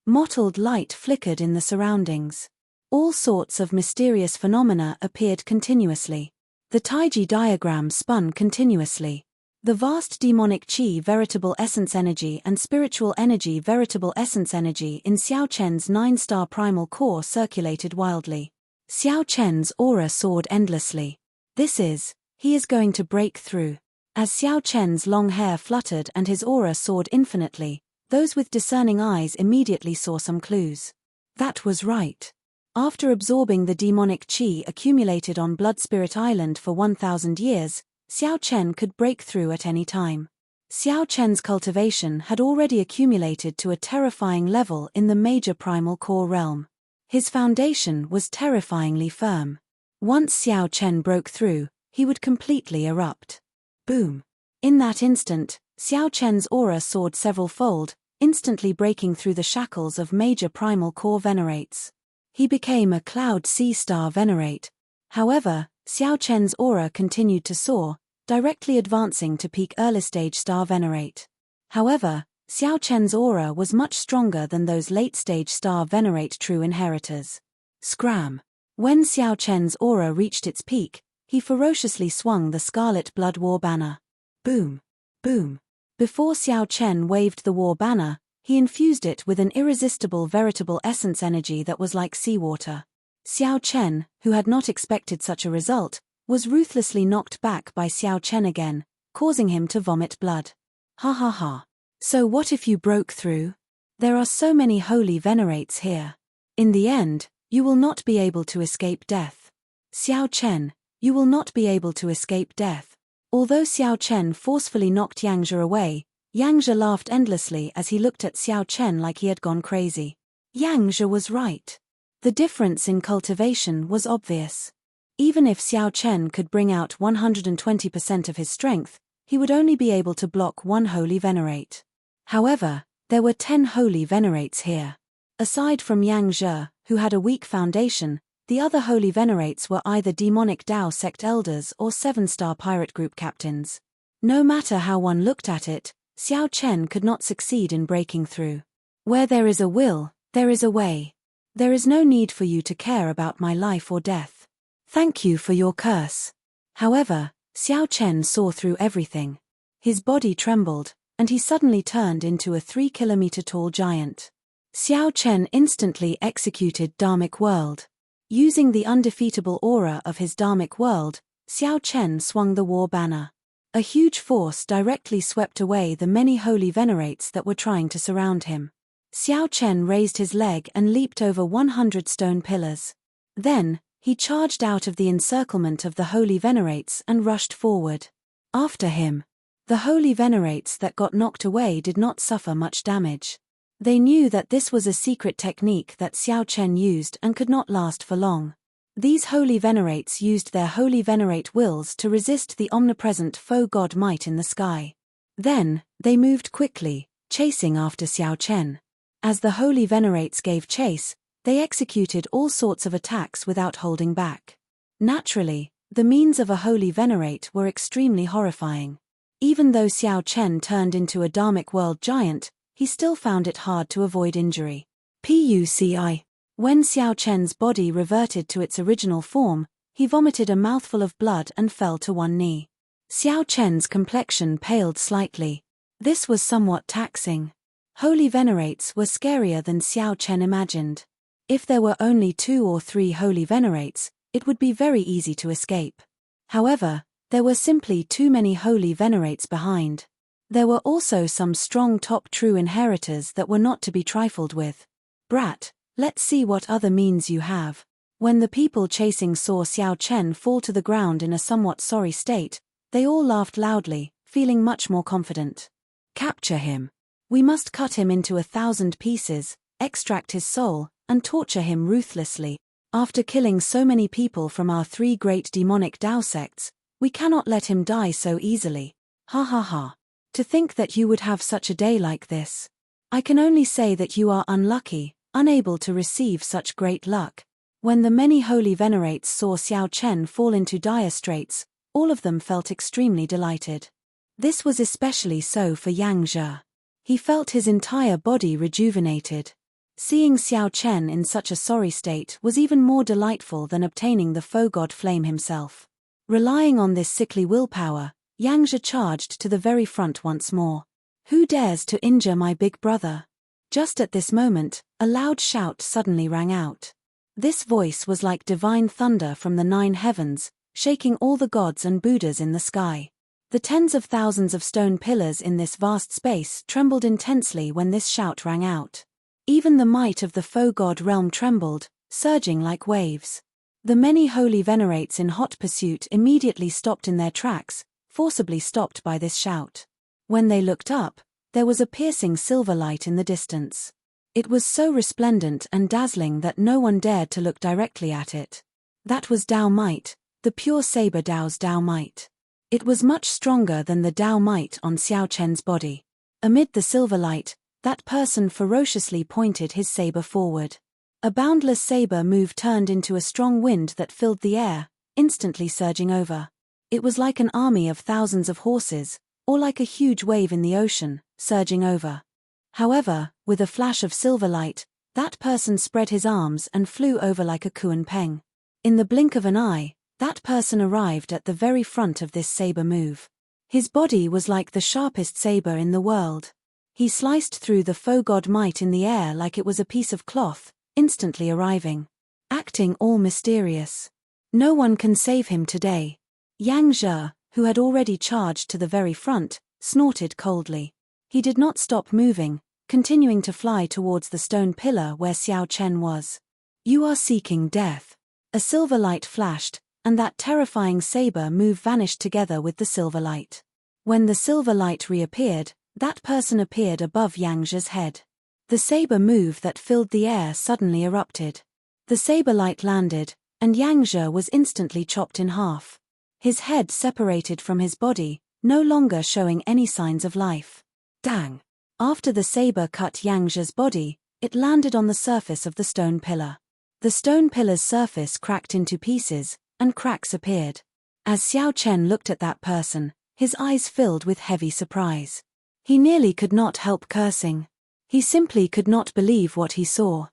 [SPEAKER 1] Mottled light flickered in the surroundings. All sorts of mysterious phenomena appeared continuously. The Taiji diagram spun continuously. The vast demonic chi veritable essence energy and spiritual energy veritable essence energy in Xiao Chen's 9-star primal core circulated wildly. Xiao Chen's aura soared endlessly. He is going to break through. As Xiao Chen's long hair fluttered and his aura soared infinitely, those with discerning eyes immediately saw some clues. That was right. After absorbing the demonic chi accumulated on Blood Spirit Island for 1,000 years, Xiao Chen could break through at any time. Xiao Chen's cultivation had already accumulated to a terrifying level in the major primal core realm. His foundation was terrifyingly firm. Once Xiao Chen broke through, he would completely erupt. Boom! In that instant, Xiao Chen's aura soared several-fold, instantly breaking through the shackles of major primal core venerates. He became a Cloud C-star venerate. However, Xiao Chen's aura continued to soar, directly advancing to peak early-stage star venerate. However, Xiao Chen's aura was much stronger than those late-stage star venerate true inheritors. Scram! When Xiao Chen's aura reached its peak, he ferociously swung the Scarlet Blood War banner. Boom! Boom! Before Xiao Chen waved the war banner, he infused it with an irresistible veritable essence energy that was like seawater. Xiao Chen, who had not expected such a result, was ruthlessly knocked back by Xiao Chen again, causing him to vomit blood. Ha ha ha. So what if you broke through? There are so many holy venerates here. In the end, you will not be able to escape death. Xiao Chen, you will not be able to escape death. Although Xiao Chen forcefully knocked Yang Zhe away, Yang Zhe laughed endlessly as he looked at Xiao Chen like he had gone crazy. Yang Zhe was right. The difference in cultivation was obvious. Even if Xiao Chen could bring out 120% of his strength, he would only be able to block one holy venerate. However, there were 10 holy venerates here. Aside from Yang Zhe, who had a weak foundation, the other holy venerates were either demonic Dao sect elders or 7-star pirate group captains. No matter how one looked at it, Xiao Chen could not succeed in breaking through. Where there is a will, there is a way. There is no need for you to care about my life or death. Thank you for your curse. However, Xiao Chen saw through everything. His body trembled, and he suddenly turned into a 3-kilometer-tall giant. Xiao Chen instantly executed Dharmic World. Using the undefeatable aura of his Dharmic World, Xiao Chen swung the war banner. A huge force directly swept away the many holy venerates that were trying to surround him. Xiao Chen raised his leg and leaped over 100 stone pillars. Then, he charged out of the encirclement of the holy venerates and rushed forward. After him. The holy venerates that got knocked away did not suffer much damage. They knew that this was a secret technique that Xiao Chen used and could not last for long. These holy venerates used their holy venerate wills to resist the omnipresent foe god might in the sky. Then, they moved quickly, chasing after Xiao Chen. As the holy venerates gave chase, they executed all sorts of attacks without holding back. Naturally, the means of a holy venerate were extremely horrifying. Even though Xiao Chen turned into a Dharmic world giant, he still found it hard to avoid injury. Puci. When Xiao Chen's body reverted to its original form, he vomited a mouthful of blood and fell to one knee. Xiao Chen's complexion paled slightly. This was somewhat taxing. Holy venerates were scarier than Xiao Chen imagined. If there were only 2 or 3 holy venerates, it would be very easy to escape. However, there were simply too many holy venerates behind. There were also some strong top true inheritors that were not to be trifled with. Brat, let's see what other means you have. When the people chasing saw Xiao Chen fall to the ground in a somewhat sorry state, they all laughed loudly, feeling much more confident. Capture him. We must cut him into 1,000 pieces, extract his soul, and torture him ruthlessly. After killing so many people from our 3 great demonic Dao sects, we cannot let him die so easily. Ha ha ha. To think that you would have such a day like this. I can only say that you are unlucky, unable to receive such great luck. When the many holy venerates saw Xiao Chen fall into dire straits, all of them felt extremely delighted. This was especially so for Yang Zhe. He felt his entire body rejuvenated. Seeing Xiao Chen in such a sorry state was even more delightful than obtaining the foe god flame himself. Relying on this sickly willpower, Yang Zhe charged to the very front once more. Who dares to injure my big brother? Just at this moment, a loud shout suddenly rang out. This voice was like divine thunder from the 9 heavens, shaking all the gods and Buddhas in the sky. The tens of thousands of stone pillars in this vast space trembled intensely when this shout rang out. Even the might of the foe god realm trembled, surging like waves. The many holy venerates in hot pursuit immediately stopped in their tracks, forcibly stopped by this shout. When they looked up, there was a piercing silver light in the distance. It was so resplendent and dazzling that no one dared to look directly at it. That was Dao Might, the pure saber Dao's Dao Might. It was much stronger than the Dao Might on Xiao Chen's body. Amid the silver light, that person ferociously pointed his saber forward. A boundless saber move turned into a strong wind that filled the air, instantly surging over. It was like an army of thousands of horses, or like a huge wave in the ocean, surging over. However, with a flash of silver light, that person spread his arms and flew over like a kuan-peng. In the blink of an eye, that person arrived at the very front of this saber move. His body was like the sharpest saber in the world. He sliced through the foe god might in the air like it was a piece of cloth, instantly arriving. Acting all mysterious. No one can save him today. Yang Zhe, who had already charged to the very front, snorted coldly. He did not stop moving, continuing to fly towards the stone pillar where Xiao Chen was. You are seeking death. A silver light flashed, and that terrifying saber move vanished together with the silver light. When the silver light reappeared, that person appeared above Yang Zhe's head. The saber move that filled the air suddenly erupted. The saber light landed, and Yang Zhe was instantly chopped in half. His head separated from his body, no longer showing any signs of life. Dang! After the saber cut Yang Zhe's body, it landed on the surface of the stone pillar. The stone pillar's surface cracked into pieces, and cracks appeared. As Xiao Chen looked at that person, his eyes filled with heavy surprise. He nearly could not help cursing. He simply could not believe what he saw.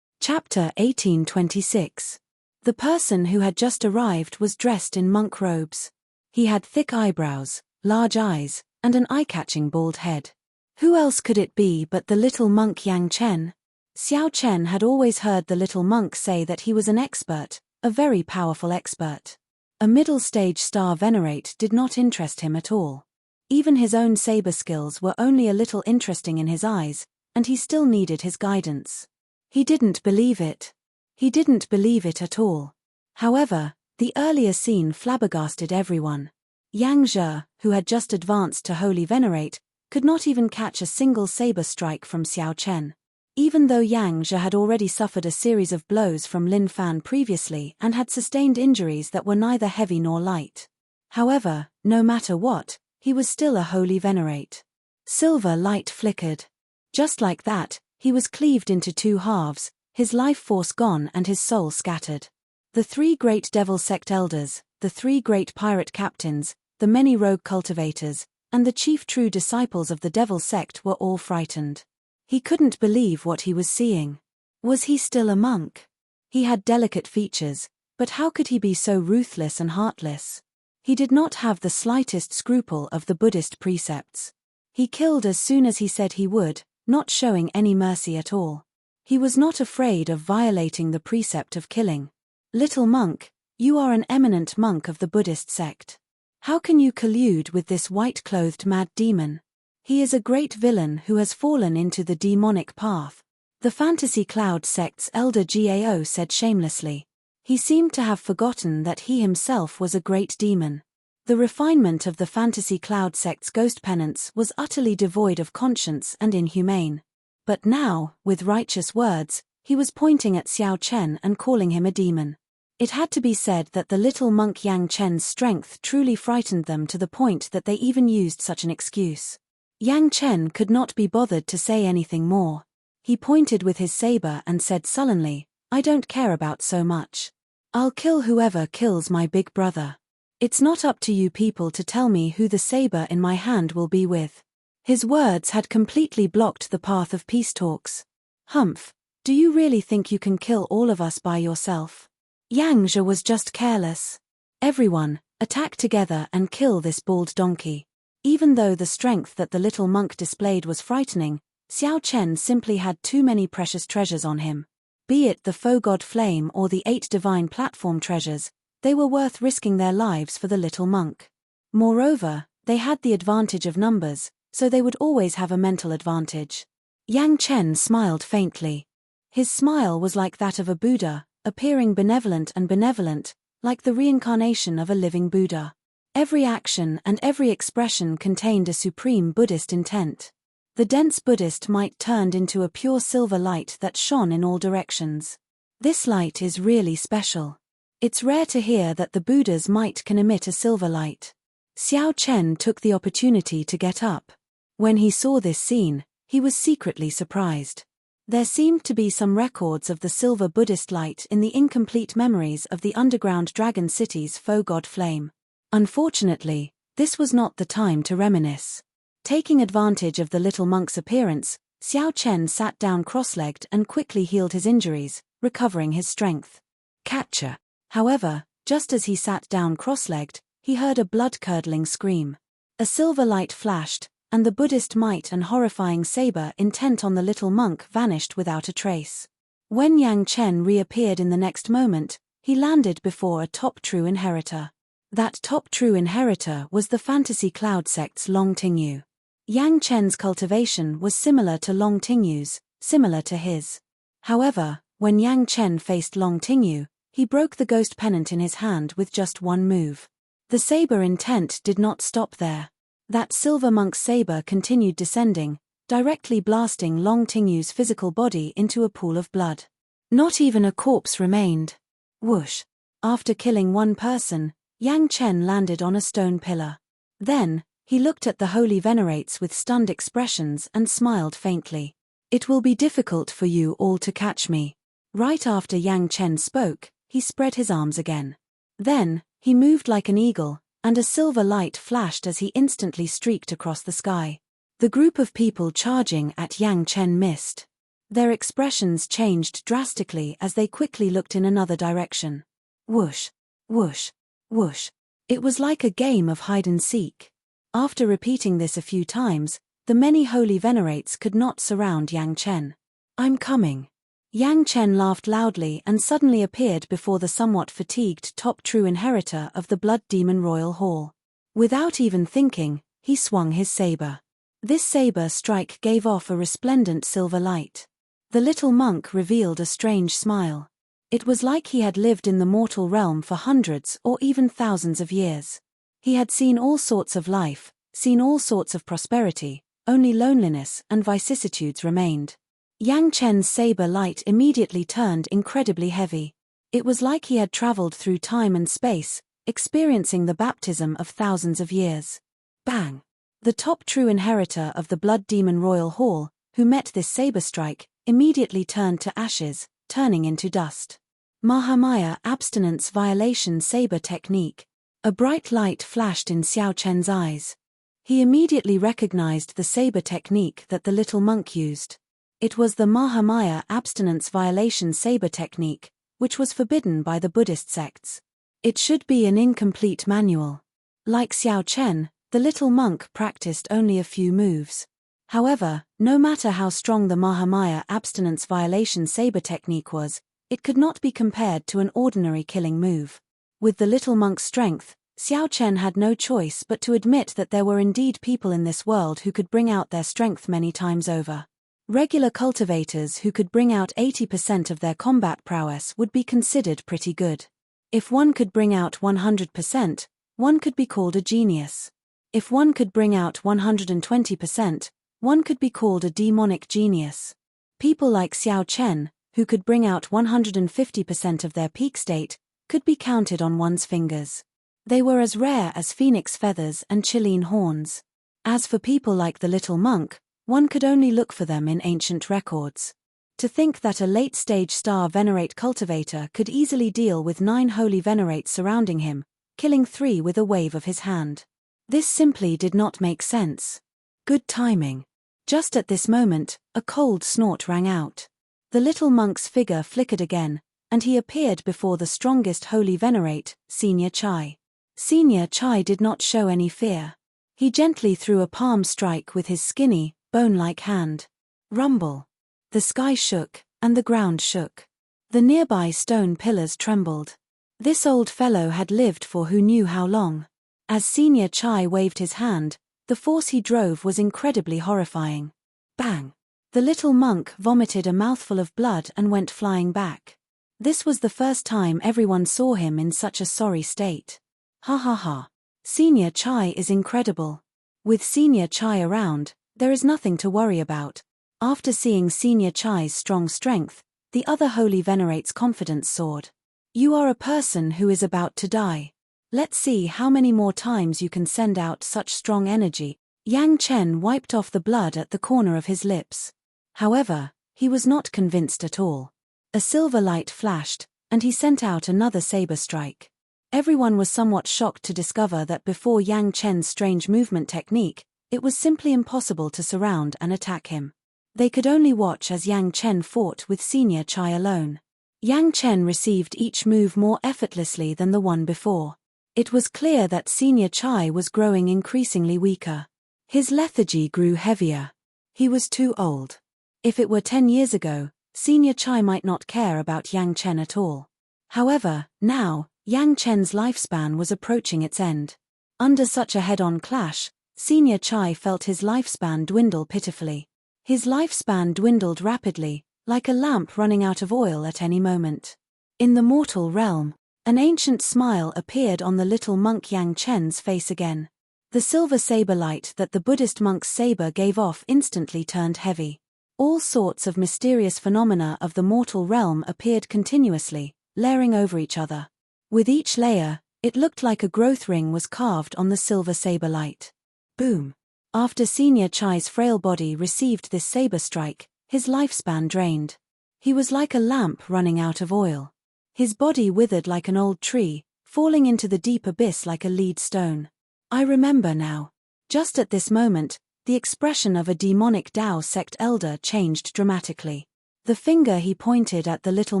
[SPEAKER 1] Chapter 1826. The person who had just arrived was dressed in monk robes. He had thick eyebrows, large eyes, and an eye-catching bald head. Who else could it be but the little monk Yang Chen? Xiao Chen had always heard the little monk say that he was an expert, a very powerful expert. A middle-stage star venerate did not interest him at all. Even his own saber skills were only a little interesting in his eyes, and he still needed his guidance. He didn't believe it. He didn't believe it at all. However, the earlier scene flabbergasted everyone. Yang Zhe, who had just advanced to Holy Venerate, could not even catch a single saber strike from Xiao Chen. Even though Yang Zhe had already suffered a series of blows from Lin Fan previously and had sustained injuries that were neither heavy nor light. However, no matter what, he was still a Holy Venerate. Silver light flickered. Just like that, he was cleaved into two halves, his life force gone and his soul scattered. The three great devil sect elders, the three great pirate captains, the many rogue cultivators, and the chief true disciples of the devil sect were all frightened. He couldn't believe what he was seeing. Was he still a monk? He had delicate features, but how could he be so ruthless and heartless? He did not have the slightest scruple of the Buddhist precepts. He killed as soon as he said he would, not showing any mercy at all. He was not afraid of violating the precept of killing. Little monk, you are an eminent monk of the Buddhist sect. How can you collude with this white-clothed mad demon? He is a great villain who has fallen into the demonic path. The Fantasy Cloud sect's elder Gao said shamelessly. He seemed to have forgotten that he himself was a great demon. The refinement of the Fantasy Cloud sect's ghost penance was utterly devoid of conscience and inhumane. But now, with righteous words, he was pointing at Xiao Chen and calling him a demon. It had to be said that the little monk Yang Chen's strength truly frightened them to the point that they even used such an excuse. Yang Chen could not be bothered to say anything more. He pointed with his saber and said sullenly, "I don't care about so much. I'll kill whoever kills my big brother. It's not up to you people to tell me who the saber in my hand will be with." His words had completely blocked the path of peace talks. "Humph, do you really think you can kill all of us by yourself?" Yang Zhe was just careless. "Everyone, attack together and kill this bald donkey." Even though the strength that the little monk displayed was frightening, Xiao Chen simply had too many precious treasures on him. Be it the faux god flame or the 8 divine platform treasures, they were worth risking their lives for the little monk. Moreover, they had the advantage of numbers, so they would always have a mental advantage. Yang Chen smiled faintly. His smile was like that of a Buddha, appearing benevolent and benevolent, like the reincarnation of a living Buddha. Every action and every expression contained a supreme Buddhist intent. The dense Buddhist might turned into a pure silver light that shone in all directions. This light is really special. It's rare to hear that the Buddha's might can emit a silver light. Xiao Chen took the opportunity to get up. When he saw this scene, he was secretly surprised. There seemed to be some records of the silver Buddhist light in the incomplete memories of the underground dragon city's faux god flame. Unfortunately, this was not the time to reminisce. Taking advantage of the little monk's appearance, Xiao Chen sat down cross-legged and quickly healed his injuries, recovering his strength. Catcher. However, just as he sat down cross-legged, he heard a blood-curdling scream. A silver light flashed, and the Buddhist might and horrifying saber intent on the little monk vanished without a trace. When Yang Chen reappeared in the next moment, he landed before a top true inheritor. That top true inheritor was the Fantasy Cloud sect's Long Tingyu. Yang Chen's cultivation was similar to Long Tingyu's, similar to his. However, when Yang Chen faced Long Tingyu, he broke the ghost pennant in his hand with just one move. The saber intent did not stop there. That silver monk's saber continued descending, directly blasting Long Tingyu's physical body into a pool of blood. Not even a corpse remained. Whoosh! After killing one person, Yang Chen landed on a stone pillar. Then, he looked at the holy venerates with stunned expressions and smiled faintly. "It will be difficult for you all to catch me." Right after Yang Chen spoke, he spread his arms again. Then, he moved like an eagle, and a silver light flashed as he instantly streaked across the sky. The group of people charging at Yang Chen missed. Their expressions changed drastically as they quickly looked in another direction. Whoosh, whoosh, whoosh. It was like a game of hide-and-seek. After repeating this a few times, the many holy venerates could not surround Yang Chen. "I'm coming." Yang Chen laughed loudly and suddenly appeared before the somewhat fatigued top true inheritor of the Blood Demon Royal Hall. Without even thinking, he swung his saber. This saber strike gave off a resplendent silver light. The little monk revealed a strange smile. It was like he had lived in the mortal realm for hundreds or even thousands of years. He had seen all sorts of life, seen all sorts of prosperity, only loneliness and vicissitudes remained. Yang Chen's saber light immediately turned incredibly heavy. It was like he had traveled through time and space, experiencing the baptism of thousands of years. Bang! The top true inheritor of the Blood Demon Royal Hall, who met this saber strike, immediately turned to ashes, turning into dust. Mahamaya Abstinence Violation Saber Technique. A bright light flashed in Xiao Chen's eyes. He immediately recognized the saber technique that the little monk used. It was the Mahamaya Abstinence Violation Saber Technique, which was forbidden by the Buddhist sects. It should be an incomplete manual. Like Xiao Chen, the little monk practiced only a few moves. However, no matter how strong the Mahamaya Abstinence Violation Saber Technique was, it could not be compared to an ordinary killing move. With the little monk's strength, Xiao Chen had no choice but to admit that there were indeed people in this world who could bring out their strength many times over. Regular cultivators who could bring out 80% of their combat prowess would be considered pretty good. If one could bring out 100%, one could be called a genius. If one could bring out 120%, one could be called a demonic genius. People like Xiao Chen, who could bring out 150% of their peak state, could be counted on one's fingers. They were as rare as phoenix feathers and Chilean horns. As for people like the little monk, one could only look for them in ancient records. To think that a late-stage star venerate cultivator could easily deal with 9 holy venerates surrounding him, killing 3 with a wave of his hand. This simply did not make sense. Good timing. Just at this moment, a cold snort rang out. The little monk's figure flickered again, and he appeared before the strongest holy venerate, Senior Chai. Senior Chai did not show any fear. He gently threw a palm strike with his skinny, bone-like hand. Rumble. The sky shook, and the ground shook. The nearby stone pillars trembled. This old fellow had lived for who knew how long. As Senior Chai waved his hand, the force he drove was incredibly horrifying. Bang! The little monk vomited a mouthful of blood and went flying back. This was the first time everyone saw him in such a sorry state. Ha ha ha. Senior Chai is incredible. With Senior Chai around, there is nothing to worry about. After seeing Senior Chai's strong strength, the other holy venerate's confidence soared. You are a person who is about to die. Let's see how many more times you can send out such strong energy. Yang Chen wiped off the blood at the corner of his lips. However, he was not convinced at all. A silver light flashed, and he sent out another saber strike. Everyone was somewhat shocked to discover that before Yang Chen's strange movement technique, it was simply impossible to surround and attack him. They could only watch as Yang Chen fought with Senior Chai alone. Yang Chen received each move more effortlessly than the one before. It was clear that Senior Chai was growing increasingly weaker. His lethargy grew heavier. He was too old. If it were 10 years ago, Senior Chai might not care about Yang Chen at all. However, now, Yang Chen's lifespan was approaching its end. Under such a head-on clash, Senior Chai felt his lifespan dwindle pitifully. His lifespan dwindled rapidly, like a lamp running out of oil at any moment. In the mortal realm, an ancient smile appeared on the little monk Yang Chen's face again. The silver saber light that the Buddhist monk's saber gave off instantly turned heavy. All sorts of mysterious phenomena of the mortal realm appeared continuously, layering over each other. With each layer, it looked like a growth ring was carved on the silver saber light. Boom! After Senior Chai's frail body received this saber strike, his lifespan drained. He was like a lamp running out of oil. His body withered like an old tree, falling into the deep abyss like a lead stone. I remember now. Just at this moment, the expression of a demonic Dao sect elder changed dramatically. The finger he pointed at the little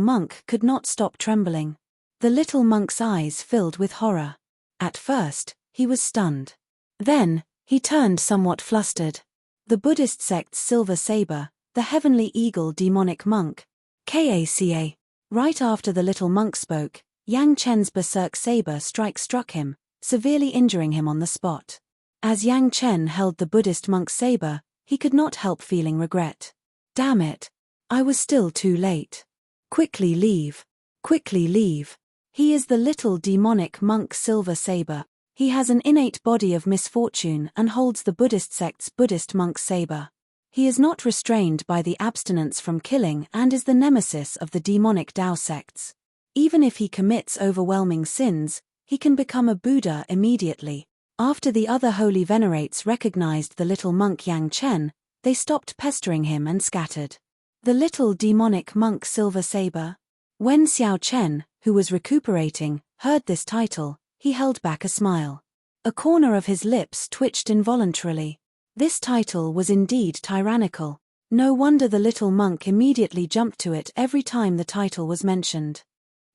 [SPEAKER 1] monk could not stop trembling. The little monk's eyes filled with horror. At first, he was stunned. Then, he turned somewhat flustered. The Buddhist sect's silver saber, the heavenly eagle demonic monk, Kaka. Right after the little monk spoke, Yang Chen's berserk saber strike struck him, severely injuring him on the spot. As Yang Chen held the Buddhist monk's saber, he could not help feeling regret. Damn it. I was still too late. Quickly leave. Quickly leave. He is the little demonic monk's silver saber. He has an innate body of misfortune and holds the Buddhist sect's Buddhist monk's saber. He is not restrained by the abstinence from killing and is the nemesis of the demonic Tao sects. Even if he commits overwhelming sins, he can become a Buddha immediately. After the other holy venerates recognized the little monk Yang Chen, they stopped pestering him and scattered. The little demonic monk silver saber. When Xiao Chen, who was recuperating, heard this title, he held back a smile. A corner of his lips twitched involuntarily. This title was indeed tyrannical. No wonder the little monk immediately jumped to it every time the title was mentioned.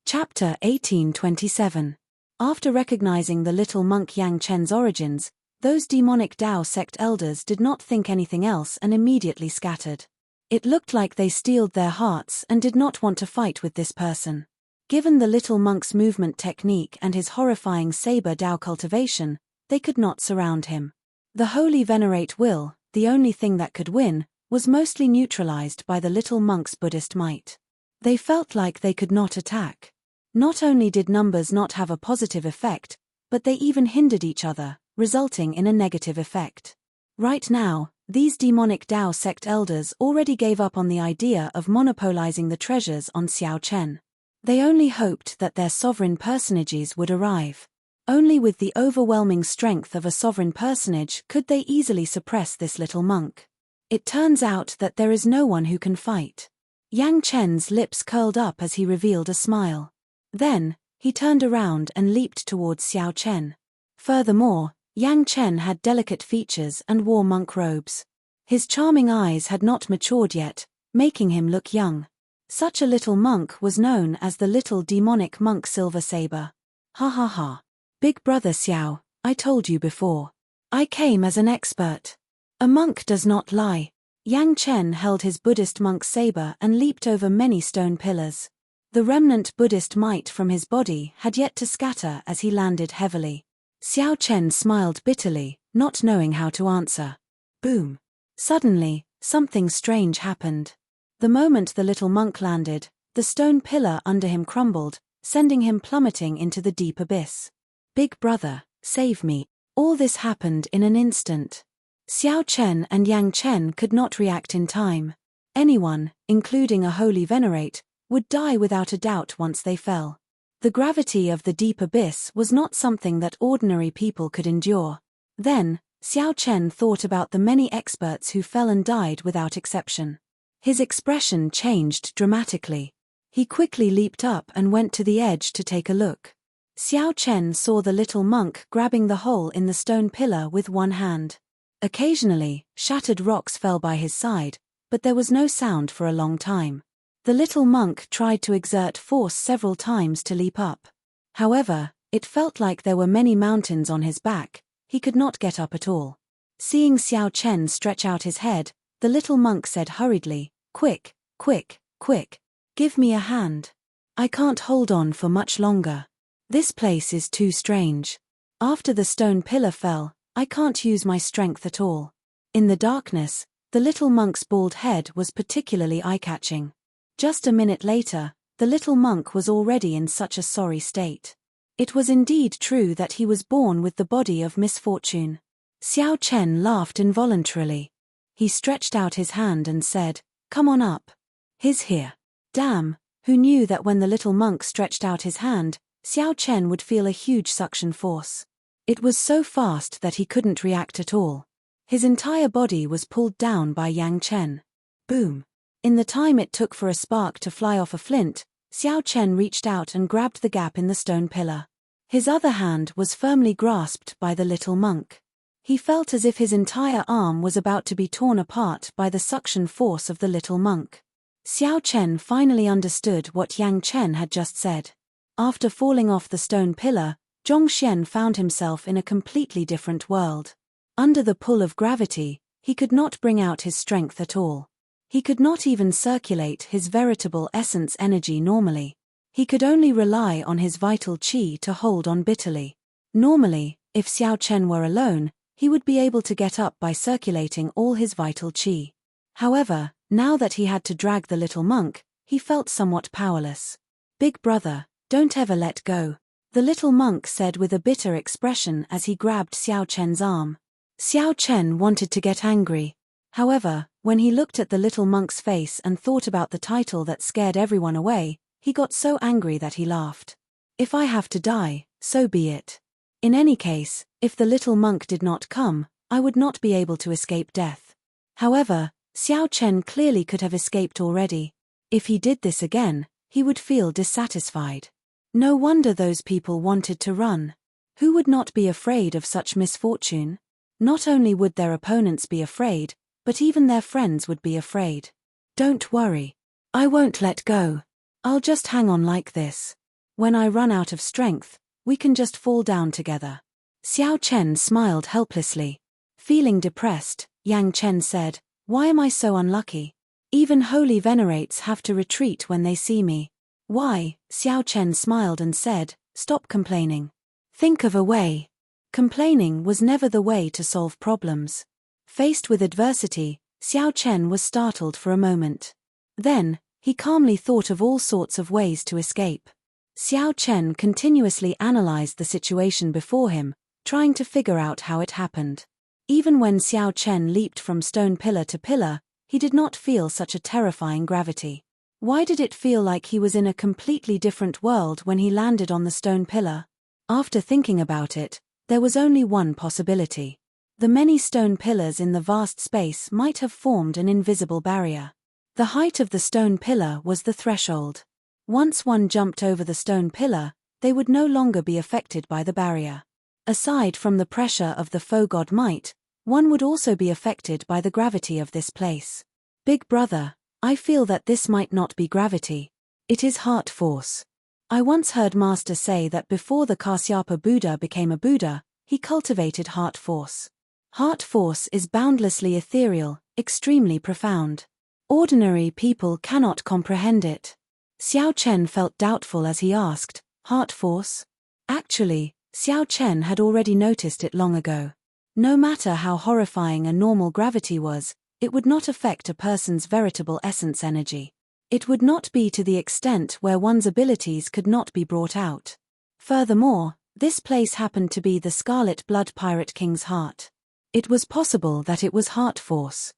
[SPEAKER 1] Chapter 1827. After recognizing the little monk Yang Chen's origins, those demonic Tao sect elders did not think anything else and immediately scattered. It looked like they steeled their hearts and did not want to fight with this person. Given the little monk's movement technique and his horrifying saber Tao cultivation, they could not surround him. The holy venerate will, the only thing that could win, was mostly neutralized by the little monk's Buddhist might. They felt like they could not attack. Not only did numbers not have a positive effect, but they even hindered each other, resulting in a negative effect. Right now, these demonic Tao sect elders already gave up on the idea of monopolizing the treasures on Xiao Chen. They only hoped that their sovereign personages would arrive. Only with the overwhelming strength of a sovereign personage could they easily suppress this little monk. It turns out that there is no one who can fight. Yang Chen's lips curled up as he revealed a smile. Then, he turned around and leaped towards Xiao Chen. Furthermore, Yang Chen had delicate features and wore monk robes. His charming eyes had not matured yet, making him look young. Such a little monk was known as the little demonic monk Silver Saber. Ha ha ha. Big brother Xiao, I told you before. I came as an expert. A monk does not lie. Yang Chen held his Buddhist monk's saber and leaped over many stone pillars. The remnant Buddhist might from his body had yet to scatter as he landed heavily. Xiao Chen smiled bitterly, not knowing how to answer. Boom. Suddenly, something strange happened. The moment the little monk landed, the stone pillar under him crumbled, sending him plummeting into the deep abyss. Big brother, save me. All this happened in an instant. Xiao Chen and Yang Chen could not react in time. Anyone, including a holy venerate, would die without a doubt once they fell. The gravity of the deep abyss was not something that ordinary people could endure. Then, Xiao Chen thought about the many experts who fell and died without exception. His expression changed dramatically. He quickly leaped up and went to the edge to take a look. Xiao Chen saw the little monk grabbing the hole in the stone pillar with one hand. Occasionally, shattered rocks fell by his side, but there was no sound for a long time. The little monk tried to exert force several times to leap up. However, it felt like there were many mountains on his back. He could not get up at all. Seeing Xiao Chen stretch out his head, the little monk said hurriedly, "Quick, quick, quick. Give me a hand. I can't hold on for much longer. This place is too strange. After the stone pillar fell, I can't use my strength at all." In the darkness, the little monk's bald head was particularly eye-catching. Just a minute later, the little monk was already in such a sorry state. It was indeed true that he was born with the body of misfortune. Xiao Chen laughed involuntarily. He stretched out his hand and said, "Come on up." "He's here." Damn, who knew that when the little monk stretched out his hand, Xiao Chen would feel a huge suction force. It was so fast that he couldn't react at all. His entire body was pulled down by Yang Chen. Boom. In the time it took for a spark to fly off a flint, Xiao Chen reached out and grabbed the gap in the stone pillar. His other hand was firmly grasped by the little monk. He felt as if his entire arm was about to be torn apart by the suction force of the little monk. Xiao Chen finally understood what Yang Chen had just said. After falling off the stone pillar, Zhong Xian found himself in a completely different world. Under the pull of gravity, he could not bring out his strength at all. He could not even circulate his veritable essence energy normally. He could only rely on his vital qi to hold on bitterly. Normally, if Xiao Chen were alone, he would be able to get up by circulating all his vital qi. However, now that he had to drag the little monk, he felt somewhat powerless. "Big brother, don't ever let go," the little monk said with a bitter expression as he grabbed Xiao Chen's arm. Xiao Chen wanted to get angry. However, when he looked at the little monk's face and thought about the title that scared everyone away, he got so angry that he laughed. "If I have to die, so be it. In any case, if the little monk did not come, I would not be able to escape death." However, Xiao Chen clearly could have escaped already. If he did this again, he would feel dissatisfied. No wonder those people wanted to run. Who would not be afraid of such misfortune? Not only would their opponents be afraid, but even their friends would be afraid. "Don't worry. I won't let go. I'll just hang on like this. When I run out of strength, we can just fall down together." Xiao Chen smiled helplessly. Feeling depressed, Yang Chen said, "Why am I so unlucky? Even holy venerates have to retreat when they see me." "Why?" Xiao Chen smiled and said, "Stop complaining. Think of a way." Complaining was never the way to solve problems. Faced with adversity, Xiao Chen was startled for a moment. Then, he calmly thought of all sorts of ways to escape. Xiao Chen continuously analyzed the situation before him, trying to figure out how it happened. Even when Xiao Chen leaped from stone pillar to pillar, he did not feel such a terrifying gravity. Why did it feel like he was in a completely different world when he landed on the stone pillar? After thinking about it, there was only one possibility. The many stone pillars in the vast space might have formed an invisible barrier. The height of the stone pillar was the threshold. Once one jumped over the stone pillar, they would no longer be affected by the barrier. Aside from the pressure of the faux god might, one would also be affected by the gravity of this place. "Big brother, I feel that this might not be gravity. It is heart force. I once heard Master say that before the Kasyapa Buddha became a Buddha, he cultivated heart force. Heart force is boundlessly ethereal, extremely profound. Ordinary people cannot comprehend it." Xiao Chen felt doubtful as he asked, "Heart force?" Actually, Xiao Chen had already noticed it long ago. No matter how horrifying a normal gravity was, it would not affect a person's veritable essence energy. It would not be to the extent where one's abilities could not be brought out. Furthermore, this place happened to be the Scarlet Blood Pirate King's heart. It was possible that it was heart force.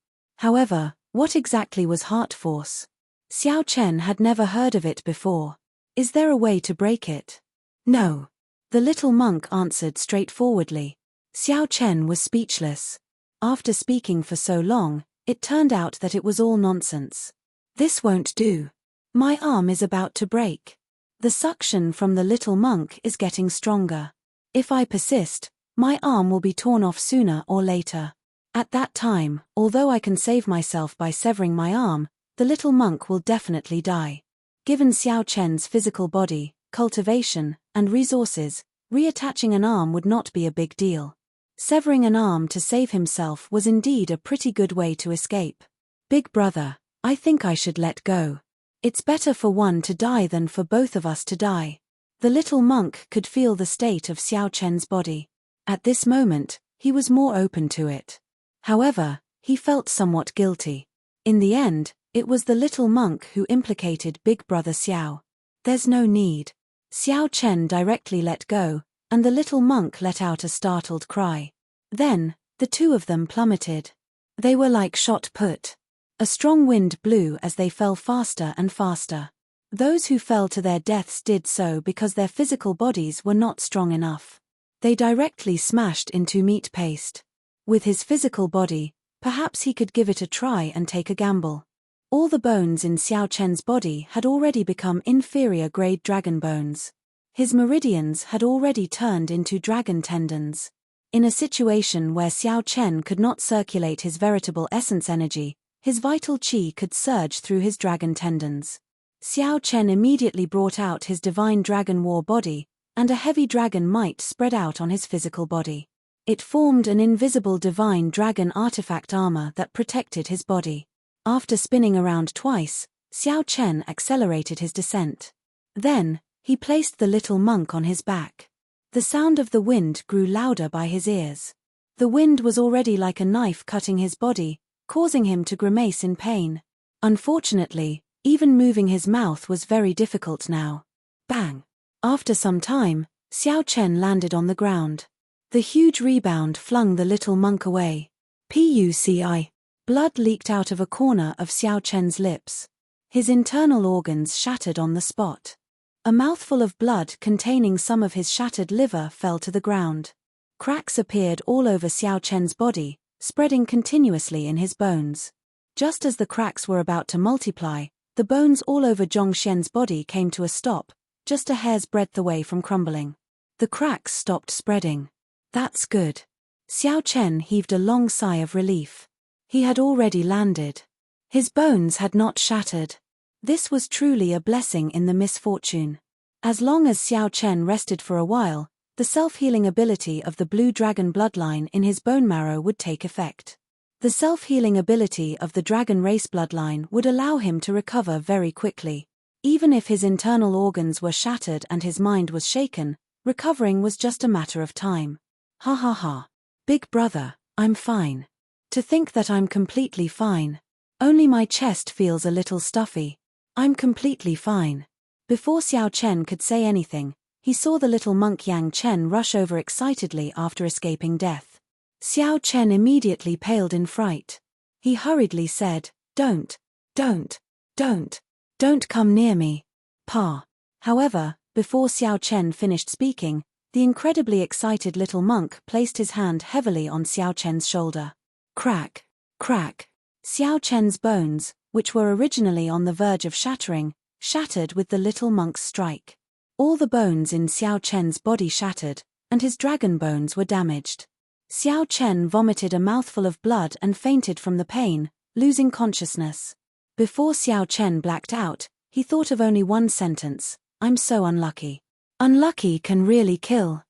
[SPEAKER 1] However, what exactly was heart force? Xiao Chen had never heard of it before. Is there a way to break it? No. The little monk answered straightforwardly. Xiao Chen was speechless. After speaking for so long, it turned out that it was all nonsense. "This won't do. My arm is about to break. The suction from the little monk is getting stronger. If I persist, my arm will be torn off sooner or later. At that time, although I can save myself by severing my arm, the little monk will definitely die." Given Xiao Chen's physical body, cultivation, and resources, reattaching an arm would not be a big deal. Severing an arm to save himself was indeed a pretty good way to escape. "Big brother, I think I should let go. It's better for one to die than for both of us to die." The little monk could feel the state of Xiao Chen's body. At this moment, he was more open to it. However, he felt somewhat guilty. In the end, it was the little monk who implicated Big Brother Xiao. "There's no need." Xiao Chen directly let go, and the little monk let out a startled cry. Then, the two of them plummeted. They were like shot put. A strong wind blew as they fell faster and faster. Those who fell to their deaths did so because their physical bodies were not strong enough. They directly smashed into meat paste. With his physical body, perhaps he could give it a try and take a gamble. All the bones in Xiao Chen's body had already become inferior-grade dragon bones. His meridians had already turned into dragon tendons. In a situation where Xiao Chen could not circulate his veritable essence energy, His vital qi could surge through his dragon tendons. Xiao Chen immediately brought out his divine dragon war body, and a heavy dragon might spread out on his physical body. It formed an invisible divine dragon artifact armor that protected his body. After spinning around twice, Xiao Chen accelerated his descent. Then, he placed the little monk on his back. The sound of the wind grew louder by his ears. The wind was already like a knife cutting his body, causing him to grimace in pain. Unfortunately, even moving his mouth was very difficult now. Bang! After some time, Xiao Chen landed on the ground. The huge rebound flung the little monk away. Puci. Blood leaked out of a corner of Xiao Chen's lips. His internal organs shattered on the spot. A mouthful of blood containing some of his shattered liver fell to the ground. Cracks appeared all over Xiao Chen's body, spreading continuously in his bones. Just as the cracks were about to multiply, the bones all over Zhongxian's body came to a stop, just a hair's breadth away from crumbling. The cracks stopped spreading. That's good. Xiao Chen heaved a long sigh of relief. He had already landed. His bones had not shattered. This was truly a blessing in the misfortune. As long as Xiao Chen rested for a while, the self-healing ability of the blue dragon bloodline in his bone marrow would take effect. The self-healing ability of the dragon race bloodline would allow him to recover very quickly. Even if his internal organs were shattered and his mind was shaken, recovering was just a matter of time. Ha ha ha. Big brother, I'm fine. To think that I'm completely fine. Only my chest feels a little stuffy. I'm completely fine. Before Xiao Chen could say anything, he saw the little monk Yang Chen rush over excitedly after escaping death. Xiao Chen immediately paled in fright. He hurriedly said, Don't come near me. Pa. However, before Xiao Chen finished speaking, the incredibly excited little monk placed his hand heavily on Xiao Chen's shoulder. Crack, crack. Xiao Chen's bones, which were originally on the verge of shattering, shattered with the little monk's strike. All the bones in Xiao Chen's body shattered, and his dragon bones were damaged. Xiao Chen vomited a mouthful of blood and fainted from the pain, losing consciousness. Before Xiao Chen blacked out, he thought of only one sentence: I'm so unlucky. Unlucky can really kill.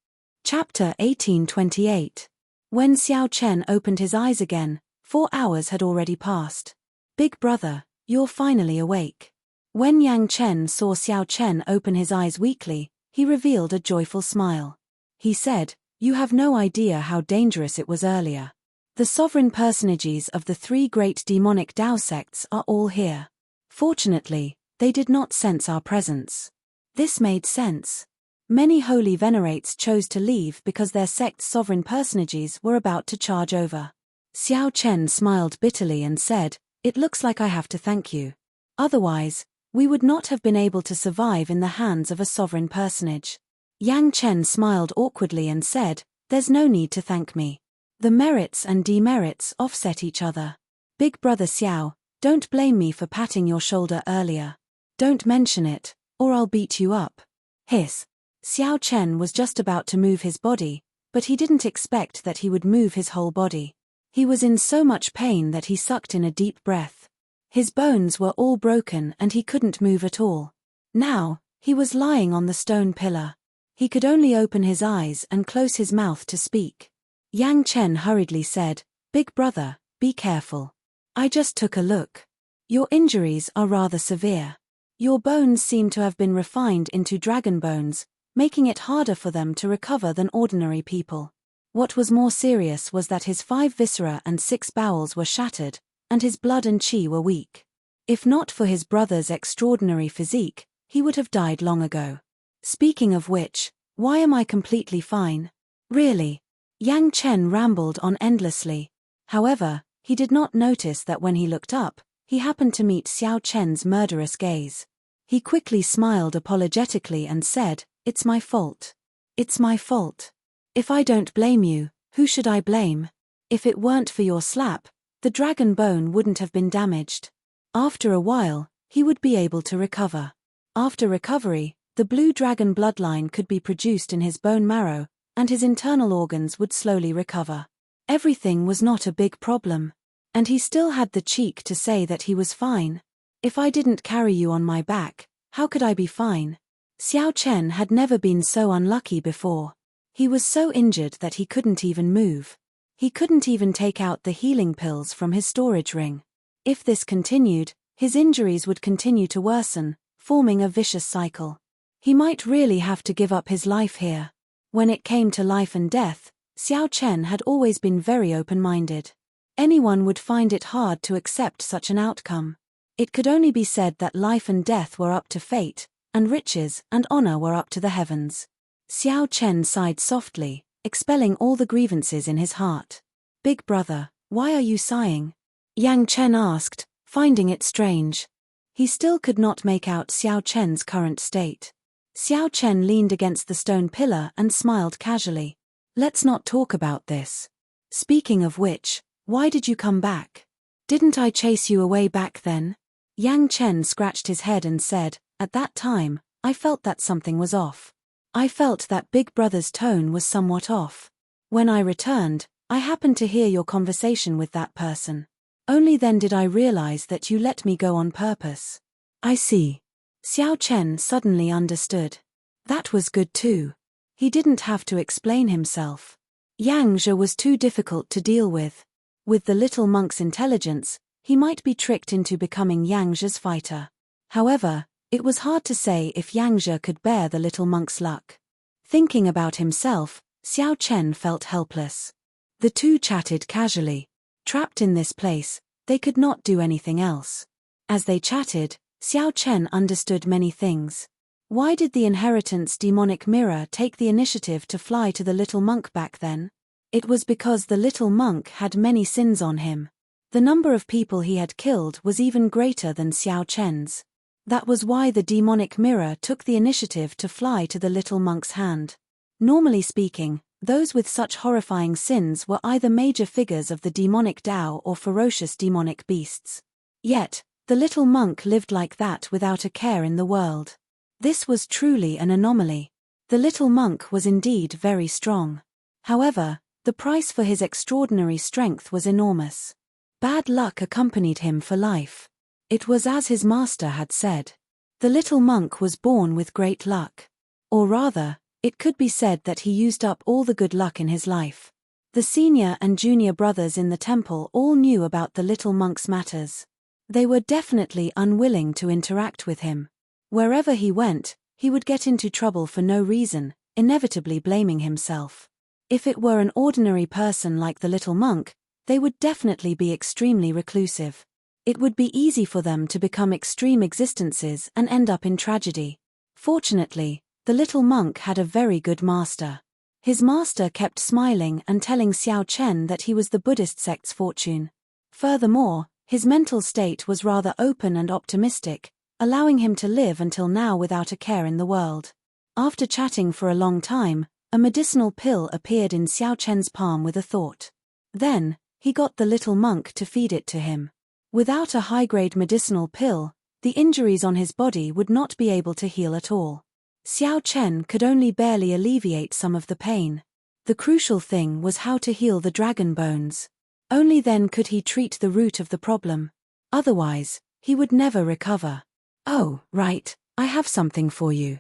[SPEAKER 1] Chapter 1828. When Xiao Chen opened his eyes again, 4 hours had already passed. Big brother, you're finally awake. When Yang Chen saw Xiao Chen open his eyes weakly, he revealed a joyful smile. He said, You have no idea how dangerous it was earlier. The sovereign personages of the 3 great demonic Dao sects are all here. Fortunately, they did not sense our presence. This made sense. Many holy venerates chose to leave because their sect's sovereign personages were about to charge over. Xiao Chen smiled bitterly and said, It looks like I have to thank you. Otherwise, we would not have been able to survive in the hands of a sovereign personage. Yang Chen smiled awkwardly and said, There's no need to thank me. The merits and demerits offset each other. Big brother Xiao, don't blame me for patting your shoulder earlier. Don't mention it, or I'll beat you up. Hiss. Xiao Chen was just about to move his body, but he didn't expect that he would move his whole body. He was in so much pain that he sucked in a deep breath. His bones were all broken and he couldn't move at all. Now, he was lying on the stone pillar. He could only open his eyes and close his mouth to speak. Yang Chen hurriedly said, Big brother, be careful. I just took a look. Your injuries are rather severe. Your bones seem to have been refined into dragon bones, making it harder for them to recover than ordinary people. What was more serious was that his 5 viscera and 6 bowels were shattered, and his blood and qi were weak. If not for his brother's extraordinary physique, he would have died long ago. Speaking of which, why am I completely fine? Really? Yang Chen rambled on endlessly. However, he did not notice that when he looked up, he happened to meet Xiao Chen's murderous gaze. He quickly smiled apologetically and said, It's my fault. It's my fault. If I don't blame you, who should I blame? If it weren't for your slap, the dragon bone wouldn't have been damaged. After a while, he would be able to recover. After recovery, the blue dragon bloodline could be produced in his bone marrow, and his internal organs would slowly recover. Everything was not a big problem. And he still had the cheek to say that he was fine. If I didn't carry you on my back, how could I be fine? Xiao Chen had never been so unlucky before. He was so injured that he couldn't even move. He couldn't even take out the healing pills from his storage ring. If this continued, his injuries would continue to worsen, forming a vicious cycle. He might really have to give up his life here. When it came to life and death, Xiao Chen had always been very open-minded. Anyone would find it hard to accept such an outcome. It could only be said that life and death were up to fate, and riches and honor were up to the heavens. Xiao Chen sighed softly, expelling all the grievances in his heart. Big brother, why are you sighing? Yang Chen asked, finding it strange. He still could not make out Xiao Chen's current state. Xiao Chen leaned against the stone pillar and smiled casually. Let's not talk about this. Speaking of which, why did you come back? Didn't I chase you away back then? Yang Chen scratched his head and said, at that time, I felt that something was off. I felt that Big Brother's tone was somewhat off. When I returned, I happened to hear your conversation with that person. Only then did I realize that you let me go on purpose. I see. Xiao Chen suddenly understood. That was good too. He didn't have to explain himself. Yang Zhe was too difficult to deal with. With the little monk's intelligence, he might be tricked into becoming Yang Zhe's fighter. However, it was hard to say if Yang Zhe could bear the little monk's luck. Thinking about himself, Xiao Chen felt helpless. The two chatted casually. Trapped in this place, they could not do anything else. As they chatted, Xiao Chen understood many things. Why did the inheritance demonic mirror take the initiative to fly to the little monk back then? It was because the little monk had many sins on him. The number of people he had killed was even greater than Xiao Chen's. That was why the demonic mirror took the initiative to fly to the little monk's hand. Normally speaking, those with such horrifying sins were either major figures of the demonic Tao or ferocious demonic beasts. Yet, the little monk lived like that without a care in the world. This was truly an anomaly. The little monk was indeed very strong. However, the price for his extraordinary strength was enormous. Bad luck accompanied him for life. It was as his master had said. The little monk was born with great luck. Or rather, it could be said that he used up all the good luck in his life. The senior and junior brothers in the temple all knew about the little monk's matters. They were definitely unwilling to interact with him. Wherever he went, he would get into trouble for no reason, inevitably blaming himself. If it were an ordinary person like the little monk, they would definitely be extremely reclusive. It would be easy for them to become extreme existences and end up in tragedy. Fortunately, the little monk had a very good master. His master kept smiling and telling Xiao Chen that he was the Buddhist sect's fortune. Furthermore, his mental state was rather open and optimistic, allowing him to live until now without a care in the world. After chatting for a long time, a medicinal pill appeared in Xiao Chen's palm with a thought. Then, he got the little monk to feed it to him. Without a high-grade medicinal pill, the injuries on his body would not be able to heal at all. Xiao Chen could only barely alleviate some of the pain. The crucial thing was how to heal the dragon bones. Only then could he treat the root of the problem. Otherwise, he would never recover. Oh, right, I have something for you.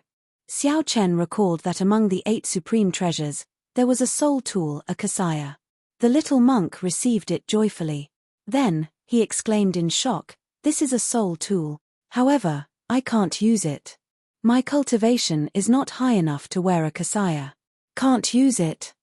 [SPEAKER 1] Xiao Chen recalled that among the 8 supreme treasures, there was a soul tool, a kasaya. The little monk received it joyfully. Then, he exclaimed in shock, this is a soul tool. However, I can't use it. My cultivation is not high enough to wear a kasaya. Can't use it.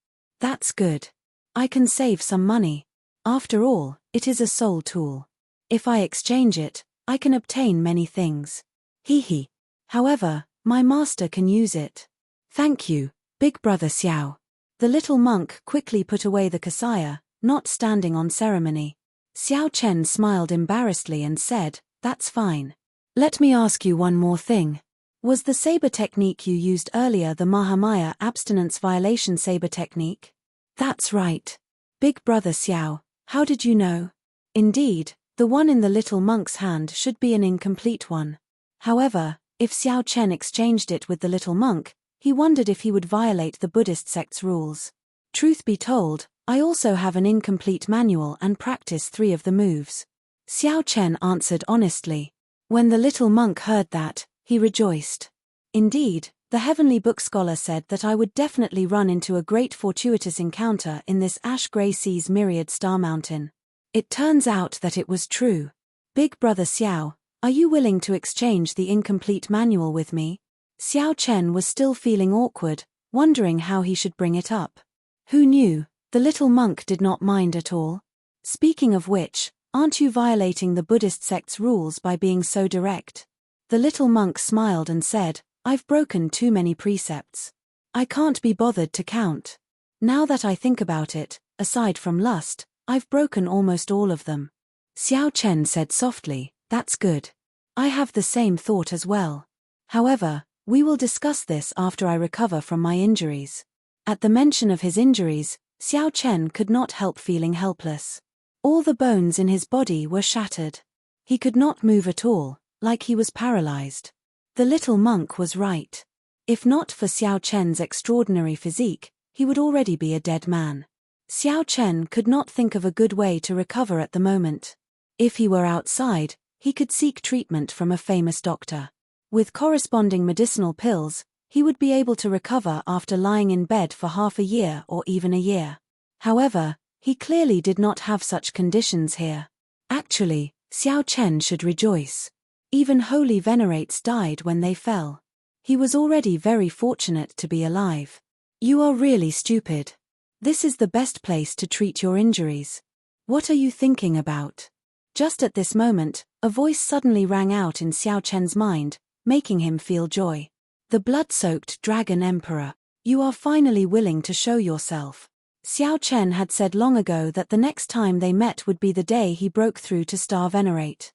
[SPEAKER 1] That's good. I can save some money. After all, it is a soul tool. If I exchange it, I can obtain many things. Hee hee. However, my master can use it. Thank you, big brother Xiao. The little monk quickly put away the kasaya, not standing on ceremony. Xiao Chen smiled embarrassedly and said, that's fine. Let me ask you one more thing. Was the saber technique you used earlier the Mahamaya abstinence violation saber technique? That's right. Big brother Xiao, how did you know? Indeed, the one in the little monk's hand should be an incomplete one. However, if Xiao Chen exchanged it with the little monk, he wondered if he would violate the Buddhist sect's rules. Truth be told, I also have an incomplete manual and practice 3 of the moves. Xiao Chen answered honestly. When the little monk heard that, he rejoiced. Indeed, the heavenly book scholar said that I would definitely run into a great fortuitous encounter in this ash-gray sea's myriad star mountain. It turns out that it was true. Big brother Xiao, are you willing to exchange the incomplete manual with me? Xiao Chen was still feeling awkward, wondering how he should bring it up. Who knew, the little monk did not mind at all. Speaking of which, aren't you violating the Buddhist sect's rules by being so direct? The little monk smiled and said, I've broken too many precepts. I can't be bothered to count. Now that I think about it, aside from lust, I've broken almost all of them. Xiao Chen said softly, that's good. I have the same thought as well. However, we will discuss this after I recover from my injuries. At the mention of his injuries, Xiao Chen could not help feeling helpless. All the bones in his body were shattered. He could not move at all, like he was paralyzed. The little monk was right. If not for Xiao Chen's extraordinary physique, he would already be a dead man. Xiao Chen could not think of a good way to recover at the moment. If he were outside, he could seek treatment from a famous doctor. With corresponding medicinal pills, he would be able to recover after lying in bed for half a year or even a year. However, he clearly did not have such conditions here. Actually, Xiao Chen should rejoice. Even holy venerates died when they fell. He was already very fortunate to be alive. You are really stupid. This is the best place to treat your injuries. What are you thinking about? Just at this moment, a voice suddenly rang out in Xiao Chen's mind, making him feel joy. The blood-soaked Dragon Emperor. You are finally willing to show yourself. Xiao Chen had said long ago that the next time they met would be the day he broke through to Star Venerate.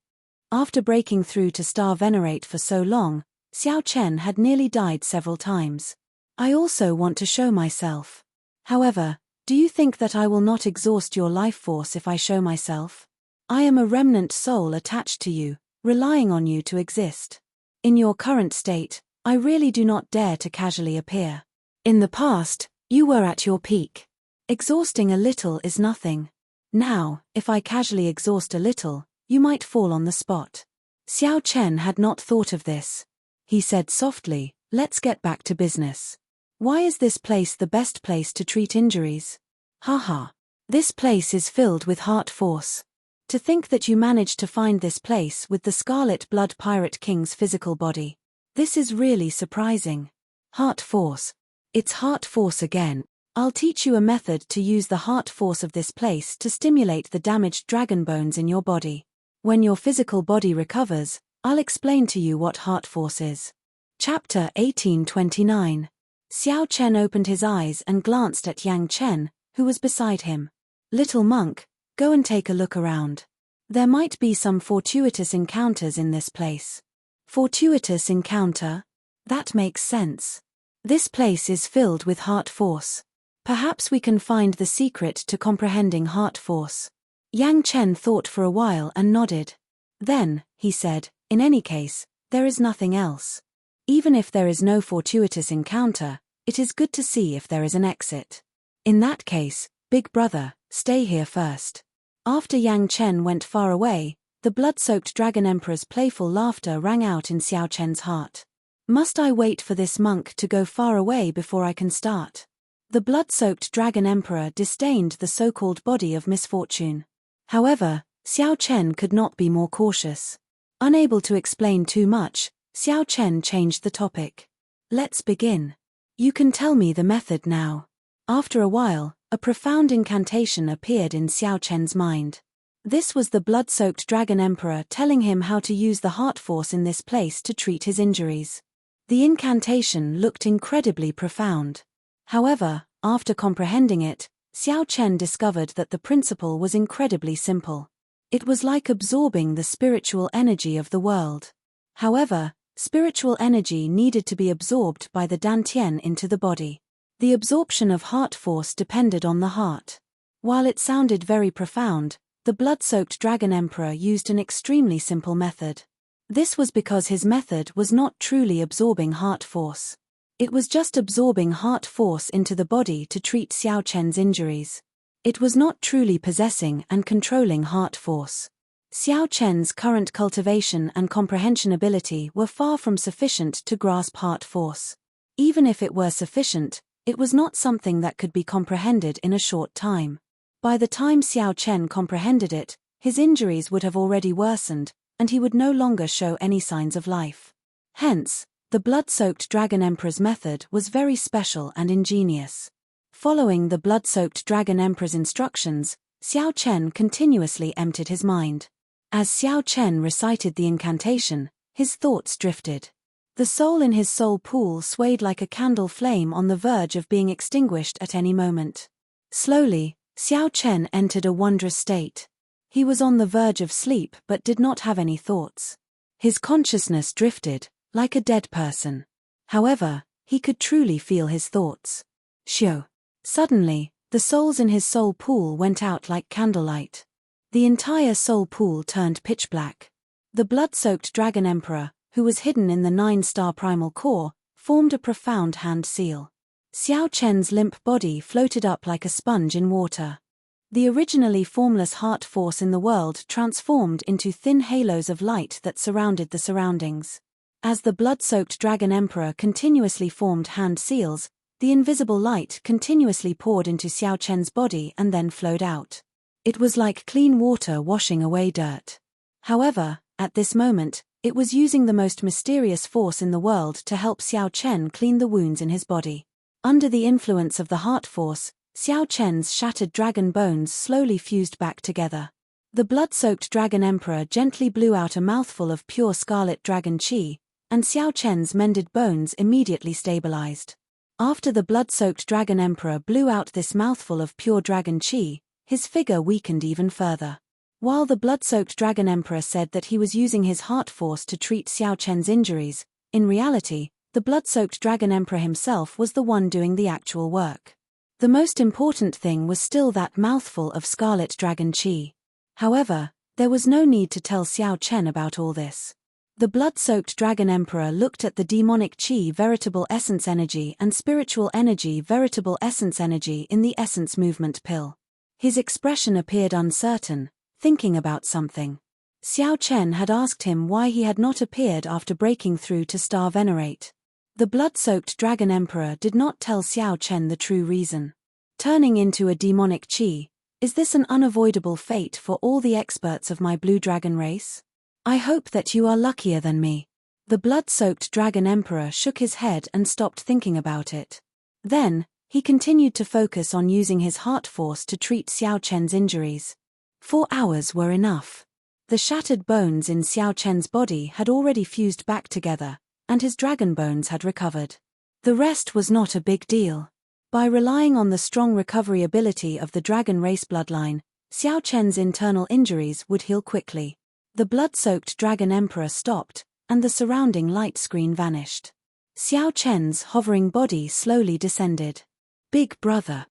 [SPEAKER 1] After breaking through to Star Venerate for so long, Xiao Chen had nearly died several times. I also want to show myself. However, do you think that I will not exhaust your life force if I show myself? I am a remnant soul attached to you, relying on you to exist. In your current state, I really do not dare to casually appear. In the past, you were at your peak. Exhausting a little is nothing. Now, if I casually exhaust a little, you might fall on the spot. Xiao Chen had not thought of this. He said softly, let's get back to business. Why is this place the best place to treat injuries? Haha. This place is filled with heart force. To think that you managed to find this place with the Scarlet Blood Pirate King's physical body. This is really surprising. Heart force. It's heart force again. I'll teach you a method to use the heart force of this place to stimulate the damaged dragon bones in your body. When your physical body recovers, I'll explain to you what heart force is. Chapter 1829. Xiao Chen opened his eyes and glanced at Yang Chen, who was beside him. Little monk, go and take a look around. There might be some fortuitous encounters in this place. Fortuitous encounter? That makes sense. This place is filled with heart force. Perhaps we can find the secret to comprehending heart force. Yang Chen thought for a while and nodded. Then, he said, in any case, there is nothing else. Even if there is no fortuitous encounter, it is good to see if there is an exit. In that case, big brother, stay here first. After Yang Chen went far away, the blood-soaked Dragon Emperor's playful laughter rang out in Xiao Chen's heart. Must I wait for this monk to go far away before I can start? The blood-soaked Dragon Emperor disdained the so-called body of misfortune. However, Xiao Chen could not be more cautious. Unable to explain too much, Xiao Chen changed the topic. Let's begin. You can tell me the method now. After a while, a profound incantation appeared in Xiao Chen's mind. This was the blood-soaked Dragon Emperor telling him how to use the heart force in this place to treat his injuries. The incantation looked incredibly profound. However, after comprehending it, Xiao Chen discovered that the principle was incredibly simple. It was like absorbing the spiritual energy of the world. However, spiritual energy needed to be absorbed by the dantian into the body. The absorption of heart force depended on the heart. While it sounded very profound, the blood-soaked Dragon Emperor used an extremely simple method. This was because his method was not truly absorbing heart force. It was just absorbing heart force into the body to treat Xiao Chen's injuries. It was not truly possessing and controlling heart force. Xiao Chen's current cultivation and comprehension ability were far from sufficient to grasp heart force. Even if it were sufficient, it was not something that could be comprehended in a short time. By the time Xiao Chen comprehended it, his injuries would have already worsened, and he would no longer show any signs of life. Hence, the blood-soaked Dragon Emperor's method was very special and ingenious. Following the blood-soaked Dragon Emperor's instructions, Xiao Chen continuously emptied his mind. As Xiao Chen recited the incantation, his thoughts drifted. The soul in his soul pool swayed like a candle flame on the verge of being extinguished at any moment. Slowly, Xiao Chen entered a wondrous state. He was on the verge of sleep but did not have any thoughts. His consciousness drifted, like a dead person. However, he could truly feel his thoughts. Shio. Suddenly, the souls in his soul pool went out like candlelight. The entire soul pool turned pitch black. The blood-soaked Dragon Emperor, who was hidden in the 9-star primal core, formed a profound hand seal. Xiao Chen's limp body floated up like a sponge in water. The originally formless heart force in the world transformed into thin halos of light that surrounded the surroundings. As the blood-soaked Dragon Emperor continuously formed hand seals, the invisible light continuously poured into Xiao Chen's body and then flowed out. It was like clean water washing away dirt. However, at this moment, it was using the most mysterious force in the world to help Xiao Chen clean the wounds in his body. Under the influence of the heart force, Xiao Chen's shattered dragon bones slowly fused back together. The blood-soaked Dragon Emperor gently blew out a mouthful of pure scarlet dragon qi, and Xiao Chen's mended bones immediately stabilized. After the blood-soaked Dragon Emperor blew out this mouthful of pure dragon qi, his figure weakened even further. While the blood-soaked Dragon Emperor said that he was using his heart force to treat Xiao Chen's injuries, in reality, the blood-soaked Dragon Emperor himself was the one doing the actual work. The most important thing was still that mouthful of scarlet dragon qi. However, there was no need to tell Xiao Chen about all this. The blood-soaked Dragon Emperor looked at the demonic qi veritable essence energy and spiritual energy veritable essence energy in the essence movement pill. His expression appeared uncertain, thinking about something. Xiao Chen had asked him why he had not appeared after breaking through to Star Venerate. The blood-soaked Dragon Emperor did not tell Xiao Chen the true reason. Turning into a demonic qi, is this an unavoidable fate for all the experts of my blue dragon race? I hope that you are luckier than me. The blood-soaked Dragon Emperor shook his head and stopped thinking about it. Then, he continued to focus on using his heart force to treat Xiao Chen's injuries. 4 hours were enough. The shattered bones in Xiao Chen's body had already fused back together, and his dragon bones had recovered. The rest was not a big deal. By relying on the strong recovery ability of the dragon race bloodline, Xiao Chen's internal injuries would heal quickly. The blood-soaked Dragon Emperor stopped, and the surrounding light screen vanished. Xiao Chen's hovering body slowly descended. Big brother,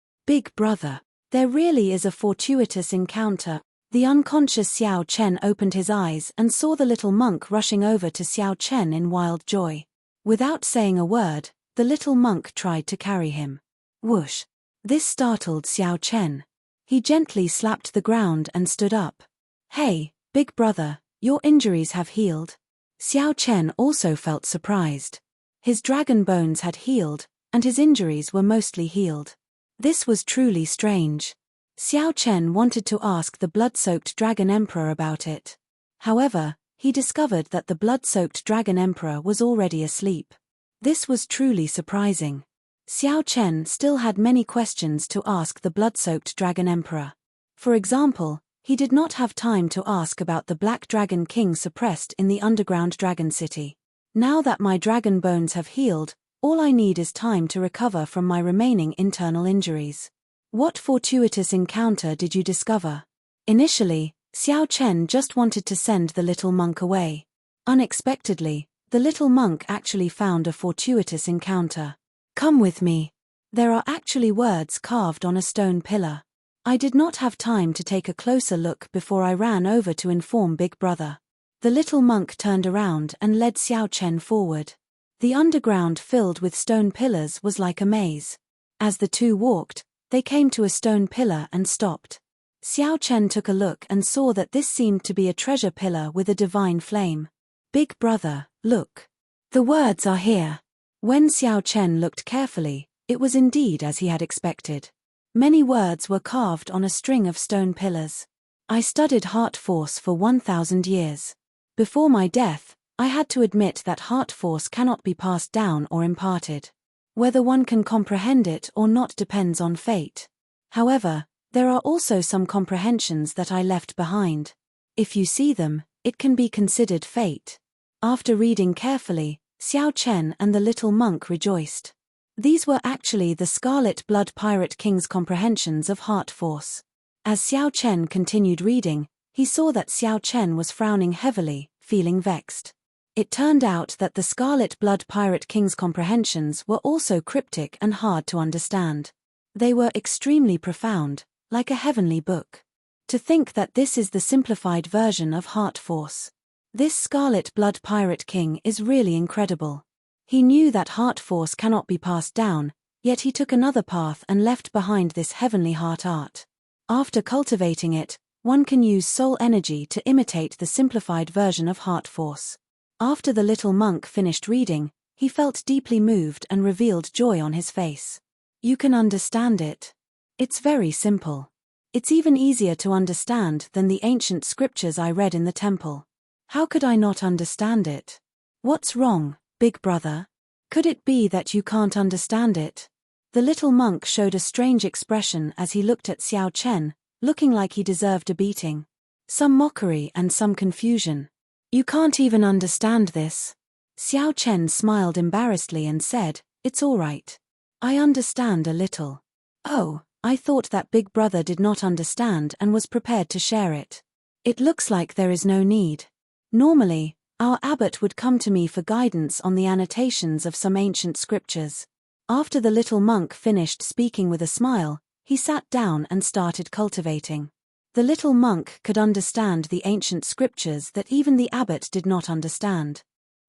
[SPEAKER 1] there really is a fortuitous encounter. The unconscious Xiao Chen opened his eyes and saw the little monk rushing over to Xiao Chen in wild joy. Without saying a word, the little monk tried to carry him. Whoosh! This startled Xiao Chen. He gently slapped the ground and stood up. Hey, big brother, your injuries have healed. Xiao Chen also felt surprised. His dragon bones had healed, and his injuries were mostly healed. This was truly strange. Xiao Chen wanted to ask the blood-soaked Dragon Emperor about it. However, he discovered that the blood-soaked Dragon Emperor was already asleep. This was truly surprising. Xiao Chen still had many questions to ask the blood-soaked Dragon Emperor. For example, he did not have time to ask about the Black Dragon King suppressed in the underground dragon city. Now that my dragon bones have healed, all I need is time to recover from my remaining internal injuries. What fortuitous encounter did you discover? Initially, Xiao Chen just wanted to send the little monk away. Unexpectedly, the little monk actually found a fortuitous encounter. Come with me. There are actually words carved on a stone pillar. I did not have time to take a closer look before I ran over to inform Big Brother. The little monk turned around and led Xiao Chen forward. The underground filled with stone pillars was like a maze. As the two walked, They came to a stone pillar and stopped. Xiao Chen took a look and saw that this seemed to be a treasure pillar with a divine flame. "Big brother, look. The words are here." When Xiao Chen looked carefully, it was indeed as he had expected. Many words were carved on a string of stone pillars. "I studied heart force for 1,000 years. Before my death, I had to admit that heart force cannot be passed down or imparted. Whether one can comprehend it or not depends on fate. However, there are also some comprehensions that I left behind. If you see them, it can be considered fate." After reading carefully, Xiao Chen and the little monk rejoiced. These were actually the Scarlet Blood Pirate King's comprehensions of heart force. As Xiao Chen continued reading, he saw that Xiao Chen was frowning heavily, feeling vexed. It turned out that the Scarlet Blood Pirate King's comprehensions were also cryptic and hard to understand. They were extremely profound, like a heavenly book. To think that this is the simplified version of heart force. This Scarlet Blood Pirate King is really incredible. He knew that heart force cannot be passed down, yet he took another path and left behind this heavenly heart art. After cultivating it, one can use soul energy to imitate the simplified version of heart force. After the little monk finished reading, he felt deeply moved and revealed joy on his face. "You can understand it. It's very simple. It's even easier to understand than the ancient scriptures I read in the temple. How could I not understand it? What's wrong, big brother? Could it be that you can't understand it?" The little monk showed a strange expression as he looked at Xiao Chen, looking like he deserved a beating. Some mockery and some confusion. "You can't even understand this?" Xiao Chen smiled embarrassedly and said, "It's all right. I understand a little." "Oh, I thought that big brother did not understand and was prepared to share it. It looks like there is no need. Normally, our abbot would come to me for guidance on the annotations of some ancient scriptures." After the little monk finished speaking with a smile, he sat down and started cultivating. The little monk could understand the ancient scriptures that even the abbot did not understand.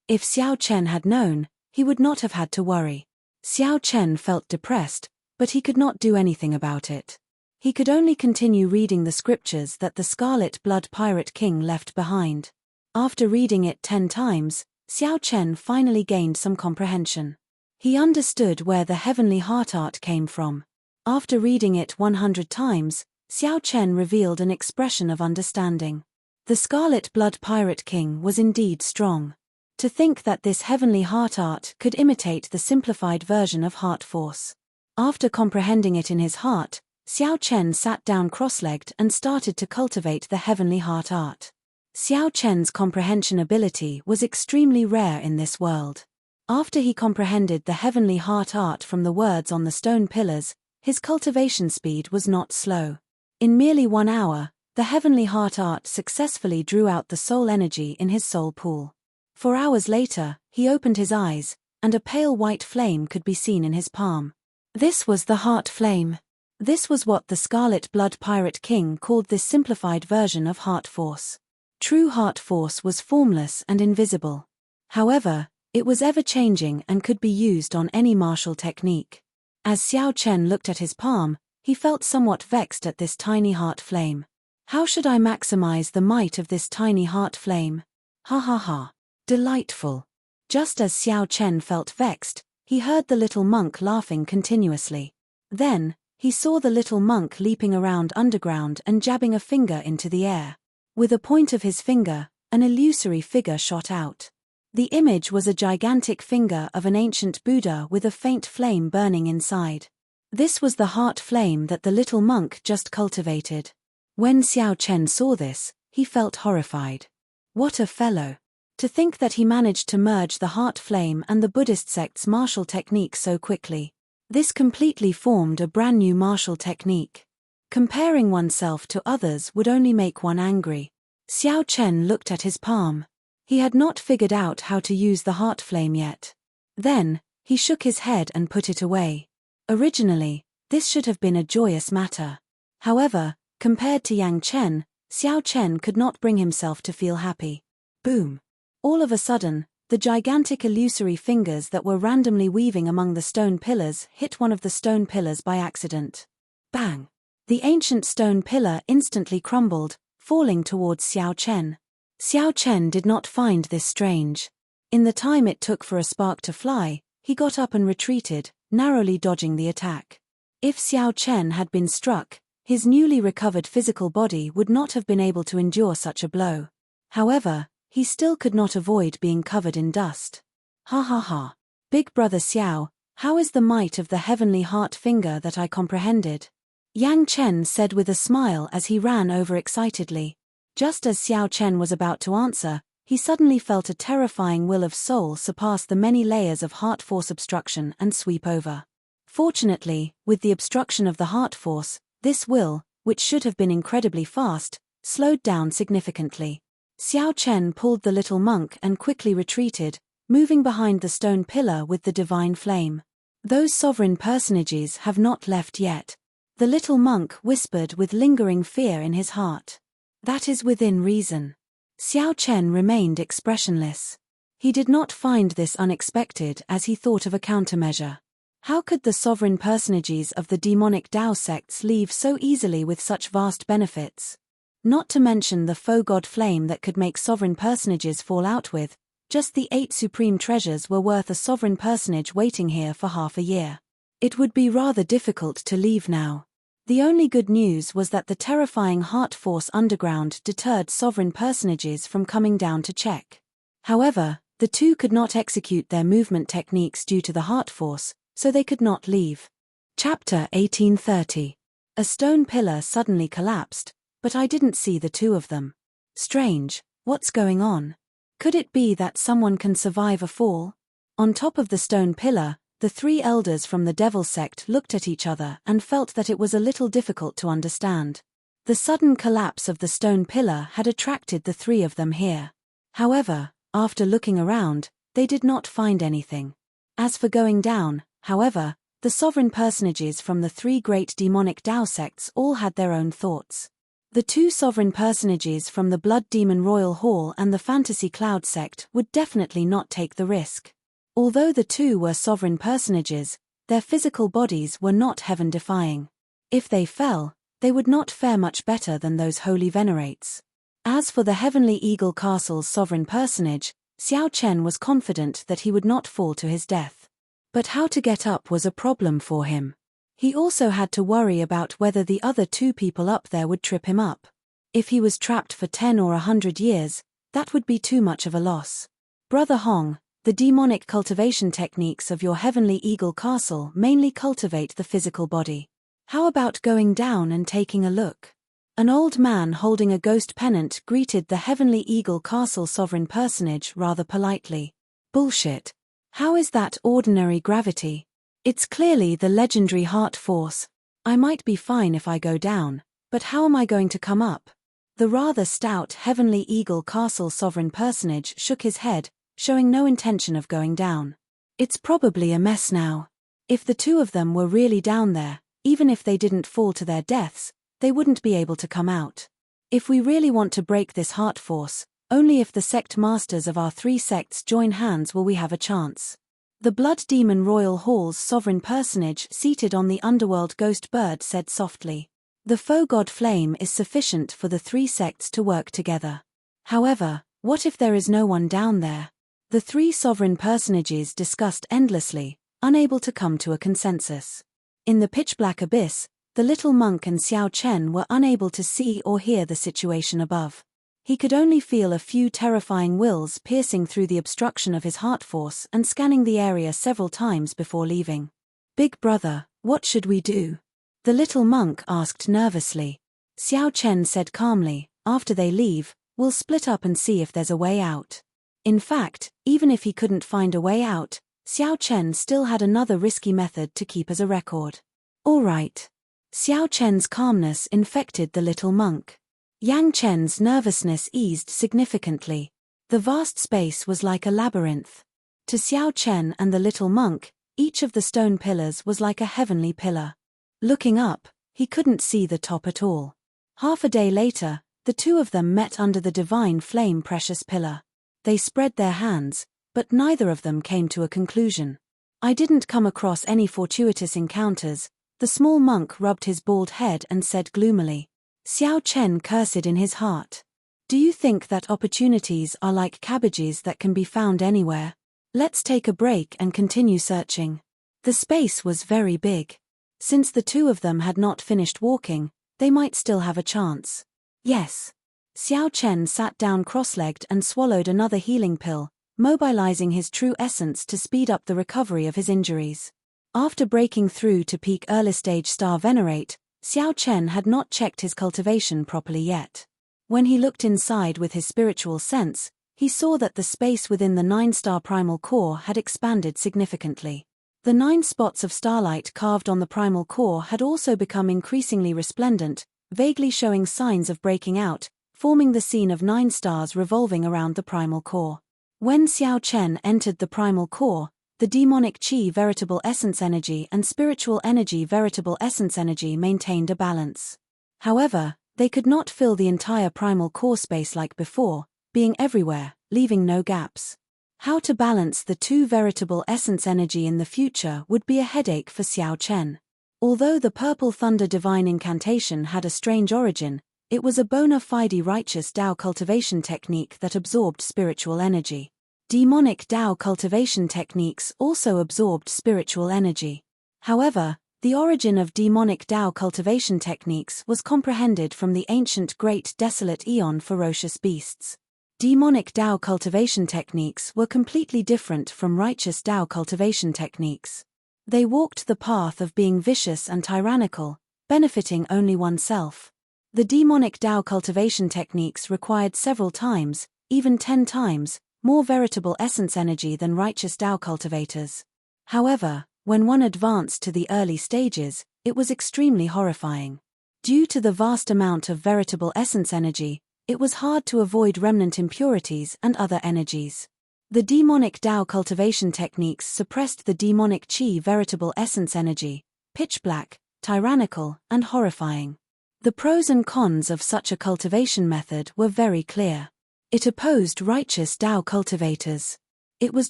[SPEAKER 1] If Xiao Chen had known, he would not have had to worry. Xiao Chen felt depressed, but he could not do anything about it. He could only continue reading the scriptures that the Scarlet Blood Pirate King left behind. After reading it 10 times, Xiao Chen finally gained some comprehension. He understood where the heavenly heart art came from. After reading it 100 times, Xiao Chen revealed an expression of understanding. The Scarlet Blood Pirate King was indeed strong. To think that this heavenly heart art could imitate the simplified version of heart force. After comprehending it in his heart, Xiao Chen sat down cross-legged and started to cultivate the heavenly heart art. Xiao Chen's comprehension ability was extremely rare in this world. After he comprehended the heavenly heart art from the words on the stone pillars, his cultivation speed was not slow. In merely 1 hour, the heavenly heart art successfully drew out the soul energy in his soul pool. 4 hours later, he opened his eyes, and a pale white flame could be seen in his palm. This was the heart flame. This was what the Scarlet Blood Pirate King called this simplified version of heart force. True heart force was formless and invisible. However, it was ever-changing and could be used on any martial technique. As Xiao Chen looked at his palm, he felt somewhat vexed at this tiny heart flame. How should I maximize the might of this tiny heart flame? Ha ha ha. Delightful. Just as Xiao Chen felt vexed, he heard the little monk laughing continuously. Then, he saw the little monk leaping around underground and jabbing a finger into the air. With a point of his finger, an illusory figure shot out. The image was a gigantic finger of an ancient Buddha with a faint flame burning inside. This was the heart flame that the little monk just cultivated. When Xiao Chen saw this, he felt horrified. What a fellow! To think that he managed to merge the heart flame and the Buddhist sect's martial technique so quickly. This completely formed a brand new martial technique. Comparing oneself to others would only make one angry. Xiao Chen looked at his palm. He had not figured out how to use the heart flame yet. Then, he shook his head and put it away. Originally, this should have been a joyous matter. However, compared to Yang Chen, Xiao Chen could not bring himself to feel happy. Boom! All of a sudden, the gigantic illusory fingers that were randomly weaving among the stone pillars hit one of the stone pillars by accident. Bang! The ancient stone pillar instantly crumbled, falling towards Xiao Chen. Xiao Chen did not find this strange. In the time it took for a spark to fly, he got up and retreated, narrowly dodging the attack. If Xiao Chen had been struck, his newly recovered physical body would not have been able to endure such a blow. However, he still could not avoid being covered in dust. Ha ha ha. Big brother Xiao, how is the might of the heavenly heart finger that I comprehended? Yang Chen said with a smile as he ran over excitedly. Just as Xiao Chen was about to answer, he suddenly felt a terrifying will of soul surpass the many layers of heart force obstruction and sweep over. Fortunately, with the obstruction of the heart force, this will, which should have been incredibly fast, slowed down significantly. Xiao Chen pulled the little monk and quickly retreated, moving behind the stone pillar with the divine flame. Those sovereign personages have not left yet. The little monk whispered with lingering fear in his heart. That is within reason. Xiao Chen remained expressionless. He did not find this unexpected as he thought of a countermeasure. How could the sovereign personages of the demonic Tao sects leave so easily with such vast benefits? Not to mention the faux god flame that could make sovereign personages fall out with, just the 8 supreme treasures were worth a sovereign personage waiting here for half a year. It would be rather difficult to leave now. The only good news was that the terrifying heart force underground deterred sovereign personages from coming down to check. However, the two could not execute their movement techniques due to the heart force, so they could not leave. Chapter 1830. A stone pillar suddenly collapsed, but I didn't see the two of them. Strange, what's going on? Could it be that someone can survive a fall? On top of the stone pillar, the 3 elders from the devil sect looked at each other and felt that it was a little difficult to understand. The sudden collapse of the stone pillar had attracted the 3 of them here. However, after looking around, they did not find anything. As for going down, however, the sovereign personages from the 3 great demonic Tao sects all had their own thoughts. The 2 sovereign personages from the Blood Demon Royal Hall and the Fantasy Cloud sect would definitely not take the risk. Although the 2 were sovereign personages, their physical bodies were not heaven-defying. If they fell, they would not fare much better than those holy venerates. As for the Heavenly Eagle Castle's sovereign personage, Xiao Chen was confident that he would not fall to his death. But how to get up was a problem for him. He also had to worry about whether the other 2 people up there would trip him up. If he was trapped for 10 or 100 years, that would be too much of a loss. Brother Hong, the demonic cultivation techniques of your Heavenly Eagle Castle mainly cultivate the physical body. How about going down and taking a look? An old man holding a ghost pennant greeted the Heavenly Eagle Castle sovereign personage rather politely. Bullshit. How is that ordinary gravity? It's clearly the legendary heart force. I might be fine if I go down, but how am I going to come up? The rather stout Heavenly Eagle Castle sovereign personage shook his head, showing no intention of going down. It's probably a mess now. If the 2 of them were really down there, even if they didn't fall to their deaths, they wouldn't be able to come out. If we really want to break this heart force, only if the sect masters of our 3 sects join hands will we have a chance. The Blood Demon Royal Hall's sovereign personage seated on the underworld ghost bird said softly. The faux god flame is sufficient for the 3 sects to work together. However, what if there is no one down there? The 3 sovereign personages discussed endlessly, unable to come to a consensus. In the pitch-black abyss, the little monk and Xiao Chen were unable to see or hear the situation above. He could only feel a few terrifying wills piercing through the obstruction of his heart force and scanning the area several times before leaving. Big brother, what should we do? The little monk asked nervously. Xiao Chen said calmly, after they leave, we'll split up and see if there's a way out. In fact, even if he couldn't find a way out, Xiao Chen still had another risky method to keep as a record. All right. Xiao Chen's calmness infected the little monk. Yang Chen's nervousness eased significantly. The vast space was like a labyrinth. To Xiao Chen and the little monk, each of the stone pillars was like a heavenly pillar. Looking up, he couldn't see the top at all. Half a day later, the 2 of them met under the divine flame precious pillar. They spread their hands, but neither of them came to a conclusion. I didn't come across any fortuitous encounters, The small monk rubbed his bald head and said gloomily. Xiao Chen cursed in his heart. Do you think that opportunities are like cabbages that can be found anywhere? Let's take a break and continue searching. The space was very big. Since the two of them had not finished walking, they might still have a chance. Yes. Xiao Chen sat down cross-legged and swallowed another healing pill, mobilizing his true essence to speed up the recovery of his injuries. After breaking through to peak early-stage star venerate, Xiao Chen had not checked his cultivation properly yet. When he looked inside with his spiritual sense, he saw that the space within the 9-star primal core had expanded significantly. The 9 spots of starlight carved on the primal core had also become increasingly resplendent, vaguely showing signs of breaking out, forming the scene of 9 stars revolving around the primal core. When Xiao Chen entered the primal core, the demonic chi veritable essence energy and spiritual energy veritable essence energy maintained a balance. However, they could not fill the entire primal core space like before, being everywhere, leaving no gaps. How to balance the two veritable essence energy in the future would be a headache for Xiao Chen. Although the Purple Thunder Divine Incantation had a strange origin, it was a bona fide righteous Tao cultivation technique that absorbed spiritual energy. Demonic Tao cultivation techniques also absorbed spiritual energy. However, the origin of demonic Tao cultivation techniques was comprehended from the ancient great desolate eon ferocious beasts. Demonic Tao cultivation techniques were completely different from righteous Tao cultivation techniques. They walked the path of being vicious and tyrannical, benefiting only oneself. The demonic Tao cultivation techniques required several times, even 10 times, more veritable essence energy than righteous Tao cultivators. However, when one advanced to the early stages, it was extremely horrifying. Due to the vast amount of veritable essence energy, it was hard to avoid remnant impurities and other energies. The demonic Tao cultivation techniques suppressed the demonic chi veritable essence energy, pitch black, tyrannical, and horrifying. The pros and cons of such a cultivation method were very clear. It opposed righteous Tao cultivators. It was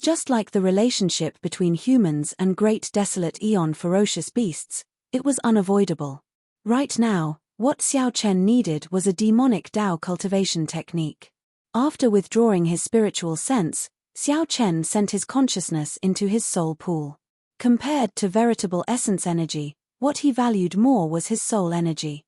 [SPEAKER 1] just like the relationship between humans and great desolate eon ferocious beasts, it was unavoidable. Right now, what Xiao Chen needed was a demonic Tao cultivation technique. After withdrawing his spiritual sense, Xiao Chen sent his consciousness into his soul pool. Compared to veritable essence energy, what he valued more was his soul energy.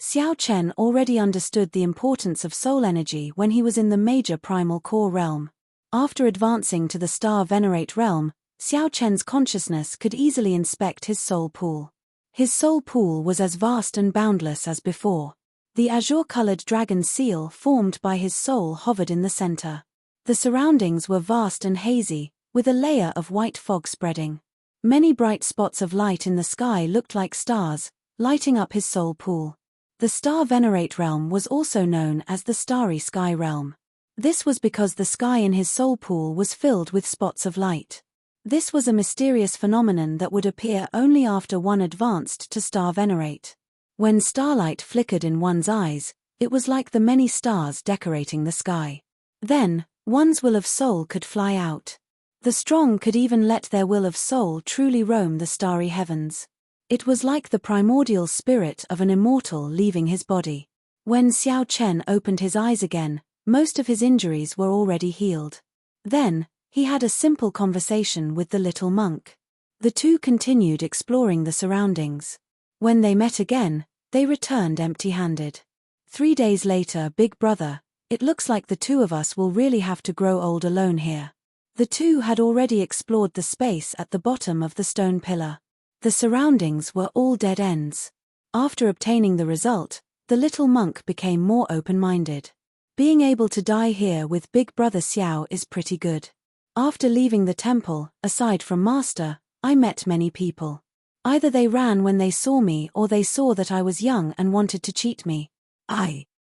[SPEAKER 1] Xiao Chen already understood the importance of soul energy when he was in the major primal core realm. After advancing to the star venerate realm, Xiao Chen's consciousness could easily inspect his soul pool. His soul pool was as vast and boundless as before. The azure-colored dragon seal formed by his soul hovered in the center. The surroundings were vast and hazy, with a layer of white fog spreading. Many bright spots of light in the sky looked like stars, lighting up his soul pool. The star venerate realm was also known as the starry sky realm. This was because the sky in his soul pool was filled with spots of light. This was a mysterious phenomenon that would appear only after one advanced to star venerate. When starlight flickered in one's eyes, it was like the many stars decorating the sky. Then, one's will of soul could fly out. The strong could even let their will of soul truly roam the starry heavens. It was like the primordial spirit of an immortal leaving his body. When Xiao Chen opened his eyes again, most of his injuries were already healed. Then, he had a simple conversation with the little monk. The two continued exploring the surroundings. When they met again, they returned empty-handed. 3 days later, Big Brother, it looks like the two of us will really have to grow old alone here. The two had already explored the space at the bottom of the stone pillar. The surroundings were all dead ends. After obtaining the result, the little monk became more open-minded. Being able to die here with Big Brother Xiao is pretty good. After leaving the temple, aside from Master, I met many people. Either they ran when they saw me or they saw that I was young and wanted to cheat me.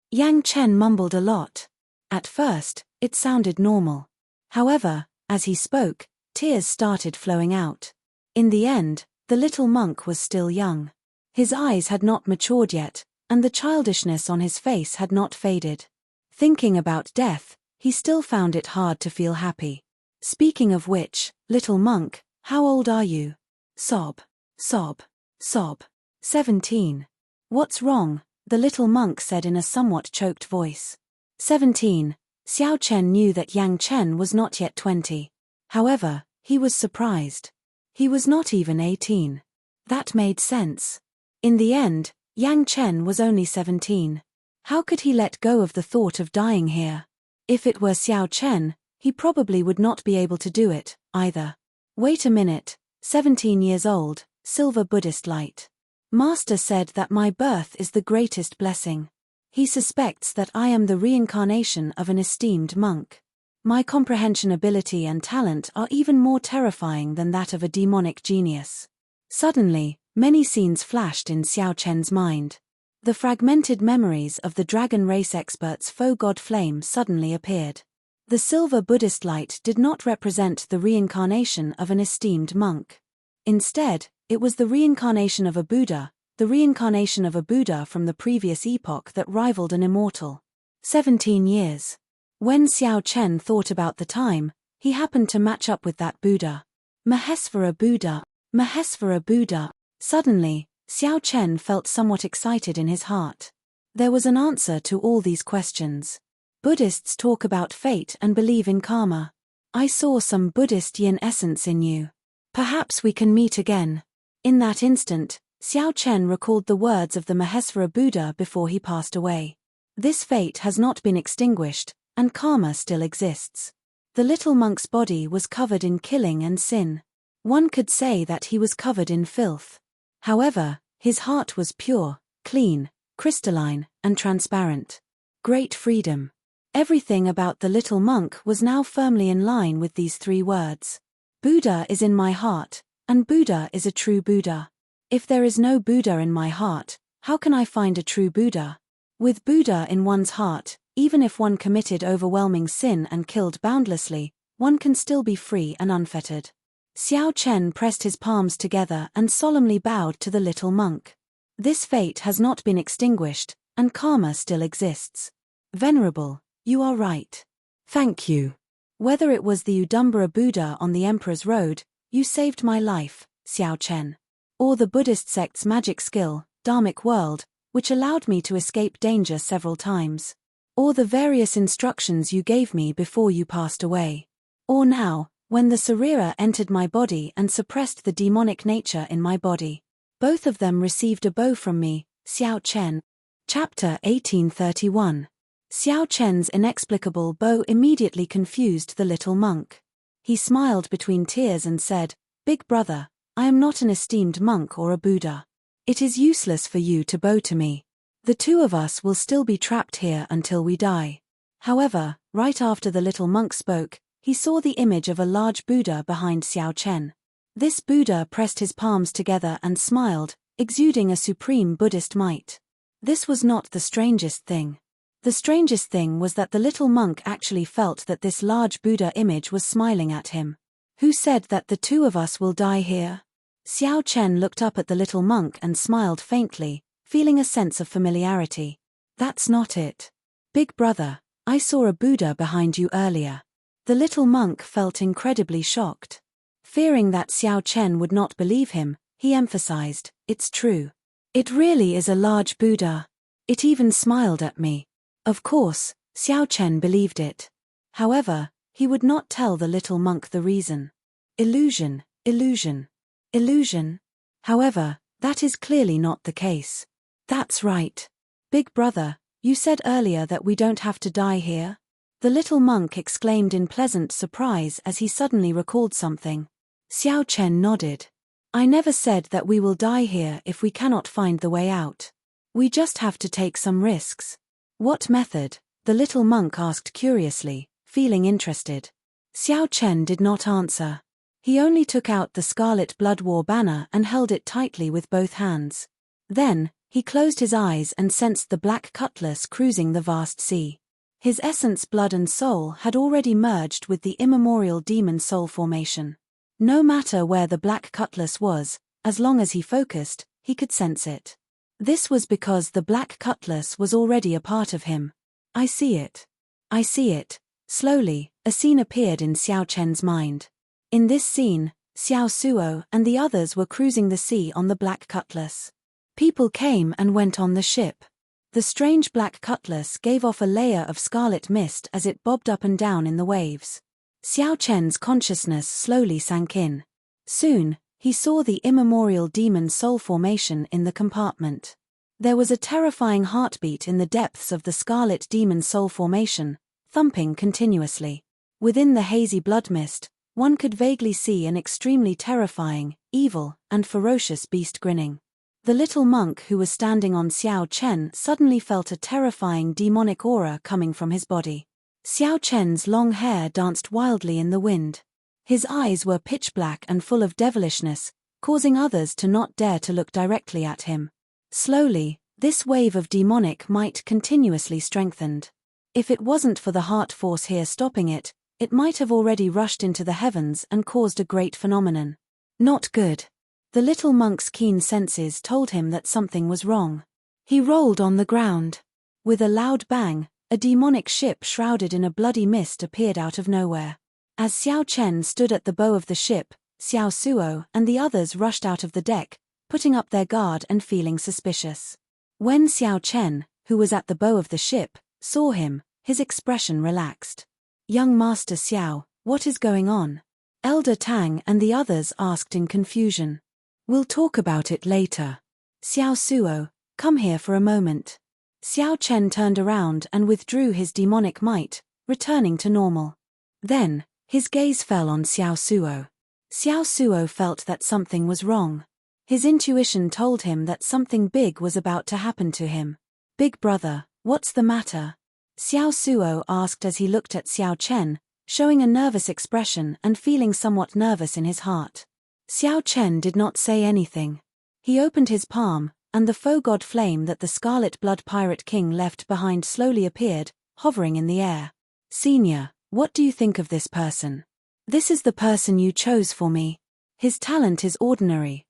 [SPEAKER 1] Yang Chen mumbled a lot. At first, it sounded normal. However, as he spoke, tears started flowing out. In the end, the little monk was still young. His eyes had not matured yet, and the childishness on his face had not faded. Thinking about death, he still found it hard to feel happy. Speaking of which, little monk, how old are you? Sob, sob, sob. 17. What's wrong? The little monk said in a somewhat choked voice. 17. Xiao Chen knew that Yang Chen was not yet 20. However, he was surprised. He was not even 18. That made sense. In the end, Yang Chen was only 17. How could he let go of the thought of dying here? If it were Xiao Chen, he probably would not be able to do it, either. Wait a minute, 17 years old, silver Buddhist light. Master said that my birth is the greatest blessing. He suspects that I am the reincarnation of an esteemed monk. My comprehension ability and talent are even more terrifying than that of a demonic genius. Suddenly, many scenes flashed in Xiao Chen's mind. The fragmented memories of the dragon race expert's faux god flame suddenly appeared. The silver Buddhist light did not represent the reincarnation of an esteemed monk. Instead, it was the reincarnation of a Buddha, the reincarnation of a Buddha from the previous epoch that rivaled an immortal. 17 years. When Xiao Chen thought about the time, he happened to match up with that Buddha. Mahesvara Buddha, Mahesvara Buddha. Suddenly, Xiao Chen felt somewhat excited in his heart. There was an answer to all these questions. Buddhists talk about fate and believe in karma. I saw some Buddhist yin essence in you. Perhaps we can meet again. In that instant, Xiao Chen recalled the words of the Mahesvara Buddha before he passed away. This fate has not been extinguished, and karma still exists. The little monk's body was covered in killing and sin. One could say that he was covered in filth. However, his heart was pure, clean, crystalline, and transparent. Great freedom. Everything about the little monk was now firmly in line with these three words. Buddha is in my heart, and Buddha is a true Buddha. If there is no Buddha in my heart, how can I find a true Buddha? With Buddha in one's heart, even if one committed overwhelming sin and killed boundlessly, one can still be free and unfettered. Xiao Chen pressed his palms together and solemnly bowed to the little monk. This fate has not been extinguished, and karma still exists. Venerable, you are right. Thank you. Whether it was the Udumbara Buddha on the Emperor's Road, you saved my life, Xiao Chen. Or the Buddhist sect's magic skill, Dharmic World, which allowed me to escape danger several times. Or the various instructions you gave me before you passed away. Or now, when the Sarira entered my body and suppressed the demonic nature in my body. Both of them received a bow from me, Xiao Chen. Chapter 1831. Xiao Chen's inexplicable bow immediately confused the little monk. He smiled between tears and said, Big brother, I am not an esteemed monk or a Buddha. It is useless for you to bow to me. The two of us will still be trapped here until we die. However, right after the little monk spoke, he saw the image of a large Buddha behind Xiao Chen. This Buddha pressed his palms together and smiled, exuding a supreme Buddhist might. This was not the strangest thing. The strangest thing was that the little monk actually felt that this large Buddha image was smiling at him. Who said that the two of us will die here? Xiao Chen looked up at the little monk and smiled faintly, feeling a sense of familiarity. That's not it. Big brother, I saw a Buddha behind you earlier. The little monk felt incredibly shocked. Fearing that Xiao Chen would not believe him, he emphasized, it's true. It really is a large Buddha. It even smiled at me. Of course, Xiao Chen believed it. However, he would not tell the little monk the reason. Illusion, illusion, illusion. However, that is clearly not the case. That's right. Big brother, you said earlier that we don't have to die here? The little monk exclaimed in pleasant surprise as he suddenly recalled something. Xiao Chen nodded. I never said that we will die here if we cannot find the way out. We just have to take some risks. What method? The little monk asked curiously, feeling interested. Xiao Chen did not answer. He only took out the scarlet blood war banner and held it tightly with both hands. Then, he closed his eyes and sensed the black cutlass cruising the vast sea. His essence, blood and soul had already merged with the immemorial demon soul formation. No matter where the black cutlass was, as long as he focused, he could sense it. This was because the black cutlass was already a part of him. I see it. I see it. Slowly, a scene appeared in Xiao Chen's mind. In this scene, Xiao Suo and the others were cruising the sea on the black cutlass. People came and went on the ship. The strange black cutlass gave off a layer of scarlet mist as it bobbed up and down in the waves. Xiao Chen's consciousness slowly sank in. Soon, he saw the immemorial demon soul formation in the compartment. There was a terrifying heartbeat in the depths of the scarlet demon soul formation, thumping continuously. Within the hazy blood mist, one could vaguely see an extremely terrifying, evil, and ferocious beast grinning. The little monk who was standing on Xiao Chen suddenly felt a terrifying demonic aura coming from his body. Xiao Chen's long hair danced wildly in the wind. His eyes were pitch black and full of devilishness, causing others to not dare to look directly at him. Slowly, this wave of demonic might continuously strengthened. If it wasn't for the heart force here stopping it, it might have already rushed into the heavens and caused a great phenomenon. Not good. The little monk's keen senses told him that something was wrong. He rolled on the ground. With a loud bang, a demonic ship shrouded in a bloody mist appeared out of nowhere. As Xiao Chen stood at the bow of the ship, Xiao Suo and the others rushed out of the deck, putting up their guard and feeling suspicious. When Xiao Chen, who was at the bow of the ship, saw him, his expression relaxed. "Young Master Xiao, what is going on?" Elder Tang and the others asked in confusion. "We'll talk about it later. Xiao Suo, come here for a moment." Xiao Chen turned around and withdrew his demonic might, returning to normal. Then, his gaze fell on Xiao Suo. Xiao Suo felt that something was wrong. His intuition told him that something big was about to happen to him. "Big brother, what's the matter?" Xiao Suo asked as he looked at Xiao Chen, showing a nervous expression and feeling somewhat nervous in his heart. Xiao Chen did not say anything. He opened his palm, and the faux god flame that the Scarlet Blood Pirate King left behind slowly appeared, hovering in the air. "Senior, what do you think of this person?" "This is the person you chose for me. His talent is ordinary,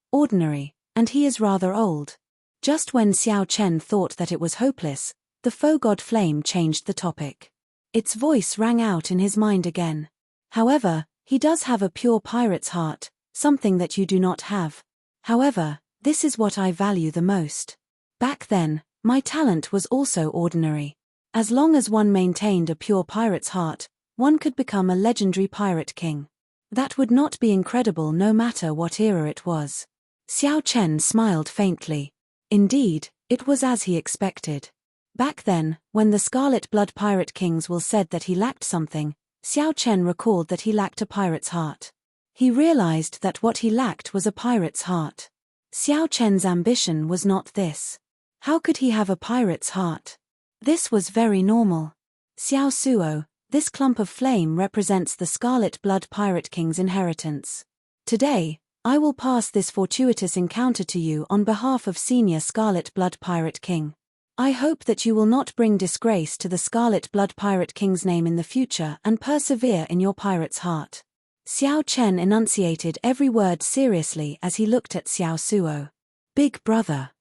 [SPEAKER 1] and he is rather old." Just when Xiao Chen thought that it was hopeless, the faux god flame changed the topic. Its voice rang out in his mind again. "However, he does have a pure pirate's heart, something that you do not have. However, this is what I value the most. Back then, my talent was also ordinary. As long as one maintained a pure pirate's heart, one could become a legendary pirate king. That would not be incredible no matter what era it was." Xiao Chen smiled faintly. Indeed, it was as he expected. Back then, when the Scarlet Blood Pirate Kings will said that he lacked something, Xiao Chen recalled that he lacked a pirate's heart. He realized that what he lacked was a pirate's heart. Xiao Chen's ambition was not this. How could he have a pirate's heart? This was very normal. "Xiao Suo, this clump of flame represents the Scarlet Blood Pirate King's inheritance. Today, I will pass this fortuitous encounter to you on behalf of Senior Scarlet Blood Pirate King. I hope that you will not bring disgrace to the Scarlet Blood Pirate King's name in the future and persevere in your pirate's heart." Xiao Chen enunciated every word seriously as he looked at Xiao Suo. "Big brother.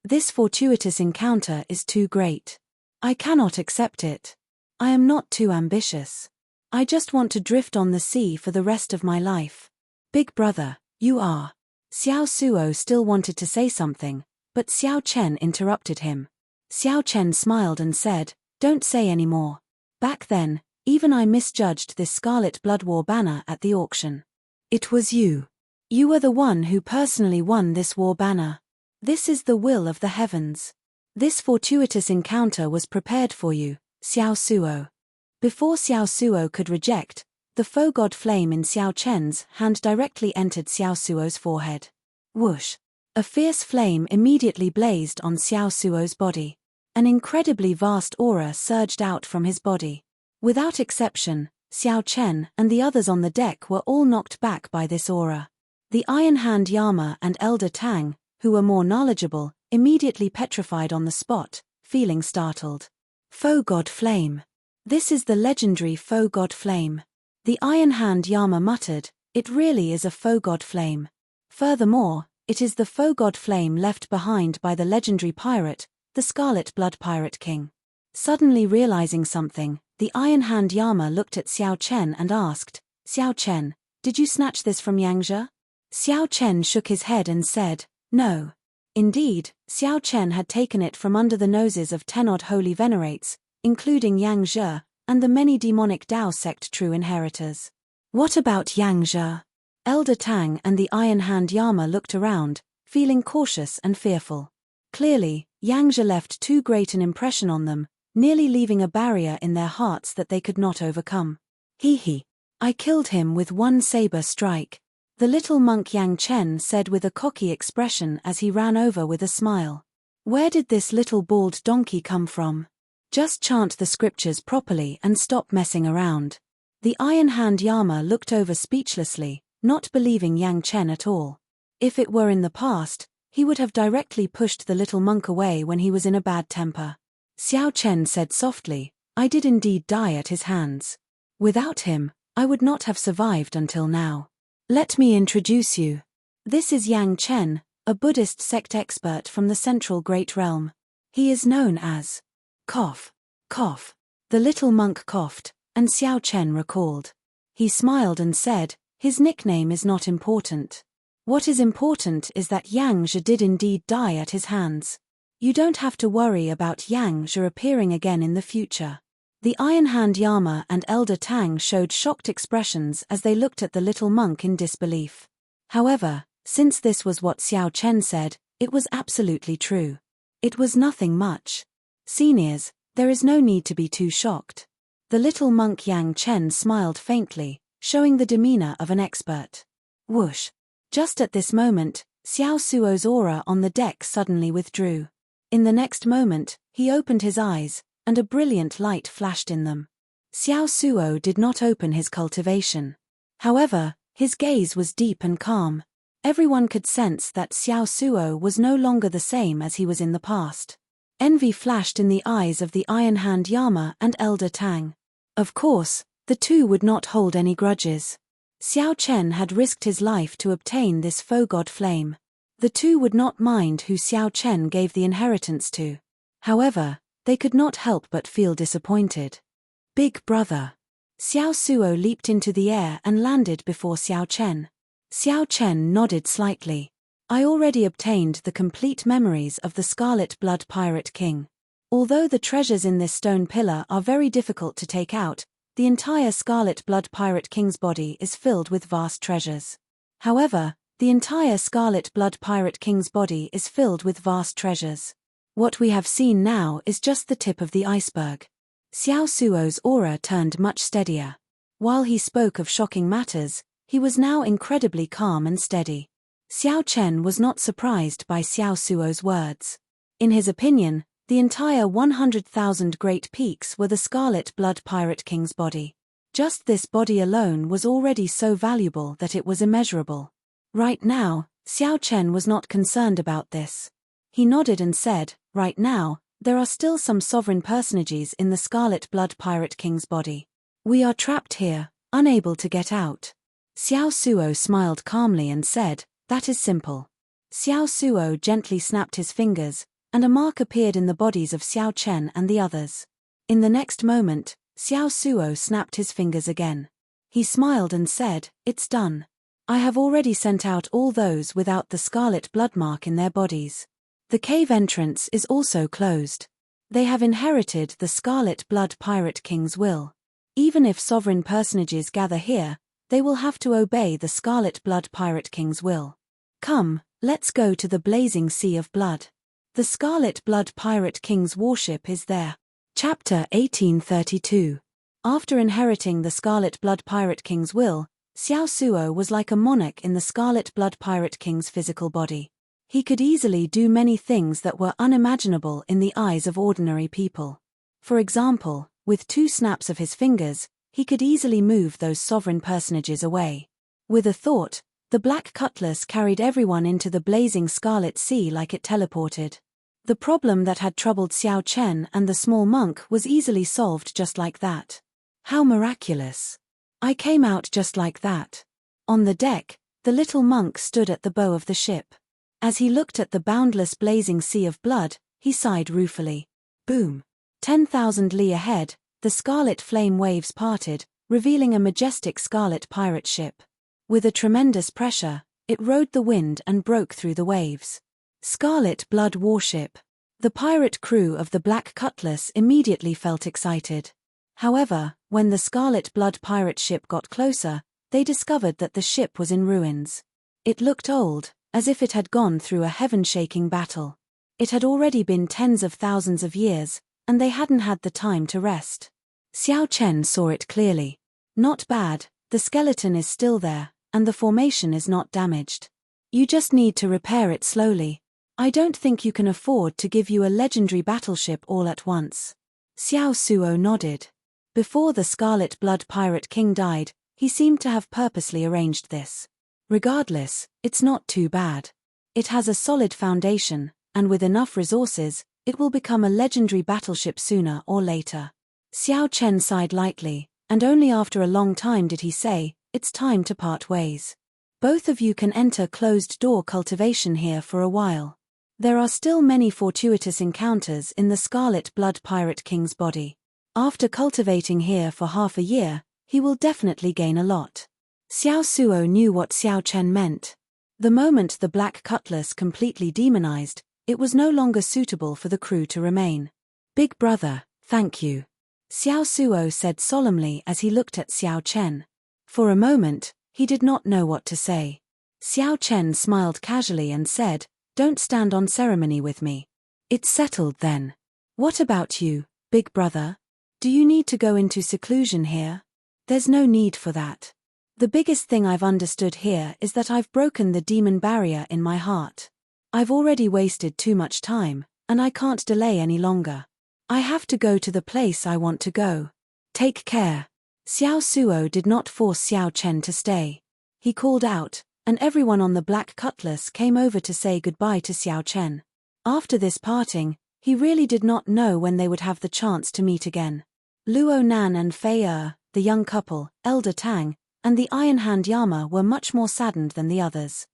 [SPEAKER 1] This fortuitous encounter is too great. I cannot accept it. I am not too ambitious. I just want to drift on the sea for the rest of my life." "Big brother, you are." Xiao Suo still wanted to say something, but Xiao Chen interrupted him. Xiao Chen smiled and said, "Don't say any more. Back then, even I misjudged this Scarlet Blood War banner at the auction. It was you. You were the one who personally won this war banner. This is the will of the heavens. This fortuitous encounter was prepared for you, Xiao Suo." Before Xiao Suo could reject, the faux god flame in Xiao Chen's hand directly entered Xiao Suo's forehead. Whoosh! A fierce flame immediately blazed on Xiao Suo's body. An incredibly vast aura surged out from his body. Without exception, Xiao Chen and the others on the deck were all knocked back by this aura. The Iron Hand Yama and Elder Tang, who were more knowledgeable, immediately petrified on the spot, feeling startled. Faux god flame. This is the legendary faux god flame. The Iron Hand Yama muttered, "It really is a faux god flame. Furthermore, it is the faux god flame left behind by the legendary pirate, the Scarlet Blood Pirate King." Suddenly realizing something, the Iron Hand Yama looked at Xiao Chen and asked, "Xiao Chen, did you snatch this from Yangzhe?" Xiao Chen shook his head and said, "No. Indeed, Xiao Chen had taken it from under the noses of 10-odd holy venerates, including Yang Zhe, and the many demonic Dao sect true inheritors. What about Yang Zhe? Elder Tang and the Iron Hand Yama looked around, feeling cautious and fearful. Clearly, Yang Zhe left too great an impression on them, nearly leaving a barrier in their hearts that they could not overcome. He. I killed him with one saber strike, the little monk Yang Chen said with a cocky expression as he ran over with a smile. Where did this little bald donkey come from? Just chant the scriptures properly and stop messing around. The Iron Hand Yama looked over speechlessly, not believing Yang Chen at all. If it were in the past, he would have directly pushed the little monk away when he was in a bad temper. Xiao Chen said softly, I did indeed die at his hands. Without him, I would not have survived until now. Let me introduce you. This is Yang Chen, a Buddhist sect expert from the Central Great Realm. He is known as Cough. Cough. The little monk coughed, and Xiao Chen recalled. He smiled and said, his nickname is not important. What is important is that Yang Zhe did indeed die at his hands. You don't have to worry about Yang Zhe appearing again in the future. The Iron Hand Yama and Elder Tang showed shocked expressions as they looked at the little monk in disbelief. However, since this was what Xiao Chen said, it was absolutely true. It was nothing much. Seniors, there is no need to be too shocked. The little monk Yang Chen smiled faintly, showing the demeanor of an expert. Whoosh! Just at this moment, Xiao Suo's aura on the deck suddenly withdrew. In the next moment, he opened his eyes, and a brilliant light flashed in them. Xiao Suo did not open his cultivation. However, his gaze was deep and calm. Everyone could sense that Xiao Suo was no longer the same as he was in the past. Envy flashed in the eyes of the Iron Hand Yama and Elder Tang. Of course, the two would not hold any grudges. Xiao Chen had risked his life to obtain this faux god flame. The two would not mind who Xiao Chen gave the inheritance to. However, they could not help but feel disappointed. Big brother. Xiao Suo leaped into the air and landed before Xiao Chen. Xiao Chen nodded slightly. I already obtained the complete memories of the Scarlet Blood Pirate King. Although the treasures in this stone pillar are very difficult to take out, the entire Scarlet Blood Pirate King's body is filled with vast treasures. However, the entire Scarlet Blood Pirate King's body is filled with vast treasures. What we have seen now is just the tip of the iceberg. Xiao Suo's aura turned much steadier. While he spoke of shocking matters, he was now incredibly calm and steady. Xiao Chen was not surprised by Xiao Suo's words. In his opinion, the entire 100,000 Great Peaks were the Scarlet Blood Pirate King's body. Just this body alone was already so valuable that it was immeasurable. Right now, Xiao Chen was not concerned about this. He nodded and said, right now, there are still some sovereign personages in the Scarlet Blood Pirate King's body. We are trapped here, unable to get out. Xiao Suo smiled calmly and said, that is simple. Xiao Suo gently snapped his fingers, and a mark appeared in the bodies of Xiao Chen and the others. In the next moment, Xiao Suo snapped his fingers again. He smiled and said, it's done. I have already sent out all those without the scarlet blood mark in their bodies. The cave entrance is also closed. They have inherited the Scarlet Blood Pirate King's will. Even if sovereign personages gather here, they will have to obey the Scarlet Blood Pirate King's will. Come, let's go to the blazing sea of blood. The Scarlet Blood Pirate King's warship is there. Chapter 1832. After inheriting the Scarlet Blood Pirate King's will, Xiao Suo was like a monarch in the Scarlet Blood Pirate King's physical body. He could easily do many things that were unimaginable in the eyes of ordinary people. For example, with 2 snaps of his fingers, he could easily move those sovereign personages away. With a thought, the black cutlass carried everyone into the blazing scarlet sea like it teleported. The problem that had troubled Xiao Chen and the small monk was easily solved just like that. How miraculous! I came out just like that. On the deck, the little monk stood at the bow of the ship. As he looked at the boundless blazing sea of blood, he sighed ruefully. Boom! 10,000 li ahead, the scarlet flame waves parted, revealing a majestic scarlet pirate ship. With a tremendous pressure, it rode the wind and broke through the waves. Scarlet Blood Warship. The pirate crew of the Black Cutlass immediately felt excited. However, when the Scarlet Blood pirate ship got closer, they discovered that the ship was in ruins. It looked old, as if it had gone through a heaven-shaking battle. It had already been tens of thousands of years, and they hadn't had the time to rest. Xiao Chen saw it clearly. Not bad, the skeleton is still there, and the formation is not damaged. You just need to repair it slowly. I don't think you can afford to give you a legendary battleship all at once. Xiao Suo nodded. Before the Scarlet Blood Pirate King died, he seemed to have purposely arranged this. Regardless, it's not too bad. It has a solid foundation, and with enough resources, it will become a legendary battleship sooner or later. Xiao Chen sighed lightly, and only after a long time did he say, "It's time to part ways. Both of you can enter closed-door cultivation here for a while. There are still many fortuitous encounters in the Scarlet Blood Pirate King's body. After cultivating here for half a year, he will definitely gain a lot." Xiao Suo knew what Xiao Chen meant. The moment the Black Cutlass completely demonized, it was no longer suitable for the crew to remain. "Big brother, thank you," Xiao Suo said solemnly as he looked at Xiao Chen. For a moment, he did not know what to say. Xiao Chen smiled casually and said, "Don't stand on ceremony with me. It's settled then. What about you, big brother? Do you need to go into seclusion here?" "There's no need for that. The biggest thing I've understood here is that I've broken the demon barrier in my heart. I've already wasted too much time, and I can't delay any longer. I have to go to the place I want to go. Take care." Xiao Suo did not force Xiao Chen to stay. He called out, and everyone on the Black Cutlass came over to say goodbye to Xiao Chen. After this parting, he really did not know when they would have the chance to meet again. Luo Nan and Fei Er, the young couple, Elder Tang, and the Iron Hand Yama were much more saddened than the others.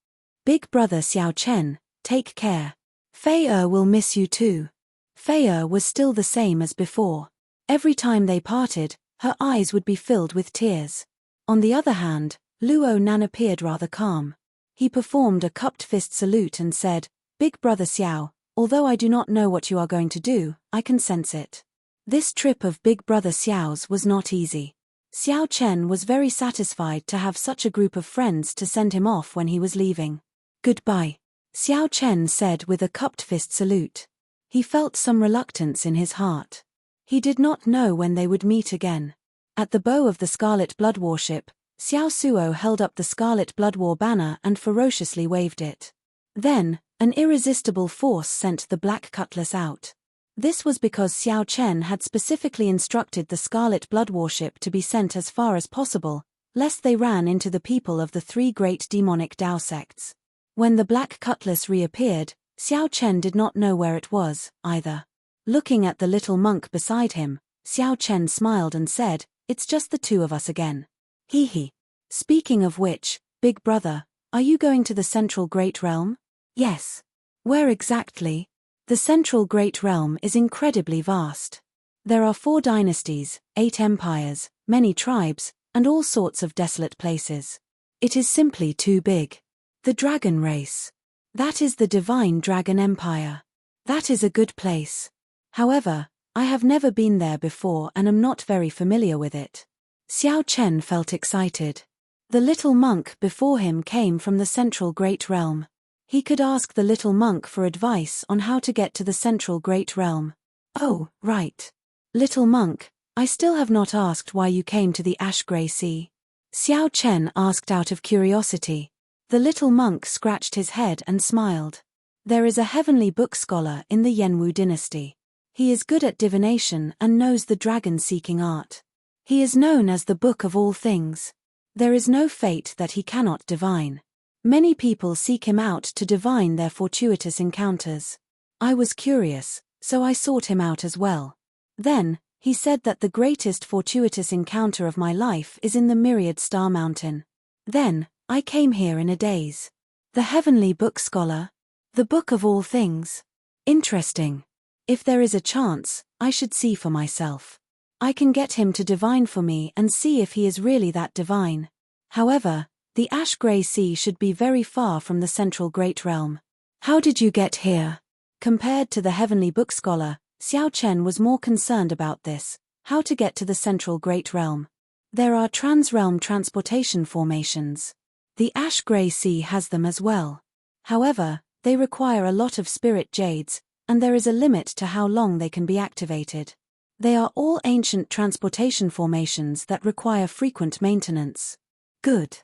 [SPEAKER 1] "Big brother Xiao Chen, take care. Fei Er will miss you too." Fei Er was still the same as before. Every time they parted, her eyes would be filled with tears. On the other hand, Luo Nan appeared rather calm. He performed a cupped fist salute and said, "Big brother Xiao, although I do not know what you are going to do, I can sense it." This trip of big brother Xiao's was not easy. Xiao Chen was very satisfied to have such a group of friends to send him off when he was leaving. "Goodbye," Xiao Chen said with a cupped fist salute. He felt some reluctance in his heart. He did not know when they would meet again. At the bow of the Scarlet Blood Warship, Xiao Suo held up the Scarlet Blood War banner and ferociously waved it. Then, an irresistible force sent the Black Cutlass out. This was because Xiao Chen had specifically instructed the Scarlet Blood Warship to be sent as far as possible, lest they ran into the people of the three great demonic Dao sects. When the Black Cutlass reappeared, Xiao Chen did not know where it was, either. Looking at the little monk beside him, Xiao Chen smiled and said, "It's just the two of us again. Hee hee. Speaking of which, big brother, are you going to the Central Great Realm?" "Yes." "Where exactly?" "The Central Great Realm is incredibly vast. There are 4 dynasties, 8 empires, many tribes, and all sorts of desolate places. It is simply too big. The dragon race. That is the Divine Dragon Empire. That is a good place. However, I have never been there before and am not very familiar with it." Xiao Chen felt excited. The little monk before him came from the Central Great Realm. He could ask the little monk for advice on how to get to the Central Great Realm. "Oh, right. Little monk, I still have not asked why you came to the Ash-Grey Sea." Xiao Chen asked out of curiosity. The little monk scratched his head and smiled. "There is a heavenly book scholar in the Yenwu dynasty. He is good at divination and knows the dragon-seeking art. He is known as the Book of All Things. There is no fate that he cannot divine. Many people seek him out to divine their fortuitous encounters. I was curious, so I sought him out as well. Then, he said that the greatest fortuitous encounter of my life is in the Myriad Star Mountain. Then, I came here in a daze. The heavenly book scholar? The Book of All Things? Interesting. If there is a chance, I should see for myself. I can get him to divine for me and see if he is really that divine. However, the Ash-Grey Sea should be very far from the Central Great Realm. How did you get here? Compared to the heavenly book scholar, Xiao Chen was more concerned about this, how to get to the central Great Realm. There are trans-realm transportation formations. The Ash-Grey Sea has them as well. However, they require a lot of spirit jades, and there is a limit to how long they can be activated. They are all ancient transportation formations that require frequent maintenance. Good.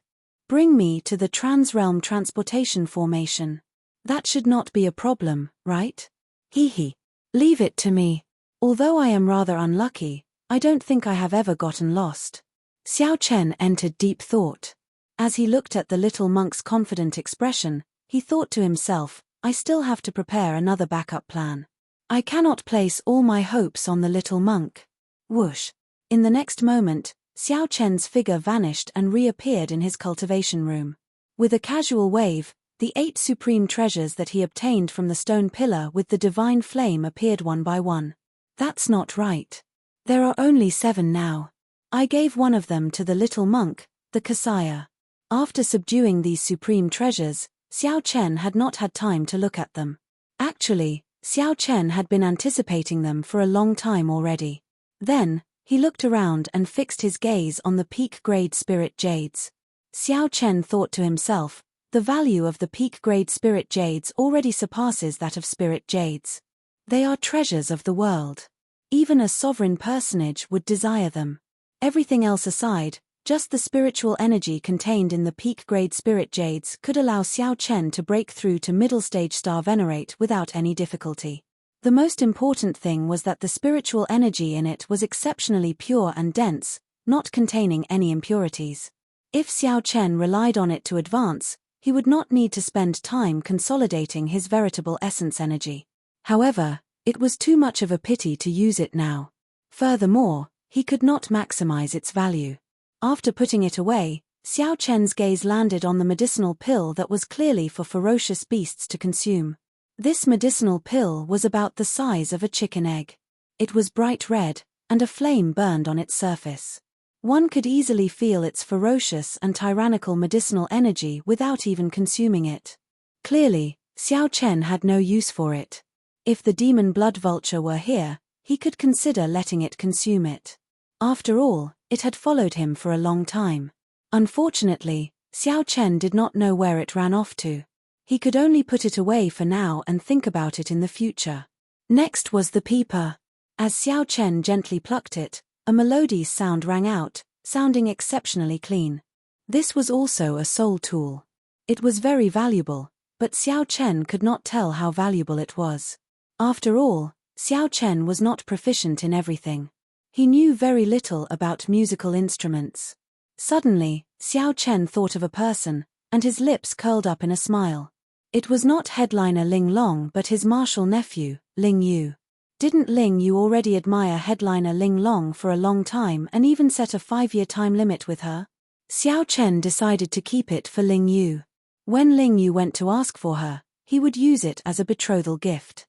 [SPEAKER 1] Bring me to the trans-realm transportation formation. That should not be a problem, right? Hee. Leave it to me. Although I am rather unlucky, I don't think I have ever gotten lost. Xiao Chen entered deep thought. As he looked at the little monk's confident expression, he thought to himself, I still have to prepare another backup plan. I cannot place all my hopes on the little monk. Whoosh. In the next moment, Xiao Chen's figure vanished and reappeared in his cultivation room. With a casual wave, the 8 supreme treasures that he obtained from the stone pillar with the divine flame appeared one by one. That's not right. There are only 7 now. I gave one of them to the little monk, the Kasaya. After subduing these supreme treasures, Xiao Chen had not had time to look at them. Actually, Xiao Chen had been anticipating them for a long time already. Then, he looked around and fixed his gaze on the peak-grade spirit jades. Xiao Chen thought to himself, the value of the peak-grade spirit jades already surpasses that of spirit jades. They are treasures of the world. Even a sovereign personage would desire them. Everything else aside, just the spiritual energy contained in the peak-grade spirit jades could allow Xiao Chen to break through to middle-stage star venerate without any difficulty. The most important thing was that the spiritual energy in it was exceptionally pure and dense, not containing any impurities. If Xiao Chen relied on it to advance, he would not need to spend time consolidating his veritable essence energy. However, it was too much of a pity to use it now. Furthermore, he could not maximize its value. After putting it away, Xiao Chen's gaze landed on the medicinal pill that was clearly for ferocious beasts to consume. This medicinal pill was about the size of a chicken egg. It was bright red, and a flame burned on its surface. One could easily feel its ferocious and tyrannical medicinal energy without even consuming it. Clearly, Xiao Chen had no use for it. If the demon blood vulture were here, he could consider letting it consume it. After all, it had followed him for a long time. Unfortunately, Xiao Chen did not know where it ran off to. He could only put it away for now and think about it in the future. Next was the peeper. As Xiao Chen gently plucked it, a melodious sound rang out, sounding exceptionally clean. This was also a soul tool. It was very valuable, but Xiao Chen could not tell how valuable it was. After all, Xiao Chen was not proficient in everything. He knew very little about musical instruments. Suddenly, Xiao Chen thought of a person, and his lips curled up in a smile. It was not headliner Ling Long but his martial nephew, Ling Yu. Didn't Ling Yu already admire headliner Ling Long for a long time and even set a 5-year time limit with her? Xiao Chen decided to keep it for Ling Yu. When Ling Yu went to ask for her, he would use it as a betrothal gift.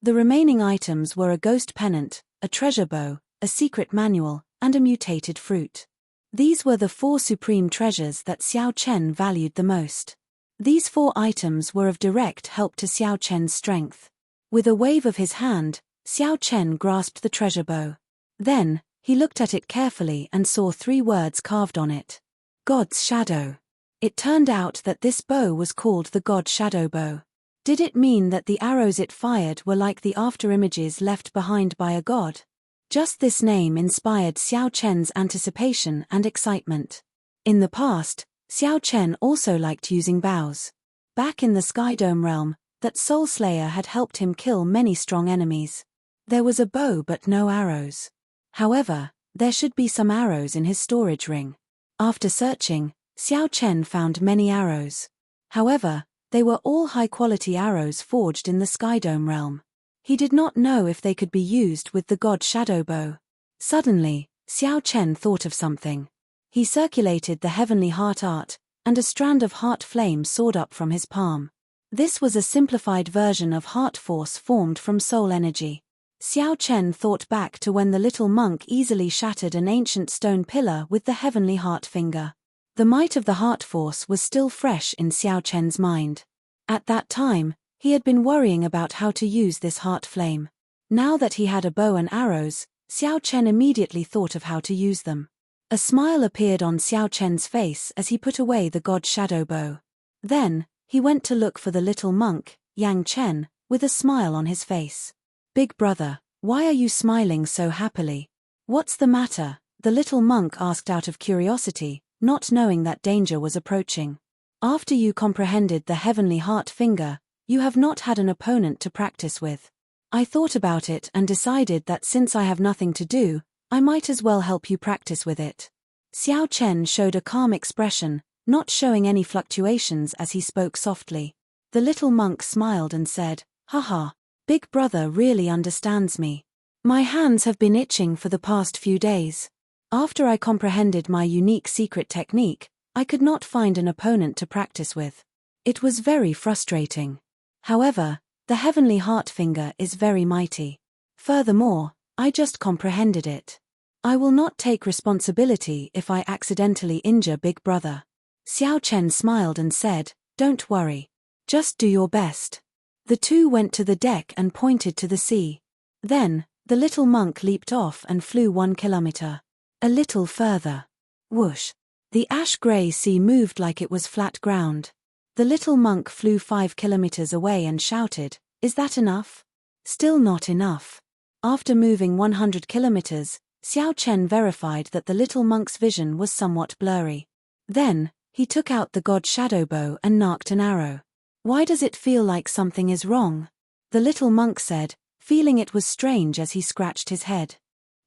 [SPEAKER 1] The remaining items were a ghost pennant, a treasure bow, a secret manual, and a mutated fruit. These were the 4 supreme treasures that Xiao Chen valued the most. These 4 items were of direct help to Xiao Chen's strength. With a wave of his hand, Xiao Chen grasped the treasure bow. Then, he looked at it carefully and saw 3 words carved on it. God's Shadow. It turned out that this bow was called the God Shadow Bow. Did it mean that the arrows it fired were like the afterimages left behind by a god? Just this name inspired Xiao Chen's anticipation and excitement. In the past, Xiao Chen also liked using bows. Back in the Skydome realm, that Soul Slayer had helped him kill many strong enemies. There was a bow but no arrows. However, there should be some arrows in his storage ring. After searching, Xiao Chen found many arrows. However, they were all high-quality arrows forged in the Skydome realm. He did not know if they could be used with the God Shadow Bow. Suddenly, Xiao Chen thought of something. He circulated the heavenly heart art, and a strand of heart flame soared up from his palm. This was a simplified version of heart force formed from soul energy. Xiao Chen thought back to when the little monk easily shattered an ancient stone pillar with the heavenly heart finger. The might of the heart force was still fresh in Xiao Chen's mind. At that time, He had been worrying about how to use this heart flame. Now that he had a bow and arrows, Xiao Chen immediately thought of how to use them. A smile appeared on Xiao Chen's face as he put away the god shadow bow. Then, he went to look for the little monk, Yang Chen, with a smile on his face. "Big brother, why are you smiling so happily? What's the matter?" the little monk asked out of curiosity, not knowing that danger was approaching. "After you comprehended the heavenly heart finger, you have not had an opponent to practice with. I thought about it and decided that since I have nothing to do, I might as well help you practice with it." Xiao Chen showed a calm expression, not showing any fluctuations as he spoke softly. The little monk smiled and said, "Haha, big brother really understands me. My hands have been itching for the past few days. After I comprehended my unique secret technique, I could not find an opponent to practice with. It was very frustrating. However, the heavenly heart finger is very mighty. Furthermore, I just comprehended it. I will not take responsibility if I accidentally injure big brother." Xiao Chen smiled and said, "Don't worry. Just do your best." The two went to the deck and pointed to the sea. Then, the little monk leaped off and flew 1 kilometer. A little further. Whoosh! The ash-gray sea moved like it was flat ground. The little monk flew 5 kilometers away and shouted, "Is that enough?" Still not enough. After moving 100 kilometers, Xiao Chen verified that the little monk's vision was somewhat blurry. Then, he took out the god shadow bow and narked an arrow. "Why does it feel like something is wrong?" the little monk said, feeling it was strange as he scratched his head.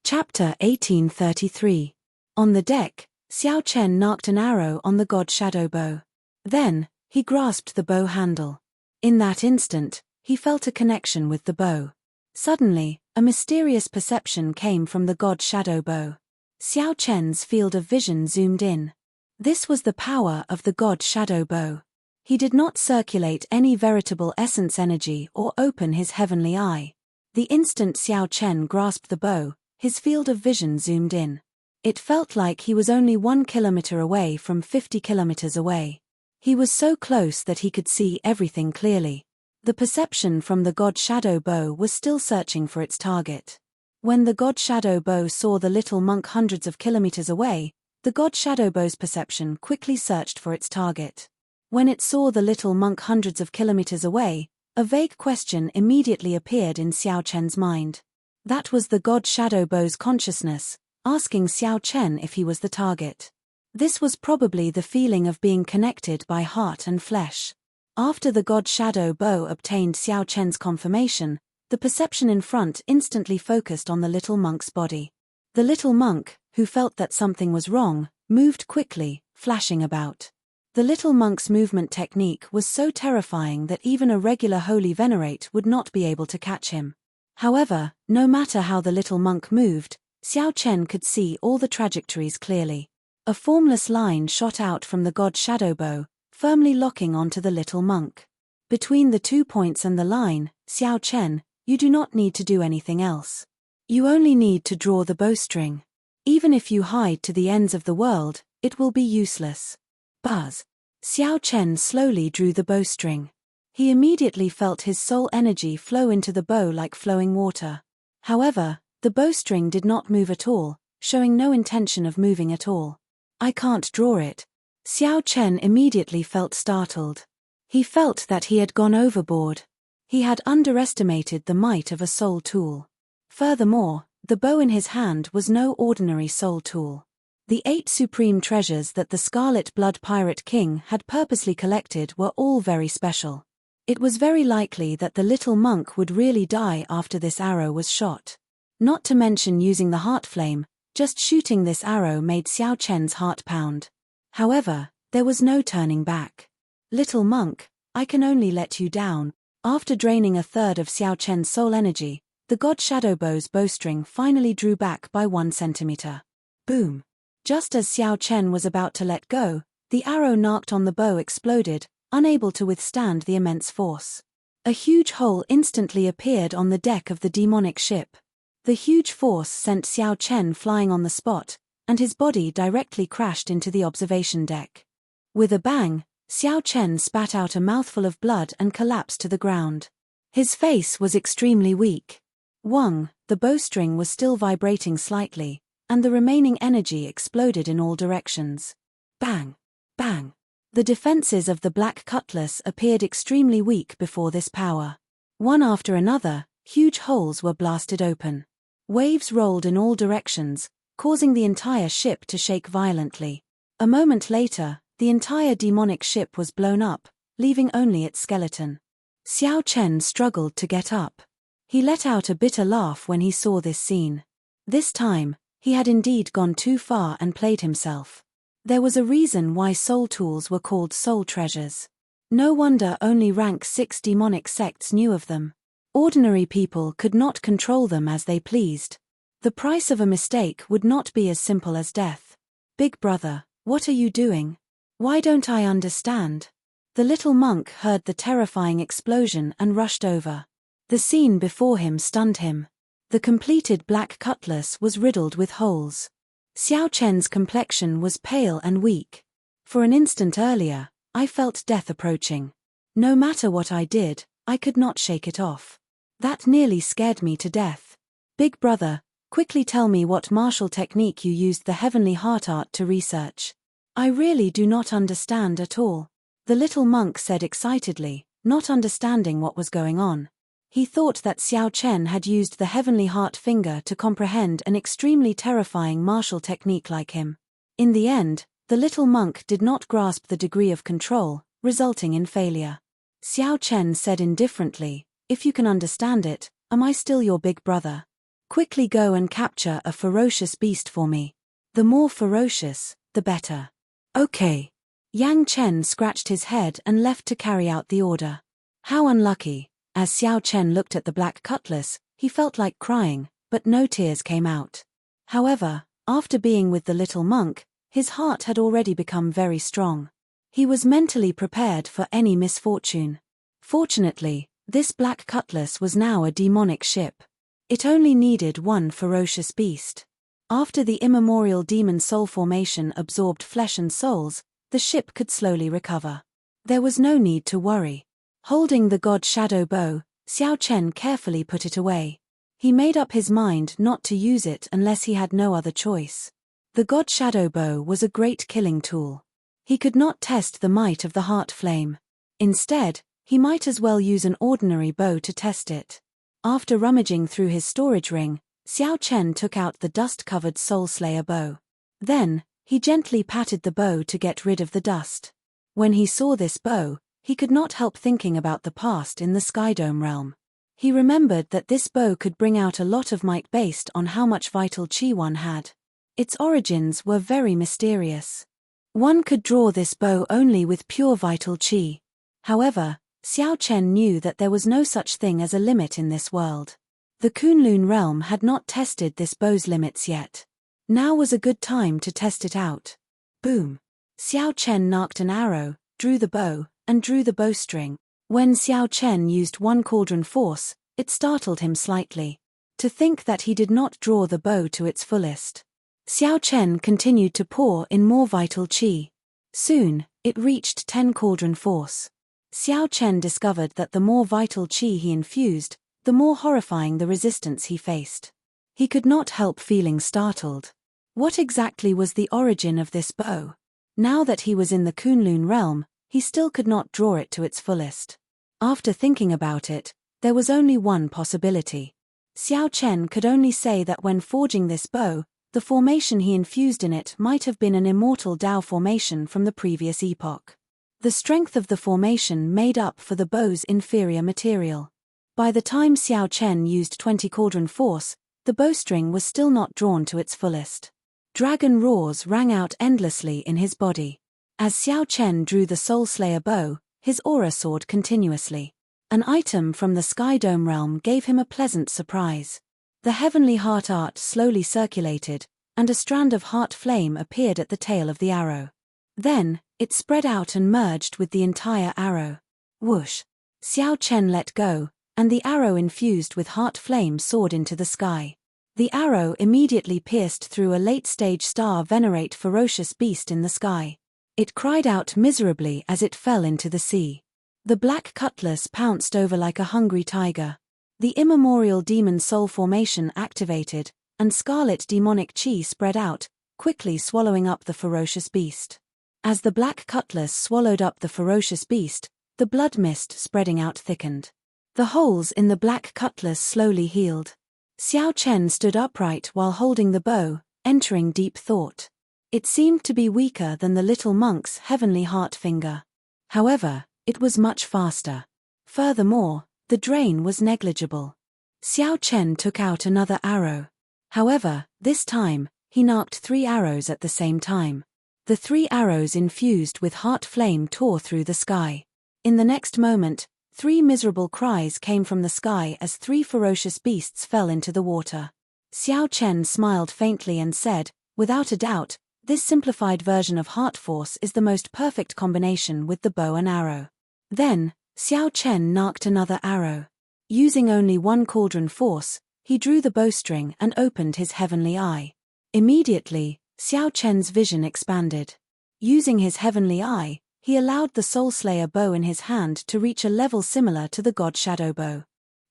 [SPEAKER 1] Chapter 1833. On the deck, Xiao Chen narked an arrow on the god shadow bow. Then, he grasped the bow handle. In that instant, he felt a connection with the bow. Suddenly, a mysterious perception came from the god shadow bow. Xiao Chen's field of vision zoomed in. This was the power of the god shadow bow. He did not circulate any veritable essence energy or open his heavenly eye. The instant Xiao Chen grasped the bow, his field of vision zoomed in. It felt like he was only 1 kilometer away from 50 kilometers away. He was so close that he could see everything clearly. The perception from the god shadow bow was still searching for its target. When the god shadow bow saw the little monk hundreds of kilometers away, the god shadow bow's perception quickly searched for its target. When it saw the little monk hundreds of kilometers away, a vague question immediately appeared in Xiao Chen's mind. That was the god shadow bow's consciousness, asking Xiao Chen if he was the target. This was probably the feeling of being connected by heart and flesh. After the god shadow bow obtained Xiao Chen's confirmation, the perception in front instantly focused on the little monk's body. The little monk, who felt that something was wrong, moved quickly, flashing about. The little monk's movement technique was so terrifying that even a regular holy venerate would not be able to catch him. However, no matter how the little monk moved, Xiao Chen could see all the trajectories clearly. A formless line shot out from the god shadow bow, firmly locking onto the little monk. Between the 2 points and the line, Xiao Chen, you do not need to do anything else. You only need to draw the bowstring. Even if you hide to the ends of the world, it will be useless. Buzz. Xiao Chen slowly drew the bowstring. He immediately felt his soul energy flow into the bow like flowing water. However, the bowstring did not move at all, showing no intention of moving at all. "I can't draw it." Xiao Chen immediately felt startled. He felt that he had gone overboard. He had underestimated the might of a soul tool. Furthermore, the bow in his hand was no ordinary soul tool. The 8 supreme treasures that the Scarlet Blood Pirate King had purposely collected were all very special. It was very likely that the little monk would really die after this arrow was shot. Not to mention using the heart flame, just shooting this arrow made Xiao Chen's heart pound. However, there was no turning back. "Little monk, I can only let you down." After draining a third of Xiao Chen's soul energy, the god shadow bow's bowstring finally drew back by 1 centimeter. Boom! Just as Xiao Chen was about to let go, the arrow narked on the bow exploded, unable to withstand the immense force. A huge hole instantly appeared on the deck of the demonic ship. The huge force sent Xiao Chen flying on the spot, and his body directly crashed into the observation deck. With a bang, Xiao Chen spat out a mouthful of blood and collapsed to the ground. His face was extremely weak. Wang, the bowstring was still vibrating slightly, and the remaining energy exploded in all directions. Bang! Bang! The defenses of the black cutlass appeared extremely weak before this power. One after another, huge holes were blasted open. Waves rolled in all directions, causing the entire ship to shake violently. A moment later, the entire demonic ship was blown up, leaving only its skeleton. Xiao Chen struggled to get up. He let out a bitter laugh when he saw this scene. This time, he had indeed gone too far and played himself. There was a reason why soul tools were called soul treasures. No wonder only rank 6 demonic sects knew of them. Ordinary people could not control them as they pleased. The price of a mistake would not be as simple as death. Big brother, what are you doing? Why don't I understand? The little monk heard the terrifying explosion and rushed over. The scene before him stunned him. The completed black cutlass was riddled with holes. Xiao Chen's complexion was pale and weak. For an instant earlier, I felt death approaching. No matter what I did, I could not shake it off. That nearly scared me to death. Big brother, quickly tell me what martial technique you used the heavenly heart art to research. I really do not understand at all. The little monk said excitedly, not understanding what was going on. He thought that Xiao Chen had used the heavenly heart finger to comprehend an extremely terrifying martial technique like him. In the end, the little monk did not grasp the degree of control, resulting in failure. Xiao Chen said indifferently, if you can understand it, am I still your big brother? Quickly go and capture a ferocious beast for me. The more ferocious, the better. Okay. Yang Chen scratched his head and left to carry out the order. How unlucky. As Xiao Chen looked at the black cutlass, he felt like crying, but no tears came out. However, after being with the little monk, his heart had already become very strong. He was mentally prepared for any misfortune. Fortunately, this black cutlass was now a demonic ship. It only needed one ferocious beast. After the immemorial demon soul formation absorbed flesh and souls, the ship could slowly recover. There was no need to worry. Holding the god shadow bow, Xiao Chen carefully put it away. He made up his mind not to use it unless he had no other choice. The god shadow bow was a great killing tool. He could not test the might of the heart flame. Instead, he might as well use an ordinary bow to test it. After rummaging through his storage ring, Xiao Chen took out the dust-covered Soul Slayer bow. Then, he gently patted the bow to get rid of the dust. When he saw this bow, he could not help thinking about the past in the Skydome realm. He remembered that this bow could bring out a lot of might based on how much vital chi one had. Its origins were very mysterious. One could draw this bow only with pure vital chi. However, Xiao Chen knew that there was no such thing as a limit in this world. The Kunlun realm had not tested this bow's limits yet. Now was a good time to test it out. Boom! Xiao Chen knocked an arrow, drew the bow, and drew the bowstring. When Xiao Chen used one cauldron force, it startled him slightly. To think that he did not draw the bow to its fullest. Xiao Chen continued to pour in more vital chi. Soon, it reached 10 cauldron force. Xiao Chen discovered that the more vital chi he infused, the more horrifying the resistance he faced. He could not help feeling startled. What exactly was the origin of this bow? Now that he was in the Kunlun realm, he still could not draw it to its fullest. After thinking about it, there was only one possibility. Xiao Chen could only say that when forging this bow, the formation he infused in it might have been an immortal Dao formation from the previous epoch. The strength of the formation made up for the bow's inferior material. By the time Xiao Chen used 20 cauldron force, the bowstring was still not drawn to its fullest. Dragon roars rang out endlessly in his body. As Xiao Chen drew the Soul Slayer bow, his aura soared continuously. An item from the Skydome realm gave him a pleasant surprise. The heavenly heart art slowly circulated, and a strand of heart flame appeared at the tail of the arrow. Then, it spread out and merged with the entire arrow. Whoosh! Xiao Chen let go, and the arrow infused with heart flame soared into the sky. The arrow immediately pierced through a late-stage star venerate ferocious beast in the sky. It cried out miserably as it fell into the sea. The black cutlass pounced over like a hungry tiger. The immemorial demon soul formation activated, and scarlet demonic chi spread out, quickly swallowing up the ferocious beast. As the black cutlass swallowed up the ferocious beast, the blood mist spreading out thickened. The holes in the black cutlass slowly healed. Xiao Chen stood upright while holding the bow, entering deep thought. It seemed to be weaker than the little monk's heavenly heart finger. However, it was much faster. Furthermore, the drain was negligible. Xiao Chen took out another arrow. However, this time, he narked 3 arrows at the same time. The 3 arrows infused with heart flame tore through the sky. In the next moment, 3 miserable cries came from the sky as 3 ferocious beasts fell into the water. Xiao Chen smiled faintly and said, "Without a doubt, this simplified version of heart force is the most perfect combination with the bow and arrow." Then, Xiao Chen narked another arrow. Using only 1 cauldron force, he drew the bowstring and opened his heavenly eye. Immediately, Xiao Chen's vision expanded. Using his heavenly eye, he allowed the Soul Slayer bow in his hand to reach a level similar to the God Shadow bow.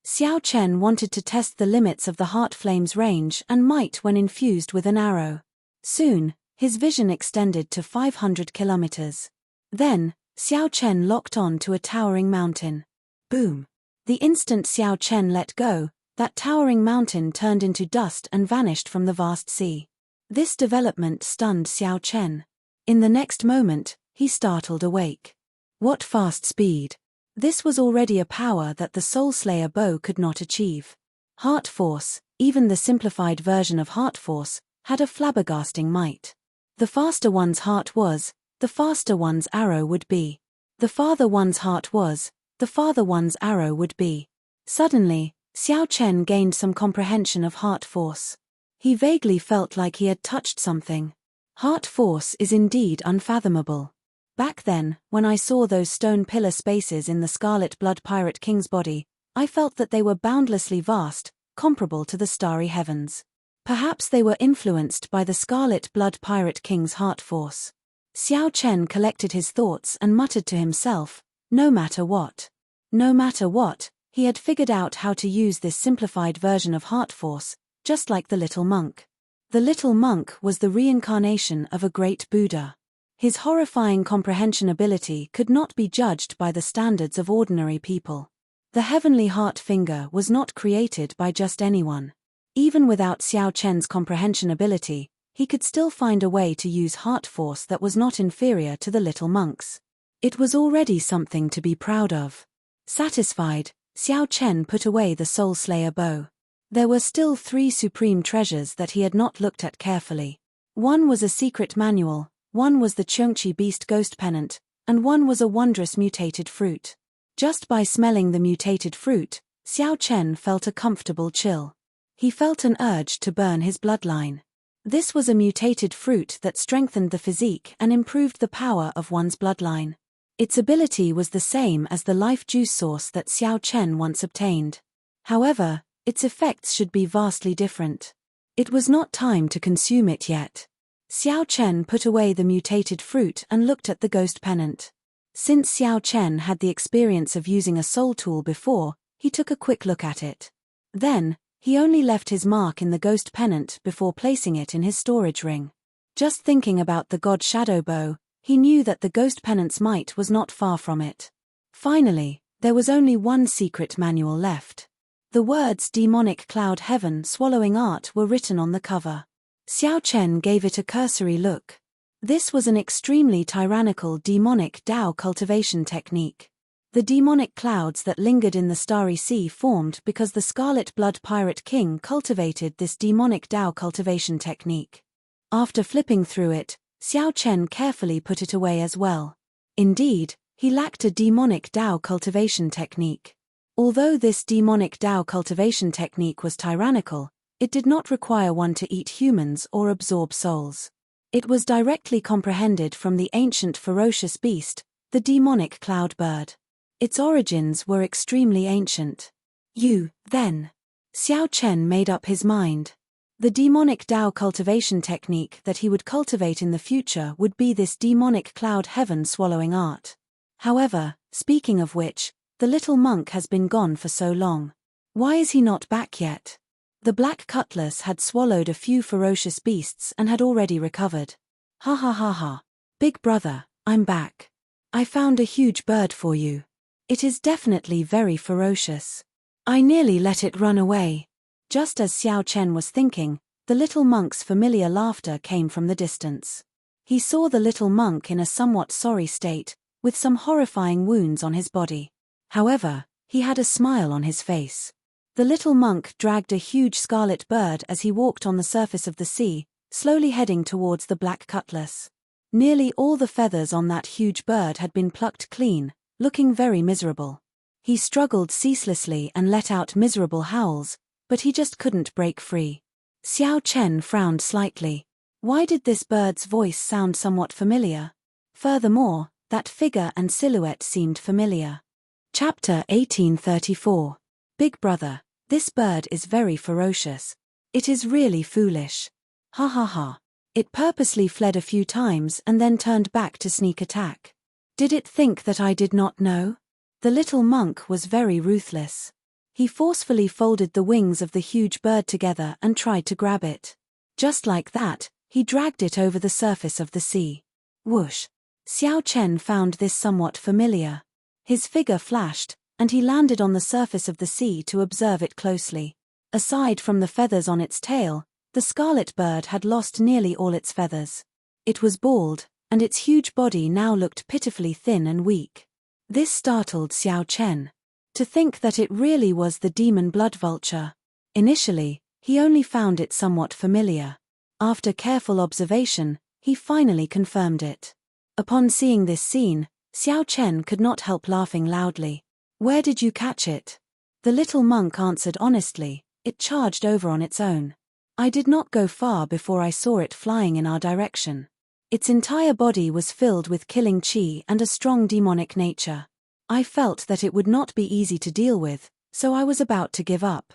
[SPEAKER 1] Xiao Chen wanted to test the limits of the heart flame's range and might when infused with an arrow. Soon, his vision extended to 500 kilometers. Then, Xiao Chen locked on to a towering mountain. Boom! The instant Xiao Chen let go, that towering mountain turned into dust and vanished from the vast sea. This development stunned Xiao Chen. In the next moment, he startled awake. What fast speed! This was already a power that the Soul Slayer bow could not achieve. Heart Force, even the simplified version of Heart Force, had a flabbergasting might. The faster one's heart was, the faster one's arrow would be. The farther one's heart was, the farther one's arrow would be. Suddenly, Xiao Chen gained some comprehension of heart force. He vaguely felt like he had touched something. Heart force is indeed unfathomable. Back then, when I saw those stone pillar spaces in the Scarlet Blood Pirate King's body, I felt that they were boundlessly vast, comparable to the starry heavens. Perhaps they were influenced by the Scarlet Blood Pirate King's heart force. Xiao Chen collected his thoughts and muttered to himself, no matter what. No matter what, he had figured out how to use this simplified version of heart force, just like the little monk. The little monk was the reincarnation of a great Buddha. His horrifying comprehension ability could not be judged by the standards of ordinary people. The heavenly heart finger was not created by just anyone. Even without Xiao Chen's comprehension ability, he could still find a way to use heart force that was not inferior to the little monk's. It was already something to be proud of. Satisfied, Xiao Chen put away the Soul Slayer bow. There were still 3 supreme treasures that he had not looked at carefully. One was a secret manual, one was the Chengqi Beast Ghost Pennant, and one was a wondrous mutated fruit. Just by smelling the mutated fruit, Xiao Chen felt a comfortable chill. He felt an urge to burn his bloodline. This was a mutated fruit that strengthened the physique and improved the power of one's bloodline. Its ability was the same as the life juice source that Xiao Chen once obtained. However, its effects should be vastly different. It was not time to consume it yet. Xiao Chen put away the mutated fruit and looked at the ghost pennant. Since Xiao Chen had the experience of using a soul tool before, he took a quick look at it. Then, he only left his mark in the ghost pennant before placing it in his storage ring. Just thinking about the God Shadow bow, he knew that the ghost pennant's might was not far from it. Finally, there was only one secret manual left. The words Demonic Cloud Heaven Swallowing Art were written on the cover. Xiao Chen gave it a cursory look. This was an extremely tyrannical demonic Dao cultivation technique. The demonic clouds that lingered in the starry sea formed because the Scarlet Blood Pirate King cultivated this demonic Dao cultivation technique. After flipping through it, Xiao Chen carefully put it away as well. Indeed, he lacked a demonic Dao cultivation technique. Although this demonic Dao cultivation technique was tyrannical, it did not require one to eat humans or absorb souls. It was directly comprehended from the ancient ferocious beast, the demonic cloud bird. Its origins were extremely ancient. Then. Xiao Chen made up his mind. The demonic Tao cultivation technique that he would cultivate in the future would be this demonic cloud heaven swallowing art. However, speaking of which, the little monk has been gone for so long. Why is he not back yet? The black cutlass had swallowed a few ferocious beasts and had already recovered. Ha ha ha ha. Big brother, I'm back. I found a huge bird for you. It is definitely very ferocious. I nearly let it run away. Just as Xiao Chen was thinking, the little monk's familiar laughter came from the distance. He saw the little monk in a somewhat sorry state, with some horrifying wounds on his body. However, he had a smile on his face. The little monk dragged a huge scarlet bird as he walked on the surface of the sea, slowly heading towards the black cutlass. Nearly all the feathers on that huge bird had been plucked clean, looking very miserable. He struggled ceaselessly and let out miserable howls, but he just couldn't break free. Xiao Chen frowned slightly. Why did this bird's voice sound somewhat familiar? Furthermore, that figure and silhouette seemed familiar. Chapter 1834. Big brother, this bird is very ferocious. It is really foolish. Ha ha ha. It purposely fled a few times and then turned back to sneak attack. Did it think that I did not know? The little monk was very ruthless. He forcefully folded the wings of the huge bird together and tried to grab it. Just like that, he dragged it over the surface of the sea. Whoosh! Xiao Chen found this somewhat familiar. His figure flashed, and he landed on the surface of the sea to observe it closely. Aside from the feathers on its tail, the scarlet bird had lost nearly all its feathers. It was bald, and its huge body now looked pitifully thin and weak. This startled Xiao Chen. To think that it really was the demon blood vulture. Initially, he only found it somewhat familiar. After careful observation, he finally confirmed it. Upon seeing this scene, Xiao Chen could not help laughing loudly. Where did you catch it? The little monk answered honestly, it charged over on its own. I did not go far before I saw it flying in our direction. Its entire body was filled with killing chi and a strong demonic nature. I felt that it would not be easy to deal with, so I was about to give up.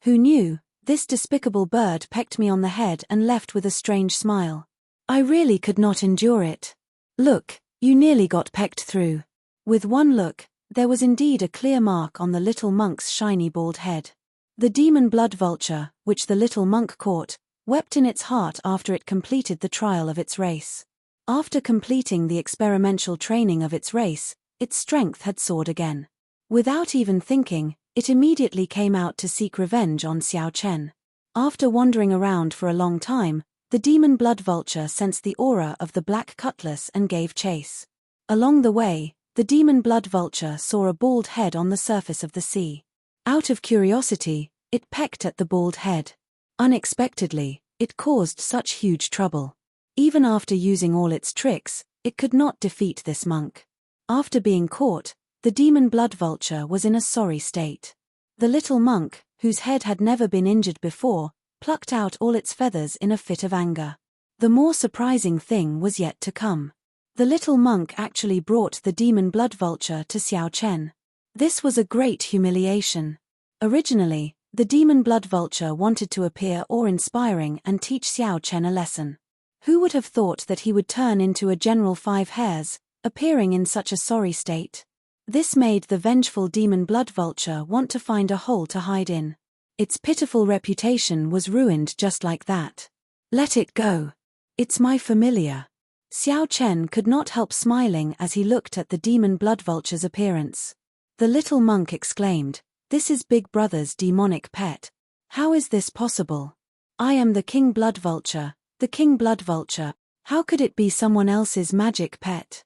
[SPEAKER 1] Who knew, this despicable bird pecked me on the head and left with a strange smile. I really could not endure it. Look, you nearly got pecked through. With one look, there was indeed a clear mark on the little monk's shiny bald head. The demon blood vulture, which the little monk caught, wept in its heart after it completed the trial of its race. After completing the experimental training of its race, its strength had soared again. Without even thinking, it immediately came out to seek revenge on Xiao Chen. After wandering around for a long time, the demon blood vulture sensed the aura of the black cutlass and gave chase. Along the way, the demon blood vulture saw a bald head on the surface of the sea. Out of curiosity, it pecked at the bald head. Unexpectedly, it caused such huge trouble. Even after using all its tricks, it could not defeat this monk. After being caught, the demon blood vulture was in a sorry state. The little monk, whose head had never been injured before, plucked out all its feathers in a fit of anger. The more surprising thing was yet to come. The little monk actually brought the demon blood vulture to Xiao Chen. This was a great humiliation. Originally, the demon blood vulture wanted to appear awe-inspiring and teach Xiao Chen a lesson. Who would have thought that he would turn into a general 5 hairs, appearing in such a sorry state? This made the vengeful demon blood vulture want to find a hole to hide in. Its pitiful reputation was ruined just like that. Let it go. It's my familiar. Xiao Chen could not help smiling as he looked at the demon blood vulture's appearance. The little monk exclaimed, "This is Big Brother's demonic pet. How is this possible? I am the king blood vulture, the king blood vulture. How could it be someone else's magic pet?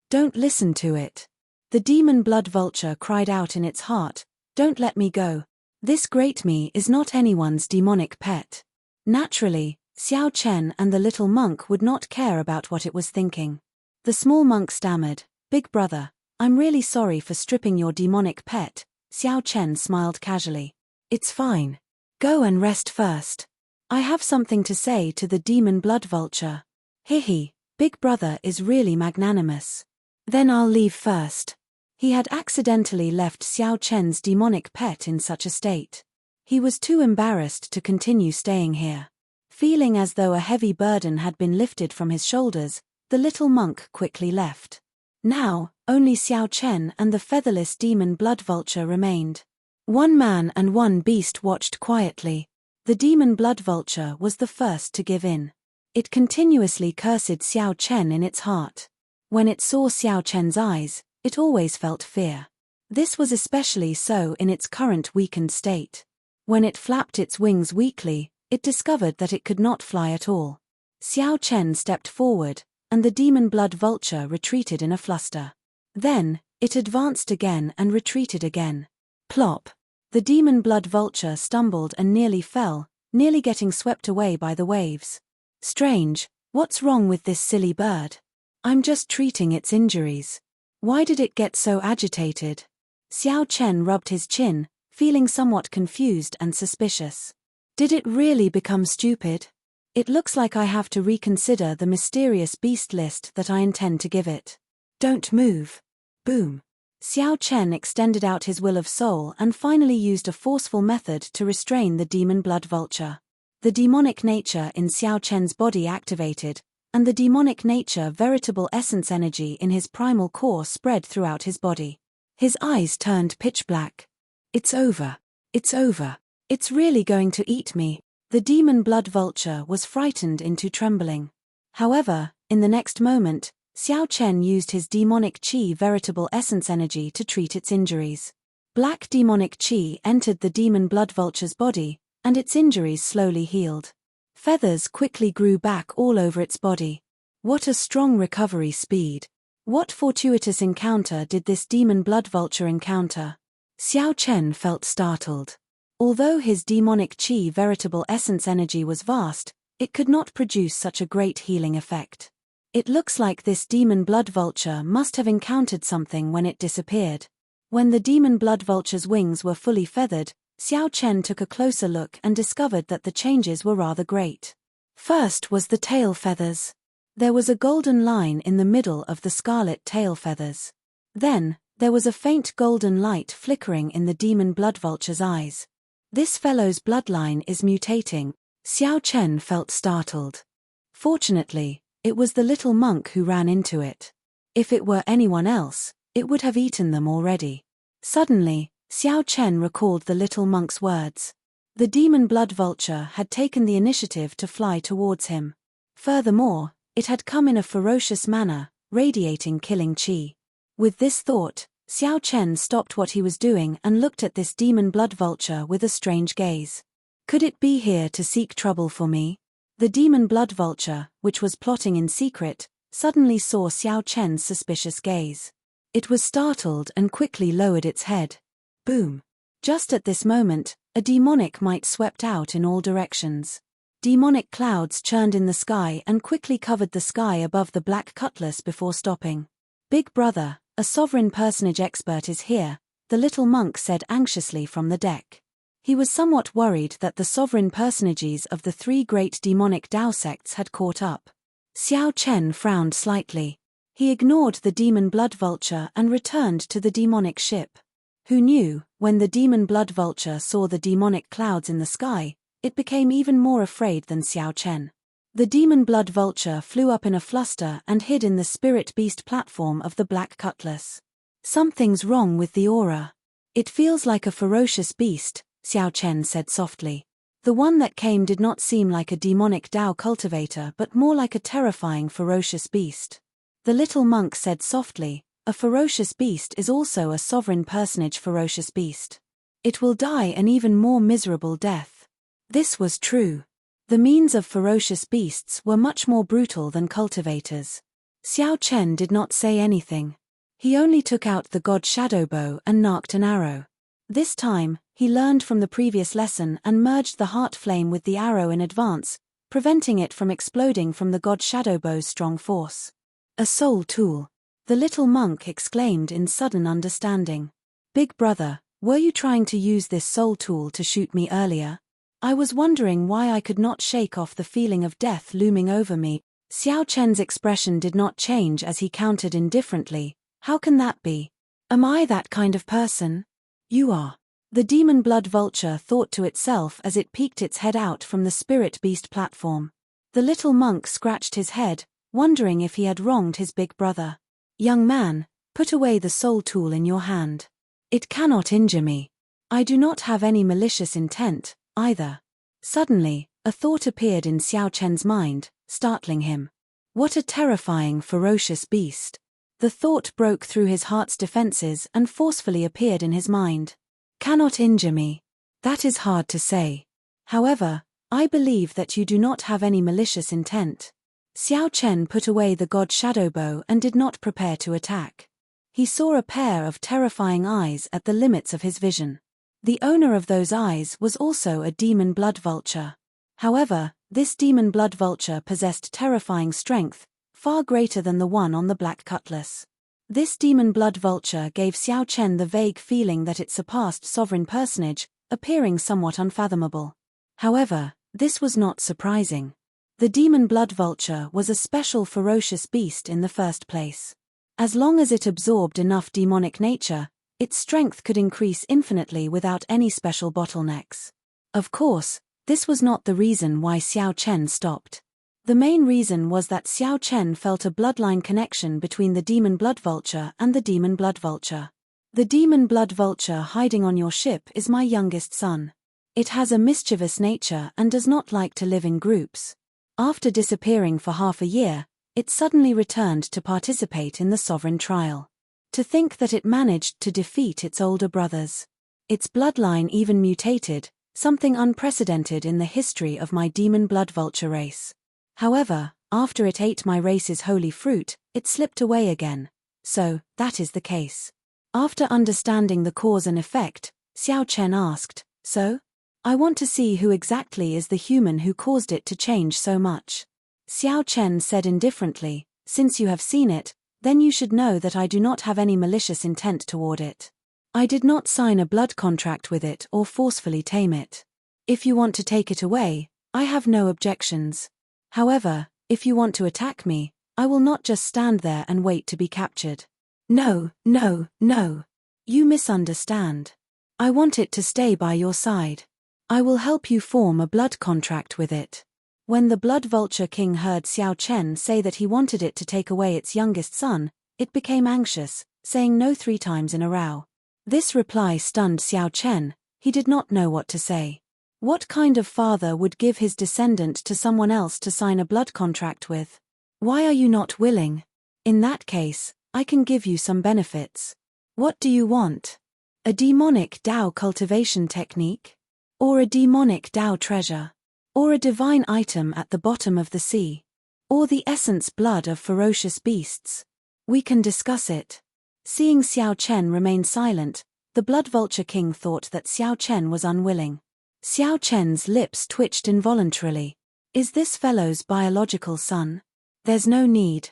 [SPEAKER 1] Don't listen to it." The demon blood vulture cried out in its heart, "Don't let me go. This great me is not anyone's demonic pet." Naturally, Xiao Chen and the little monk would not care about what it was thinking. The small monk stammered, "Big brother, I'm really sorry for stripping your demonic pet." Xiao Chen smiled casually. "It's fine. Go and rest first. I have something to say to the demon blood vulture." "Hihi, Big brother is really magnanimous. Then I'll leave first." He had accidentally left Xiao Chen's demonic pet in such a state. He was too embarrassed to continue staying here. Feeling as though a heavy burden had been lifted from his shoulders, the little monk quickly left. Now, only Xiao Chen and the featherless demon blood vulture remained. One man and one beast watched quietly. The demon blood vulture was the first to give in. It continuously cursed Xiao Chen in its heart. When it saw Xiao Chen's eyes, it always felt fear. This was especially so in its current weakened state. When it flapped its wings weakly, it discovered that it could not fly at all. Xiao Chen stepped forward, and the demon blood vulture retreated in a fluster. Then, it advanced again and retreated again. Plop! The demon blood vulture stumbled and nearly fell, nearly getting swept away by the waves. Strange, what's wrong with this silly bird? I'm just treating its injuries. Why did it get so agitated? Xiao Chen rubbed his chin, feeling somewhat confused and suspicious. Did it really become stupid? It looks like I have to reconsider the mysterious beast list that I intend to give it. Don't move. Boom. Xiao Chen extended out his will of soul and finally used a forceful method to restrain the demon blood vulture. The demonic nature in Xiao Chen's body activated, and the demonic nature veritable essence energy in his primal core spread throughout his body. His eyes turned pitch black. It's over. It's over. It's really going to eat me. The demon blood vulture was frightened into trembling. However, in the next moment, Xiao Chen used his demonic qi veritable essence energy to treat its injuries. Black demonic qi entered the demon blood vulture's body, and its injuries slowly healed. Feathers quickly grew back all over its body. What a strong recovery speed. What fortuitous encounter did this demon blood vulture encounter? Xiao Chen felt startled. Although his demonic qi veritable essence energy was vast, it could not produce such a great healing effect. It looks like this demon blood vulture must have encountered something when it disappeared. When the demon blood vulture's wings were fully feathered, Xiao Chen took a closer look and discovered that the changes were rather great. First was the tail feathers. There was a golden line in the middle of the scarlet tail feathers. Then, there was a faint golden light flickering in the demon blood vulture's eyes. This fellow's bloodline is mutating. Xiao Chen felt startled. Fortunately, it was the little monk who ran into it. If it were anyone else, it would have eaten them already. Suddenly, Xiao Chen recalled the little monk's words. The demon blood vulture had taken the initiative to fly towards him. Furthermore, it had come in a ferocious manner, radiating killing qi. With this thought, Xiao Chen stopped what he was doing and looked at this demon blood vulture with a strange gaze. Could it be here to seek trouble for me? The demon blood vulture, which was plotting in secret, suddenly saw Xiao Chen's suspicious gaze. It was startled and quickly lowered its head. Boom. Just at this moment, a demonic might swept out in all directions. Demonic clouds churned in the sky and quickly covered the sky above the black cutlass before stopping. Big brother, a sovereign personage expert is here, the little monk said anxiously from the deck. He was somewhat worried that the sovereign personages of the three great demonic Dao sects had caught up. Xiao Chen frowned slightly. He ignored the demon blood vulture and returned to the demonic ship. Who knew, when the demon blood vulture saw the demonic clouds in the sky, it became even more afraid than Xiao Chen. The demon blood vulture flew up in a fluster and hid in the spirit beast platform of the black cutlass. Something's wrong with the aura. It feels like a ferocious beast, Xiao Chen said softly. The one that came did not seem like a demonic Dao cultivator but more like a terrifying ferocious beast. The little monk said softly, a ferocious beast is also a sovereign personage ferocious beast. It will die an even more miserable death. This was true. The means of ferocious beasts were much more brutal than cultivators. Xiao Chen did not say anything. He only took out the god shadow bow and narked an arrow. This time, he learned from the previous lesson and merged the heart flame with the arrow in advance, preventing it from exploding from the god shadow bow's strong force. A soul tool. The little monk exclaimed in sudden understanding. Big brother, were you trying to use this soul tool to shoot me earlier? I was wondering why I could not shake off the feeling of death looming over me. Xiao Chen's expression did not change as he countered indifferently. How can that be? Am I that kind of person? You are. The demon blood vulture thought to itself as it peeked its head out from the spirit beast platform. The little monk scratched his head, wondering if he had wronged his big brother. Young man, put away the soul tool in your hand. It cannot injure me. I do not have any malicious intent, either. Suddenly, a thought appeared in Xiao Chen's mind, startling him. What a terrifying, ferocious beast. The thought broke through his heart's defenses and forcefully appeared in his mind. Cannot injure me. That is hard to say. However, I believe that you do not have any malicious intent. Xiao Chen put away the god shadow bow and did not prepare to attack. He saw a pair of terrifying eyes at the limits of his vision. The owner of those eyes was also a demon blood vulture. However, this demon blood vulture possessed terrifying strength, far greater than the one on the black cutlass. This demon blood vulture gave Xiao Chen the vague feeling that it surpassed sovereign personage, appearing somewhat unfathomable. However, this was not surprising. The demon blood vulture was a special ferocious beast in the first place. As long as it absorbed enough demonic nature, its strength could increase infinitely without any special bottlenecks. Of course, this was not the reason why Xiao Chen stopped. The main reason was that Xiao Chen felt a bloodline connection between the demon blood vulture and the demon blood vulture. The demon blood vulture hiding on your ship is my youngest son. It has a mischievous nature and does not like to live in groups. After disappearing for half a year, it suddenly returned to participate in the sovereign trial. To think that it managed to defeat its older brothers. Its bloodline even mutated, something unprecedented in the history of my demon blood vulture race. However, after it ate my race's holy fruit, it slipped away again. So, that is the case. After understanding the cause and effect, Xiao Chen asked, "So? I want to see who exactly is the human who caused it to change so much." Xiao Chen said indifferently, "Since you have seen it, then you should know that I do not have any malicious intent toward it. I did not sign a blood contract with it or forcefully tame it. If you want to take it away, I have no objections. However, if you want to attack me, I will not just stand there and wait to be captured. No, no, no. You misunderstand. I want it to stay by your side. I will help you form a blood contract with it." When the Blood Vulture King heard Xiao Chen say that he wanted it to take away its youngest son, it became anxious, saying no 3 times in a row. This reply stunned Xiao Chen. He did not know what to say. What kind of father would give his descendant to someone else to sign a blood contract with? Why are you not willing? In that case, I can give you some benefits. What do you want? A demonic Dao cultivation technique? Or a demonic Dao treasure? Or a divine item at the bottom of the sea? Or the essence blood of ferocious beasts? We can discuss it. Seeing Xiao Chen remain silent, the Blood Vulture King thought that Xiao Chen was unwilling. Xiao Chen's lips twitched involuntarily. Is this fellow's biological son? There's no need.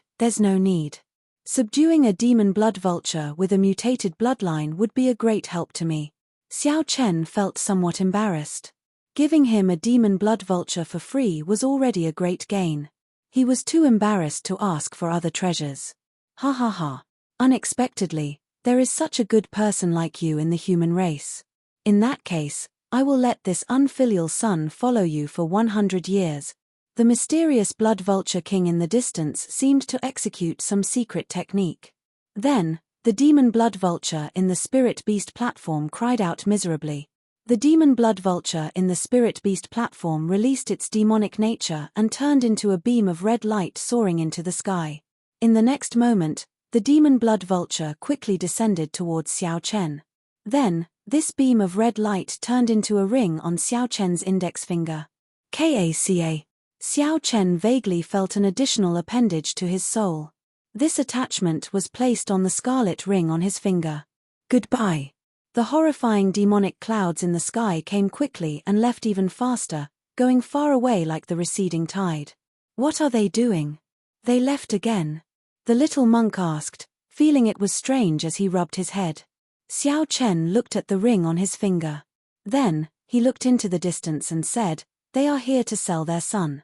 [SPEAKER 1] Subduing a demon blood vulture with a mutated bloodline would be a great help to me. Xiao Chen felt somewhat embarrassed. Giving him a demon blood vulture for free was already a great gain. He was too embarrassed to ask for other treasures. Ha ha ha. Unexpectedly, there is such a good person like you in the human race. In that case, I will let this unfilial son follow you for 100 years. The mysterious Blood Vulture King in the distance seemed to execute some secret technique. Then, the demon blood vulture in the spirit beast platform cried out miserably. The demon blood vulture in the spirit beast platform released its demonic nature and turned into a beam of red light soaring into the sky. In the next moment, the demon blood vulture quickly descended towards Xiao Chen. Then, this beam of red light turned into a ring on Xiao Chen's index finger. Kaca. Xiao Chen vaguely felt an additional appendage to his soul. This attachment was placed on the scarlet ring on his finger. Goodbye. The horrifying demonic clouds in the sky came quickly and left even faster, going far away like the receding tide. What are they doing? They left again. The little monk asked, feeling it was strange as he rubbed his head. Xiao Chen looked at the ring on his finger. Then, he looked into the distance and said, "They are here to sell their son."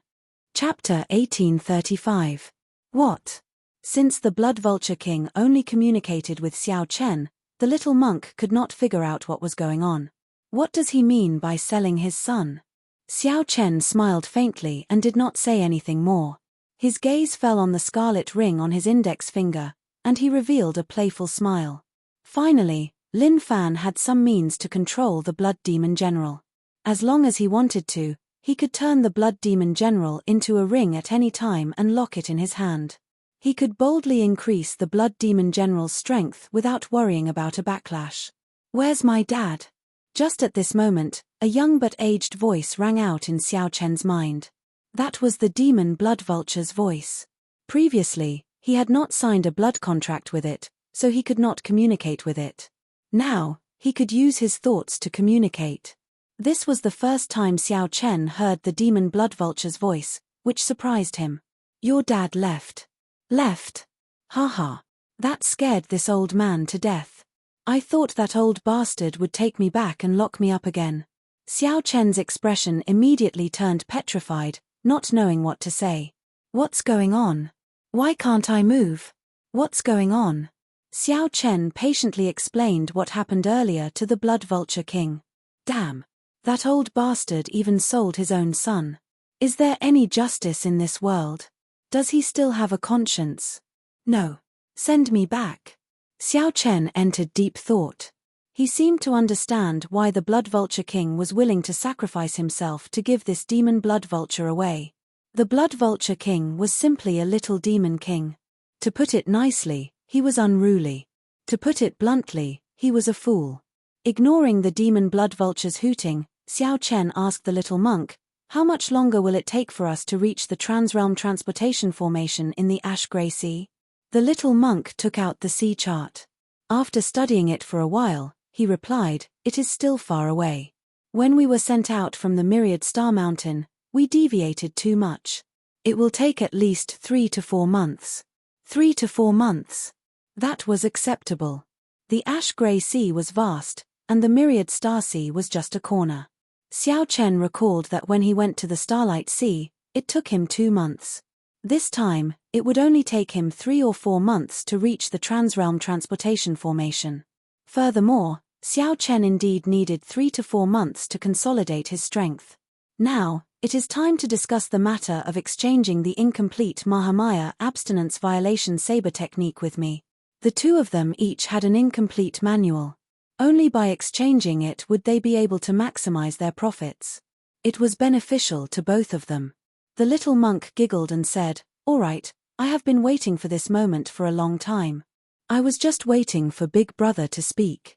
[SPEAKER 1] Chapter 1835. What? Since the Blood Vulture King only communicated with Xiao Chen, the little monk could not figure out what was going on. What does he mean by selling his son? Xiao Chen smiled faintly and did not say anything more. His gaze fell on the scarlet ring on his index finger, and he revealed a playful smile. Finally, Lin Fan had some means to control the Blood Demon General. As long as he wanted to, he could turn the Blood Demon General into a ring at any time and lock it in his hand. He could boldly increase the Blood Demon General's strength without worrying about a backlash. "Where's my dad?" Just at this moment, a young but aged voice rang out in Xiao Chen's mind. That was the demon Blood Vulture's voice. Previously, he had not signed a blood contract with it, so he could not communicate with it. Now, he could use his thoughts to communicate. This was the first time Xiao Chen heard the demon Blood Vulture's voice, which surprised him. "Your dad left." "Left? Haha. That scared this old man to death. I thought that old bastard would take me back and lock me up again." Xiao Chen's expression immediately turned petrified, not knowing what to say. "What's going on? Why can't I move? What's going on?" Xiao Chen patiently explained what happened earlier to the Blood Vulture King. "Damn. That old bastard even sold his own son. Is there any justice in this world? Does he still have a conscience? No. Send me back." Xiao Chen entered deep thought. He seemed to understand why the Blood Vulture King was willing to sacrifice himself to give this demon Blood Vulture away. The Blood Vulture King was simply a little demon king. To put it nicely, he was unruly. To put it bluntly, he was a fool. Ignoring the demon Blood Vulture's hooting, Xiao Chen asked the little monk, "How much longer will it take for us to reach the Transrealm Transportation Formation in the Ash-Grey Sea?" The little monk took out the sea chart. After studying it for a while, he replied, "It is still far away. When we were sent out from the Myriad Star Mountain, we deviated too much. It will take at least 3 to 4 months. 3 to 4 months. That was acceptable. The Ash-Grey Sea was vast, and the Myriad Star Sea was just a corner. Xiao Chen recalled that when he went to the Starlight Sea, it took him 2 months. This time, it would only take him 3 or 4 months to reach the Transrealm Transportation Formation. Furthermore, Xiao Chen indeed needed 3 to 4 months to consolidate his strength. Now, it is time to discuss the matter of exchanging the incomplete Mahamaya abstinence violation saber technique with me. The two of them each had an incomplete manual. Only by exchanging it would they be able to maximize their profits. It was beneficial to both of them. The little monk giggled and said, "All right, I have been waiting for this moment for a long time. I was just waiting for Big Brother to speak.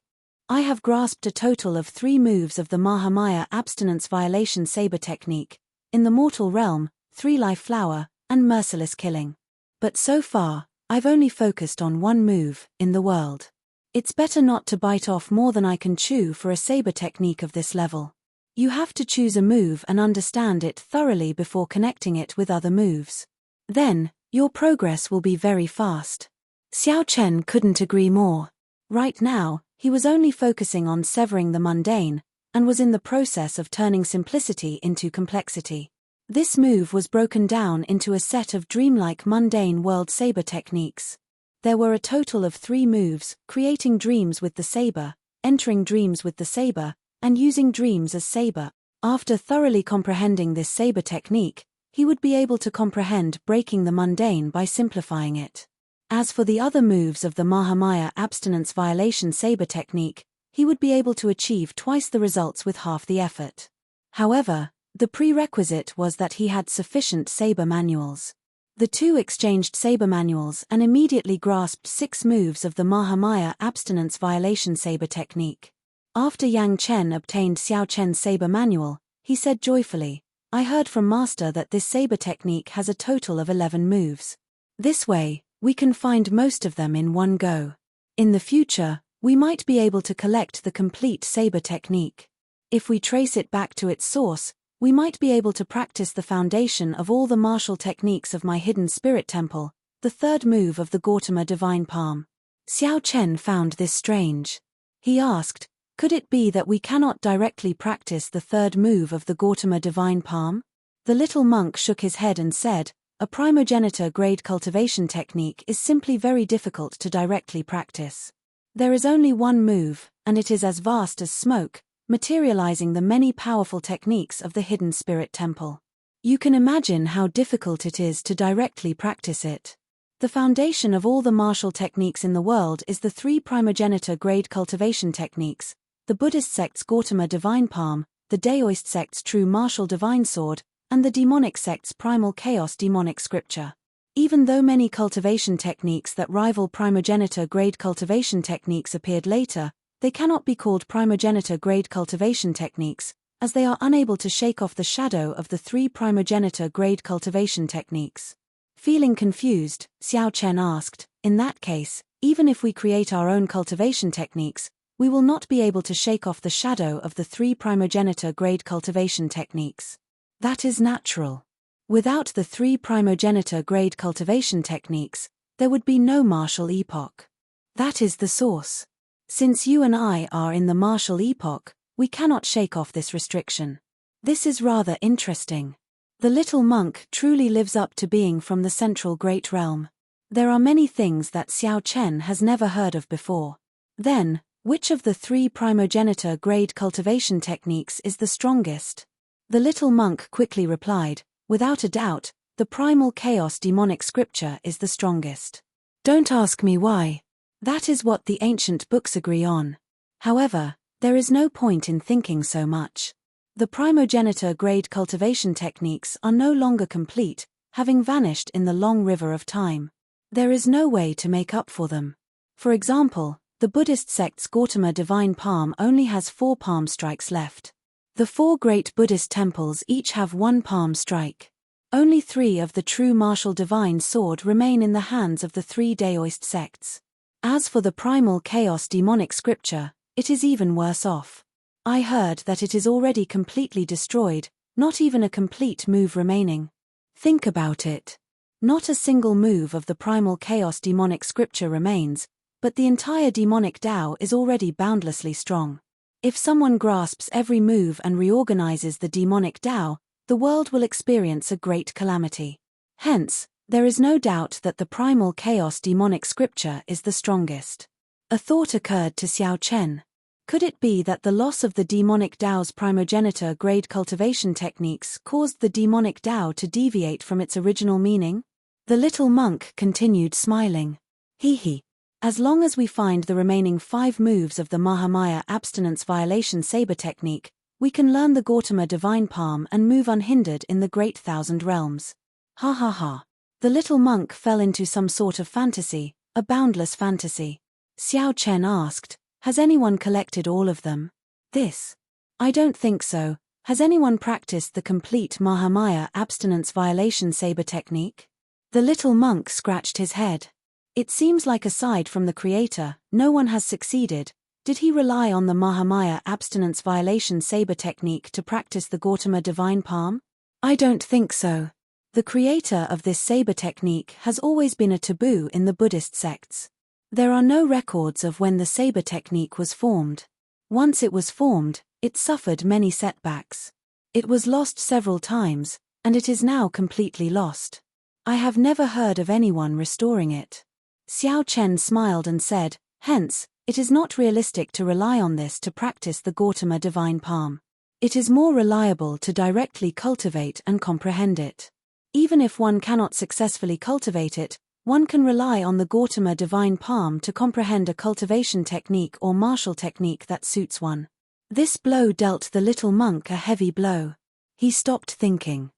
[SPEAKER 1] I have grasped a total of 3 moves of the Mahamaya abstinence violation saber technique, in the mortal realm, 3 life flower, and merciless killing. But so far, I've only focused on 1 move, in the world. It's better not to bite off more than I can chew for a saber technique of this level. You have to choose a move and understand it thoroughly before connecting it with other moves. Then, your progress will be very fast." Xiao Chen couldn't agree more. Right now, he was only focusing on severing the mundane, and was in the process of turning simplicity into complexity. This move was broken down into a set of dreamlike mundane world saber techniques. There were a total of 3 moves: creating dreams with the saber, entering dreams with the saber, and using dreams as saber. After thoroughly comprehending this saber technique, he would be able to comprehend breaking the mundane by simplifying it. As for the other moves of the Mahamaya abstinence violation saber technique, he would be able to achieve twice the results with half the effort. However, the prerequisite was that he had sufficient saber manuals. The two exchanged saber manuals and immediately grasped 6 moves of the Mahamaya abstinence violation saber technique. After Yang Chen obtained Xiao Chen's saber manual, he said joyfully, "I heard from Master that this saber technique has a total of 11 moves. This way, we can find most of them in one go. In the future, we might be able to collect the complete saber technique. If we trace it back to its source, we might be able to practice the foundation of all the martial techniques of my hidden spirit temple, the 3rd move of the Gautama Divine Palm." Xiao Chen found this strange. He asked, "Could it be that we cannot directly practice the 3rd move of the Gautama Divine Palm?" The little monk shook his head and said, "A primogenitor grade cultivation technique is simply very difficult to directly practice. There is only one move, and it is as vast as smoke, materializing the many powerful techniques of the hidden spirit temple. You can imagine how difficult it is to directly practice it. The foundation of all the martial techniques in the world is the 3 primogenitor grade cultivation techniques, the Buddhist sect's Gautama Divine Palm, the Daoist sect's True Martial Divine Sword, and the demonic sect's Primal Chaos Demonic Scripture. Even though many cultivation techniques that rival primogenitor grade cultivation techniques appeared later, they cannot be called primogenitor grade cultivation techniques, as they are unable to shake off the shadow of the 3 primogenitor grade cultivation techniques. Feeling confused, Xiao Chen asked, in that case, even if we create our own cultivation techniques, we will not be able to shake off the shadow of the 3 primogenitor grade cultivation techniques. That is natural. Without the 3 primogenitor grade cultivation techniques, there would be no martial epoch. That is the source. Since you and I are in the martial epoch, we cannot shake off this restriction. This is rather interesting. The little monk truly lives up to being from the central great realm. There are many things that Xiao Chen has never heard of before. Then, which of the 3 primogenitor grade cultivation techniques is the strongest? The little monk quickly replied, without a doubt, the Primal Chaos Demonic Scripture is the strongest. Don't ask me why. That is what the ancient books agree on. However, there is no point in thinking so much. The primogenitor grade cultivation techniques are no longer complete, having vanished in the long river of time. There is no way to make up for them. For example, the Buddhist sect's Gautama Divine Palm only has 4 palm strikes left. The 4 great Buddhist temples each have 1 palm strike. Only 3 of the True Martial Divine Sword remain in the hands of the 3 Daoist sects. As for the Primal Chaos Demonic Scripture, it is even worse off. I heard that it is already completely destroyed, not even a complete move remaining. Think about it. Not a single move of the Primal Chaos Demonic Scripture remains, but the entire demonic Tao is already boundlessly strong. If someone grasps every move and reorganizes the demonic Tao, the world will experience a great calamity. Hence, there is no doubt that the Primal Chaos Demonic Scripture is the strongest. A thought occurred to Xiao Chen. Could it be that the loss of the demonic Tao's primogenitor grade cultivation techniques caused the demonic Tao to deviate from its original meaning? The little monk continued smiling. He. As long as we find the remaining 5 moves of the Mahamaya abstinence violation saber technique, we can learn the Gautama Divine Palm and move unhindered in the great 1,000 realms. Ha ha ha. The little monk fell into some sort of fantasy, a boundless fantasy. Xiao Chen asked, has anyone collected all of them? I don't think so. Has anyone practiced the complete Mahamaya abstinence violation saber technique? The little monk scratched his head. It seems like aside from the creator, no one has succeeded. Did he rely on the Mahamaya abstinence violation saber technique to practice the Gautama Divine Palm? I don't think so. The creator of this saber technique has always been a taboo in the Buddhist sects. There are no records of when the saber technique was formed. Once it was formed, it suffered many setbacks. It was lost several times, and it is now completely lost. I have never heard of anyone restoring it. Xiao Chen smiled and said, hence, it is not realistic to rely on this to practice the Gautama Divine Palm. It is more reliable to directly cultivate and comprehend it. Even if one cannot successfully cultivate it, one can rely on the Gautama Divine Palm to comprehend a cultivation technique or martial technique that suits one. This blow dealt the little monk a heavy blow. He stopped thinking.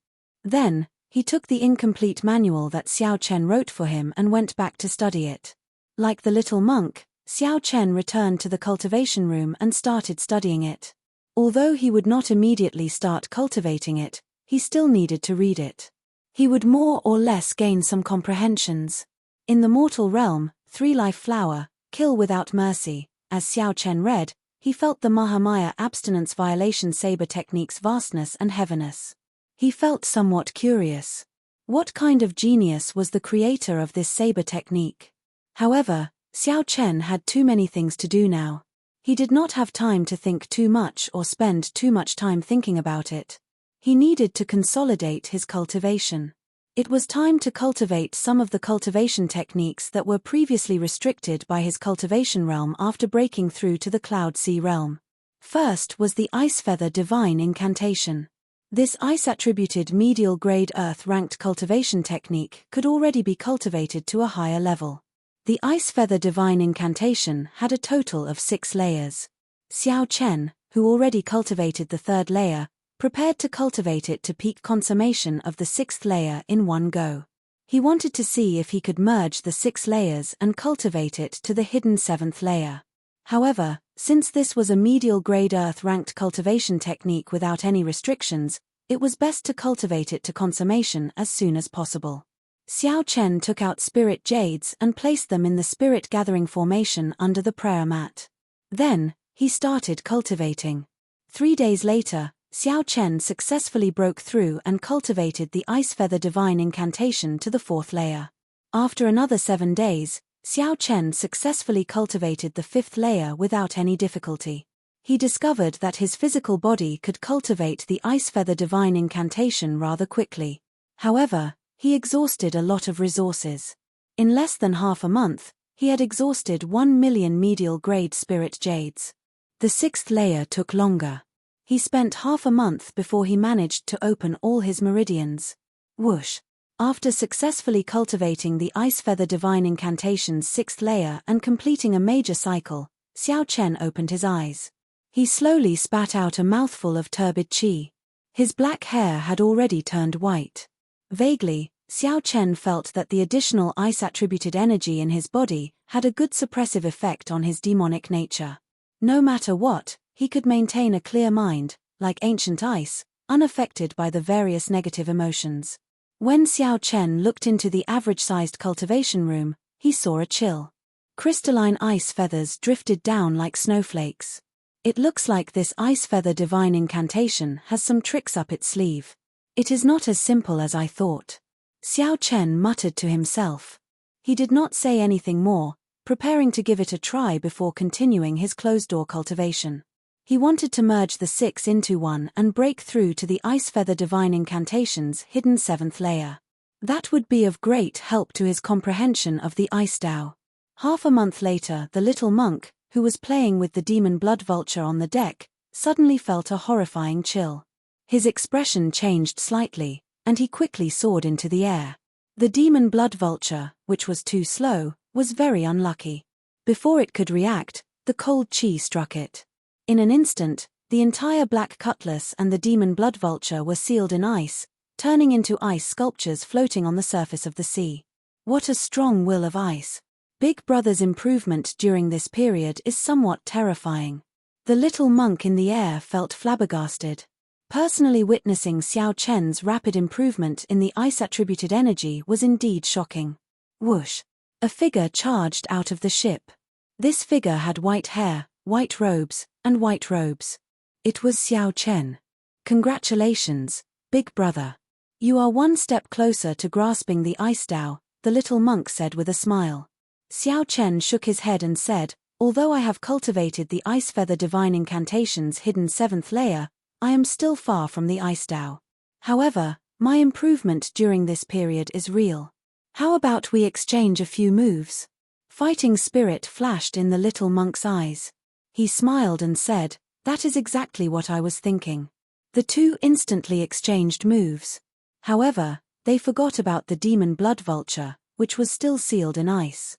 [SPEAKER 1] Then, he took the incomplete manual that Xiao Chen wrote for him and went back to study it. Like the little monk, Xiao Chen returned to the cultivation room and started studying it. Although he would not immediately start cultivating it, he still needed to read it. He would more or less gain some comprehensions. In the mortal realm, 3-life flower, kill without mercy. As Xiao Chen read, he felt the Mahamaya abstinence violation saber technique's vastness and heaviness. He felt somewhat curious. What kind of genius was the creator of this saber technique? However, Xiao Chen had too many things to do now. He did not have time to think too much or spend too much time thinking about it. He needed to consolidate his cultivation. It was time to cultivate some of the cultivation techniques that were previously restricted by his cultivation realm after breaking through to the Cloud Sea realm. First was the Ice Feather Divine Incantation. This ice-attributed medial-grade earth-ranked cultivation technique could already be cultivated to a higher level. The Ice Feather Divine Incantation had a total of 6 layers. Xiao Chen, who already cultivated the 3rd layer, prepared to cultivate it to peak consummation of the 6th layer in one go. He wanted to see if he could merge the 6 layers and cultivate it to the hidden 7th layer. However, since this was a medial-grade earth-ranked cultivation technique without any restrictions, it was best to cultivate it to consummation as soon as possible. Xiao Chen took out spirit jades and placed them in the spirit-gathering formation under the prayer mat. Then, he started cultivating. 3 days later, Xiao Chen successfully broke through and cultivated the Ice Feather Divine Incantation to the 4th layer. After another 7 days, Xiao Chen successfully cultivated the 5th layer without any difficulty. He discovered that his physical body could cultivate the Ice Feather Divine Incantation rather quickly. However, he exhausted a lot of resources. In less than half a month, he had exhausted 1 million medial-grade spirit jades. The 6th layer took longer. He spent half a month before he managed to open all his meridians. Whoosh! After successfully cultivating the Ice Feather Divine Incantation's 6th layer and completing a major cycle, Xiao Chen opened his eyes. He slowly spat out a mouthful of turbid qi. His black hair had already turned white. Vaguely, Xiao Chen felt that the additional ice-attributed energy in his body had a good suppressive effect on his demonic nature. No matter what, he could maintain a clear mind, like ancient ice, unaffected by the various negative emotions. When Xiao Chen looked into the average-sized cultivation room, he saw a chill. Crystalline ice feathers drifted down like snowflakes. It looks like this Ice Feather Divine Incantation has some tricks up its sleeve. It is not as simple as I thought. Xiao Chen muttered to himself. He did not say anything more, preparing to give it a try before continuing his closed-door cultivation. He wanted to merge the 6 into one and break through to the Ice Feather Divine Incantation's hidden 7th layer. That would be of great help to his comprehension of the Ice Tao. Half a month later, the little monk, who was playing with the demon blood vulture on the deck, suddenly felt a horrifying chill. His expression changed slightly, and he quickly soared into the air. The demon blood vulture, which was too slow, was very unlucky. Before it could react, the cold qi struck it. In an instant, the entire black cutlass and the demon blood vulture were sealed in ice, turning into ice sculptures floating on the surface of the sea. What a strong will of ice! Big Brother's improvement during this period is somewhat terrifying. The little monk in the air felt flabbergasted. Personally witnessing Xiao Chen's rapid improvement in the ice-attributed energy was indeed shocking. Whoosh! A figure charged out of the ship. This figure had white hair, white robes, and white robes. It was Xiao Chen. Congratulations, Big Brother. You are one step closer to grasping the Ice Tao, the little monk said with a smile. Xiao Chen shook his head and said, although I have cultivated the Ice Feather Divine Incantation's hidden 7th layer, I am still far from the Ice Tao. However, my improvement during this period is real. How about we exchange a few moves? Fighting spirit flashed in the little monk's eyes. He smiled and said, that is exactly what I was thinking. The two instantly exchanged moves. However, they forgot about the demon blood vulture, which was still sealed in ice.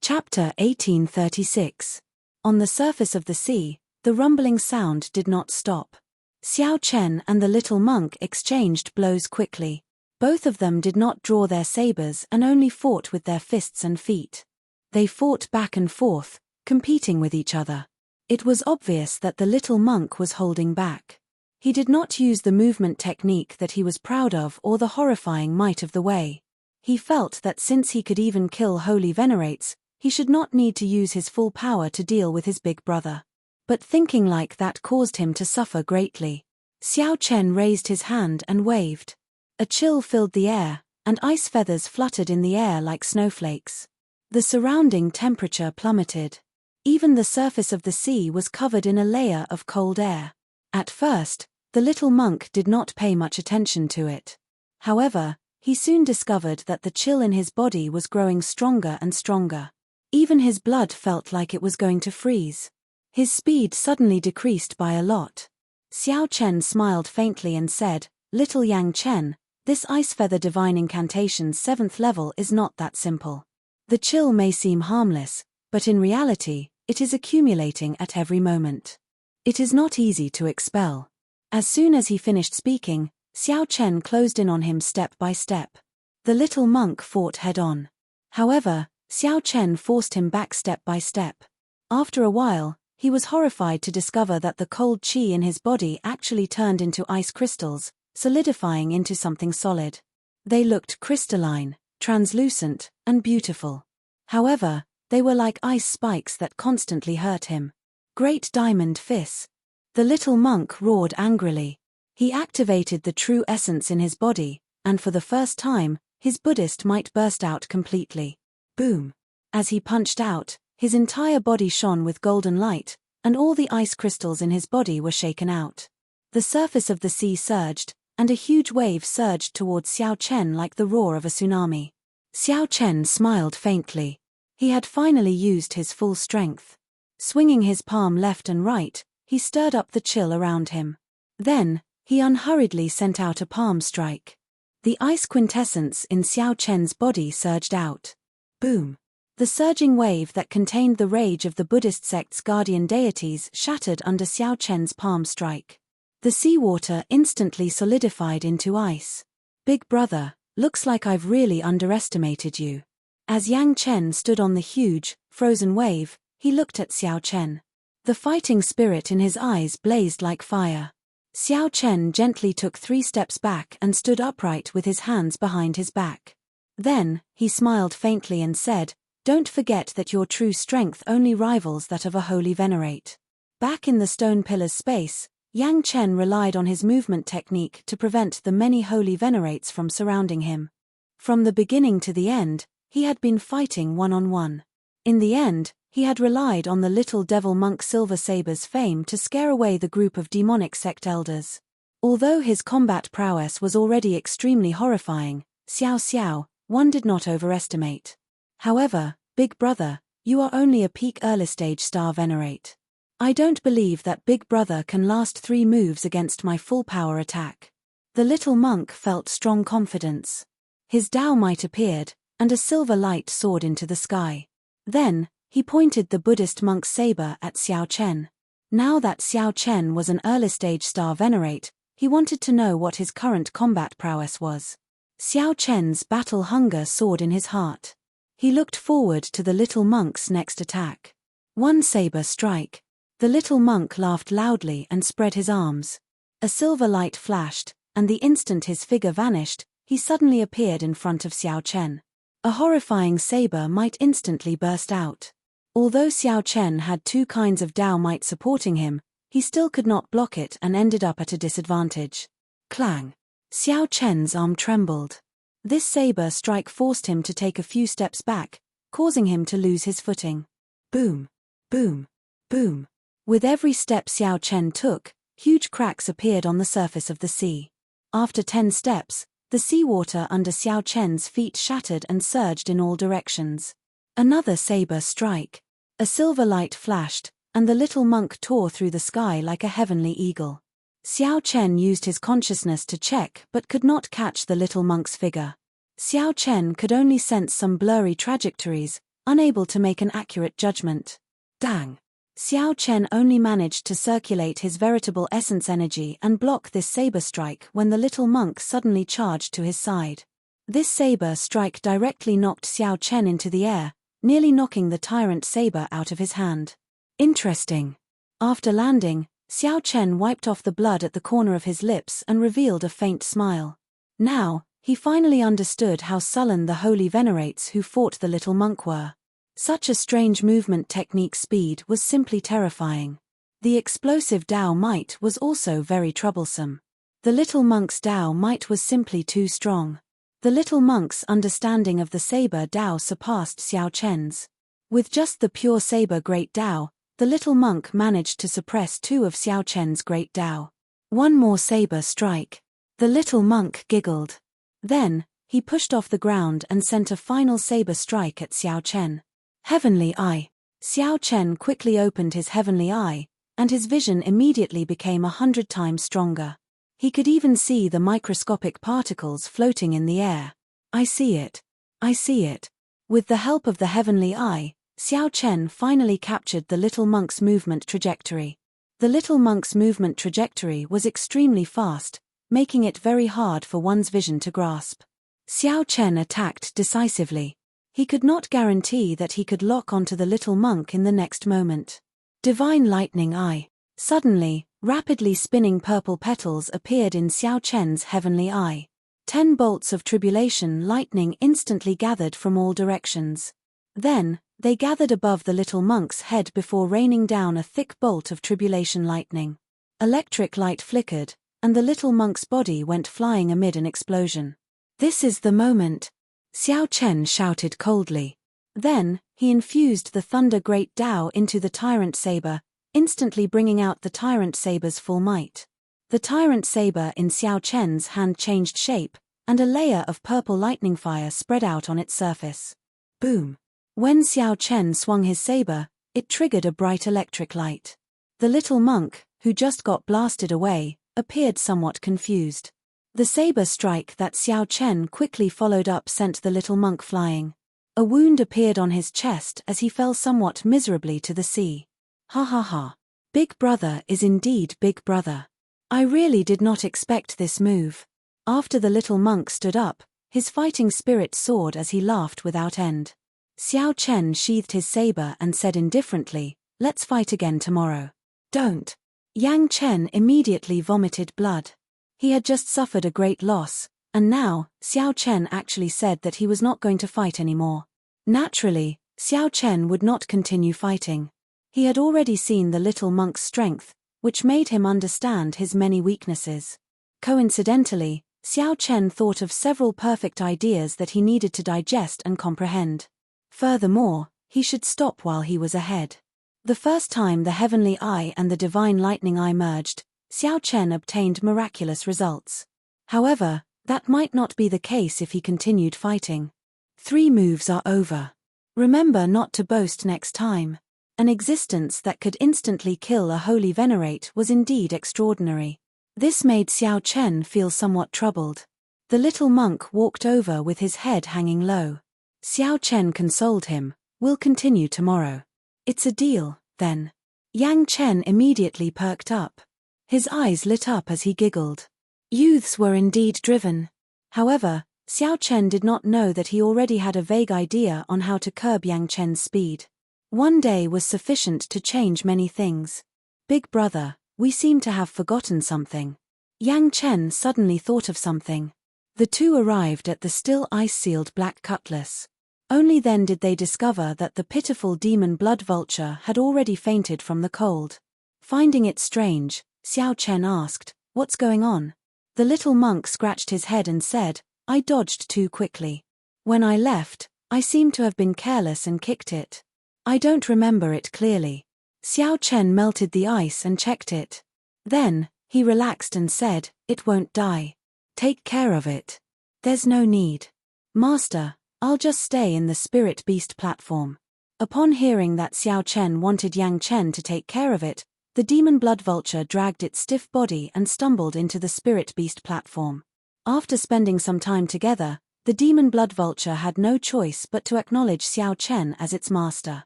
[SPEAKER 1] Chapter 1836. On the surface of the sea, the rumbling sound did not stop. Xiao Chen and the little monk exchanged blows quickly. Both of them did not draw their sabers and only fought with their fists and feet. They fought back and forth, competing with each other. It was obvious that the little monk was holding back. He did not use the movement technique that he was proud of or the horrifying might of the way. He felt that since he could even kill holy venerates, he should not need to use his full power to deal with his big brother. But thinking like that caused him to suffer greatly. Xiao Chen raised his hand and waved. A chill filled the air, and ice feathers fluttered in the air like snowflakes. The surrounding temperature plummeted. Even the surface of the sea was covered in a layer of cold air. At first, the little monk did not pay much attention to it. However, he soon discovered that the chill in his body was growing stronger and stronger. Even his blood felt like it was going to freeze. His speed suddenly decreased by a lot. Xiao Chen smiled faintly and said, "Little Yang Chen, this Ice Feather Divine Incantation's 7th level is not that simple. The chill may seem harmless, but in reality, it is accumulating at every moment. It is not easy to expel." As soon as he finished speaking, Xiao Chen closed in on him step by step. The little monk fought head-on. However, Xiao Chen forced him back step by step. After a while, he was horrified to discover that the cold qi in his body actually turned into ice crystals, solidifying into something solid. They looked crystalline, translucent, and beautiful. However, they were like ice spikes that constantly hurt him. Great diamond fist. The little monk roared angrily. He activated the true essence in his body, and for the first time, his Buddhist might burst out completely. Boom! As he punched out, his entire body shone with golden light, and all the ice crystals in his body were shaken out. The surface of the sea surged, and a huge wave surged towards Xiao Chen like the roar of a tsunami. Xiao Chen smiled faintly. He had finally used his full strength. Swinging his palm left and right, he stirred up the chill around him. Then, he unhurriedly sent out a palm strike. The ice quintessence in Xiao Chen's body surged out. Boom! The surging wave that contained the rage of the Buddhist sect's guardian deities shattered under Xiao Chen's palm strike. The seawater instantly solidified into ice. "Big brother, looks like I've really underestimated you." As Yang Chen stood on the huge, frozen wave, he looked at Xiao Chen. The fighting spirit in his eyes blazed like fire. Xiao Chen gently took 3 steps back and stood upright with his hands behind his back. Then, he smiled faintly and said, "Don't forget that your true strength only rivals that of a holy venerate." Back in the stone pillar's space, Yang Chen relied on his movement technique to prevent the many holy venerates from surrounding him. From the beginning to the end, he had been fighting one-on-one. In the end, he had relied on the little devil monk Silver Saber's fame to scare away the group of demonic sect elders. Although his combat prowess was already extremely horrifying, Xiao Xiao, one did not overestimate. However, big brother, you are only a peak early stage star venerate. I don't believe that big brother can last 3 moves against my full power attack. The little monk felt strong confidence. His Tao might appeared, and a silver light soared into the sky. Then, he pointed the Buddhist monk's saber at Xiao Chen. Now that Xiao Chen was an early stage star venerate, he wanted to know what his current combat prowess was. Xiao Chen's battle hunger soared in his heart. He looked forward to the little monk's next attack. One saber strike. The little monk laughed loudly and spread his arms. A silver light flashed, and the instant his figure vanished, he suddenly appeared in front of Xiao Chen. A horrifying saber might instantly burst out. Although Xiao Chen had 2 kinds of Dao might supporting him, he still could not block it and ended up at a disadvantage. Clang! Xiao Chen's arm trembled. This saber strike forced him to take a few steps back, causing him to lose his footing. Boom! Boom! Boom! With every step Xiao Chen took, huge cracks appeared on the surface of the sea. After 10 steps, the seawater under Xiao Chen's feet shattered and surged in all directions. Another saber strike. A silver light flashed, and the little monk tore through the sky like a heavenly eagle. Xiao Chen used his consciousness to check but could not catch the little monk's figure. Xiao Chen could only sense some blurry trajectories, unable to make an accurate judgment. Dang! Xiao Chen only managed to circulate his veritable essence energy and block this saber strike when the little monk suddenly charged to his side. This saber strike directly knocked Xiao Chen into the air, nearly knocking the tyrant saber out of his hand. Interesting. After landing, Xiao Chen wiped off the blood at the corner of his lips and revealed a faint smile. Now, he finally understood how sullen the holy venerates who fought the little monk were. Such a strange movement technique speed was simply terrifying. The explosive Dao might was also very troublesome. The little monk's Dao might was simply too strong. The little monk's understanding of the saber Dao surpassed Xiao Chen's. With just the pure saber great Dao, the little monk managed to suppress 2 of Xiao Chen's great Dao. One more saber strike. The little monk giggled. Then, he pushed off the ground and sent a final saber strike at Xiao Chen. Heavenly Eye. Xiao Chen quickly opened his heavenly eye, and his vision immediately became 100 times stronger. He could even see the microscopic particles floating in the air. I see it. I see it. With the help of the heavenly eye, Xiao Chen finally captured the little monk's movement trajectory. The little monk's movement trajectory was extremely fast, making it very hard for one's vision to grasp. Xiao Chen attacked decisively. He could not guarantee that he could lock onto the little monk in the next moment. Divine Lightning Eye. Suddenly, rapidly spinning purple petals appeared in Xiao Chen's heavenly eye. 10 bolts of tribulation lightning instantly gathered from all directions. Then, they gathered above the little monk's head before raining down a thick bolt of tribulation lightning. Electric light flickered, and the little monk's body went flying amid an explosion. This is the moment, Xiao Chen shouted coldly. Then, he infused the Thunder Great Tao into the Tyrant Saber, instantly bringing out the Tyrant Saber's full might. The Tyrant Saber in Xiao Chen's hand changed shape, and a layer of purple lightning fire spread out on its surface. Boom! When Xiao Chen swung his saber, it triggered a bright electric light. The little monk, who just got blasted away, appeared somewhat confused. The saber strike that Xiao Chen quickly followed up sent the little monk flying. A wound appeared on his chest as he fell somewhat miserably to the sea. Ha ha ha. Big brother is indeed big brother. I really did not expect this move. After the little monk stood up, his fighting spirit soared as he laughed without end. Xiao Chen sheathed his saber and said indifferently, "Let's fight again tomorrow." "Don't." Yang Chen immediately vomited blood. He had just suffered a great loss, and now, Xiao Chen actually said that he was not going to fight anymore. Naturally, Xiao Chen would not continue fighting. He had already seen the little monk's strength, which made him understand his many weaknesses. Coincidentally, Xiao Chen thought of several perfect ideas that he needed to digest and comprehend. Furthermore, he should stop while he was ahead. The first time the Heavenly Eye and the Divine Lightning Eye merged, Xiao Chen obtained miraculous results. However, that might not be the case if he continued fighting. 3 moves are over. Remember not to boast next time. An existence that could instantly kill a holy venerate was indeed extraordinary. This made Xiao Chen feel somewhat troubled. The little monk walked over with his head hanging low. Xiao Chen consoled him, "We'll continue tomorrow." "It's a deal, then." Yang Chen immediately perked up. His eyes lit up as he giggled. Youths were indeed driven. However, Xiao Chen did not know that he already had a vague idea on how to curb Yang Chen's speed. One day was sufficient to change many things. "Big brother, we seem to have forgotten something." Yang Chen suddenly thought of something. The two arrived at the still ice-sealed black cutlass. Only then did they discover that the pitiful demon blood vulture had already fainted from the cold. Finding it strange, Xiao Chen asked, "What's going on?" The little monk scratched his head and said, "I dodged too quickly. When I left, I seem to have been careless and kicked it. I don't remember it clearly." Xiao Chen melted the ice and checked it. Then, he relaxed and said, "It won't die. Take care of it." "There's no need. Master, I'll just stay in the Spirit Beast platform." Upon hearing that Xiao Chen wanted Yang Chen to take care of it, the demon blood vulture dragged its stiff body and stumbled into the Spirit Beast platform. After spending some time together, the demon blood vulture had no choice but to acknowledge Xiao Chen as its master.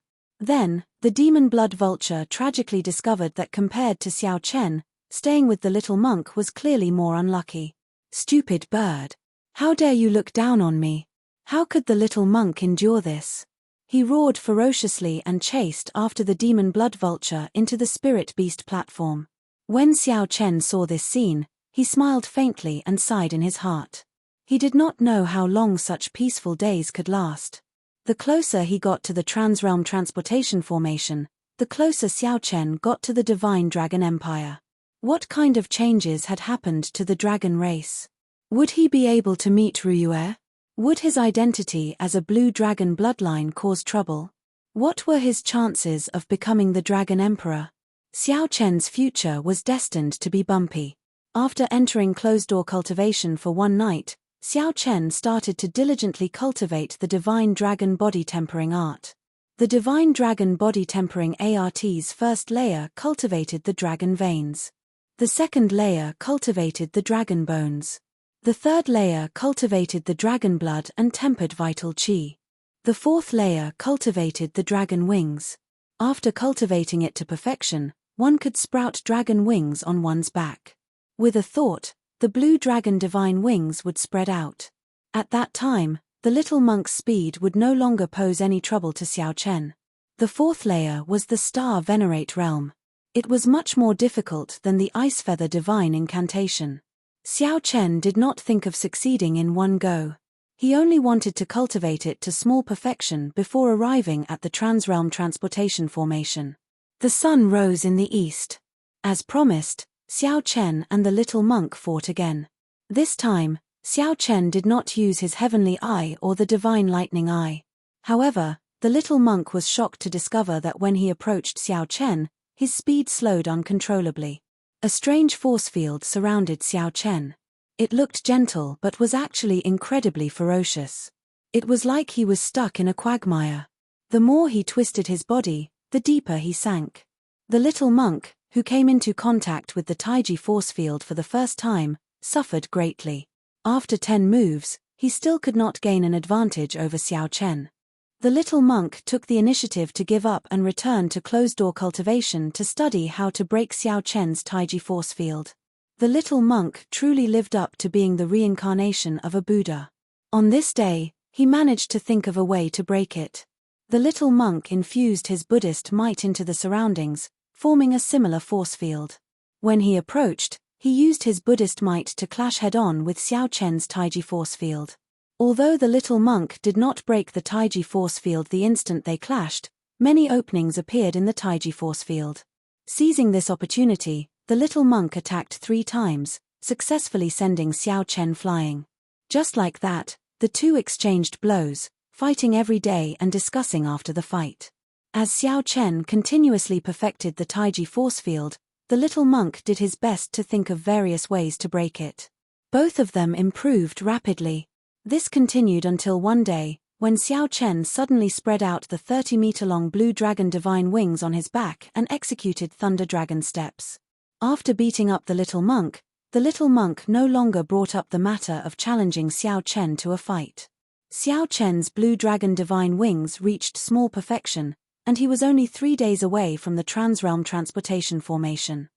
[SPEAKER 1] Then, the demon blood vulture tragically discovered that compared to Xiao Chen, staying with the little monk was clearly more unlucky. "Stupid bird! How dare you look down on me? How could the little monk endure this?" He roared ferociously and chased after the demon blood vulture into the Spirit Beast platform. When Xiao Chen saw this scene, he smiled faintly and sighed in his heart. He did not know how long such peaceful days could last. The closer he got to the Transrealm Transportation Formation, the closer Xiao Chen got to the Divine Dragon Empire. What kind of changes had happened to the dragon race? Would he be able to meet Ruyue? Would his identity as a blue dragon bloodline cause trouble? What were his chances of becoming the Dragon Emperor? Xiao Chen's future was destined to be bumpy. After entering closed-door cultivation for one night, Xiao Chen started to diligently cultivate the divine dragon body tempering art. The divine dragon body tempering ART's first layer cultivated the dragon veins. The second layer cultivated the dragon bones. The third layer cultivated the dragon blood and tempered vital chi. The fourth layer cultivated the dragon wings. After cultivating it to perfection, one could sprout dragon wings on one's back. With a thought, the blue dragon divine wings would spread out. At that time, the little monk's speed would no longer pose any trouble to Xiao Chen. The fourth layer was the star venerate realm. It was much more difficult than the ice feather divine incantation. Xiao Chen did not think of succeeding in one go. He only wanted to cultivate it to small perfection before arriving at the transrealm transportation formation. The sun rose in the east. As promised, Xiao Chen and the little monk fought again. This time, Xiao Chen did not use his heavenly eye or the divine lightning eye. However, the little monk was shocked to discover that when he approached Xiao Chen, his speed slowed uncontrollably. A strange force field surrounded Xiao Chen. It looked gentle but was actually incredibly ferocious. It was like he was stuck in a quagmire. The more he twisted his body, the deeper he sank. The little monk, who came into contact with the Taiji force field for the first time, suffered greatly. After 10 moves, he still could not gain an advantage over Xiao Chen. The little monk took the initiative to give up and return to closed-door cultivation to study how to break Xiao Chen's Taiji force field. The little monk truly lived up to being the reincarnation of a Buddha. On this day, he managed to think of a way to break it. The little monk infused his Buddhist might into the surroundings, forming a similar force field. When he approached, he used his Buddhist might to clash head-on with Xiao Chen's Taiji force field. Although the little monk did not break the Taiji force field the instant they clashed, many openings appeared in the Taiji force field. Seizing this opportunity, the little monk attacked 3 times, successfully sending Xiao Chen flying. Just like that, the two exchanged blows, fighting every day and discussing after the fight. As Xiao Chen continuously perfected the Taiji force field, the little monk did his best to think of various ways to break it. Both of them improved rapidly. This continued until one day, when Xiao Chen suddenly spread out the 30-meter-long blue dragon divine wings on his back and executed thunder dragon steps. After beating up the little monk no longer brought up the matter of challenging Xiao Chen to a fight. Xiao Chen's blue dragon divine wings reached small perfection, and he was only 3 days away from the transrealm transportation formation.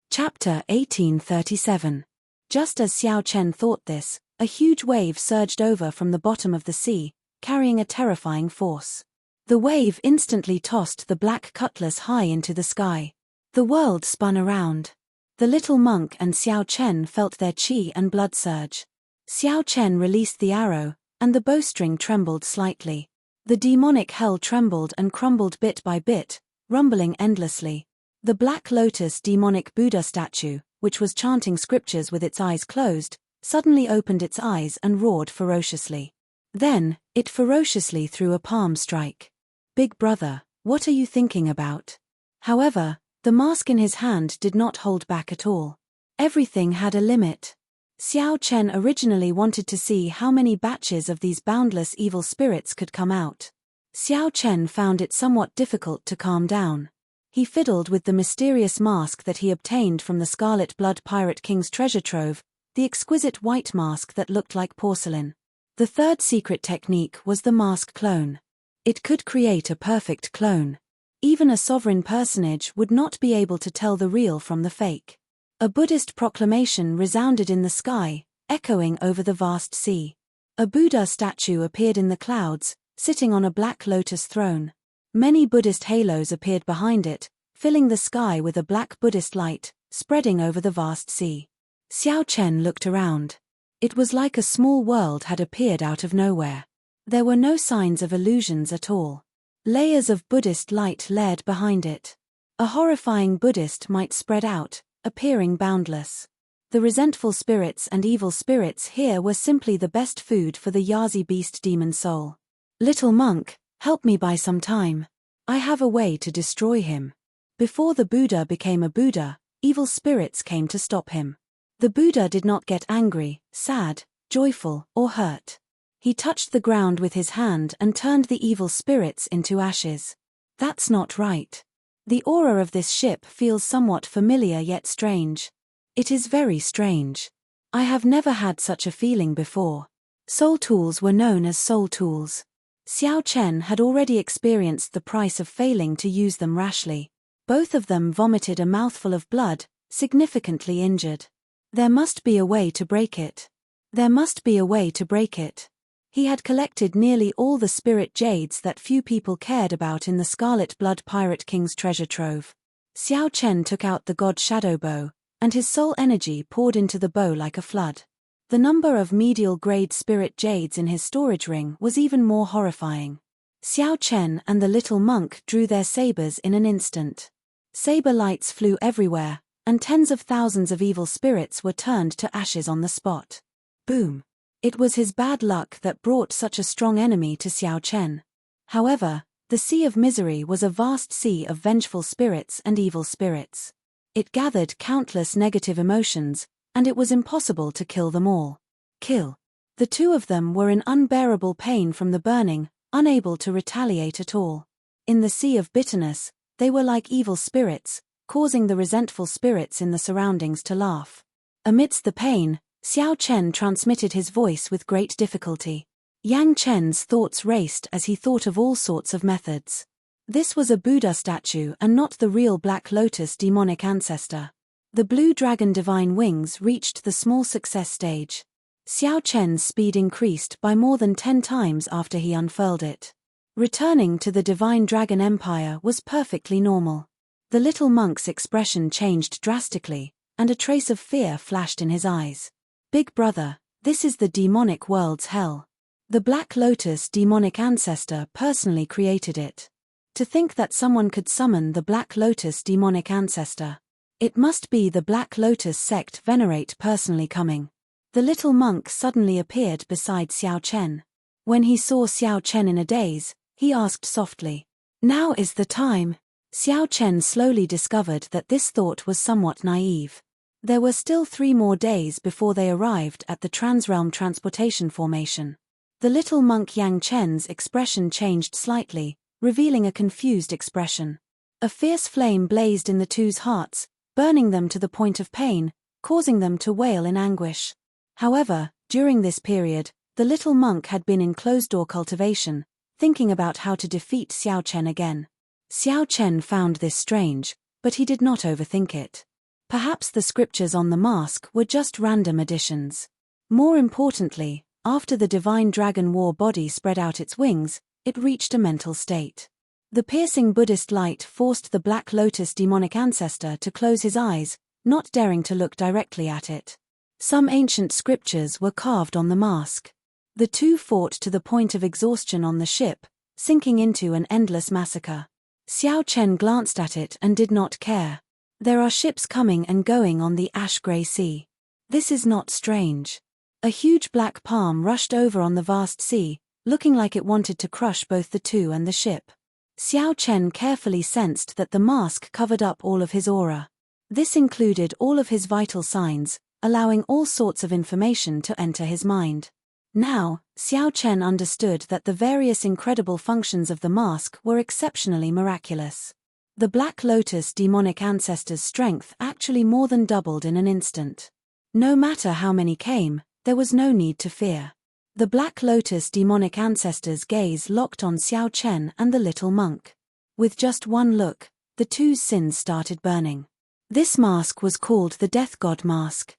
[SPEAKER 1] Chapter 1837. Just as Xiao Chen thought this, a huge wave surged over from the bottom of the sea, carrying a terrifying force. The wave instantly tossed the black cutlass high into the sky. The world spun around. The little monk and Xiao Chen felt their chi and blood surge. Xiao Chen released the arrow, and the bowstring trembled slightly. The demonic hell trembled and crumbled bit by bit, rumbling endlessly. The Black Lotus demonic Buddha statue, which was chanting scriptures with its eyes closed, suddenly opened its eyes and roared ferociously. Then, it ferociously threw a palm strike. "Big brother, what are you thinking about?" However, the mask in his hand did not hold back at all. Everything had a limit. Xiao Chen originally wanted to see how many batches of these boundless evil spirits could come out. Xiao Chen found it somewhat difficult to calm down. He fiddled with the mysterious mask that he obtained from the Scarlet Blood Pirate King's treasure trove, the exquisite white mask that looked like porcelain. The third secret technique was the mask clone. It could create a perfect clone. Even a sovereign personage would not be able to tell the real from the fake. A Buddhist proclamation resounded in the sky, echoing over the vast sea. A Buddha statue appeared in the clouds, sitting on a black lotus throne. Many Buddhist halos appeared behind it, filling the sky with a black Buddhist light, spreading over the vast sea. Xiao Chen looked around. It was like a small world had appeared out of nowhere. There were no signs of illusions at all. Layers of Buddhist light layered behind it. A horrifying Buddhist might spread out, appearing boundless. The resentful spirits and evil spirits here were simply the best food for the Yazi beast demon soul. "Little monk, help me buy some time. I have a way to destroy him." Before the Buddha became a Buddha, evil spirits came to stop him. The Buddha did not get angry, sad, joyful, or hurt. He touched the ground with his hand and turned the evil spirits into ashes. That's not right. The aura of this ship feels somewhat familiar yet strange. It is very strange. I have never had such a feeling before. Soul tools were known as soul tools. Xiao Chen had already experienced the price of failing to use them rashly. Both of them vomited a mouthful of blood, significantly injured. There must be a way to break it. There must be a way to break it. He had collected nearly all the spirit jades that few people cared about in the Scarlet Blood Pirate King's treasure trove. Xiao Chen took out the God Shadow Bow, and his soul energy poured into the bow like a flood. The number of medial-grade spirit jades in his storage ring was even more horrifying. Xiao Chen and the little monk drew their sabers in an instant. Saber lights flew everywhere, and tens of thousands of evil spirits were turned to ashes on the spot. Boom! It was his bad luck that brought such a strong enemy to Xiao Chen. However, the Sea of Misery was a vast sea of vengeful spirits and evil spirits. It gathered countless negative emotions, and it was impossible to kill them all. Kill. The two of them were in unbearable pain from the burning, unable to retaliate at all. In the sea of bitterness, they were like evil spirits, causing the resentful spirits in the surroundings to laugh. Amidst the pain, Xiao Chen transmitted his voice with great difficulty. Yang Chen's thoughts raced as he thought of all sorts of methods. This was a Buddha statue and not the real Black Lotus demonic ancestor. The blue dragon divine wings reached the small success stage. Xiao Chen's speed increased by more than 10 times after he unfurled it. Returning to the divine dragon empire was perfectly normal. The little monk's expression changed drastically, and a trace of fear flashed in his eyes. Big brother, this is the demonic world's hell. The Black Lotus demonic ancestor personally created it. To think that someone could summon the Black Lotus demonic ancestor. It must be the Black Lotus sect venerate personally coming. The little monk suddenly appeared beside Xiao Chen. When he saw Xiao Chen in a daze, he asked softly, "Now is the time." Xiao Chen slowly discovered that this thought was somewhat naive. There were still 3 more days before they arrived at the Transrealm Transportation Formation. The little monk Yang Chen's expression changed slightly, revealing a confused expression. A fierce flame blazed in the two's hearts, burning them to the point of pain, causing them to wail in anguish. However, during this period, the little monk had been in closed-door cultivation, thinking about how to defeat Xiao Chen again. Xiao Chen found this strange, but he did not overthink it. Perhaps the scriptures on the mask were just random additions. More importantly, after the divine dragon war body spread out its wings, it reached a mental state. The piercing Buddhist light forced the Black Lotus demonic ancestor to close his eyes, not daring to look directly at it. Some ancient scriptures were carved on the mask. The two fought to the point of exhaustion on the ship, sinking into an endless massacre. Xiao Chen glanced at it and did not care. There are ships coming and going on the ash-grey sea. This is not strange. A huge black palm rushed over on the vast sea, looking like it wanted to crush both the two and the ship. Xiao Chen carefully sensed that the mask covered up all of his aura. This included all of his vital signs, allowing all sorts of information to enter his mind. Now, Xiao Chen understood that the various incredible functions of the mask were exceptionally miraculous. The Black Lotus demonic ancestor's strength actually more than doubled in an instant. No matter how many came, there was no need to fear. The Black Lotus demonic ancestor's gaze locked on Xiao Chen and the little monk. With just one look, the two's sins started burning. This mask was called the Death God Mask.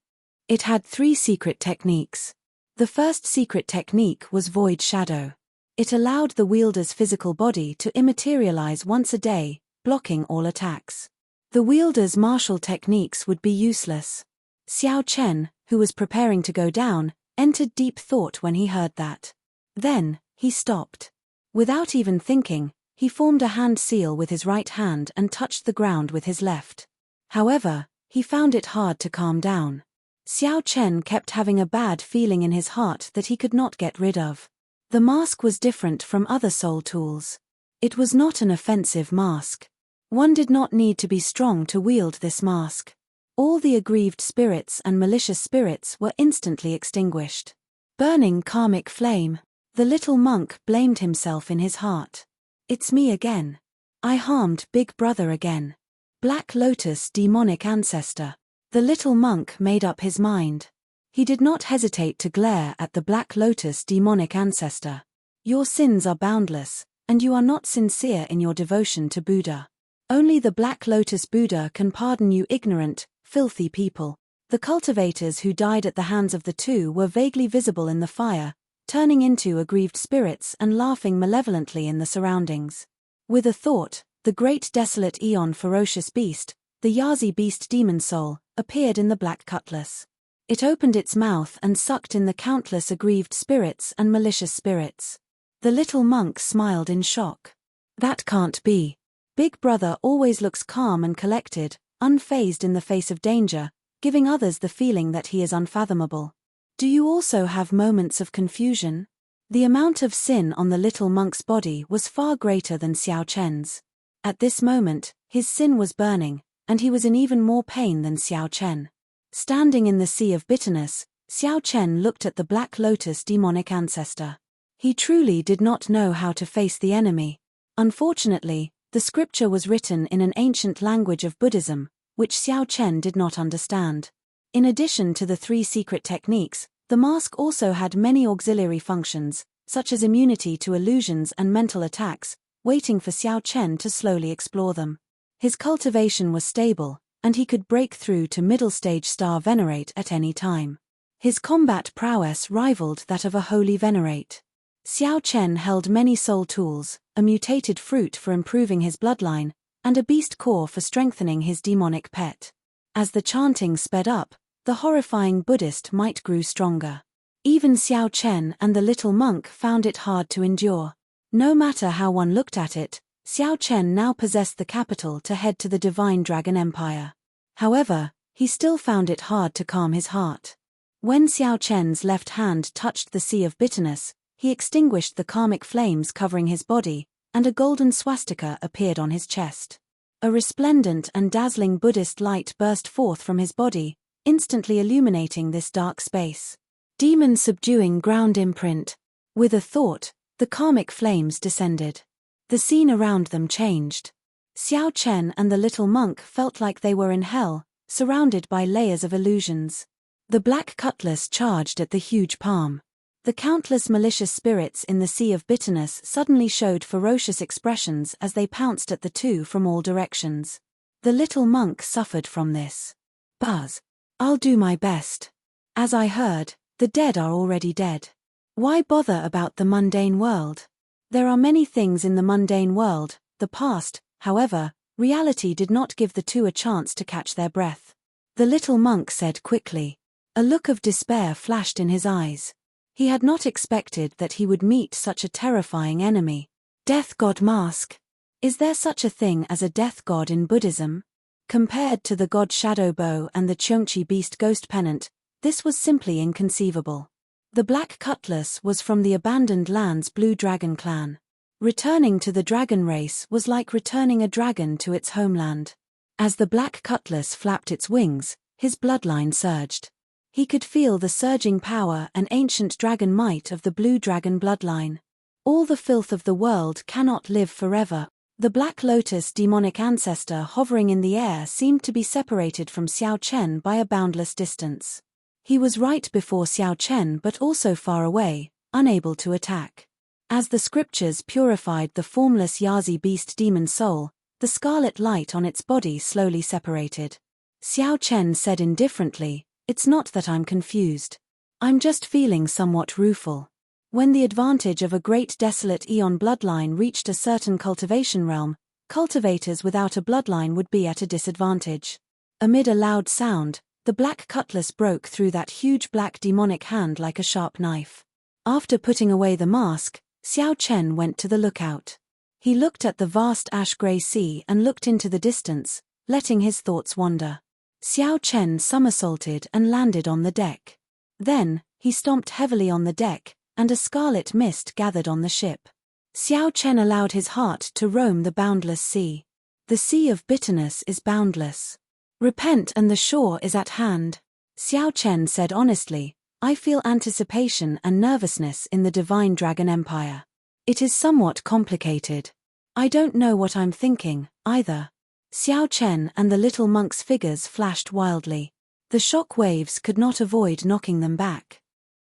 [SPEAKER 1] It had 3 secret techniques. The first secret technique was Void Shadow. It allowed the wielder's physical body to immaterialize once a day, blocking all attacks. The wielder's martial techniques would be useless. Xiao Chen, who was preparing to go down, entered deep thought when he heard that. Then, he stopped. Without even thinking, he formed a hand seal with his right hand and touched the ground with his left. However, he found it hard to calm down. Xiao Chen kept having a bad feeling in his heart that he could not get rid of. The mask was different from other soul tools. It was not an offensive mask. One did not need to be strong to wield this mask. All the aggrieved spirits and malicious spirits were instantly extinguished. Burning karmic flame. The little monk blamed himself in his heart. It's me again. I harmed Big Brother again. Black Lotus demonic ancestor. The little monk made up his mind. He did not hesitate to glare at the Black Lotus demonic ancestor. Your sins are boundless, and you are not sincere in your devotion to Buddha. Only the Black Lotus Buddha can pardon you ignorant, filthy people. The cultivators who died at the hands of the two were vaguely visible in the fire, turning into aggrieved spirits and laughing malevolently in the surroundings. With a thought, the great desolate eon ferocious beast, the Yazi beast demon soul, appeared in the black cutlass. It opened its mouth and sucked in the countless aggrieved spirits and malicious spirits. The little monk smiled in shock. That can't be. Big Brother always looks calm and collected, unfazed in the face of danger, giving others the feeling that he is unfathomable. Do you also have moments of confusion? The amount of sin on the little monk's body was far greater than Xiao Chen's. At this moment, his sin was burning, and he was in even more pain than Xiao Chen. Standing in the sea of bitterness, Xiao Chen looked at the Black Lotus demonic ancestor. He truly did not know how to face the enemy. Unfortunately, the scripture was written in an ancient language of Buddhism, which Xiao Chen did not understand. In addition to the 3 secret techniques, the mask also had many auxiliary functions, such as immunity to illusions and mental attacks, waiting for Xiao Chen to slowly explore them. His cultivation was stable, and he could break through to middle stage star venerate at any time. His combat prowess rivaled that of a holy venerate. Xiao Chen held many soul tools, a mutated fruit for improving his bloodline, and a beast core for strengthening his demonic pet. As the chanting sped up, the horrifying Buddhist might grew stronger. Even Xiao Chen and the little monk found it hard to endure. No matter how one looked at it, Xiao Chen now possessed the capital to head to the Divine Dragon Empire. However, he still found it hard to calm his heart. When Xiao Chen's left hand touched the sea of bitterness, he extinguished the karmic flames covering his body, and a golden swastika appeared on his chest. A resplendent and dazzling Buddhist light burst forth from his body, instantly illuminating this dark space. Demon subduing ground imprint. With a thought, the karmic flames descended. The scene around them changed. Xiao Chen and the little monk felt like they were in hell, surrounded by layers of illusions. The black cutlass charged at the huge palm. The countless malicious spirits in the sea of bitterness suddenly showed ferocious expressions as they pounced at the two from all directions. The little monk suffered from this. Buzz. I'll do my best. As I heard, the dead are already dead. Why bother about the mundane world? There are many things in the mundane world, the past, however, reality did not give the two a chance to catch their breath. The little monk said quickly. A look of despair flashed in his eyes. He had not expected that he would meet such a terrifying enemy. Death God Mask. Is there such a thing as a death god in Buddhism? Compared to the god Shadow Bow and the Cheongchi Beast Ghost Pennant, this was simply inconceivable. The Black Cutlass was from the Abandoned Lands Blue Dragon clan. Returning to the dragon race was like returning a dragon to its homeland. As the Black Cutlass flapped its wings, his bloodline surged. He could feel the surging power and ancient dragon might of the Blue Dragon bloodline. All the filth of the world cannot live forever. The Black Lotus demonic ancestor hovering in the air seemed to be separated from Xiao Chen by a boundless distance. He was right before Xiao Chen but also far away, unable to attack. As the scriptures purified the formless Yazi beast demon soul, the scarlet light on its body slowly separated. Xiao Chen said indifferently, "It's not that I'm confused. I'm just feeling somewhat rueful." When the advantage of a great desolate eon bloodline reached a certain cultivation realm, cultivators without a bloodline would be at a disadvantage. Amid a loud sound, the black cutlass broke through that huge black demonic hand like a sharp knife. After putting away the mask, Xiao Chen went to the lookout. He looked at the vast ash-grey sea and looked into the distance, letting his thoughts wander. Xiao Chen somersaulted and landed on the deck. Then, he stomped heavily on the deck, and a scarlet mist gathered on the ship. Xiao Chen allowed his heart to roam the boundless sea. The sea of bitterness is boundless. Repent and the shore is at hand. Xiao Chen said honestly, I feel anticipation and nervousness in the Divine Dragon Empire. It is somewhat complicated. I don't know what I'm thinking, either. Xiao Chen and the little monk's figures flashed wildly. The shock waves could not avoid knocking them back.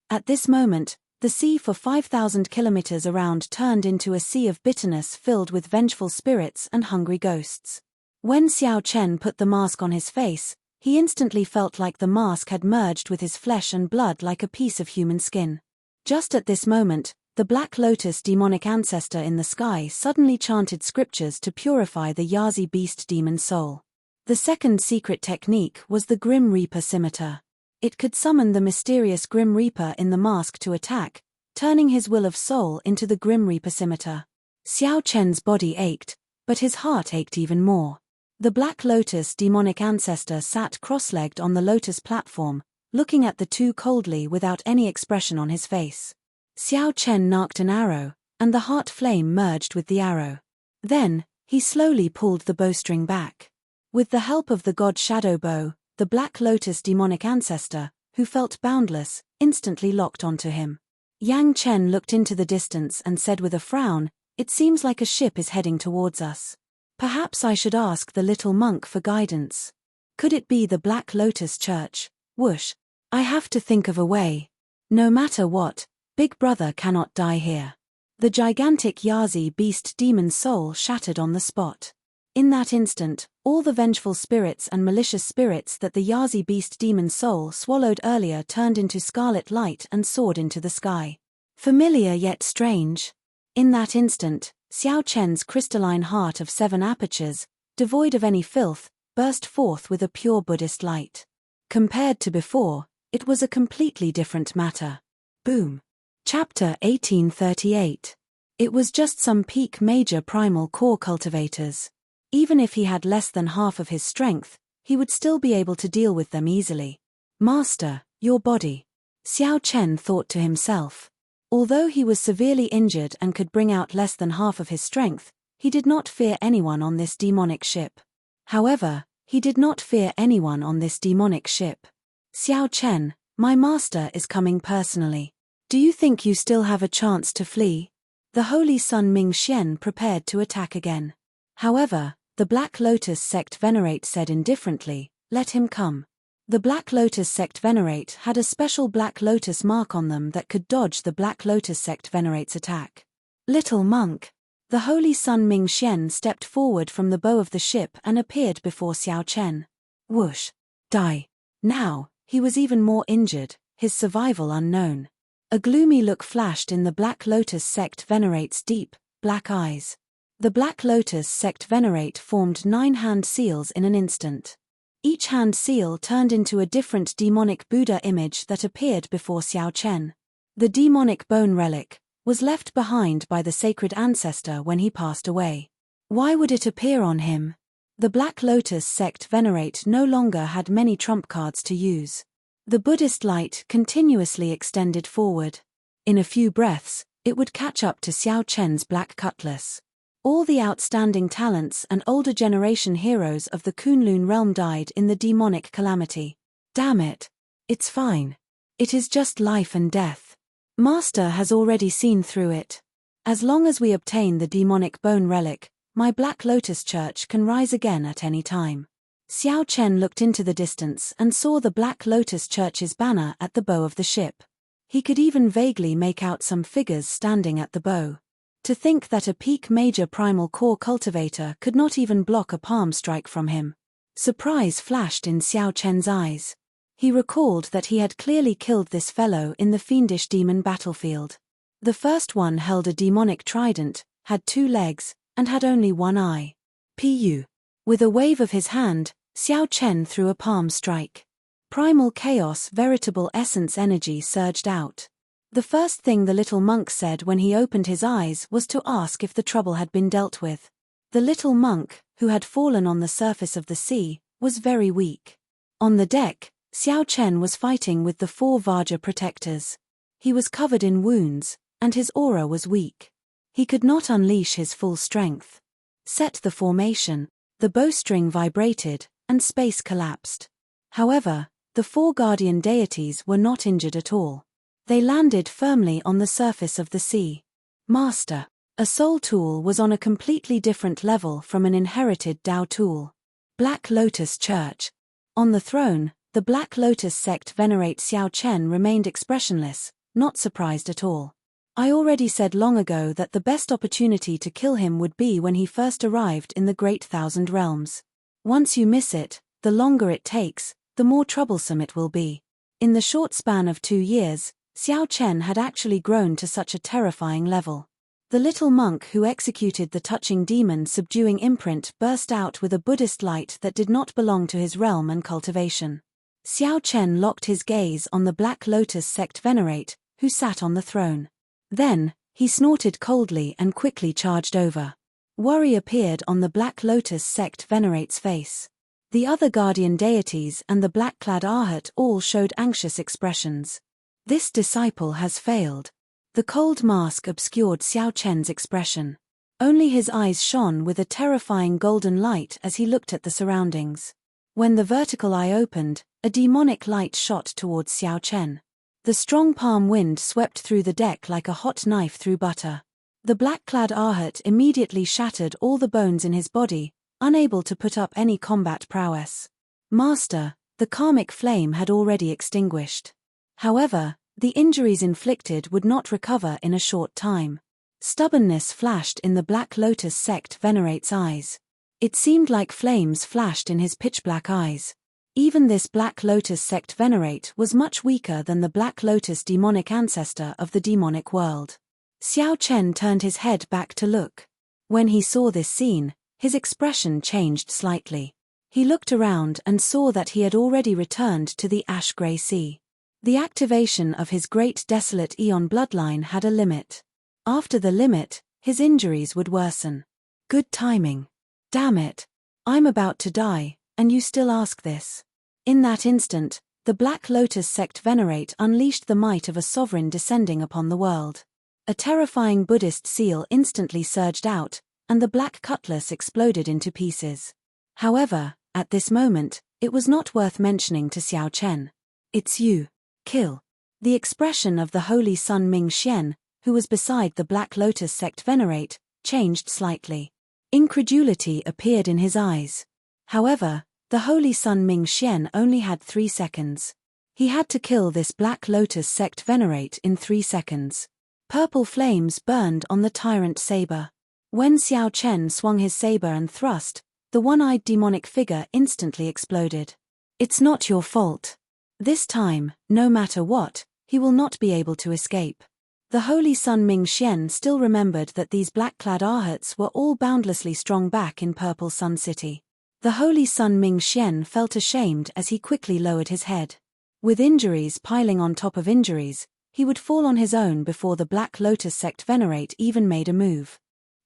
[SPEAKER 1] At this moment, the sea for 5,000 kilometers around turned into a sea of bitterness filled with vengeful spirits and hungry ghosts. When Xiao Chen put the mask on his face, he instantly felt like the mask had merged with his flesh and blood like a piece of human skin. Just at this moment, the Black Lotus demonic ancestor in the sky suddenly chanted scriptures to purify the Yazi beast demon soul. The second secret technique was the Grim Reaper scimitar. It could summon the mysterious Grim Reaper in the mask to attack, turning his will of soul into the Grim Reaper scimitar. Xiao Chen's body ached, but his heart ached even more. The Black Lotus demonic ancestor sat cross-legged on the lotus platform, looking at the two coldly without any expression on his face. Xiao Chen narked an arrow, and the heart flame merged with the arrow. Then, he slowly pulled the bowstring back. With the help of the god Shadow Bow, the Black Lotus demonic ancestor, who felt boundless, instantly locked onto him. Yang Chen looked into the distance and said with a frown, "It seems like a ship is heading towards us. Perhaps I should ask the little monk for guidance. Could it be the Black Lotus Church? Whoosh. I have to think of a way. No matter what, Big Brother cannot die here." The gigantic Yazi beast demon soul shattered on the spot. In that instant, all the vengeful spirits and malicious spirits that the Yazi beast demon soul swallowed earlier turned into scarlet light and soared into the sky. Familiar yet strange. In that instant, Xiao Chen's crystalline heart of 7 apertures, devoid of any filth, burst forth with a pure Buddhist light. Compared to before, it was a completely different matter. Boom. Chapter 1838. It was just some peak major primal core cultivators. Even if he had less than half of his strength, he would still be able to deal with them easily. "Master, your body," Xiao Chen thought to himself. Although he was severely injured and could bring out less than half of his strength, he did not fear anyone on this demonic ship. However, he did not fear anyone on this demonic ship. "Xiao Chen, my master is coming personally. Do you think you still have a chance to flee?" The Holy Sun Ming Xian prepared to attack again. However, the Black Lotus sect venerate said indifferently, "Let him come." The Black Lotus sect venerate had a special Black Lotus mark on them that could dodge the Black Lotus sect venerate's attack. "Little monk." The Holy Sun Ming Xian stepped forward from the bow of the ship and appeared before Xiao Chen. Whoosh. Die. Now, he was even more injured, his survival unknown. A gloomy look flashed in the Black Lotus sect venerate's deep, black eyes. The Black Lotus sect venerate formed 9 hand seals in an instant. Each hand seal turned into a different demonic Buddha image that appeared before Xiao Chen. The demonic bone relic was left behind by the sacred ancestor when he passed away. Why would it appear on him? The Black Lotus sect venerate no longer had many trump cards to use. The Buddhist light continuously extended forward. In a few breaths, it would catch up to Xiao Chen's black cutlass. All the outstanding talents and older generation heroes of the Kunlun realm died in the demonic calamity. Damn it. It's fine. It is just life and death. Master has already seen through it. As long as we obtain the demonic bone relic, my Black Lotus Church can rise again at any time. Xiao Chen looked into the distance and saw the Black Lotus Church's banner at the bow of the ship. He could even vaguely make out some figures standing at the bow. To think that a peak major primal core cultivator could not even block a palm strike from him. Surprise flashed in Xiao Chen's eyes. He recalled that he had clearly killed this fellow in the fiendish demon battlefield. The first one held a demonic trident, had 2 legs, and had only 1 eye. Pu. With a wave of his hand, Xiao Chen threw a palm strike. Primal chaos, veritable essence energy surged out. The first thing the little monk said when he opened his eyes was to ask if the trouble had been dealt with. The little monk, who had fallen on the surface of the sea, was very weak. On the deck, Xiao Chen was fighting with the 4 Vajra protectors. He was covered in wounds, and his aura was weak. He could not unleash his full strength. Set the formation, the bowstring vibrated, and space collapsed. However, The 4 guardian deities were not injured at all. They landed firmly on the surface of the sea. Master. A soul tool was on a completely different level from an inherited Dao tool. Black Lotus Church. On the throne, the Black Lotus sect venerate Xiao Chen remained expressionless, not surprised at all. I already said long ago that the best opportunity to kill him would be when he first arrived in the Great Thousand Realms. Once you miss it, the longer it takes, the more troublesome it will be. In the short span of 2 years, Xiao Chen had actually grown to such a terrifying level. The little monk who executed the touching demon subduing imprint burst out with a Buddhist light that did not belong to his realm and cultivation. Xiao Chen locked his gaze on the Black Lotus sect venerate, who sat on the throne. Then, he snorted coldly and quickly charged over. Worry appeared on the Black Lotus sect venerate's face. The other guardian deities and the black-clad Arhat all showed anxious expressions. This disciple has failed. The cold mask obscured Xiao Chen's expression. Only his eyes shone with a terrifying golden light as he looked at the surroundings. When the vertical eye opened, a demonic light shot towards Xiao Chen. The strong palm wind swept through the deck like a hot knife through butter. The black-clad Arhat immediately shattered all the bones in his body, unable to put up any combat prowess. Master, the karmic flame had already extinguished. However, the injuries inflicted would not recover in a short time. Stubbornness flashed in the Black Lotus sect venerate's eyes. It seemed like flames flashed in his pitch-black eyes. Even this Black Lotus sect venerate was much weaker than the Black Lotus demonic ancestor of the demonic world. Xiao Chen turned his head back to look. When he saw this scene, his expression changed slightly. He looked around and saw that he had already returned to the ash-grey sea. The activation of his great desolate Eon bloodline had a limit. After the limit, his injuries would worsen. Good timing. Damn it. I'm about to die, and you still ask this. In that instant, the Black Lotus sect venerate unleashed the might of a sovereign descending upon the world. A terrifying Buddhist seal instantly surged out, and the black cutlass exploded into pieces. However, at this moment, it was not worth mentioning to Xiao Chen. It's you. Kill. The expression of the holy son Ming Xian, who was beside the Black Lotus sect venerate, changed slightly. Incredulity appeared in his eyes. However, the holy son Ming Xian only had 3 seconds. He had to kill this Black Lotus sect venerate in 3 seconds. Purple flames burned on the tyrant saber. When Xiao Chen swung his saber and thrust, the one-eyed demonic figure instantly exploded. It's not your fault. This time, no matter what, he will not be able to escape. The holy son Ming Xian still remembered that these black-clad Arhats were all boundlessly strong back in Purple Sun City. The holy son Ming Xian felt ashamed as he quickly lowered his head. With injuries piling on top of injuries, he would fall on his own before the Black Lotus sect venerate even made a move.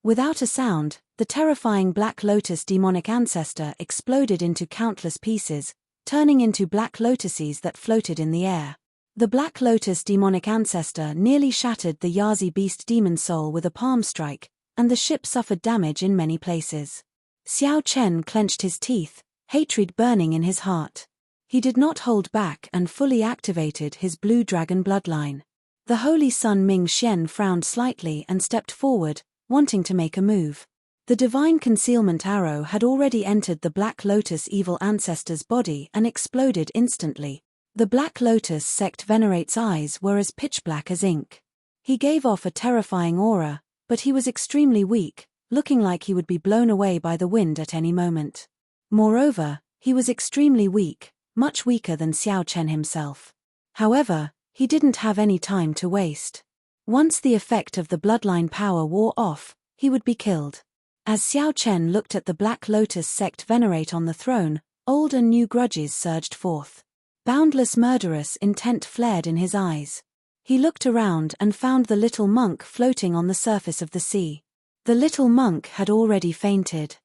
[SPEAKER 1] Without a sound, the terrifying Black Lotus demonic ancestor exploded into countless pieces, turning into black lotuses that floated in the air. The Black Lotus demonic ancestor nearly shattered the Yazi beast demon soul with a palm strike, and the ship suffered damage in many places. Xiao Chen clenched his teeth, hatred burning in his heart. He did not hold back and fully activated his blue dragon bloodline. The holy son Ming Xian frowned slightly and stepped forward, wanting to make a move. The divine concealment arrow had already entered the Black Lotus evil ancestor's body and exploded instantly. The Black Lotus sect venerate's eyes were as pitch black as ink. He gave off a terrifying aura, but he was extremely weak, looking like he would be blown away by the wind at any moment. Moreover, he was extremely weak, much weaker than Xiao Chen himself. However, he didn't have any time to waste. Once the effect of the bloodline power wore off, he would be killed. As Xiao Chen looked at the Black Lotus sect venerate on the throne, old and new grudges surged forth. Boundless murderous intent flared in his eyes. He looked around and found the little monk floating on the surface of the sea. The little monk had already fainted.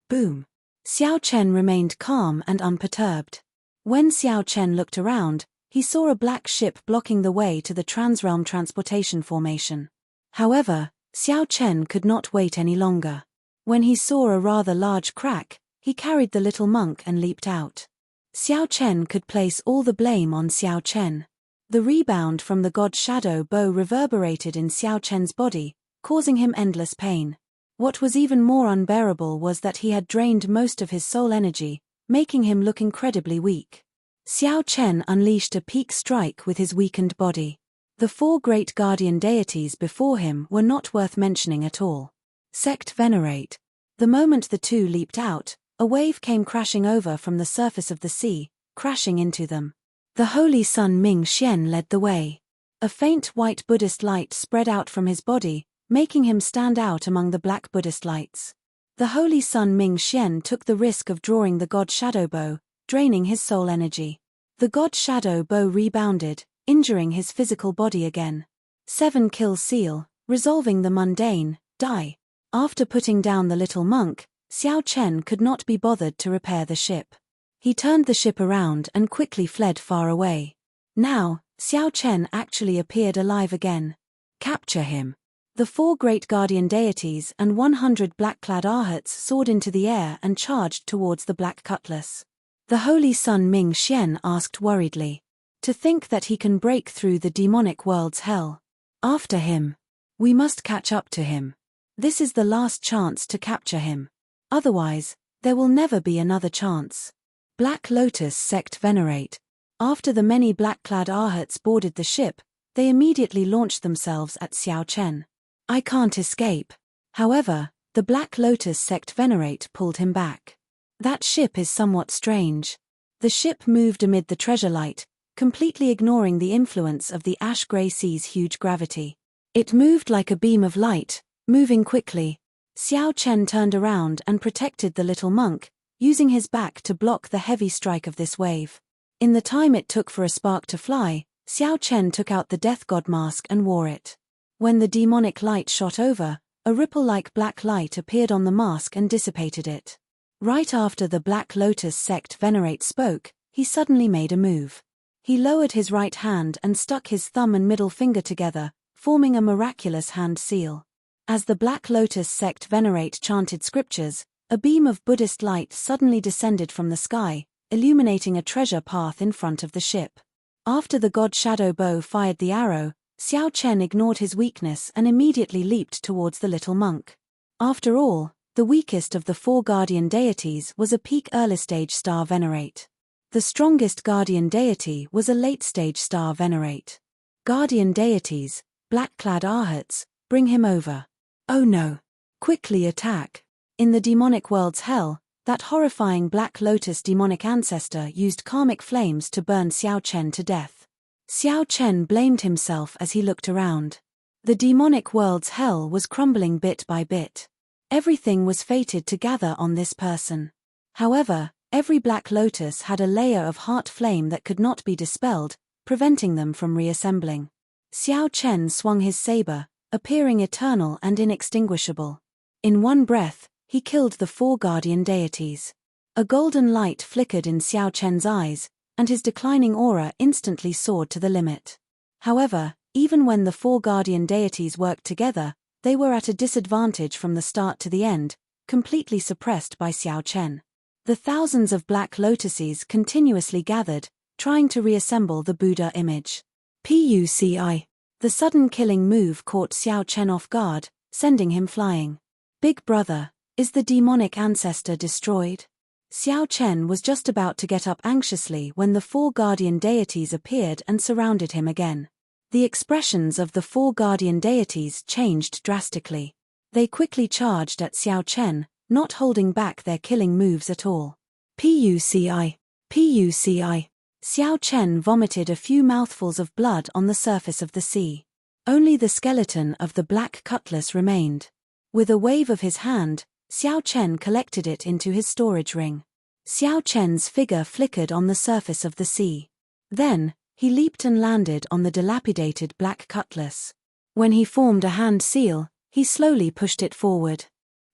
[SPEAKER 1] Boom. Xiao Chen remained calm and unperturbed. When Xiao Chen looked around, he saw a black ship blocking the way to the transrealm transportation formation. However, Xiao Chen could not wait any longer. When he saw a rather large crack, he carried the little monk and leaped out. Xiao Chen could place all the blame on Xiao Chen. The rebound from the god's shadow bow reverberated in Xiao Chen's body, causing him endless pain. What was even more unbearable was that he had drained most of his soul energy, making him look incredibly weak. Xiao Chen unleashed a peak strike with his weakened body. The four great guardian deities before him were not worth mentioning at all. Sect Venerate. The moment the two leaped out, a wave came crashing over from the surface of the sea, crashing into them. The holy sun Ming Xian led the way. A faint white Buddhist light spread out from his body, making him stand out among the black Buddhist lights. The holy sun Ming Xian took the risk of drawing the god shadow bow, draining his soul energy. The god shadow bow rebounded, injuring his physical body again. 7 Kill Seal, resolving the mundane, die. After putting down the little monk, Xiao Chen could not be bothered to repair the ship. He turned the ship around and quickly fled far away. Now, Xiao Chen actually appeared alive again. Capture him. The four great guardian deities and 100 black-clad arhats soared into the air and charged towards the black cutlass. The holy sun Ming Xian asked worriedly. To think that he can break through the demonic world's hell. After him. We must catch up to him. This is the last chance to capture him. Otherwise, there will never be another chance. Black Lotus Sect Venerate. After the many black-clad arhats boarded the ship, they immediately launched themselves at Xiao Chen. I can't escape. However, the Black Lotus Sect Venerate pulled him back. That ship is somewhat strange. The ship moved amid the treasure light, completely ignoring the influence of the ash-grey sea's huge gravity. It moved like a beam of light, moving quickly. Xiao Chen turned around and protected the little monk, using his back to block the heavy strike of this wave. In the time it took for a spark to fly, Xiao Chen took out the death god mask and wore it. When the demonic light shot over, a ripple-like black light appeared on the mask and dissipated it. Right after the Black Lotus Sect Venerate spoke, he suddenly made a move. He lowered his right hand and stuck his thumb and middle finger together, forming a miraculous hand seal. As the Black Lotus Sect Venerate chanted scriptures, a beam of Buddhist light suddenly descended from the sky, illuminating a treasure path in front of the ship. After the god shadow bow fired the arrow, Xiao Chen ignored his weakness and immediately leaped towards the little monk. After all, the weakest of the four guardian deities was a peak early-stage star venerate. The strongest guardian deity was a late-stage star venerate. Guardian deities, black-clad arhats, bring him over. Oh no! Quickly attack! In the demonic world's hell, that horrifying Black Lotus demonic ancestor used karmic flames to burn Xiao Chen to death. Xiao Chen blamed himself as he looked around. The demonic world's hell was crumbling bit by bit. Everything was fated to gather on this person. However, every Black Lotus had a layer of heart flame that could not be dispelled, preventing them from reassembling. Xiao Chen swung his saber, appearing eternal and inextinguishable. In one breath, he killed the four guardian deities. A golden light flickered in Xiao Chen's eyes, and his declining aura instantly soared to the limit. However, even when the four guardian deities worked together, they were at a disadvantage from the start to the end, completely suppressed by Xiao Chen. The thousands of black lotuses continuously gathered, trying to reassemble the Buddha image. PUCI. The sudden killing move caught Xiao Chen off guard, sending him flying. Big brother, is the demonic ancestor destroyed? Xiao Chen was just about to get up anxiously when the four guardian deities appeared and surrounded him again. The expressions of the four guardian deities changed drastically. They quickly charged at Xiao Chen, not holding back their killing moves at all. PUCI. PUCI. Xiao Chen vomited a few mouthfuls of blood on the surface of the sea. Only the skeleton of the black cutlass remained. With a wave of his hand, Xiao Chen collected it into his storage ring. Xiao Chen's figure flickered on the surface of the sea. Then, he leaped and landed on the dilapidated black cutlass. When he formed a hand seal, he slowly pushed it forward.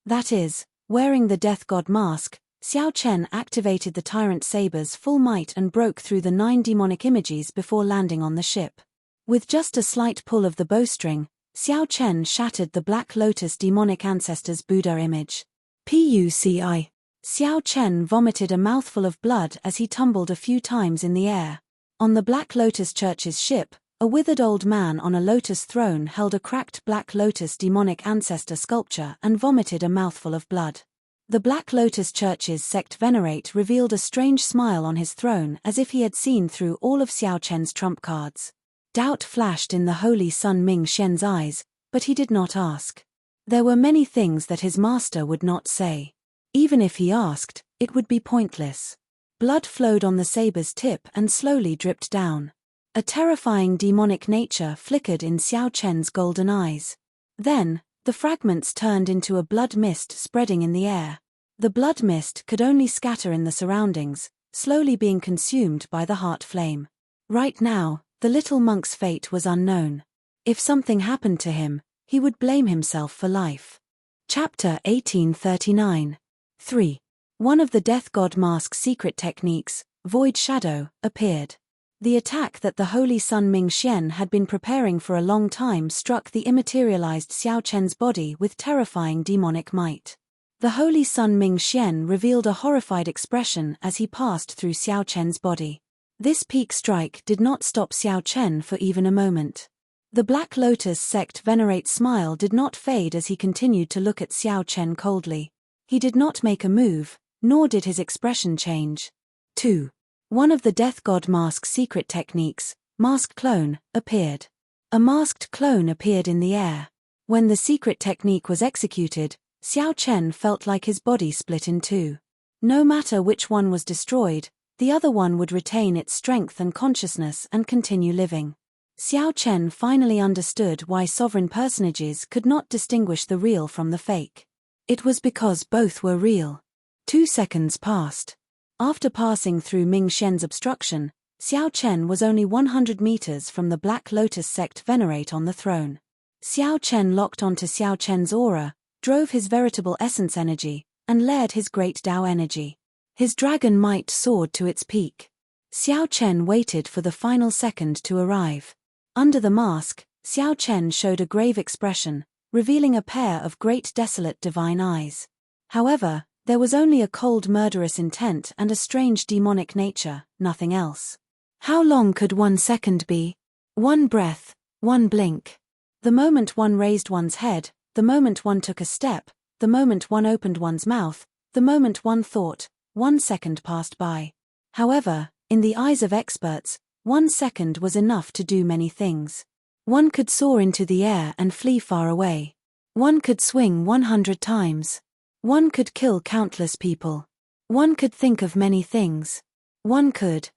[SPEAKER 1] That is, wearing the death god mask, Xiao Chen activated the tyrant saber's full might and broke through the 9 demonic images before landing on the ship. With just a slight pull of the bowstring, Xiao Chen shattered the Black Lotus demonic ancestor's Buddha image. PUCI. Xiao Chen vomited a mouthful of blood as he tumbled a few times in the air. On the Black Lotus Church's ship, a withered old man on a lotus throne held a cracked Black Lotus demonic ancestor sculpture and vomited a mouthful of blood. The Black Lotus Church's sect venerate revealed a strange smile on his throne as if he had seen through all of Xiao Chen's trump cards. Doubt flashed in the Holy Sun Ming Xian's eyes, but he did not ask. There were many things that his master would not say. Even if he asked, it would be pointless. Blood flowed on the saber's tip and slowly dripped down. A terrifying demonic nature flickered in Xiao Chen's golden eyes. Then, the fragments turned into a blood mist spreading in the air. The blood mist could only scatter in the surroundings, slowly being consumed by the heart flame. Right now, the little monk's fate was unknown. If something happened to him, he would blame himself for life. Chapter 1839. 3. One of the Death God Mask's secret techniques, Void Shadow, appeared. The attack that the Holy Sun Ming Xian had been preparing for a long time struck the immaterialized Xiao Chen's body with terrifying demonic might. The Holy Sun Ming Xian revealed a horrified expression as he passed through Xiao Chen's body. This peak strike did not stop Xiao Chen for even a moment. The Black Lotus sect venerate's smile did not fade as he continued to look at Xiao Chen coldly. He did not make a move, nor did his expression change. 2. One of the Death God Mask's secret techniques, Masked Clone, appeared. A masked clone appeared in the air. When the secret technique was executed, Xiao Chen felt like his body split in two. No matter which one was destroyed, the other one would retain its strength and consciousness and continue living. Xiao Chen finally understood why sovereign personages could not distinguish the real from the fake. It was because both were real. 2 seconds passed. After passing through Ming Xian's obstruction, Xiao Chen was only 100 meters from the Black Lotus sect venerate on the throne. Xiao Chen locked onto Xiao Chen's aura, drove his veritable essence energy, and layered his great Tao energy. His dragon might soared to its peak. Xiao Chen waited for the final second to arrive. Under the mask, Xiao Chen showed a grave expression, revealing a pair of great desolate divine eyes. However, there was only a cold murderous intent and a strange demonic nature, nothing else. How long could 1 second be? 1 breath, 1 blink. The moment one raised one's head, the moment one took a step, the moment one opened one's mouth, the moment one thought, 1 second passed by. However, in the eyes of experts, 1 second was enough to do many things. One could soar into the air and flee far away. One could swing 100 times. One could kill countless people. One could think of many things. One could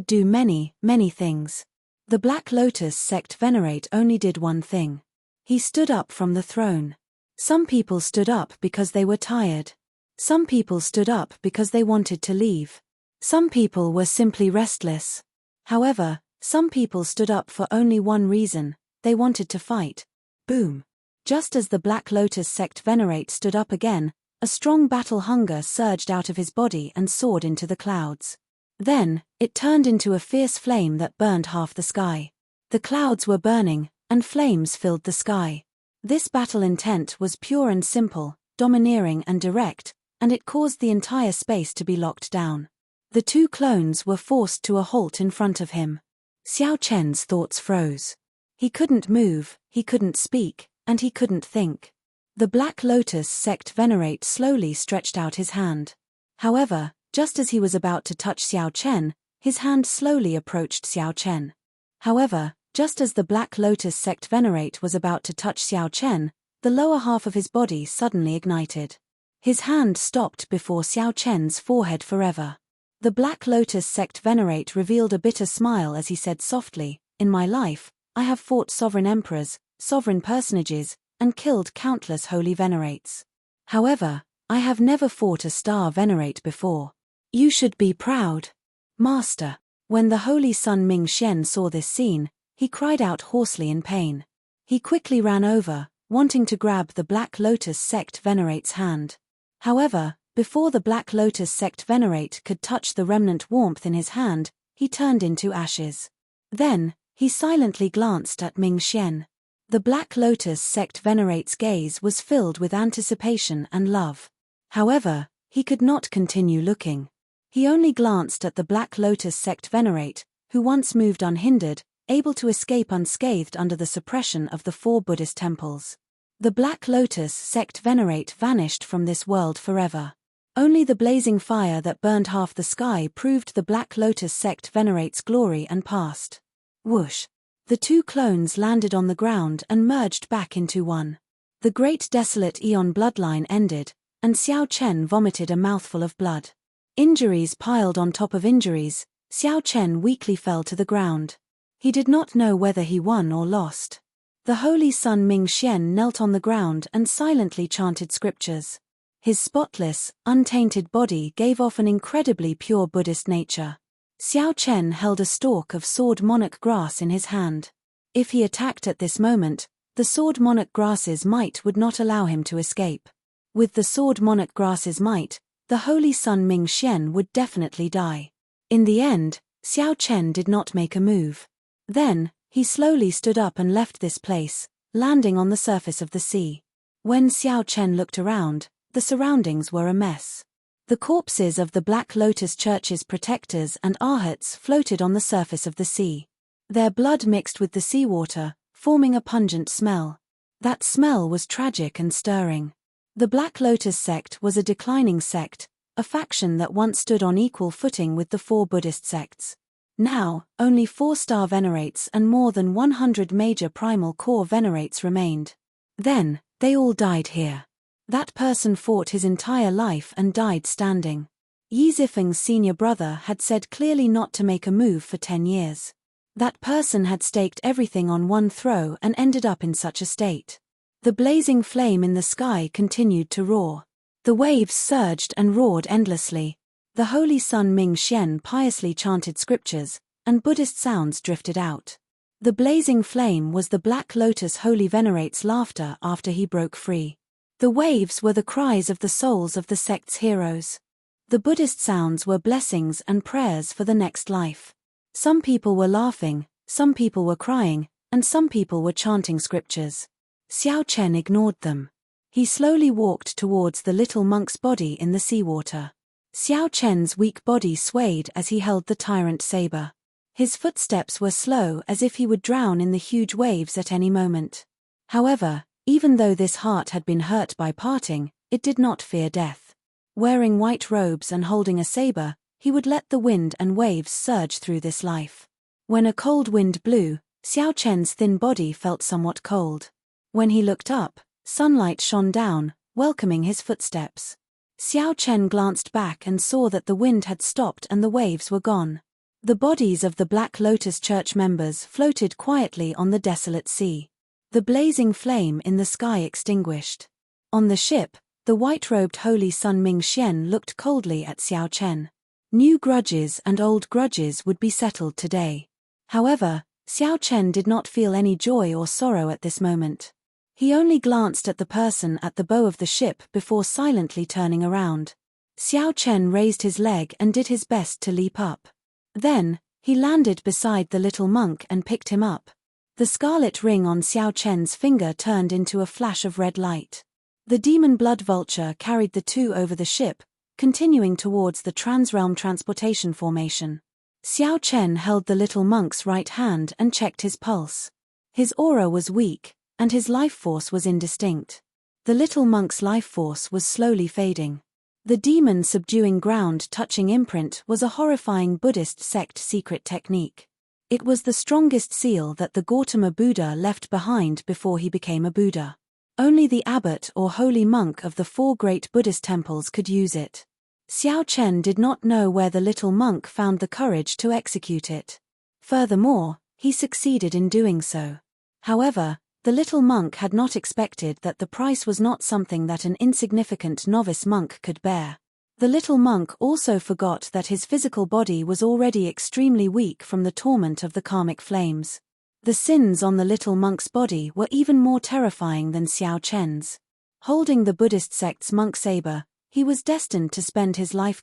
[SPEAKER 1] do many, many things. The Black Lotus sect venerate only did one thing. He stood up from the throne. Some people stood up because they were tired. Some people stood up because they wanted to leave. Some people were simply restless. However, some people stood up for only one reason: they wanted to fight. Boom. Just as the Black Lotus sect venerate stood up again, a strong battle hunger surged out of his body and soared into the clouds. Then, it turned into a fierce flame that burned half the sky. The clouds were burning, and flames filled the sky. This battle intent was pure and simple, domineering and direct, and it caused the entire space to be locked down. The two clones were forced to a halt in front of him. Xiao Chen's thoughts froze. He couldn't move, he couldn't speak, and he couldn't think. The Black Lotus sect venerate slowly stretched out his hand. However, just as he was about to touch Xiao Chen, his hand slowly approached Xiao Chen. However, just as the Black Lotus sect venerate was about to touch Xiao Chen, the lower half of his body suddenly ignited. His hand stopped before Xiao Chen's forehead forever. The Black Lotus sect venerate revealed a bitter smile as he said softly, "In my life, I have fought sovereign emperors, sovereign personages, and killed countless holy venerates. However, I have never fought a star venerate before. You should be proud, Master." When the Holy Sun Ming Xian saw this scene, he cried out hoarsely in pain. He quickly ran over, wanting to grab the Black Lotus sect venerate's hand. However, before the Black Lotus sect venerate could touch the remnant warmth in his hand, he turned into ashes. Then, he silently glanced at Ming Xian. The Black Lotus sect venerate's gaze was filled with anticipation and love. However, He could not continue looking. He only glanced at the Black Lotus sect venerate, who once moved unhindered, able to escape unscathed under the suppression of the 4 Buddhist temples. The Black Lotus sect venerate vanished from this world forever. Only the blazing fire that burned half the sky proved the Black Lotus sect venerate's glory and past. Whoosh! The 2 clones landed on the ground and merged back into one. The great desolate Eon bloodline ended, and Xiao Chen vomited a mouthful of blood. Injuries piled on top of injuries, Xiao Chen weakly fell to the ground. He did not know whether he won or lost. The holy son Ming Xian knelt on the ground and silently chanted scriptures. His spotless, untainted body gave off an incredibly pure Buddhist nature. Xiao Chen held a stalk of sword monarch grass in his hand. If he attacked at this moment, the sword monarch grass's might would not allow him to escape. With the sword monarch grass's might, the holy son Ming Xian would definitely die. In the end, Xiao Chen did not make a move. Then, he slowly stood up and left this place, landing on the surface of the sea. When Xiao Chen looked around, the surroundings were a mess. The corpses of the Black Lotus Church's protectors and arhats floated on the surface of the sea. Their blood mixed with the seawater, forming a pungent smell. That smell was tragic and stirring. The Black Lotus sect was a declining sect, a faction that once stood on equal footing with the 4 Buddhist sects. Now, only 4-star venerates and more than 100 major primal core venerates remained. Then, they all died here. That person fought his entire life and died standing. Yi Zifeng's senior brother had said clearly not to make a move for 10 years. That person had staked everything on one throw and ended up in such a state. The blazing flame in the sky continued to roar. The waves surged and roared endlessly. The holy son Ming Xian piously chanted scriptures, and Buddhist sounds drifted out. The blazing flame was the Black Lotus holy venerate's laughter after he broke free. The waves were the cries of the souls of the sect's heroes. The Buddhist sounds were blessings and prayers for the next life. Some people were laughing, some people were crying, and some people were chanting scriptures. Xiao Chen ignored them. He slowly walked towards the little monk's body in the seawater. Xiao Chen's weak body swayed as he held the tyrant saber. His footsteps were slow as if he would drown in the huge waves at any moment. However, even though this heart had been hurt by parting, it did not fear death. Wearing white robes and holding a saber, he would let the wind and waves surge through this life. When a cold wind blew, Xiao Chen's thin body felt somewhat cold. When he looked up, sunlight shone down, welcoming his footsteps. Xiao Chen glanced back and saw that the wind had stopped and the waves were gone. The bodies of the Black Lotus Church members floated quietly on the desolate sea. The blazing flame in the sky extinguished. On the ship, the white-robed holy son Ming Xian looked coldly at Xiao Chen. New grudges and old grudges would be settled today. However, Xiao Chen did not feel any joy or sorrow at this moment. He only glanced at the person at the bow of the ship before silently turning around. Xiao Chen raised his leg and did his best to leap up. Then, he landed beside the little monk and picked him up. The scarlet ring on Xiao Chen's finger turned into a flash of red light. The demon blood vulture carried the 2 over the ship, continuing towards the transrealm transportation formation. Xiao Chen held the little monk's right hand and checked his pulse. His aura was weak, and his life force was indistinct. The little monk's life force was slowly fading. The demon subduing ground-touching imprint was a horrifying Buddhist sect secret technique. It was the strongest seal that the Gautama Buddha left behind before he became a Buddha. Only the abbot or holy monk of the 4 great Buddhist temples could use it. Xiao Chen did not know where the little monk found the courage to execute it. Furthermore, he succeeded in doing so. However, the little monk had not expected that the price was not something that an insignificant novice monk could bear. The little monk also forgot that his physical body was already extremely weak from the torment of the karmic flames. The sins on the little monk's body were even more terrifying than Xiao Chen's. Holding the Buddhist sect's monk saber, he was destined to spend his life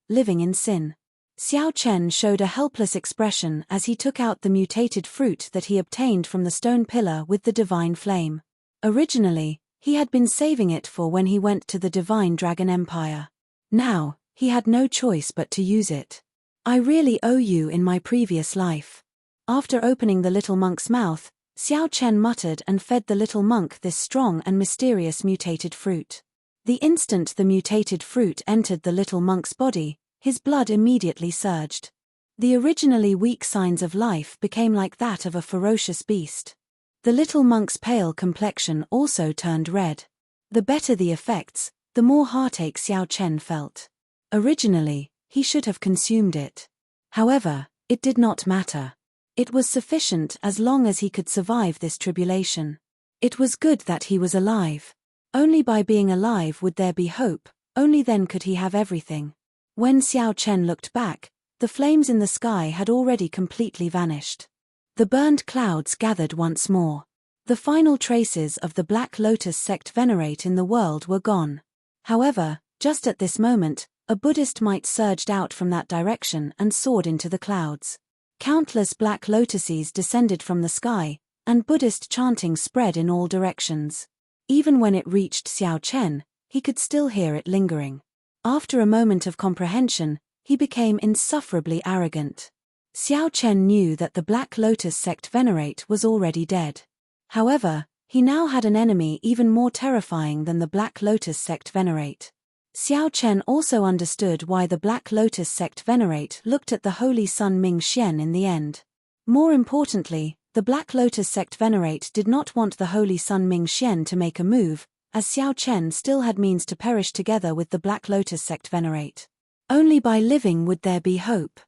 [SPEAKER 1] living in sin. Xiao Chen showed a helpless expression as he took out the mutated fruit that he obtained from the stone pillar with the divine flame. Originally, he had been saving it for when he went to the Divine Dragon Empire. Now, he had no choice but to use it. I really owe you in my previous life. After opening the little monk's mouth, Xiao Chen muttered and fed the little monk this strong and mysterious mutated fruit. The instant the mutated fruit entered the little monk's body, his blood immediately surged. The originally weak signs of life became like that of a ferocious beast. The little monk's pale complexion also turned red. The better the effects, the more heartache Xiao Chen felt. Originally, he should have consumed it. However, it did not matter. It was sufficient as long as he could survive this tribulation. It was good that he was alive. Only by being alive would there be hope, only then could he have everything. When Xiao Chen looked back, the flames in the sky had already completely vanished. The burned clouds gathered once more. The final traces of the Black Lotus sect venerate in the world were gone. However, just at this moment, a Buddhist might surged out from that direction and soared into the clouds. Countless black lotuses descended from the sky, and Buddhist chanting spread in all directions. Even when it reached Xiao Chen, he could still hear it lingering. After a moment of comprehension, he became insufferably arrogant. Xiao Chen knew that the Black Lotus sect venerate was already dead. However, he now had an enemy even more terrifying than the Black Lotus sect venerate. Xiao Chen also understood why the Black Lotus sect venerate looked at the Holy Sun Ming Xian in the end. More importantly, the Black Lotus sect venerate did not want the Holy Sun Ming Xian to make a move, as Xiao Chen still had means to perish together with the Black Lotus sect venerate. Only by living would there be hope.